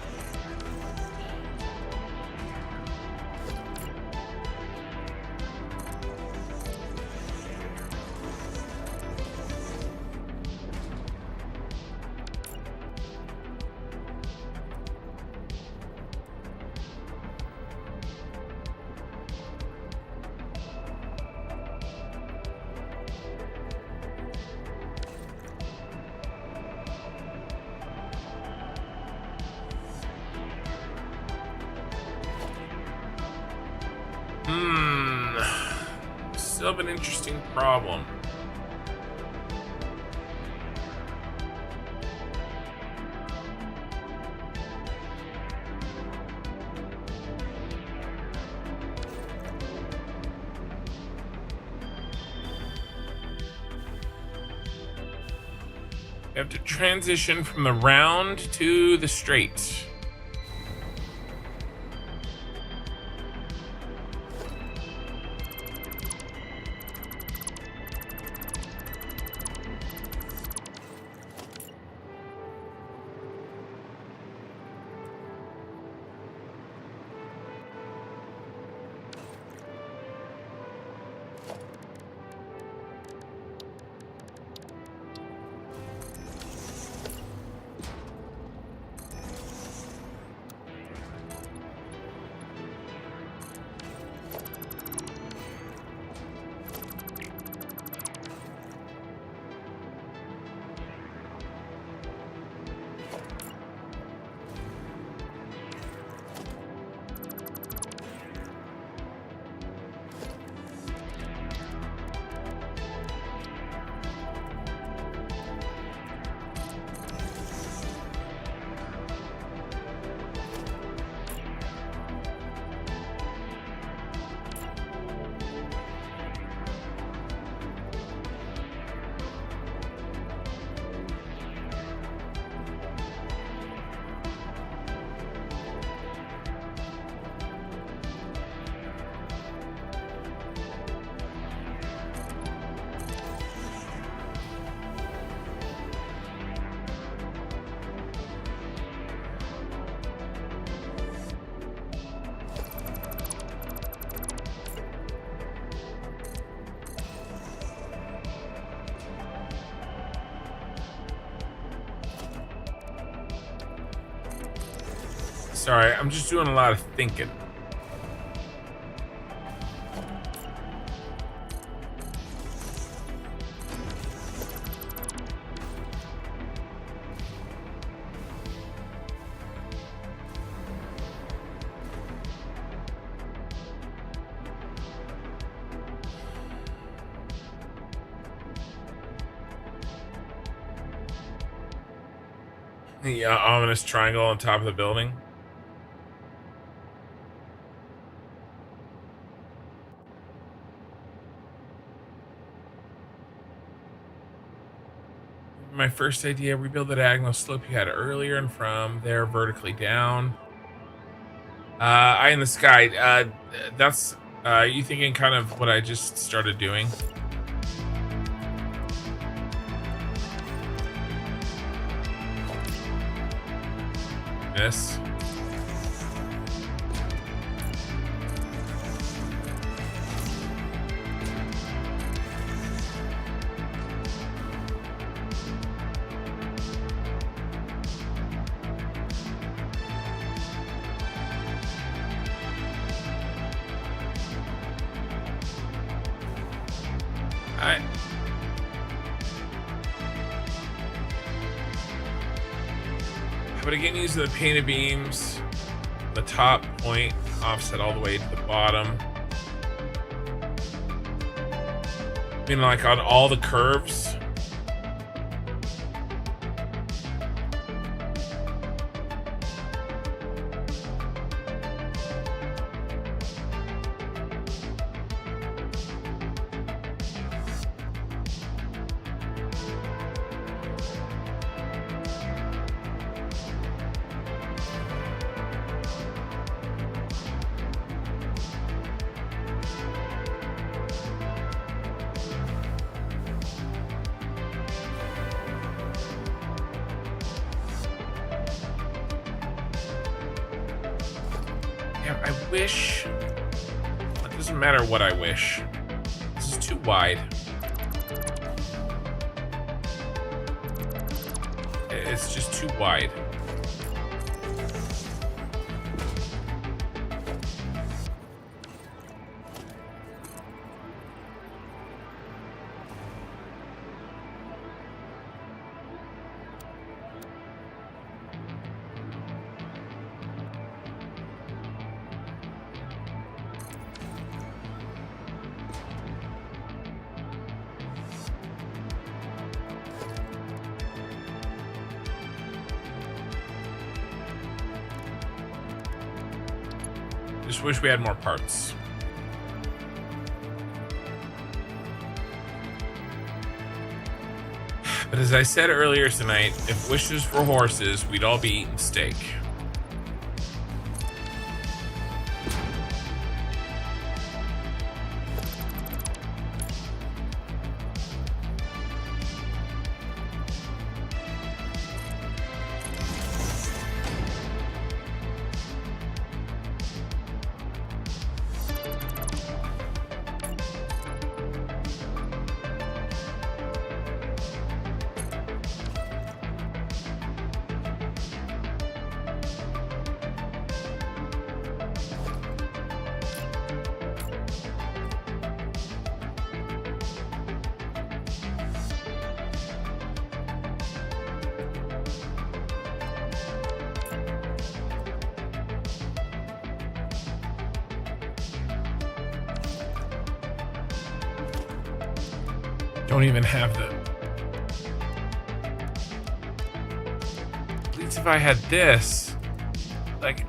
Still have an interesting problem. You have to transition from the round to the straight. Sorry, I'm just doing a lot of thinking. The ominous triangle on top of the building. My first idea, rebuild the diagonal slope you had earlier and from there vertically down. Eye in the sky. That's you thinking kind of what I just started doing? This. But again, using the painted beams, the top point offset all the way to the bottom. I mean, like on all the curves. Yeah, I wish. It doesn't matter what I wish. This is too wide. It's just too wide. Just wish we had more parts. But as I said earlier tonight, if wishes for horses, we'd all be eating steak. Don't even have the... At least if I had this, like...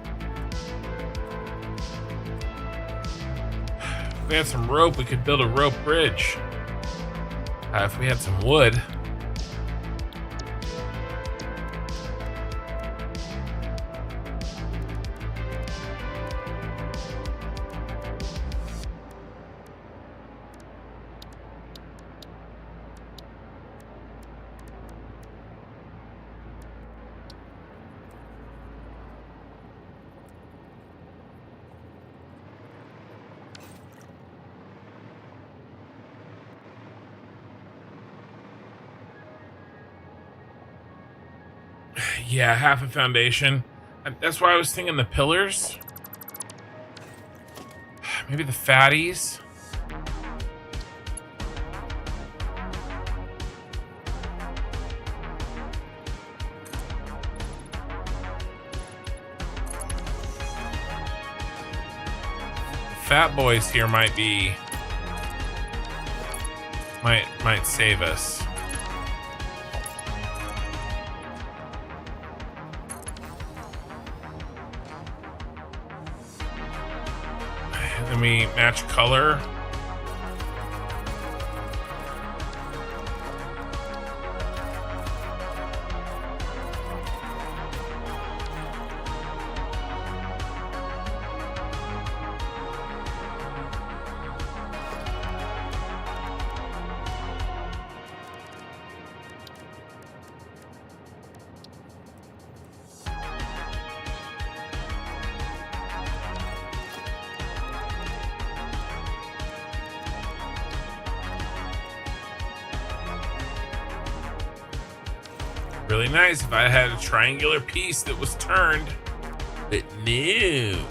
If we had some rope, we could build a rope bridge. If we had some wood... Yeah, half a foundation. That's why I was thinking the pillars. Maybe the fatties. Fat boys here might save us. Then we match color. Really nice if I had a triangular piece that was turned, but no.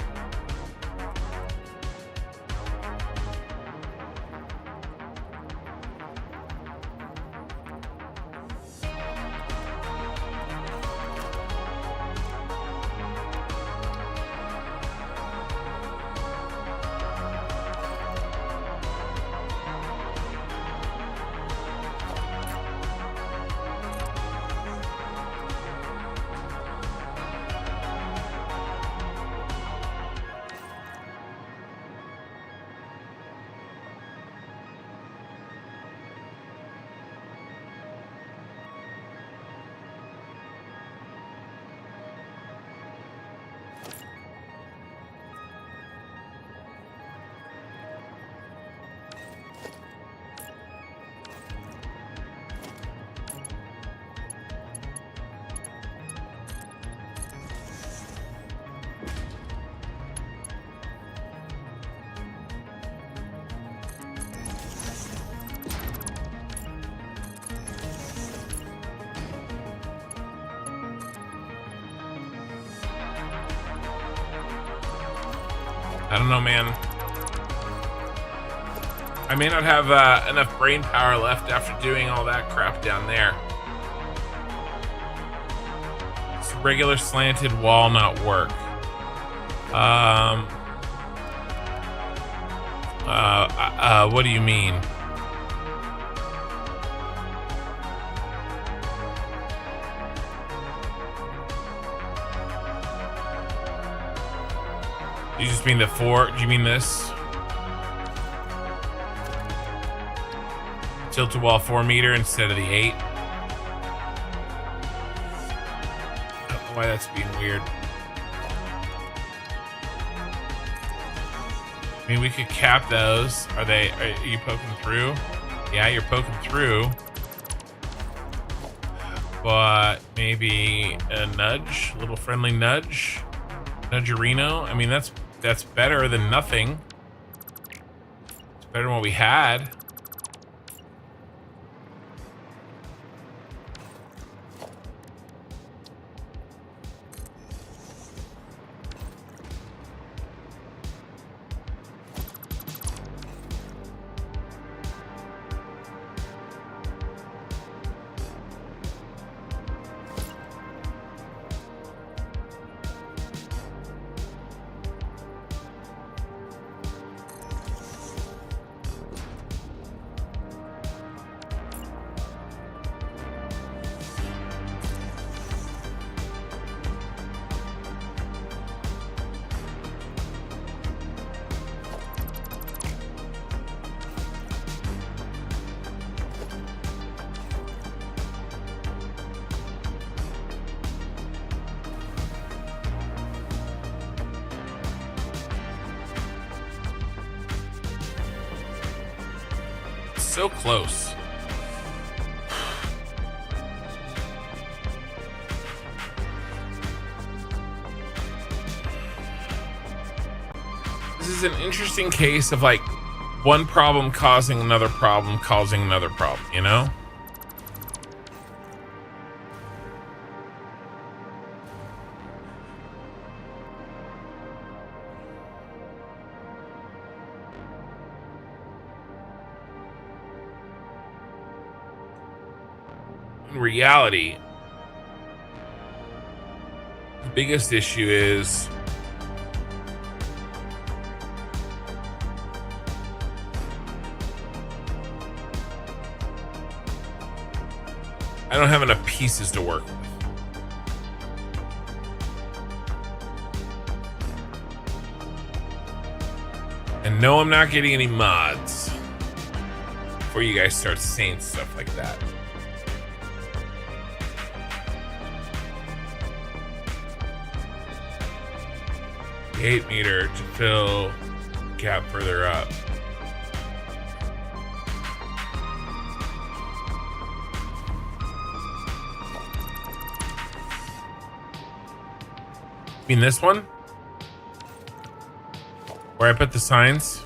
I don't know, man. I may not have enough brain power left after doing all that crap down there. Does regular slanted wall not work? What do you mean? You just mean the 4? Do you mean this? Tilt to wall 4 meter instead of the 8. I don't know why that's being weird. I mean, we could cap those. Are you poking through? Yeah, you're poking through. But maybe a nudge, a little friendly nudge. Nudgerino. I mean, that's better than nothing. It's better than what we had. So close. This is an interesting case of like one problem causing another problem, causing another problem, you know? In reality, the biggest issue is I don't have enough pieces to work with. And no, I'm not getting any mods before you guys start saying stuff like that. 8 meter to fill gap further up. You mean this one? Where I put the signs?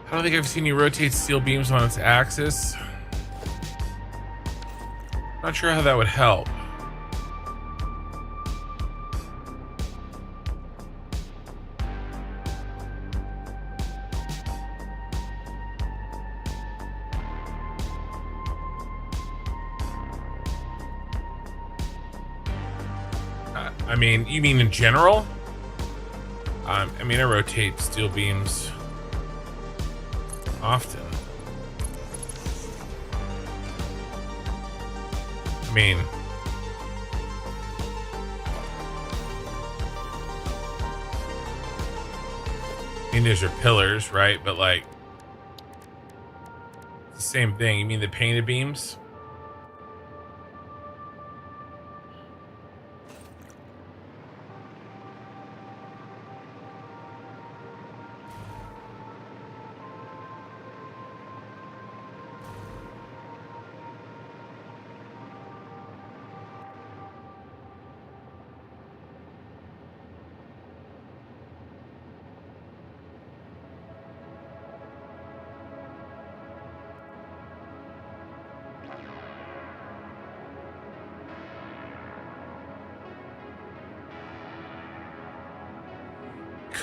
I don't think I've seen you rotate steel beams on its axis. Not sure how that would help. I mean, you mean in general? I mean, I rotate steel beams often. I mean, these are pillars, right? But like, it's the same thing. You mean the painted beams?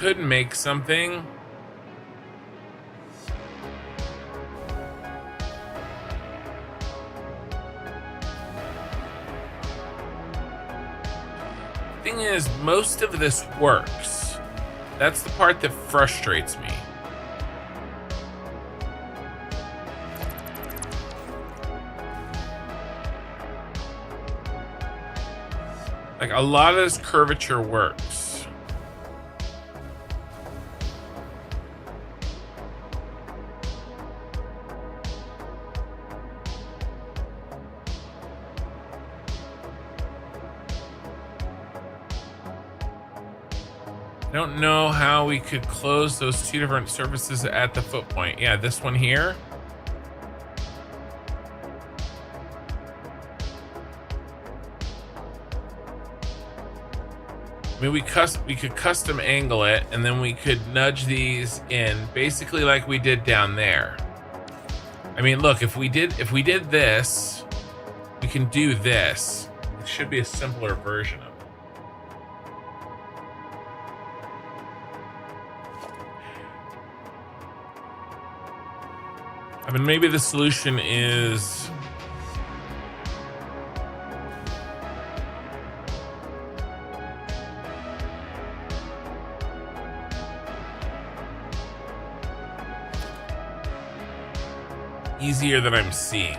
could make something. Thing is, most of this works. That's the part that frustrates me. Like, a lot of this curvature works. I don't know how we could close those two different surfaces at the foot point. Yeah, this one here. I mean, we could custom angle it, and then we could nudge these in basically like we did down there. I mean, look, if we did this, we can do this. It should be a simpler version of it. I mean, maybe the solution is easier than I'm seeing.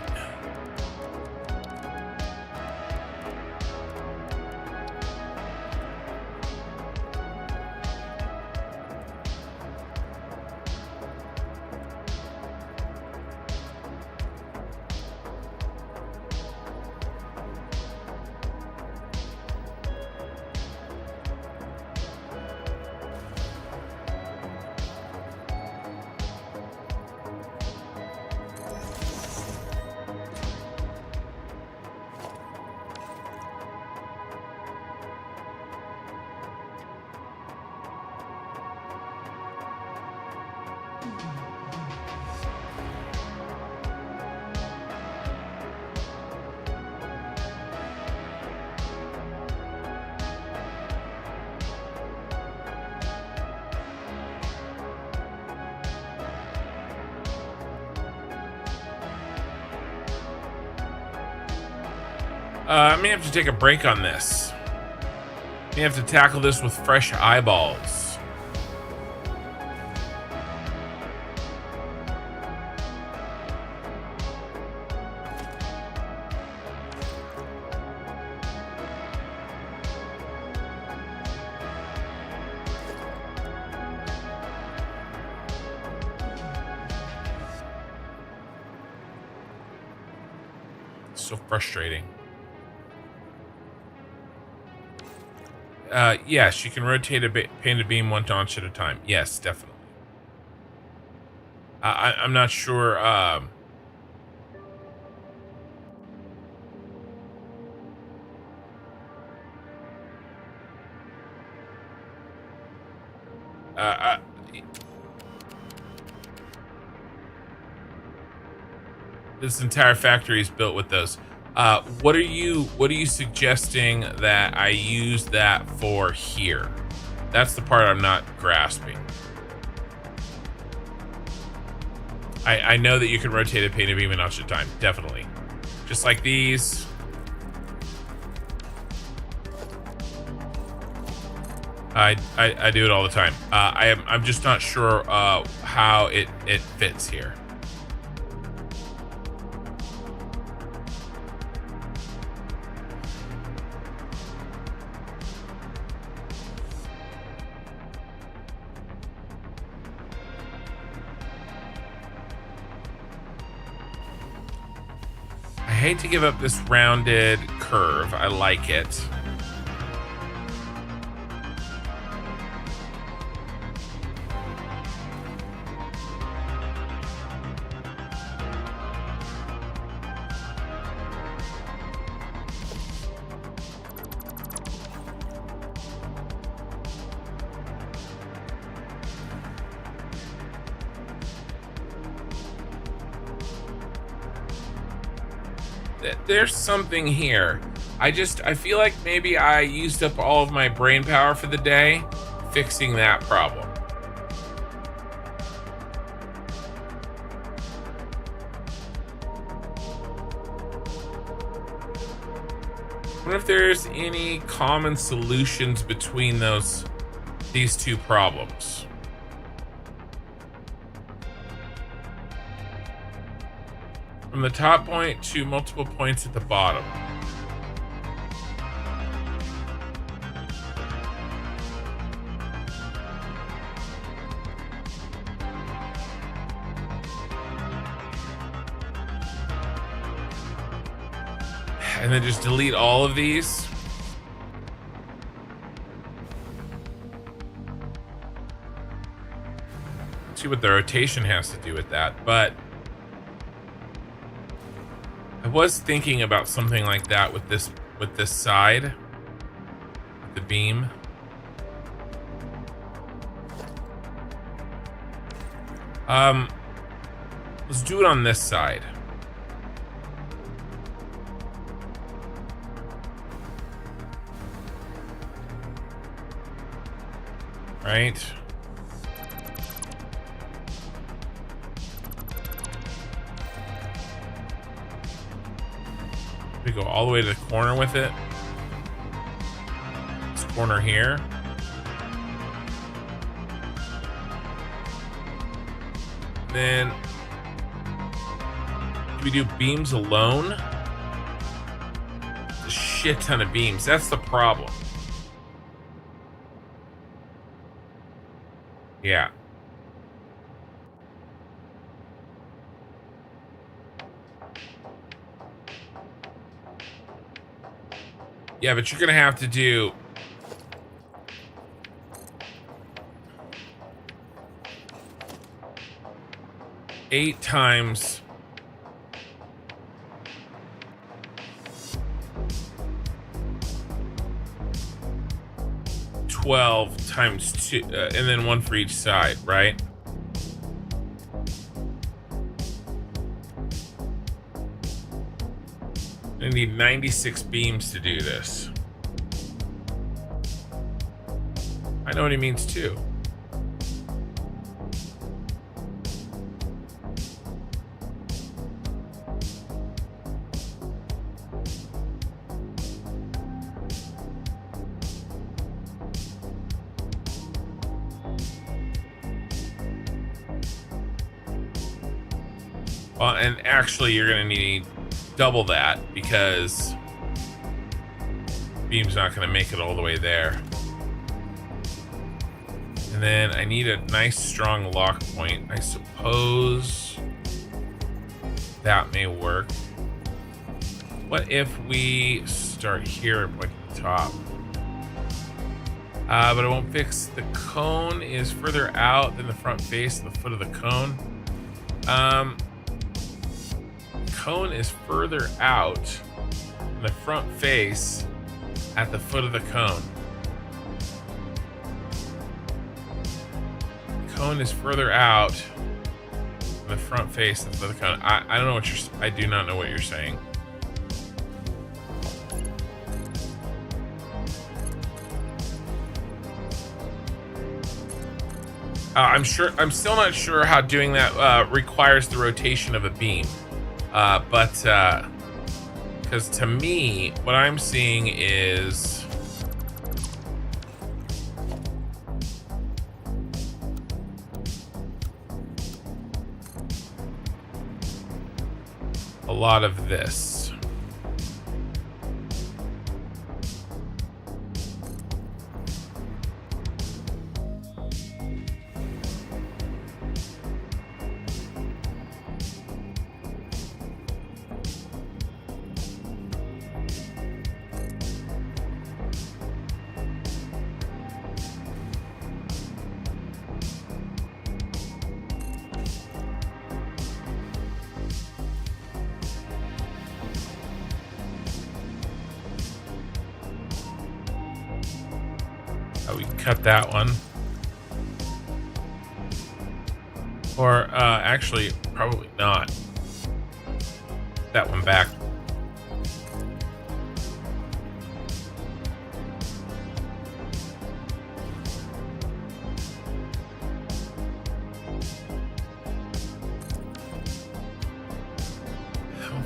I may have to take a break on this. May have to tackle this with fresh eyeballs. So frustrating. Yes, you can rotate a painted beam one notch at a time. Yes, definitely. I'm not sure. This entire factory is built with those. What are you suggesting that I use that for here? That's the part I'm not grasping. I know that you can rotate a painted beam a notch at a time, definitely. Just like these. I do it all the time. I'm just not sure how it fits here. I hate to give up this rounded curve. I like it. There's something here. I feel like maybe I used up all of my brain power for the day fixing that problem. I wonder if there's any common solutions between these two problems. From the top point to multiple points at the bottom. And then just delete all of these. See what the rotation has to do with that, but I was thinking about something like that with this side, the beam. Let's do it on this side. Right. We go all the way to the corner with it. This corner here. Then do we do beams alone? A shit ton of beams. That's the problem. Yeah. Yeah, but you're gonna have to do eight times 12 times 2, and then one for each side, right? I need 96 beams to do this. I know what he means too. Well, and actually you're gonna need double that because beam's not going to make it all the way there. And then I need a nice strong lock point. I suppose that may work. What if we start here at the top? But it won't fix. The cone is further out than the front face of the foot of the cone. Cone is further out than the front face at the foot of the cone. Cone is further out than the front face at the foot of the cone. I don't know what I do not know what you're saying. I'm still not sure how doing that requires the rotation of a beam. But because to me, what I'm seeing is a lot of this. We can cut that one. Or actually, probably not. That one back.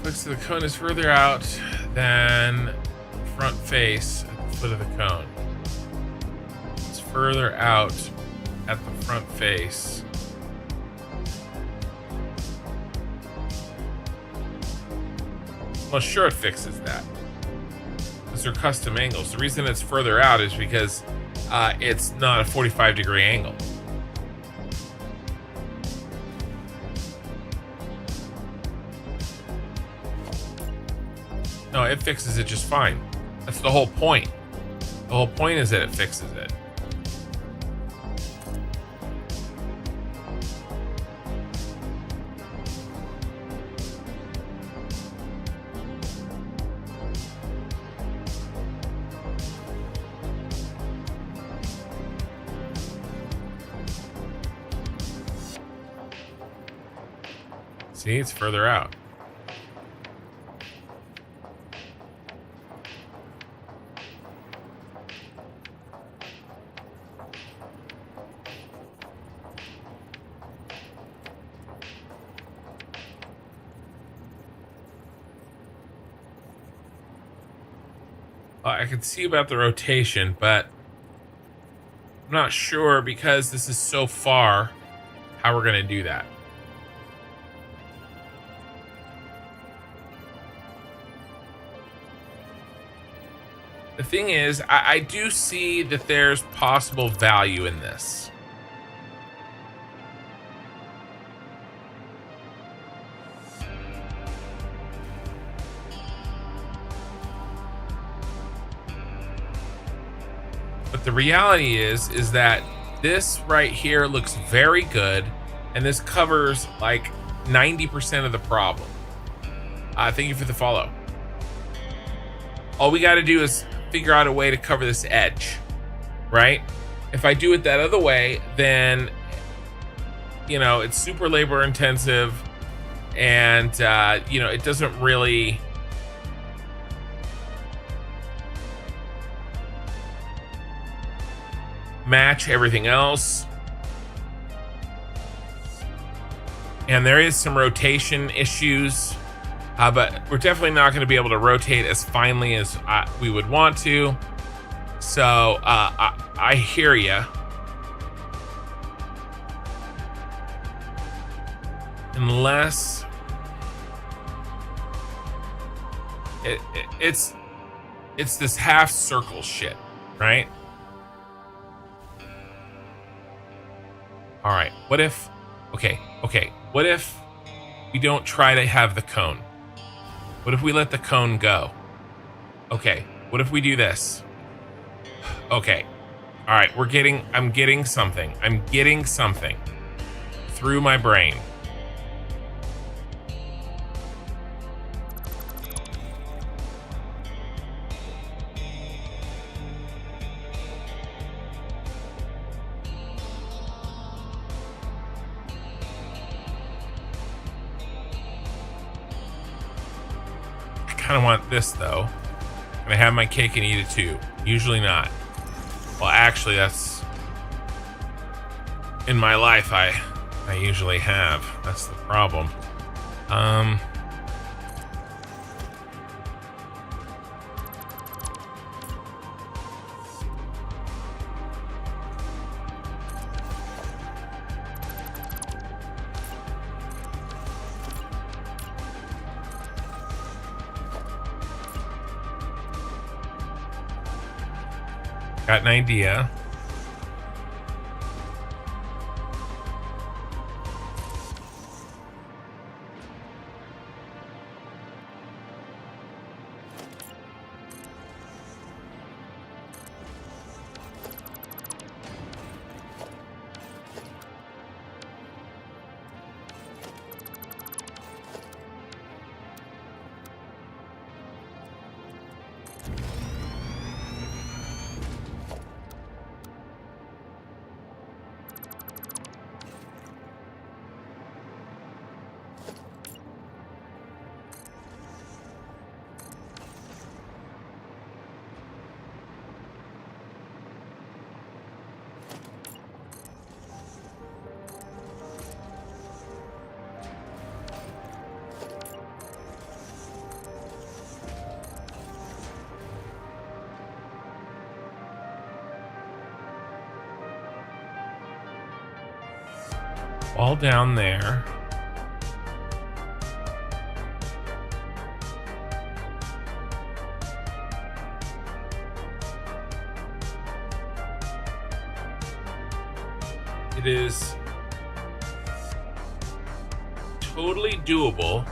Looks like the cone is further out than front face at the foot of the cone. It's further out at the front face. Well, sure, it fixes that. Those are custom angles. The reason it's further out is because it's not a 45-degree angle. No, it fixes it just fine. That's the whole point. The whole point is that it fixes it. See, it's further out. I can see about the rotation, but I'm not sure because this is so far how we're going to do that. The thing is, I do see that there's possible value in this. But the reality is that this right here looks very good, and this covers like 90% of the problem. Thank you for the follow. All we got to do is figure out a way to cover this edge, right? If I do it that other way, then, you know, it's super labor intensive, and, you know, it doesn't really... match everything else. And there is some rotation issues, but we're definitely not going to be able to rotate as finely as we would want to. So I hear you. Unless it's this half circle shit, right? All right, what if, okay, what if we don't try to have the cone? What if we let the cone go? Okay, what if we do this? Okay, all right, I'm getting something through my brain. Kind of want this though. Can I have my cake and eat it too? Usually not. Well, actually, that's in my life. I usually have. That's the problem. Got an idea. All down there. It is totally doable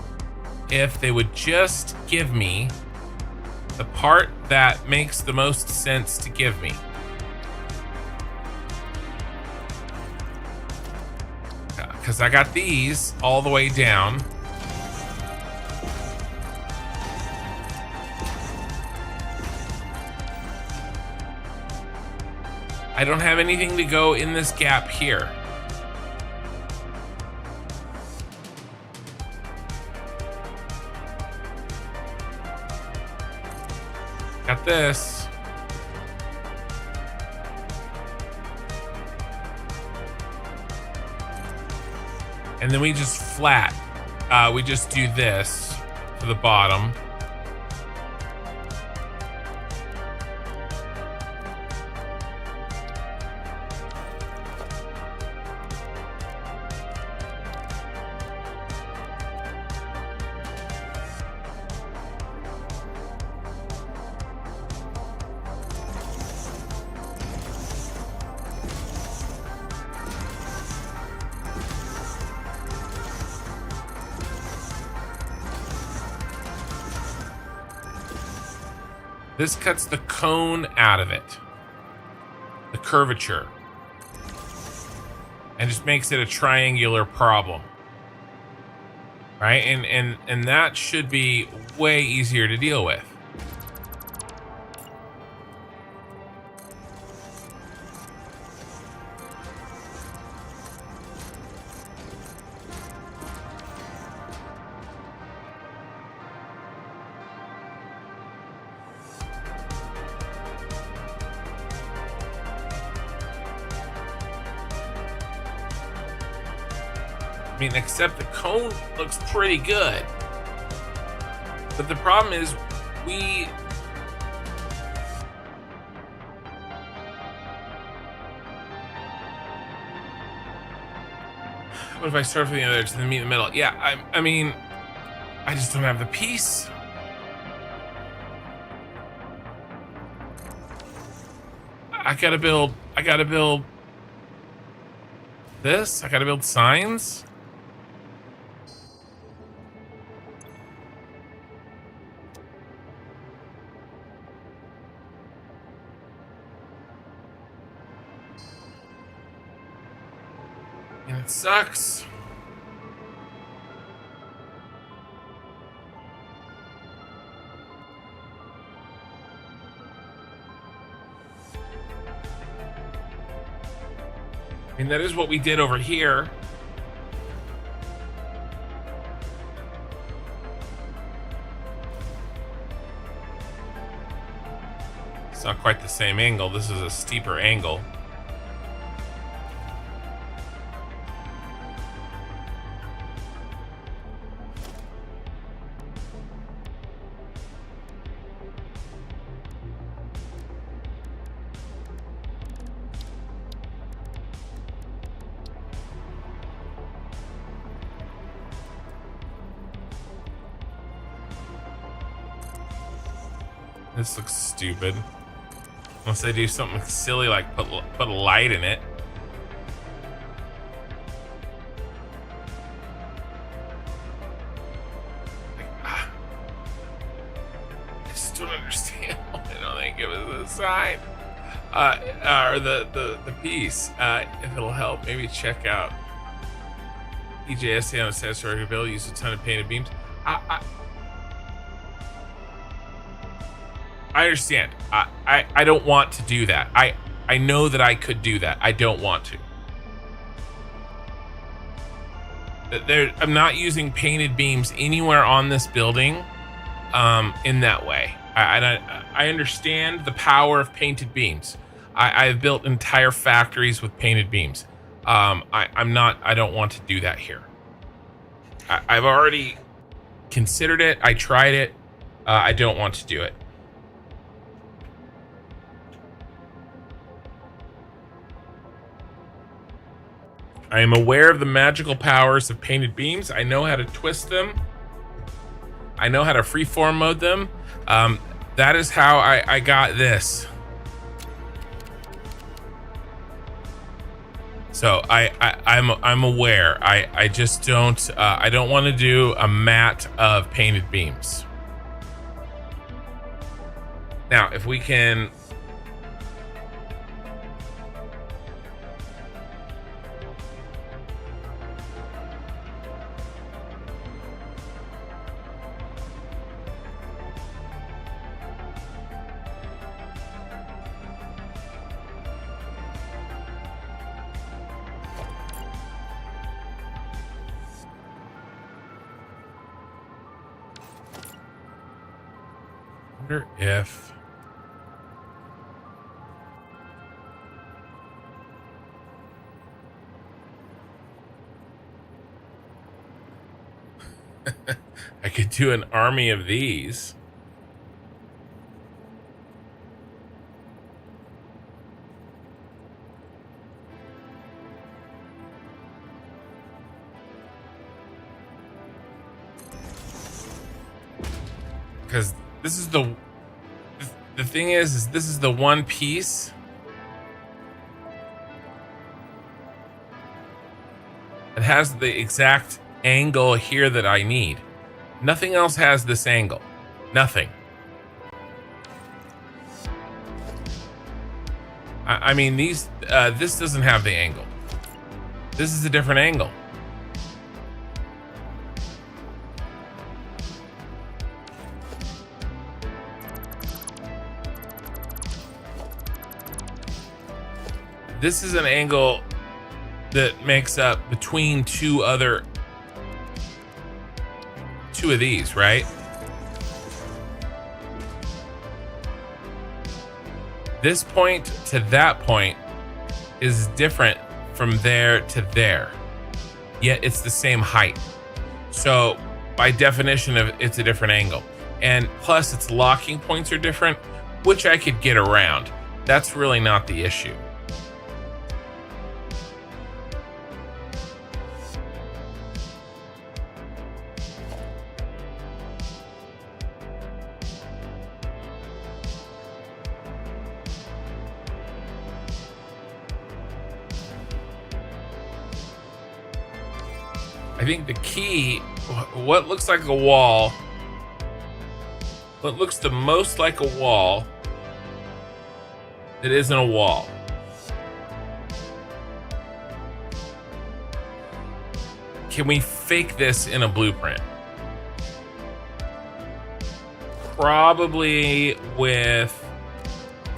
if they would just give me the part that makes the most sense to give me. Because I got these all the way down. I don't have anything to go in this gap here. Got this. And then we just flat. We just do this to the bottom. This cuts the cone out of it, the curvature, and just makes it a triangular problem, right? And that should be way easier to deal with. I mean, except the cone looks pretty good. But the problem is we... What if I start from the other to meet in the middle? Yeah, I mean, I just don't have the piece. I gotta build this. I gotta build signs. And it sucks. I mean, that is what we did over here. It's not quite the same angle. This is a steeper angle. This looks stupid. Unless they do something silly like put a light in it. I just don't understand why they don't give us a sign. Or the piece. If it'll help, maybe check out EJSA on a Satisfactory build. Use a ton of painted beams. I understand. I don't want to do that. I know that I could do that. I don't want to. I'm not using painted beams anywhere on this building in that way. I understand the power of painted beams. I've built entire factories with painted beams. I don't want to do that here. I've already considered it. I tried it. I don't want to do it. I am aware of the magical powers of painted beams. I know how to twist them. I know how to freeform mode them. That is how I got this. So I'm aware. I just don't I don't want to do a mat of painted beams. Now, if we can wonder if I could do an army of these. Because this is the thing is this is the one piece that has the exact angle here that I need. Nothing else has this angle. Nothing. I mean, these this doesn't have the angle. This is a different angle. This is an angle that makes up between two of these, right? This point to that point is different from there to there, yet it's the same height. So by definition of it's a different angle. And plus its locking points are different, which I could get around. That's really not the issue. I think the key, what looks like a wall, what looks the most like a wall that isn't a wall. Can we fake this in a blueprint? Probably with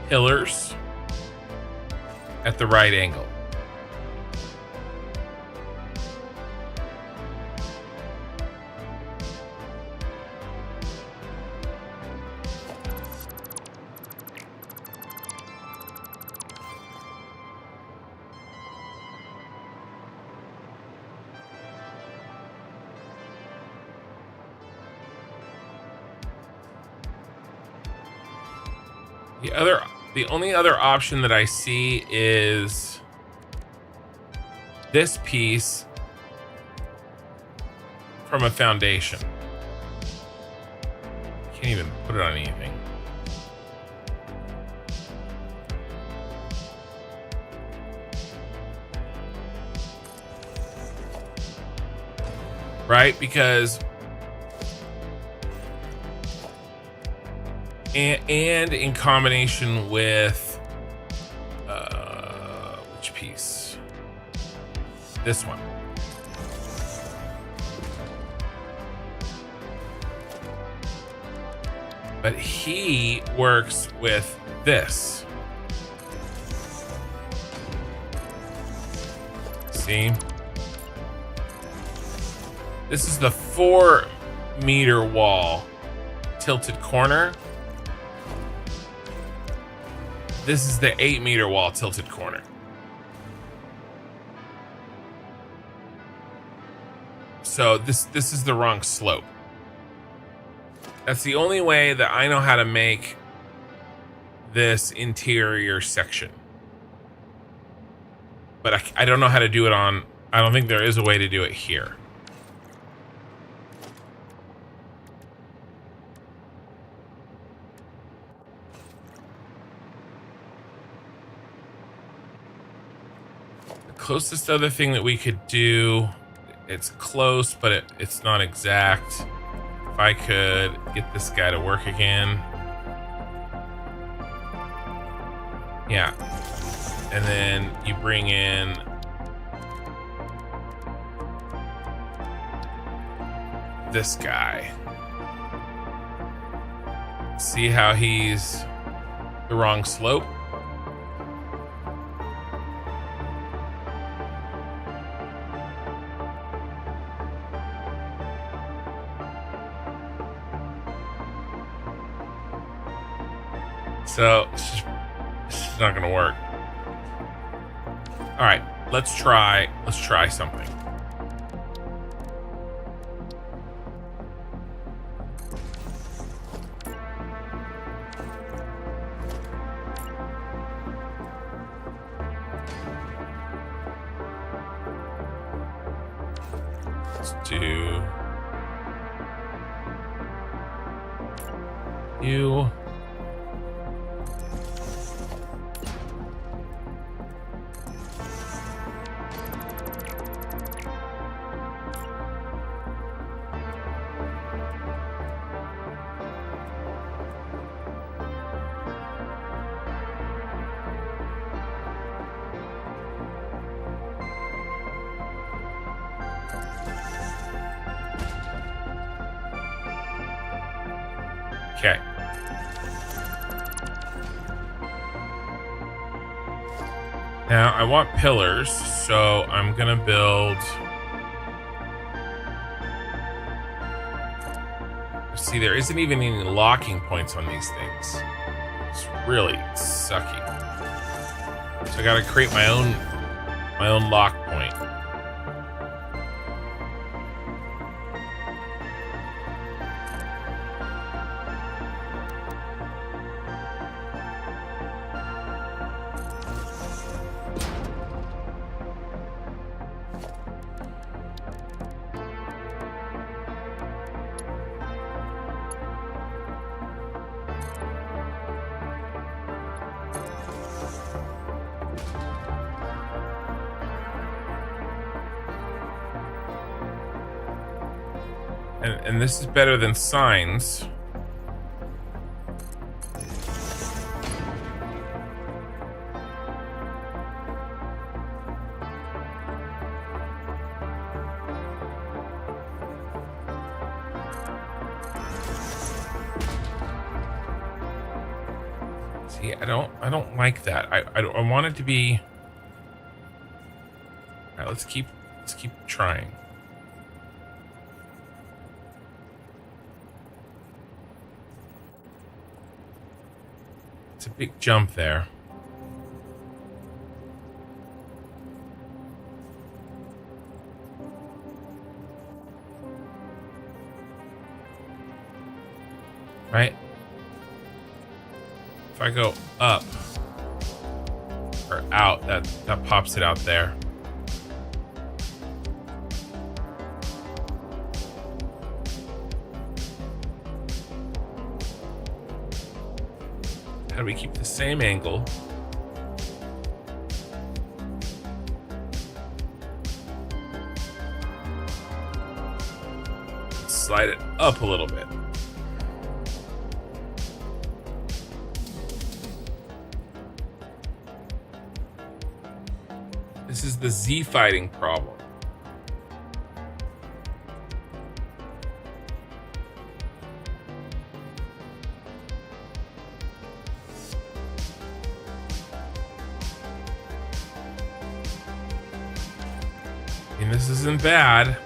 pillars at the right angle. The only other option that I see is this piece from a foundation. Can't even put it on anything. Right? Because and in combination with which piece? This one. But he works with this. See? This is the 4-meter wall tilted corner. This is the 8-meter wall tilted corner. So this is the wrong slope. That's the only way that I know how to make this interior section. But I don't know how to do it on I don't think there is a way to do it here. The closest other thing that we could do, it's close, but it's not exact. If I could get this guy to work again. Yeah. And then you bring in this guy. See how he's the wrong slope? So it's just not gonna work. All right, let's try something. Let's do you. Okay. Now I want pillars, so I'm gonna build. See, there isn't even any locking points on these things. It's really sucky. So I gotta create my own lock point. And this is better than signs. See, I don't like that. I want it to be. All right, let's keep trying. It's a big jump there. Right? If I go up or out, that pops it out there. How do we keep the same angle? Slide it up a little bit. This is the Z fighting problem. I mean, this isn't bad.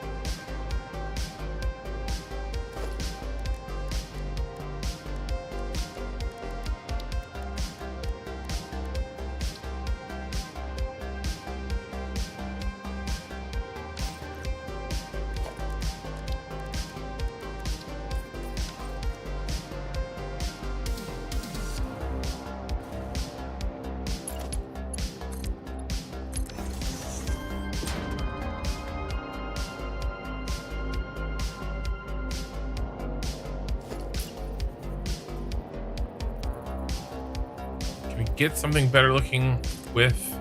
we get something better looking with?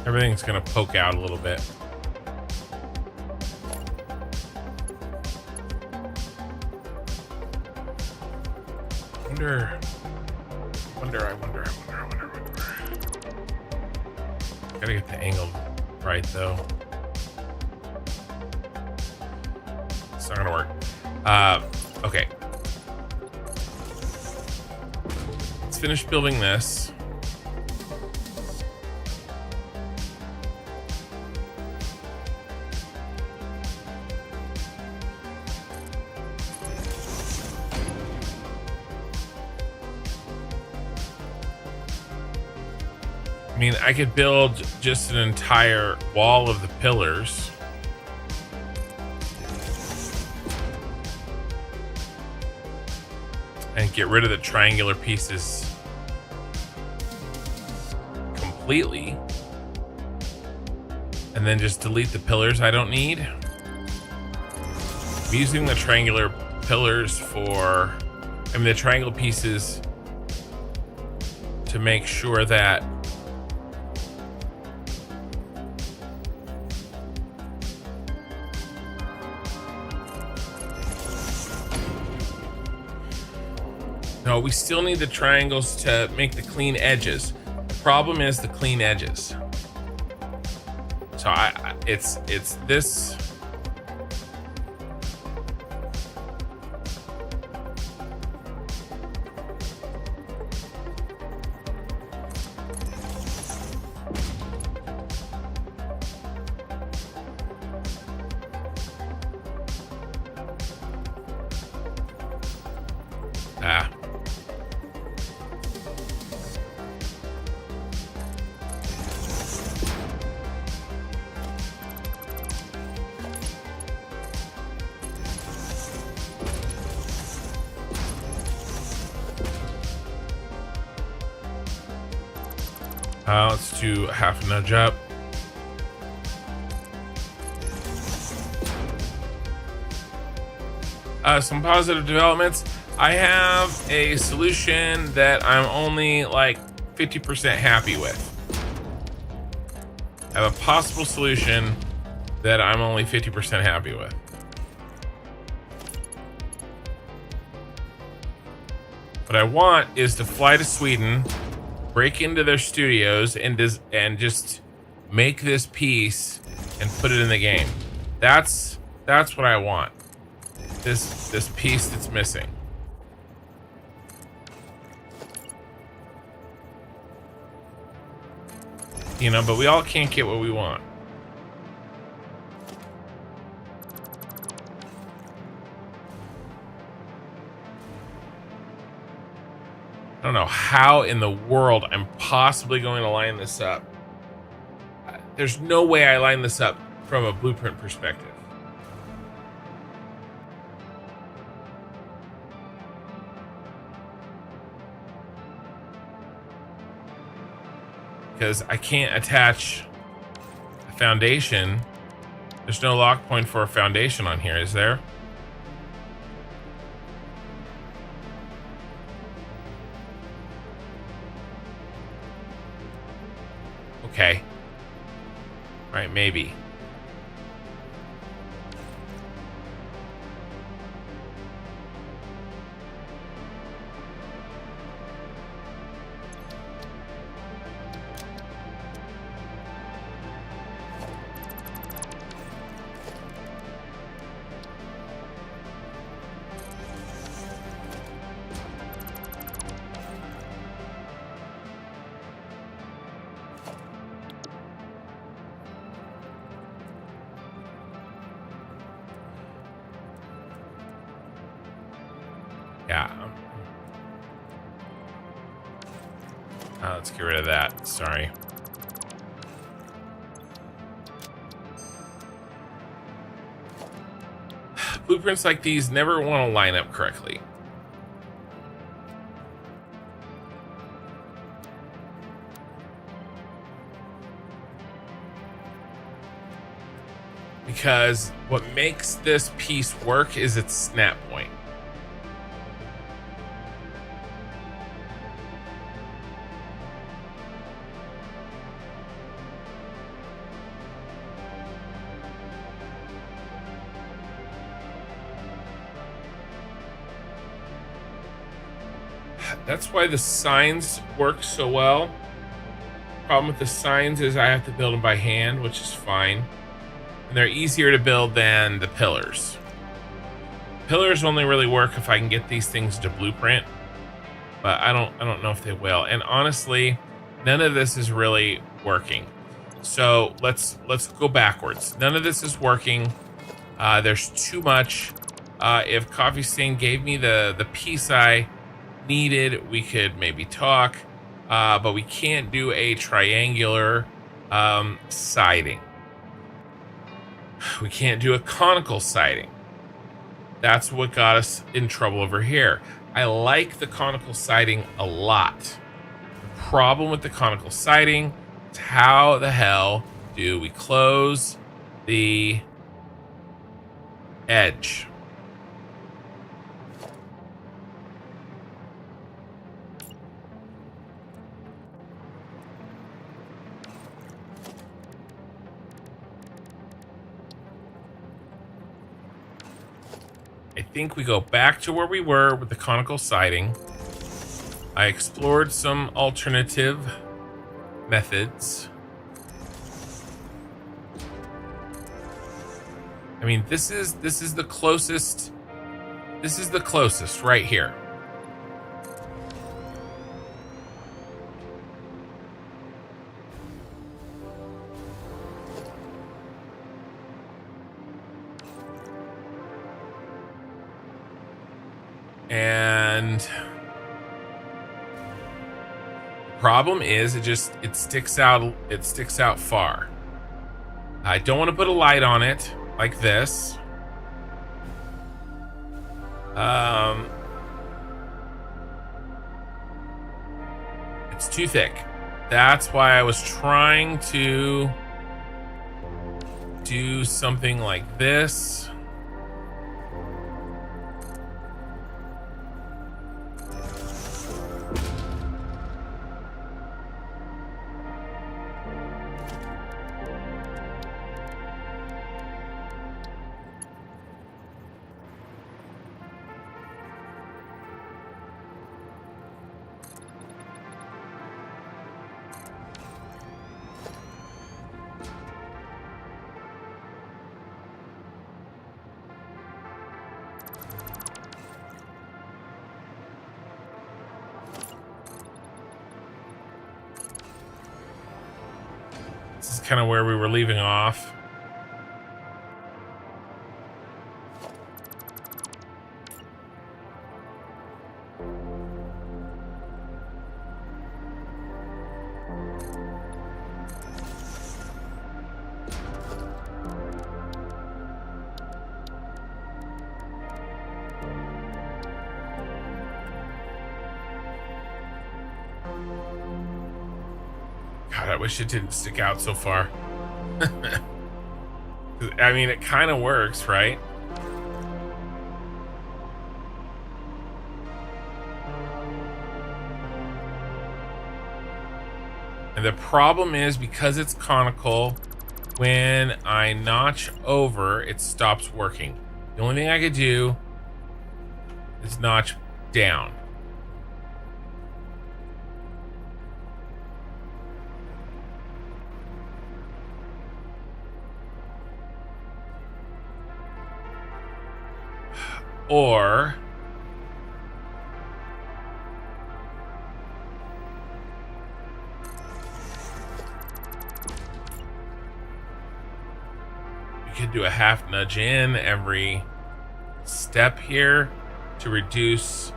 Everything's gonna poke out a little bit. I wonder. Gotta get the angle right though. It's not gonna work. Okay. Let's finish building this. I mean, I could build just an entire wall of the pillars. And get rid of the triangular pieces completely. And then just delete the pillars I don't need. I'm using the triangular pillars for, the triangle pieces to make sure that no, we still need the triangles to make the clean edges. The problem is the clean edges. So it's this. Let's do half a nudge up. Some positive developments. I have a solution that I'm only like 50% happy with. I have a possible solution that I'm only 50% happy with. What I want is to fly to Sweden, break into their studios, and just make this piece and put it in the game. That's what I want. This piece that's missing. You know, but we all can't get what we want. I don't know how in the world I'm possibly going to line this up. There's no way I line this up from a blueprint perspective. Because I can't attach a foundation. There's no lock point for a foundation on here, is there? Okay. Right, maybe. Yeah. Let's get rid of that. Sorry. Blueprints like these never want to line up correctly. because what makes this piece work is its snap point. That's why the signs work so well. Problem with the signs is I have to build them by hand, which is fine. And they're easier to build than the pillars. Pillars only really work if I can get these things to blueprint, but I don't know if they will. And honestly, none of this is really working. So let's go backwards. None of this is working. There's too much. If Coffee Stain gave me the piece I needed, we could maybe talk, but we can't do a triangular siding. We can't do a conical siding. That's what got us in trouble over here. I like the conical siding a lot. The problem with the conical siding is how the hell do we close the edge? I think we go back to where we were with the conical siding. I explored some alternative methods. I mean, this is the closest. This is the closest right here. And the problem is it sticks out far. I don't want to put a light on it like this. It's too thick. That's why I was trying to do something like this. This is kind of where we were leaving off. God, I wish it didn't stick out so far. I mean, it kind of works, right? And the problem is, because it's conical, when I notch over, it stops working. The only thing I could do is notch down. Or you could do a half nudge in every step here to reduce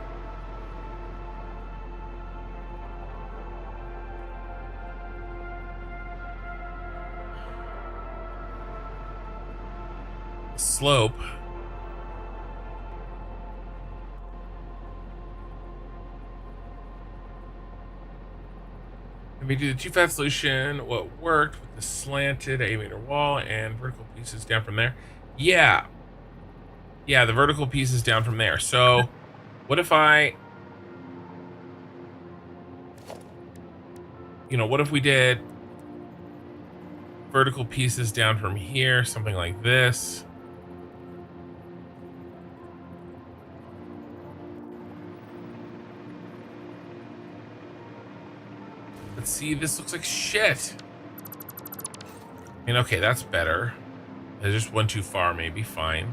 the slope. If we do the two-fat solution, what worked with the slanted 8-meter wall and vertical pieces down from there? Yeah. Yeah, the vertical pieces down from there. So what if I, what if we did vertical pieces down from here, something like this? Let's see, this looks like shit. I mean, okay, that's better. I just went too far, maybe, fine.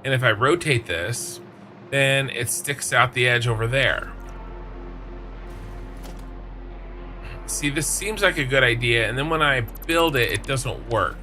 And if I rotate this, then it sticks out the edge over there. See, this seems like a good idea, and then when I build it, it doesn't work.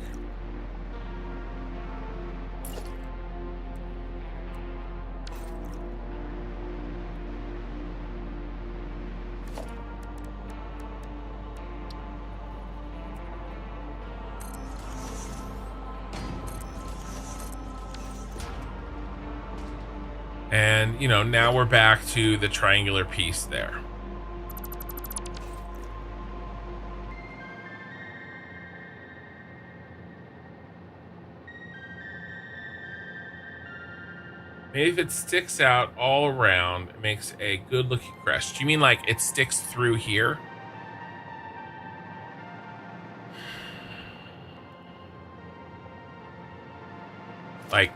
And, now we're back to the triangular piece there. Maybe if it sticks out all around, it makes a good looking crest. Do you mean like it sticks through here? Like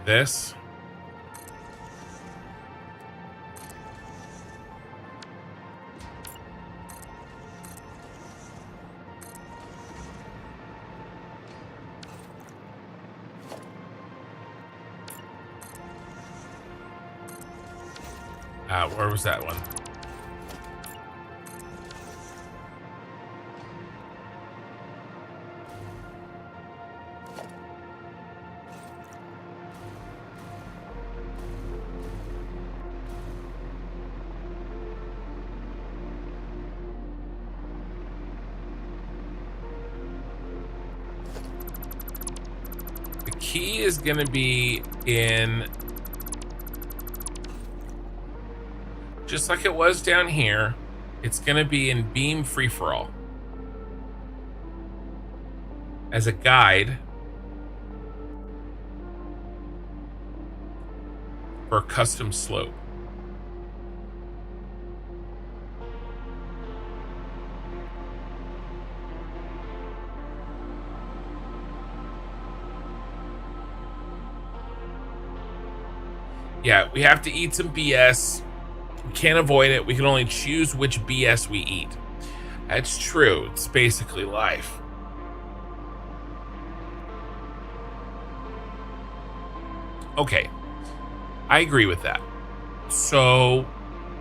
this? Where was that one? The key is going to be in, just like it was down here, it's going to be in beam free-for-all as a guide for a custom slope. Yeah, we have to eat some BS. We can't avoid it. We can only choose which BS we eat. That's true. It's basically life. Okay. I agree with that. So,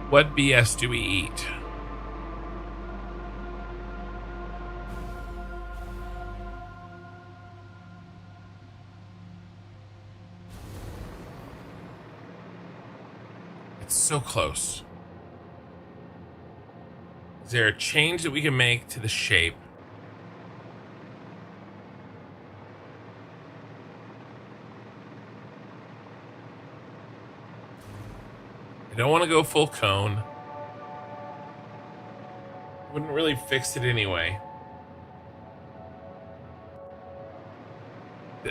what BS do we eat? So close. Is there a change that we can make to the shape? I don't want to go full cone. Wouldn't really fix it anyway.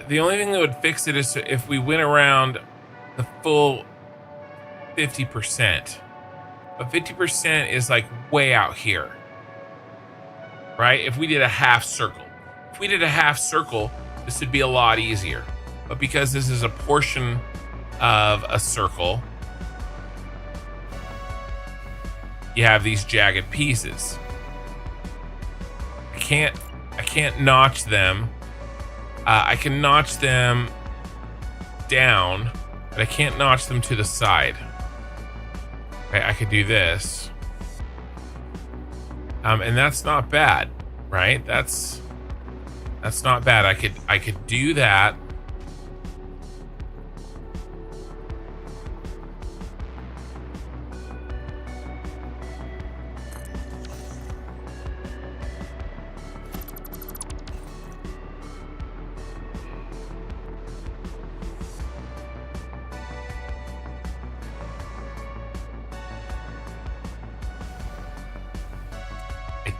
The only thing that would fix it is if we went around the full 50%, but 50% is like way out here, right? If we did a half circle, this would be a lot easier, but because this is a portion of a circle, you have these jagged pieces. I can't notch them. I can notch them down, but I can't notch them to the side. Okay, I could do this. And that's not bad, right? That's not bad. I could do that.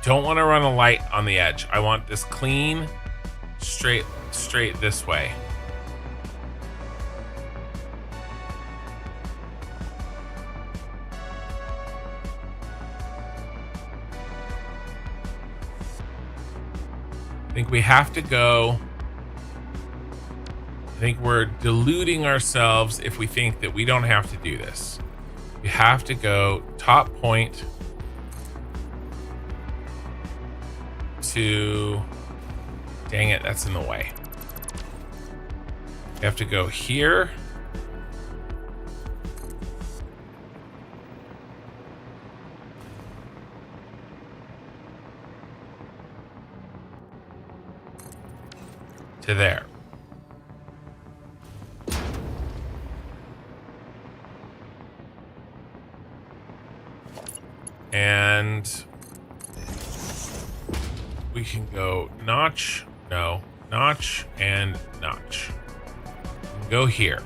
don't want to run a light on the edge. I want this clean, straight this way. I think we have to go. I think we're deluding ourselves if we think that we don't have to do this. We have to go top point to, dang it, that's in the way. We have to go here. To there. And we can go notch, no, notch, and notch. We can go here.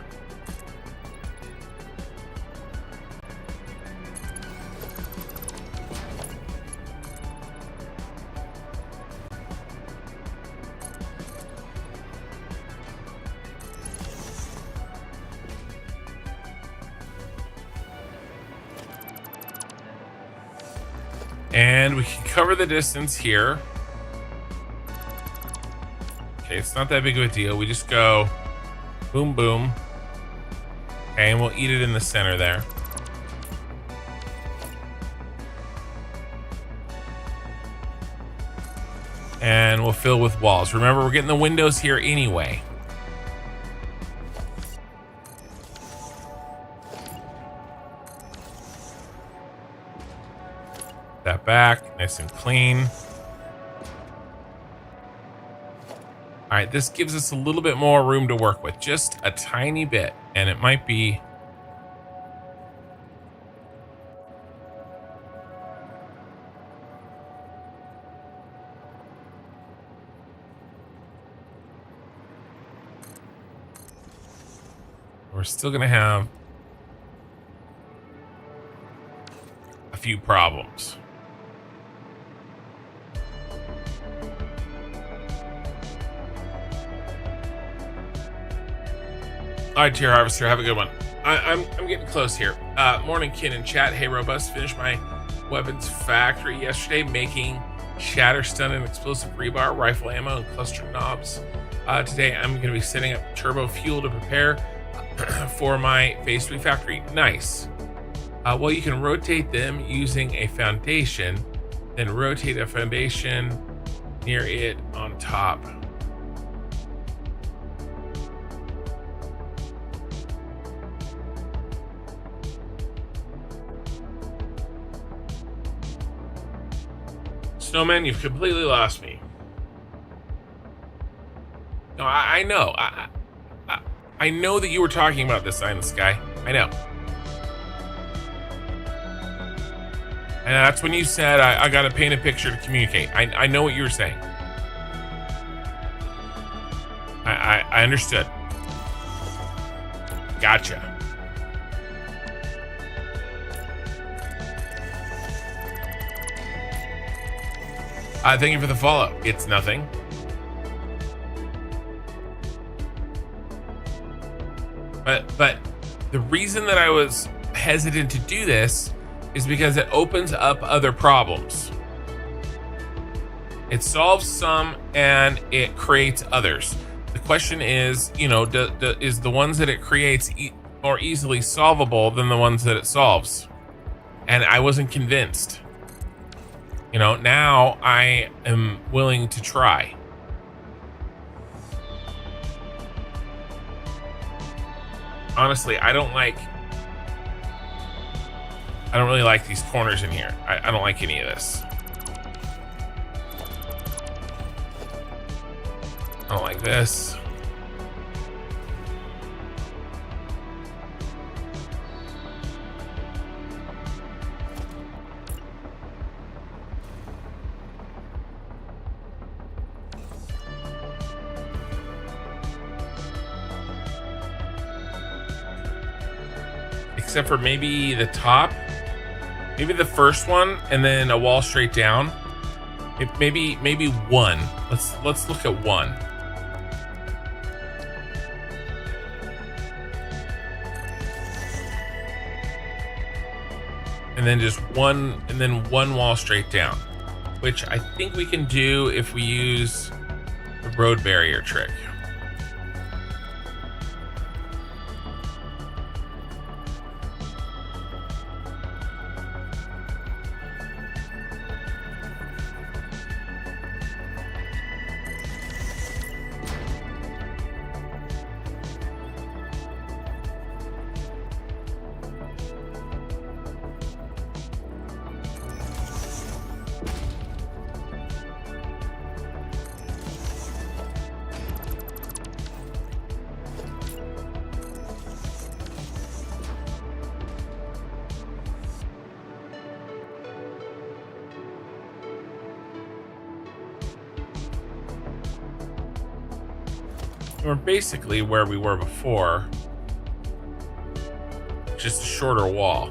And we can cover the distance here. Okay, it's not that big of a deal. We just go boom, boom. Okay, and we'll eat it in the center there. And we'll fill with walls. Remember, we're getting the windows here anyway. That back, nice and clean. All right, this gives us a little bit more room to work with, just a tiny bit, and it might be. We're still gonna have a few problems. All right, Tier Harvester, have a good one. I'm getting close here. Morning, Kin in chat. Hey, Robust, finished my weapons factory yesterday, making shatter, stun, and explosive rebar, rifle ammo, and cluster knobs. Today, I'm going to be setting up turbo fuel to prepare for my phase 3 factory. Nice. Well, you can rotate them using a foundation, then rotate a foundation near it on top. Snowman, you've completely lost me. No, I know. I know that you were talking about this sign in the sky. I know. And that's when you said, I got to paint a picture to communicate. I know what you were saying. I understood. Gotcha. Thank you for the follow. It's nothing. But the reason that I was hesitant to do this is because it opens up other problems. It solves some and it creates others. The question is, you know, is the ones that it creates more easily solvable than the ones that it solves? And I wasn't convinced. You know, now I am willing to try. Honestly, I don't really like these corners in here. I don't like any of this. I don't like this. Except for maybe the top, maybe the first one, and then a wall straight down. Maybe one. Let's look at one. And then just one, and then one wall straight down, which I think we can do if we use the road barrier trick. We're basically where we were before, just a shorter wall.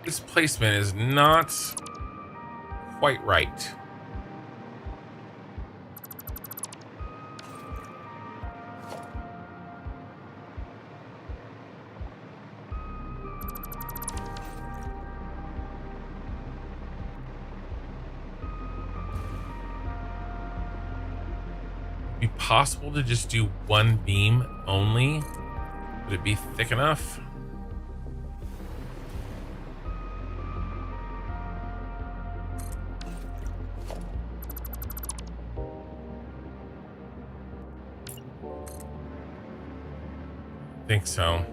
This placement is not quite right. Be possible to just do one beam only? Would it be thick enough? I think so.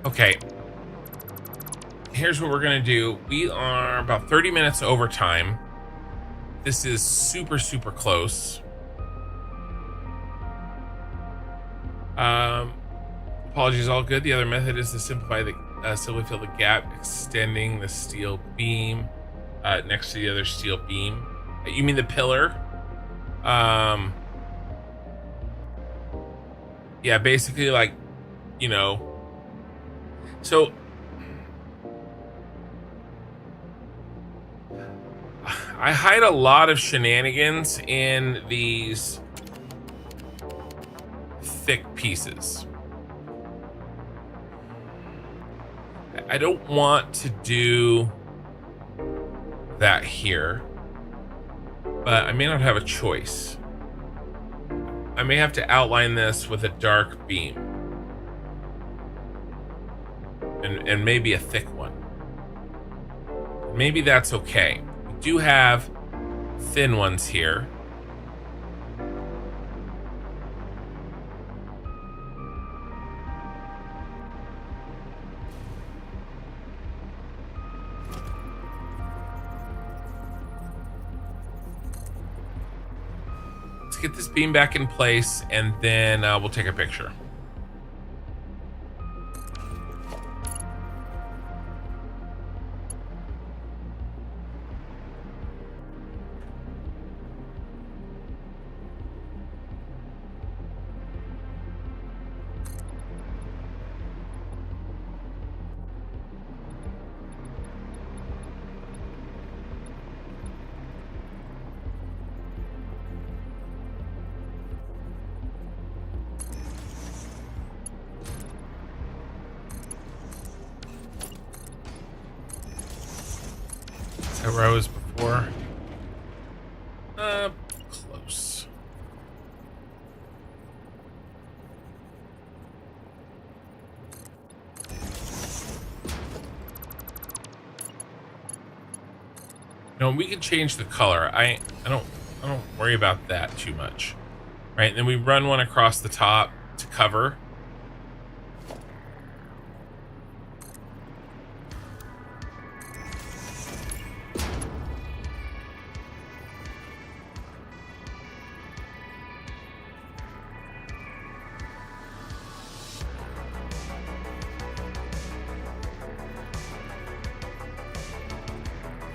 Okay. Here's what we're gonna do. We are about 30 minutes over time. This is super, super close. Apologies, all good. The other method is to simplify the simply fill the gap, extending the steel beam next to the other steel beam. You mean the pillar? Yeah, basically, like, you know. So I hide a lot of shenanigans in these thick pieces. I don't want to do that here, but I may not have a choice. I may have to outline this with a dark beam and maybe a thick one. Maybe that's okay. We do have thin ones here. Get this beam back in place, and then we'll take a picture. Where I was before. Close. No, we can change the color. I don't worry about that too much. Right, and then we run one across the top to cover.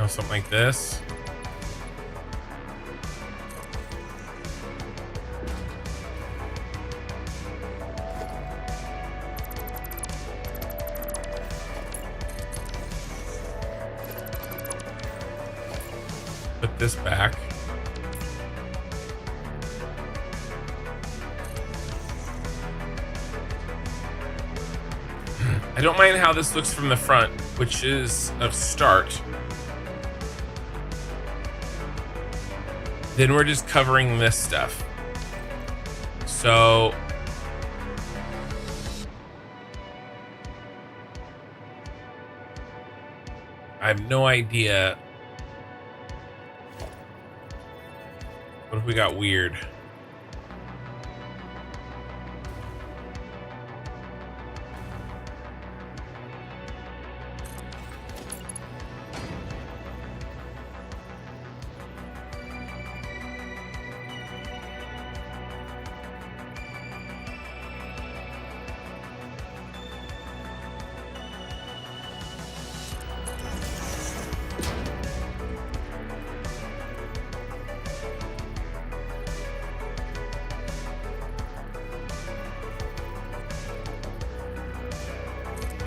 Something like this. Put this back. I don't mind how this looks from the front, which is a start. Then we're just covering this stuff. So I have no idea. What if we got weird?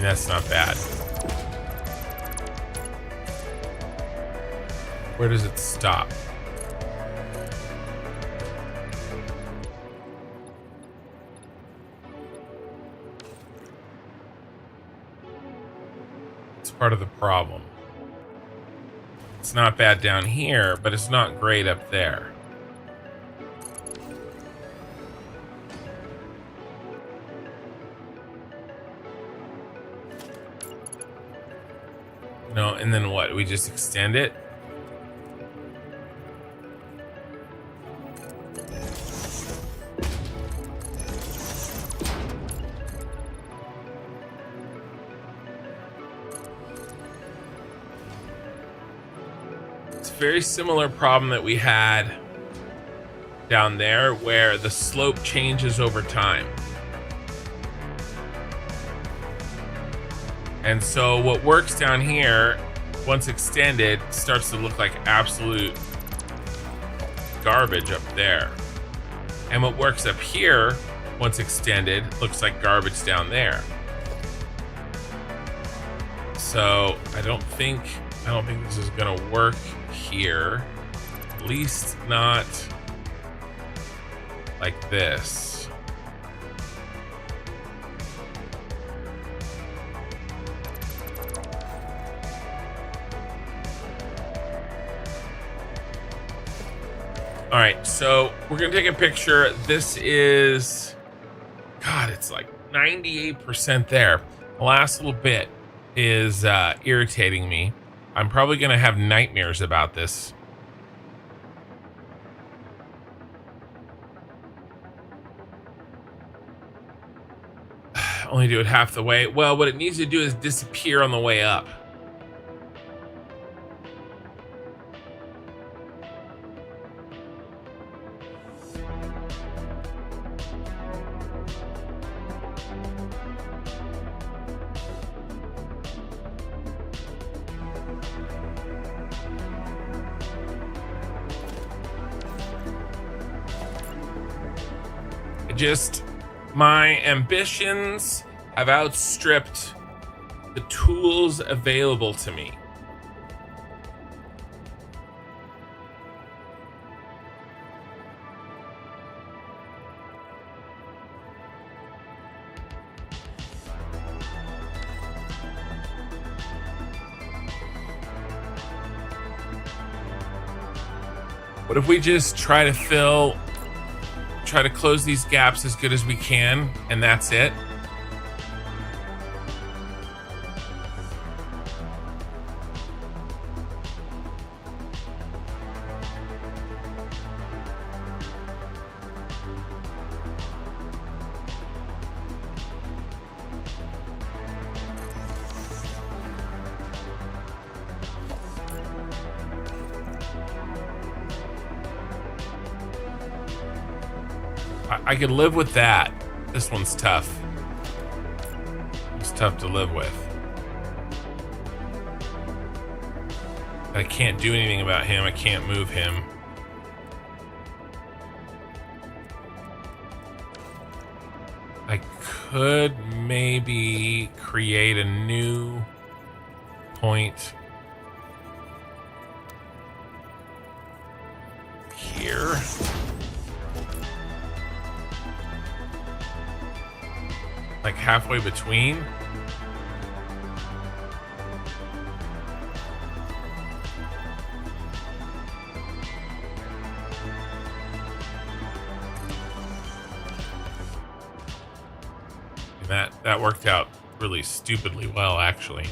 That's not bad. Where does it stop? It's part of the problem. It's not bad down here, but it's not great up there. No, and then what? We just extend it? It's a very similar problem that we had down there where the slope changes over time. And so what works down here, once extended, starts to look like absolute garbage up there. And what works up here, once extended, looks like garbage down there. So I don't think this is gonna work here. At least not like this. All right, so we're gonna take a picture. This is, God, it's like 98% there. The last little bit is irritating me. I'm probably gonna have nightmares about this. Only do it half the way. Well, what it needs to do is disappear on the way up. Just my ambitions have outstripped the tools available to me. What if we just try to close these gaps as good as we can, and that's it? I could live with that. This one's tough. It's tough to live with. I can't do anything about him. I can't move him. I could maybe create a new point here. Like halfway between. That worked out really stupidly well, actually.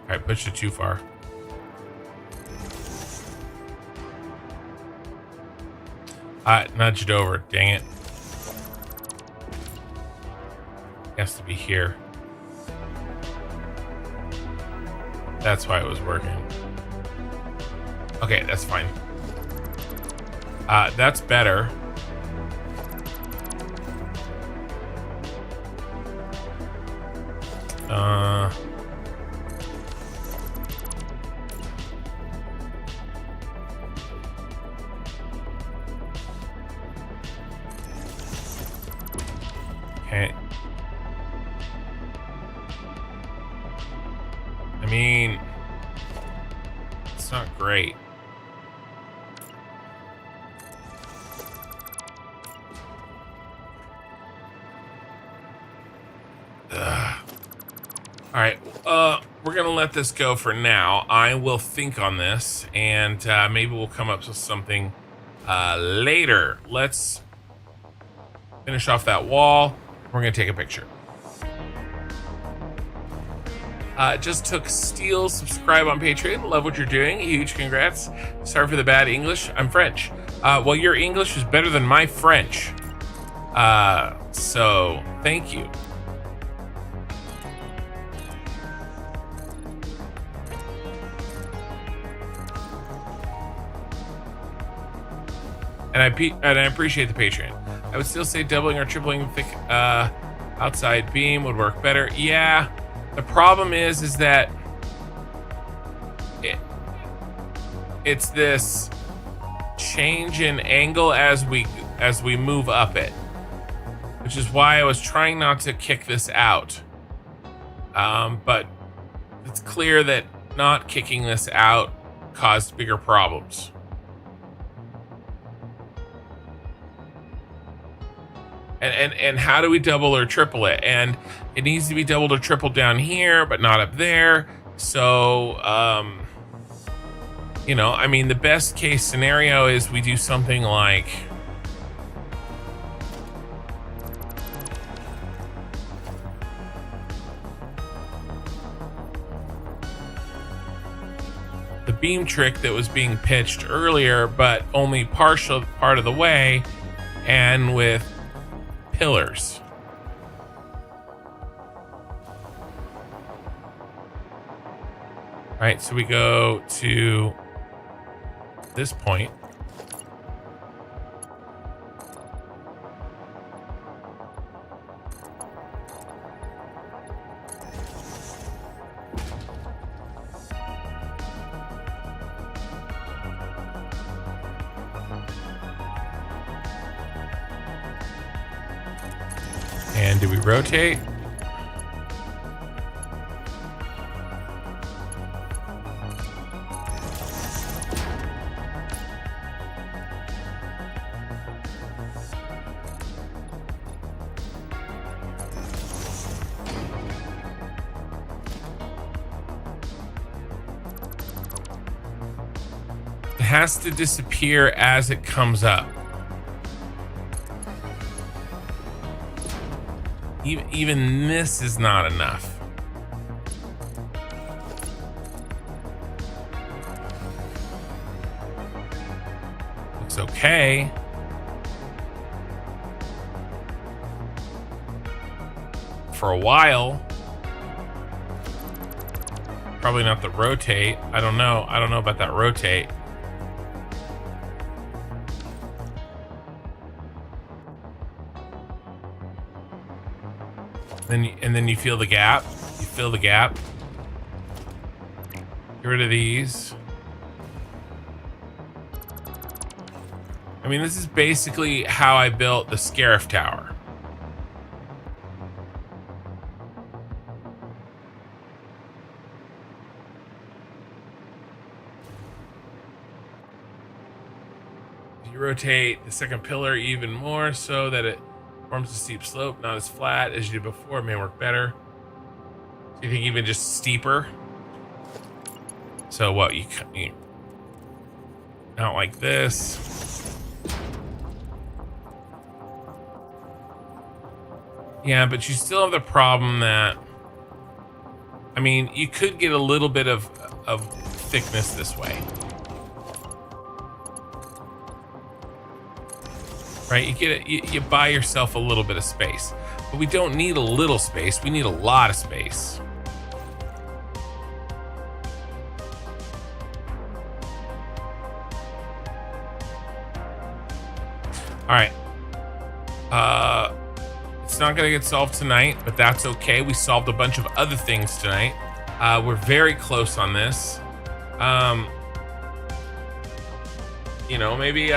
All right, pushed it too far. Nudged over. Dang it. Has to be here. That's why it was working. Okay, that's fine. That's better. Okay. I mean, it's not great. Ugh. All right, we're gonna let this go for now. I will think on this, and maybe we'll come up with something later. Let's finish off that wall. We're gonna take a picture. Just took Steel, subscribe on Patreon. Love what you're doing. Huge congrats. Sorry for the bad English. I'm French. Well, your English is better than my French. So thank you. And I appreciate the Patreon. I would still say doubling or tripling thick outside beam would work better. Yeah. The problem is that it's this change in angle as we move up it, which is why I was trying not to kick this out. But it's clear that not kicking this out caused bigger problems. And how do we double or triple it? And it needs to be doubled or tripled down here, but not up there. So, you know, I mean, the best case scenario is we do something like the beam trick that was being pitched earlier, but only partial part of the way, and with pillars. All right, so we go to this point. And do we rotate? It has to disappear as it comes up. Even this is not enough. Looks okay. for a while. Probably not the rotate. I don't know about that rotate. And then you feel the gap. You fill the gap. Get rid of these. I mean, this is basically how I built the Scarif Tower. You rotate the second pillar even more so that it forms a steep slope, not as flat as you did before. It may work better. So you think even just steeper? So what, you not like this. Yeah, but you still have the problem that, I mean, you could get a little bit of thickness this way. Right, you get it, you buy yourself a little bit of space. But we don't need a little space, we need a lot of space. All right. It's not gonna get solved tonight, but that's okay. We solved a bunch of other things tonight. We're very close on this. You know, maybe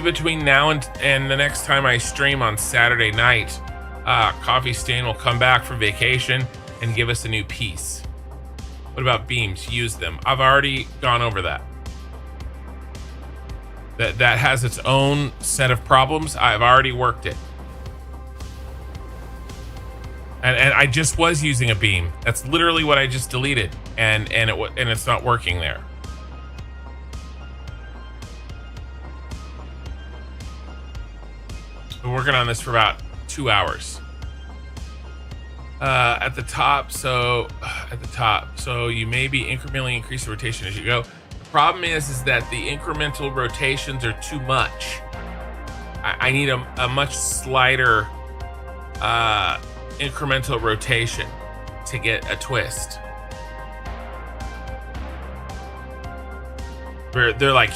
between now and the next time I stream on Saturday night, Coffee Stain will come back from vacation and give us a new piece. What about beams? Use them. I've already gone over that. That has its own set of problems. I've already worked it. And I just was using a beam. That's literally what I just deleted, and it's not working there. Been working on this for about 2 hours. At the top, so you maybe incrementally increase the rotation as you go. The problem is that the incremental rotations are too much. I need a much slighter incremental rotation to get a twist. They're like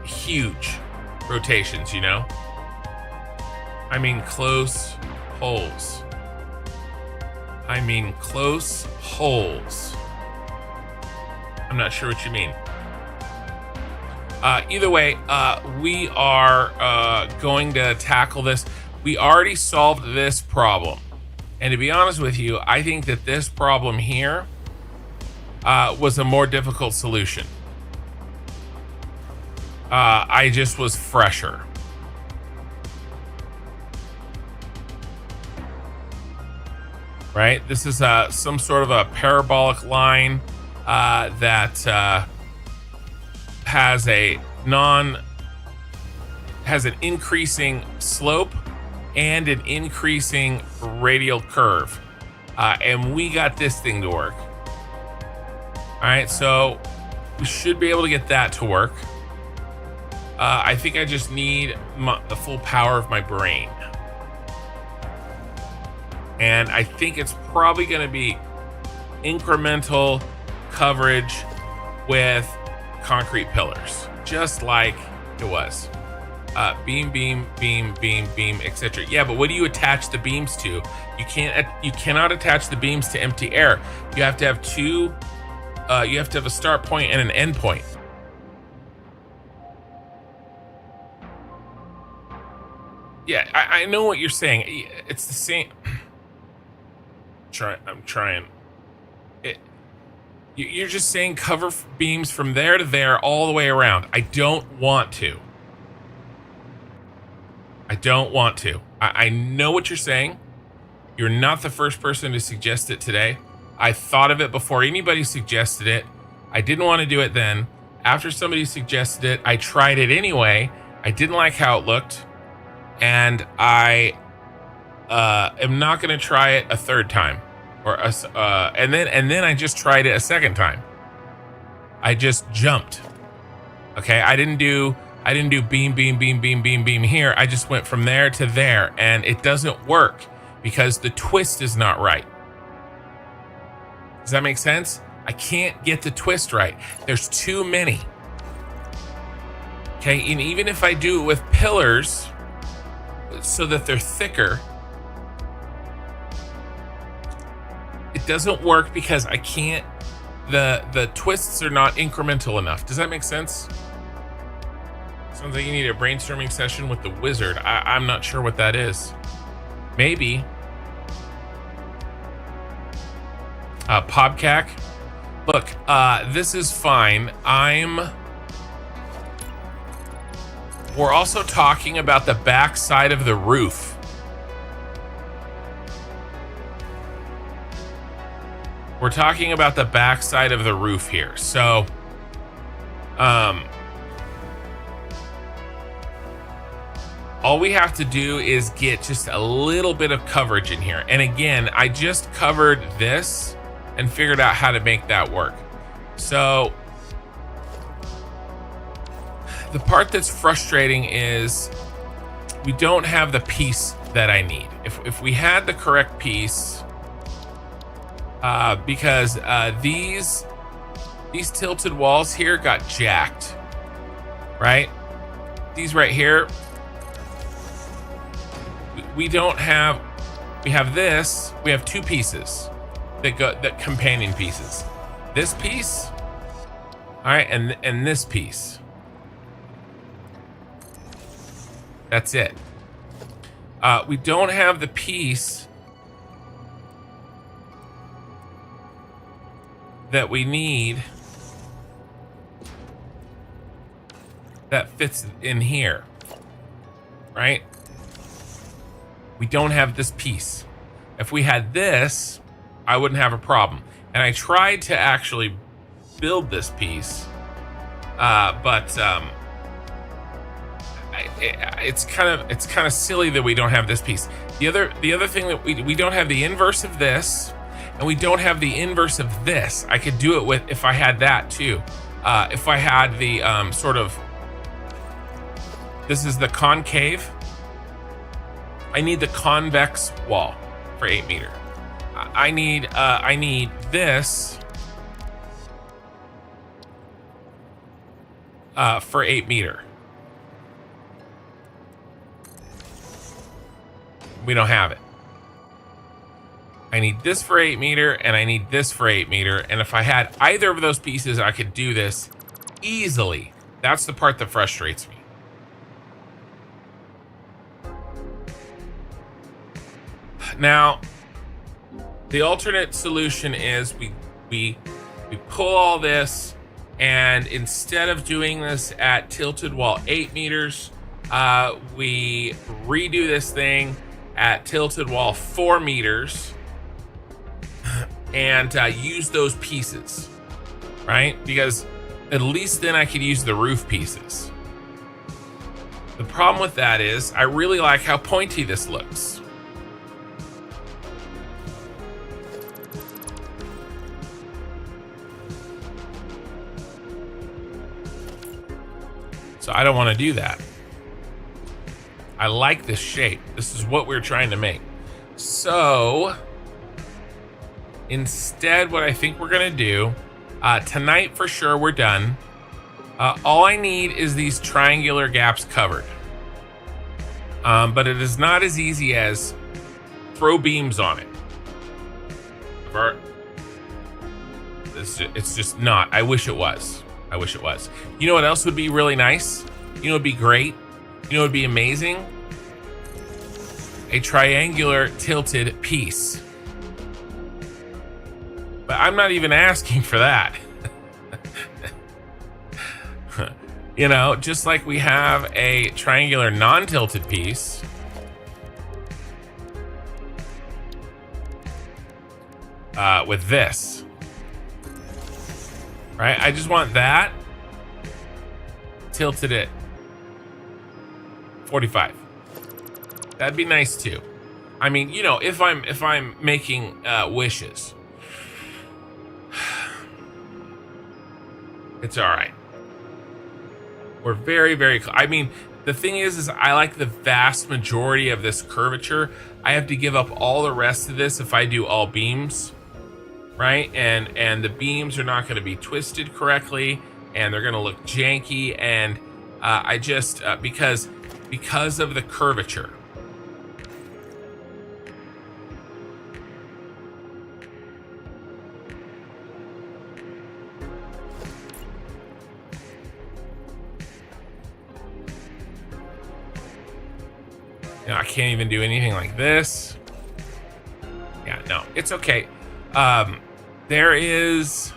huge rotations, you know. I mean close holes. I'm not sure what you mean. Either way, we are going to tackle this. We already solved this problem. And to be honest with you, I think that this problem here was a more difficult solution. I just was fresher. Right? This is some sort of a parabolic line that has an increasing slope and an increasing radial curve, and we got this thing to work. All right, so we should be able to get that to work. I think I just need the full power of my brain, and I think it's probably going to be incremental coverage with concrete pillars, just like it was. Beam, etc. Yeah, but what do you attach the beams to? You cannot attach the beams to empty air. You have to have two. You have to have a start point and an end point. Yeah, I know what you're saying. It's the same. I'm trying. You're just saying cover beams from there to there all the way around. I don't want to. I know what you're saying. You're not the first person to suggest it today. I thought of it before anybody suggested it. I didn't want to do it then. After somebody suggested it, I tried it anyway. I didn't like how it looked. And I am not going to try it a third time. And then I just tried it a second time. I just jumped. Okay, I didn't do beam here. I just went from there to there, and it doesn't work because the twist is not right. Does that make sense? I can't get the twist right. There's too many. Okay, and even if I do it with pillars so that they're thicker, it doesn't work because I can't, the twists are not incremental enough. Does that make sense? Sounds like you need a brainstorming session with the wizard. I'm not sure what that is. Maybe. Pobcac. Look, this is fine. We're also talking about the back side of the roof. We're talking about the back side of the roof here. So, all we have to do is get just a little bit of coverage in here. And again, I just covered this and figured out how to make that work. So, the part that's frustrating is we don't have the piece that I need. If we had the correct piece, because these tilted walls here got jacked, right? These right here, we have this. We have two pieces that companion pieces. This piece, all right, and this piece. That's it. We don't have the piece that we need that fits in here, right? We don't have this piece. If we had this, I wouldn't have a problem. And I tried to actually build this piece, but it's kind of silly that we don't have this piece. The other thing that we don't have the inverse of this, and we don't have the inverse of this. I could do it with if I had that too. If I had the sort of, this is the concave. I need the convex wall for 8 meter. I need this for 8 meter. We don't have it. I need this for 8 meter, and I need this for 8 meter. And if I had either of those pieces, I could do this easily. That's the part that frustrates me. Now, the alternate solution is we pull all this, and instead of doing this at tilted wall 8 meters, we redo this thing at tilted wall 4 meters and use those pieces, right? Because at least then I could use the roof pieces. The problem with that is I really like how pointy this looks. So I don't want to do that. I like this shape. This is what we're trying to make. So instead, what I think we're gonna do, tonight for sure we're done. All I need is these triangular gaps covered. But it is not as easy as throw beams on it. It's just not. I wish it was. I wish it was. You know what else would be really nice? You know what would be great? You know what would be amazing? A triangular tilted piece. But I'm not even asking for that. You know, just like we have a triangular non-tilted piece. With this. Right? I just want that tilted at 45. That'd be nice too. I mean, you know, if I'm making wishes, it's all right. We're very, very. I mean, the thing is I like the vast majority of this curvature. I have to give up all the rest of this if I do all beams, right? And the beams are not going to be twisted correctly, and they're going to look janky. And I just because of the curvature. You know, I can't even do anything like this. Yeah, no, it's okay. There is...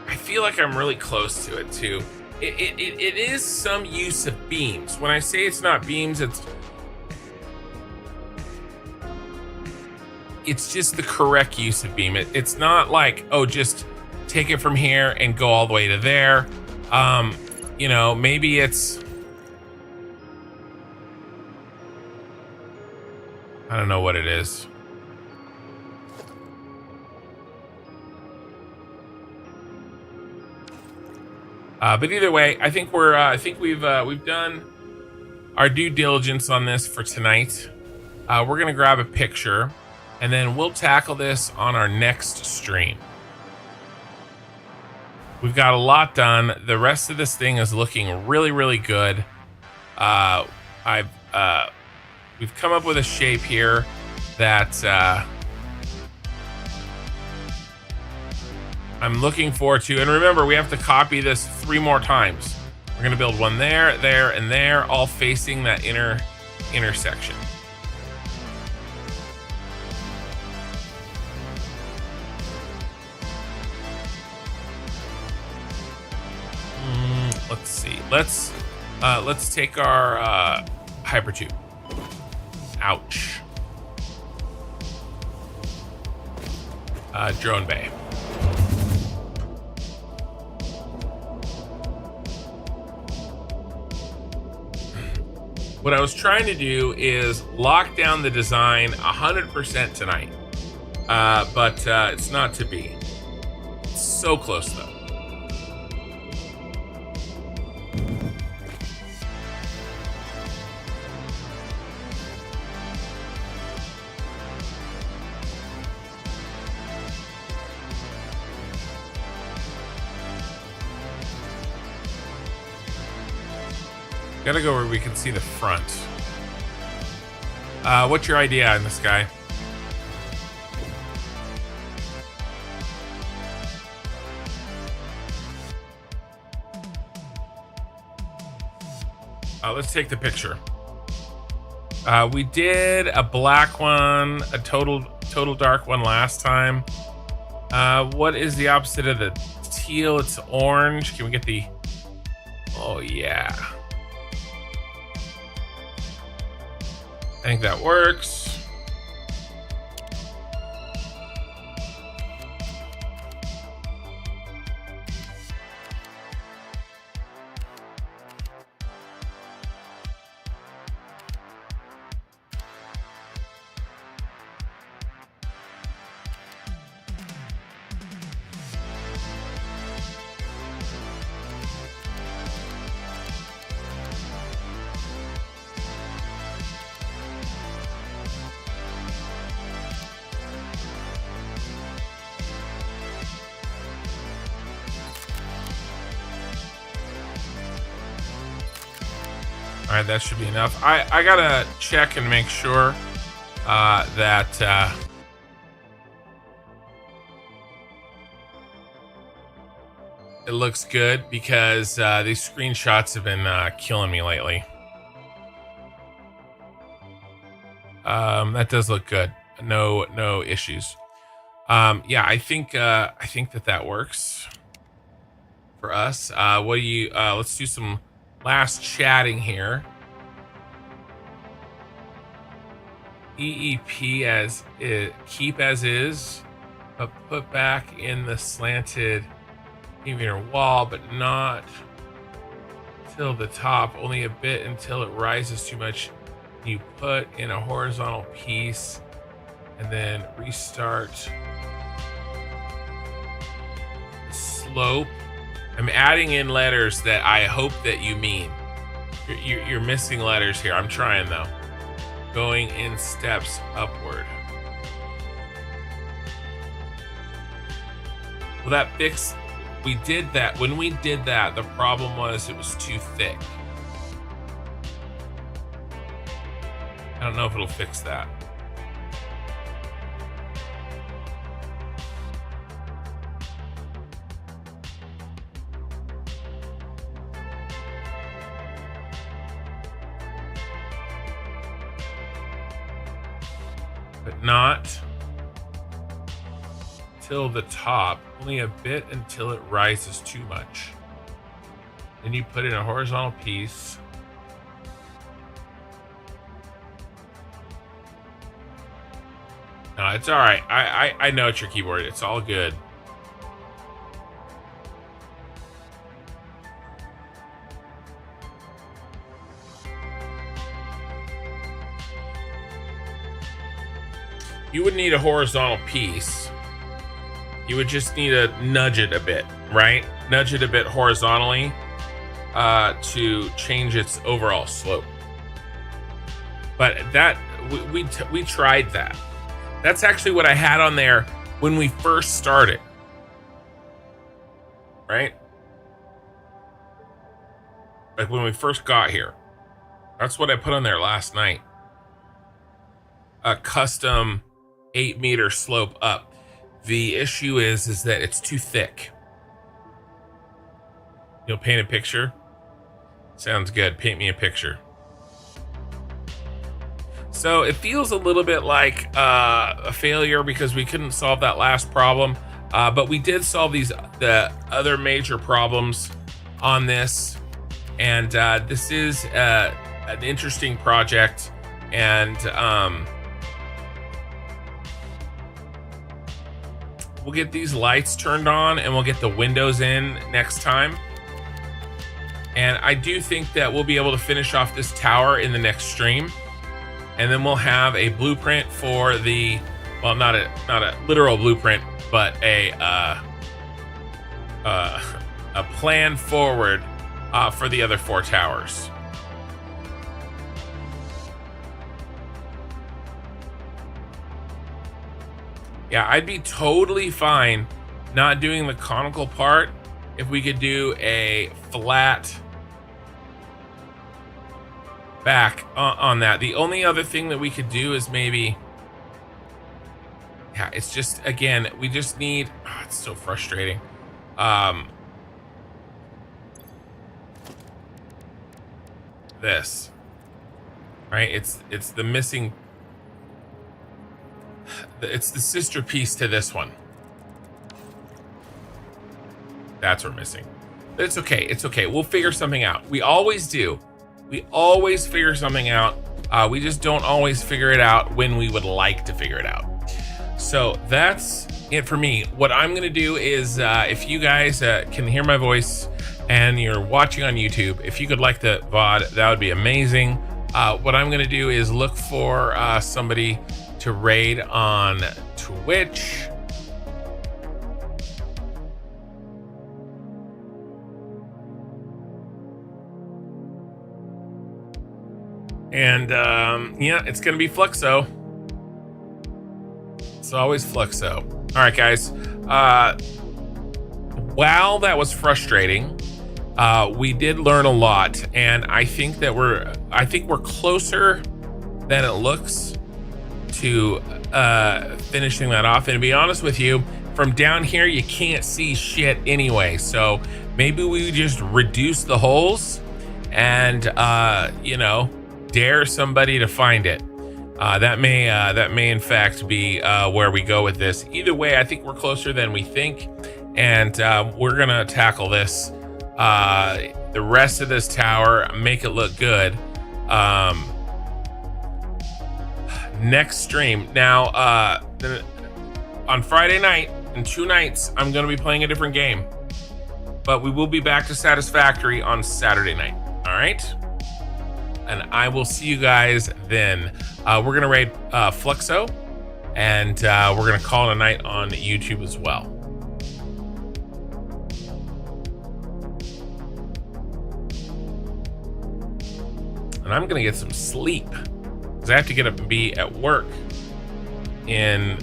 I feel like I'm really close to it too. It is some use of beams. When I say it's not beams, it's just the correct use of beam. It's not like, oh, just take it from here and go all the way to there. You know, maybe it's... I don't know what it is. But either way, I think we've done our due diligence on this for tonight. We're gonna grab a picture, and then we'll tackle this on our next stream. We've got a lot done. The rest of this thing is looking really, really good. We've come up with a shape here that I'm looking forward to. And remember, we have to copy this 3 more times. We're gonna build one there, there, and there, all facing that intersection. Let's see. Let's take our hypertube. Ouch. Drone bay. What I was trying to do is lock down the design 100% tonight, but it's not to be. It's so close though. Gotta go where we can see the front. What's your idea on this guy? Let's take the picture. We did a black one, a total dark one last time. What is the opposite of the teal? It's orange. Can we get the... Oh, yeah. I think that works. All right, that should be enough. I gotta check and make sure that it looks good, because these screenshots have been killing me lately. That does look good. No issues. Yeah, I think that works for us. What do you? Let's do some last chatting here. EEP as it, keep as is, but put back in the slanted inner wall, but not till the top, only a bit until it rises too much. You put in a horizontal piece and then restart slope. I'm adding in letters that I hope that you mean. You're missing letters here. I'm trying though. Going in steps upward. Well, that fix, we did that. When we did that, the problem was it was too thick. I don't know if it'll fix that. But not till the top, only a bit until it rises too much. Then you put in a horizontal piece. No, it's all right. I know it's your keyboard. It's all good. You would need a horizontal piece. You would just need to nudge it a bit, right? Nudge it a bit horizontally to change its overall slope. But that we tried that. That's actually what I had on there when we first started, right? Like when we first got here. That's what I put on there last night. A custom 8-meter slope up. The issue is that it's too thick. You'll paint a picture? Sounds good. Paint me a picture. So it feels a little bit like a failure because we couldn't solve that last problem, but we did solve the other major problems on this, and this is an interesting project, and we'll get these lights turned on and we'll get the windows in next time. And I do think that we'll be able to finish off this tower in the next stream. And then we'll have a blueprint for the, well, not a literal blueprint, but a plan forward for the other 4 towers. Yeah, I'd be totally fine not doing the conical part if we could do a flat back on that. The only other thing that we could do is maybe, yeah, it's just, again, we just need, oh, it's so frustrating. This, right? It's the missing, it's the sister piece to this one. That's what we're missing. But it's okay. It's okay. We'll figure something out. We always do. We always figure something out. We just don't always figure it out when we would like to figure it out. So that's it for me. What I'm going to do is, if you guys can hear my voice and you're watching on YouTube, if you could like the VOD, that would be amazing. What I'm going to do is look for somebody to raid on Twitch. And yeah, it's gonna be Fluxo. It's always Fluxo. All right, guys. While that was frustrating, we did learn a lot, and I think we're closer than it looks to finishing that off. And to be honest with you, from down here you can't see shit anyway. So maybe we just reduce the holes and you know, dare somebody to find it. That may in fact be where we go with this. Either way, I think we're closer than we think, and we're gonna tackle this, the rest of this tower, make it look good next stream. Now on Friday night, in 2 nights, I'm gonna be playing a different game, but we will be back to Satisfactory on Saturday night. All right, and I will see you guys then. We're gonna raid Fluxo, and we're gonna call it a night on YouTube as well. and I'm gonna get some sleep because I have to get up and be at work in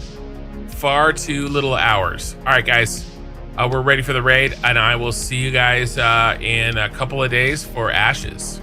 far too little hours. All right, guys, we're ready for the raid, and I will see you guys in a couple of days for Ashes.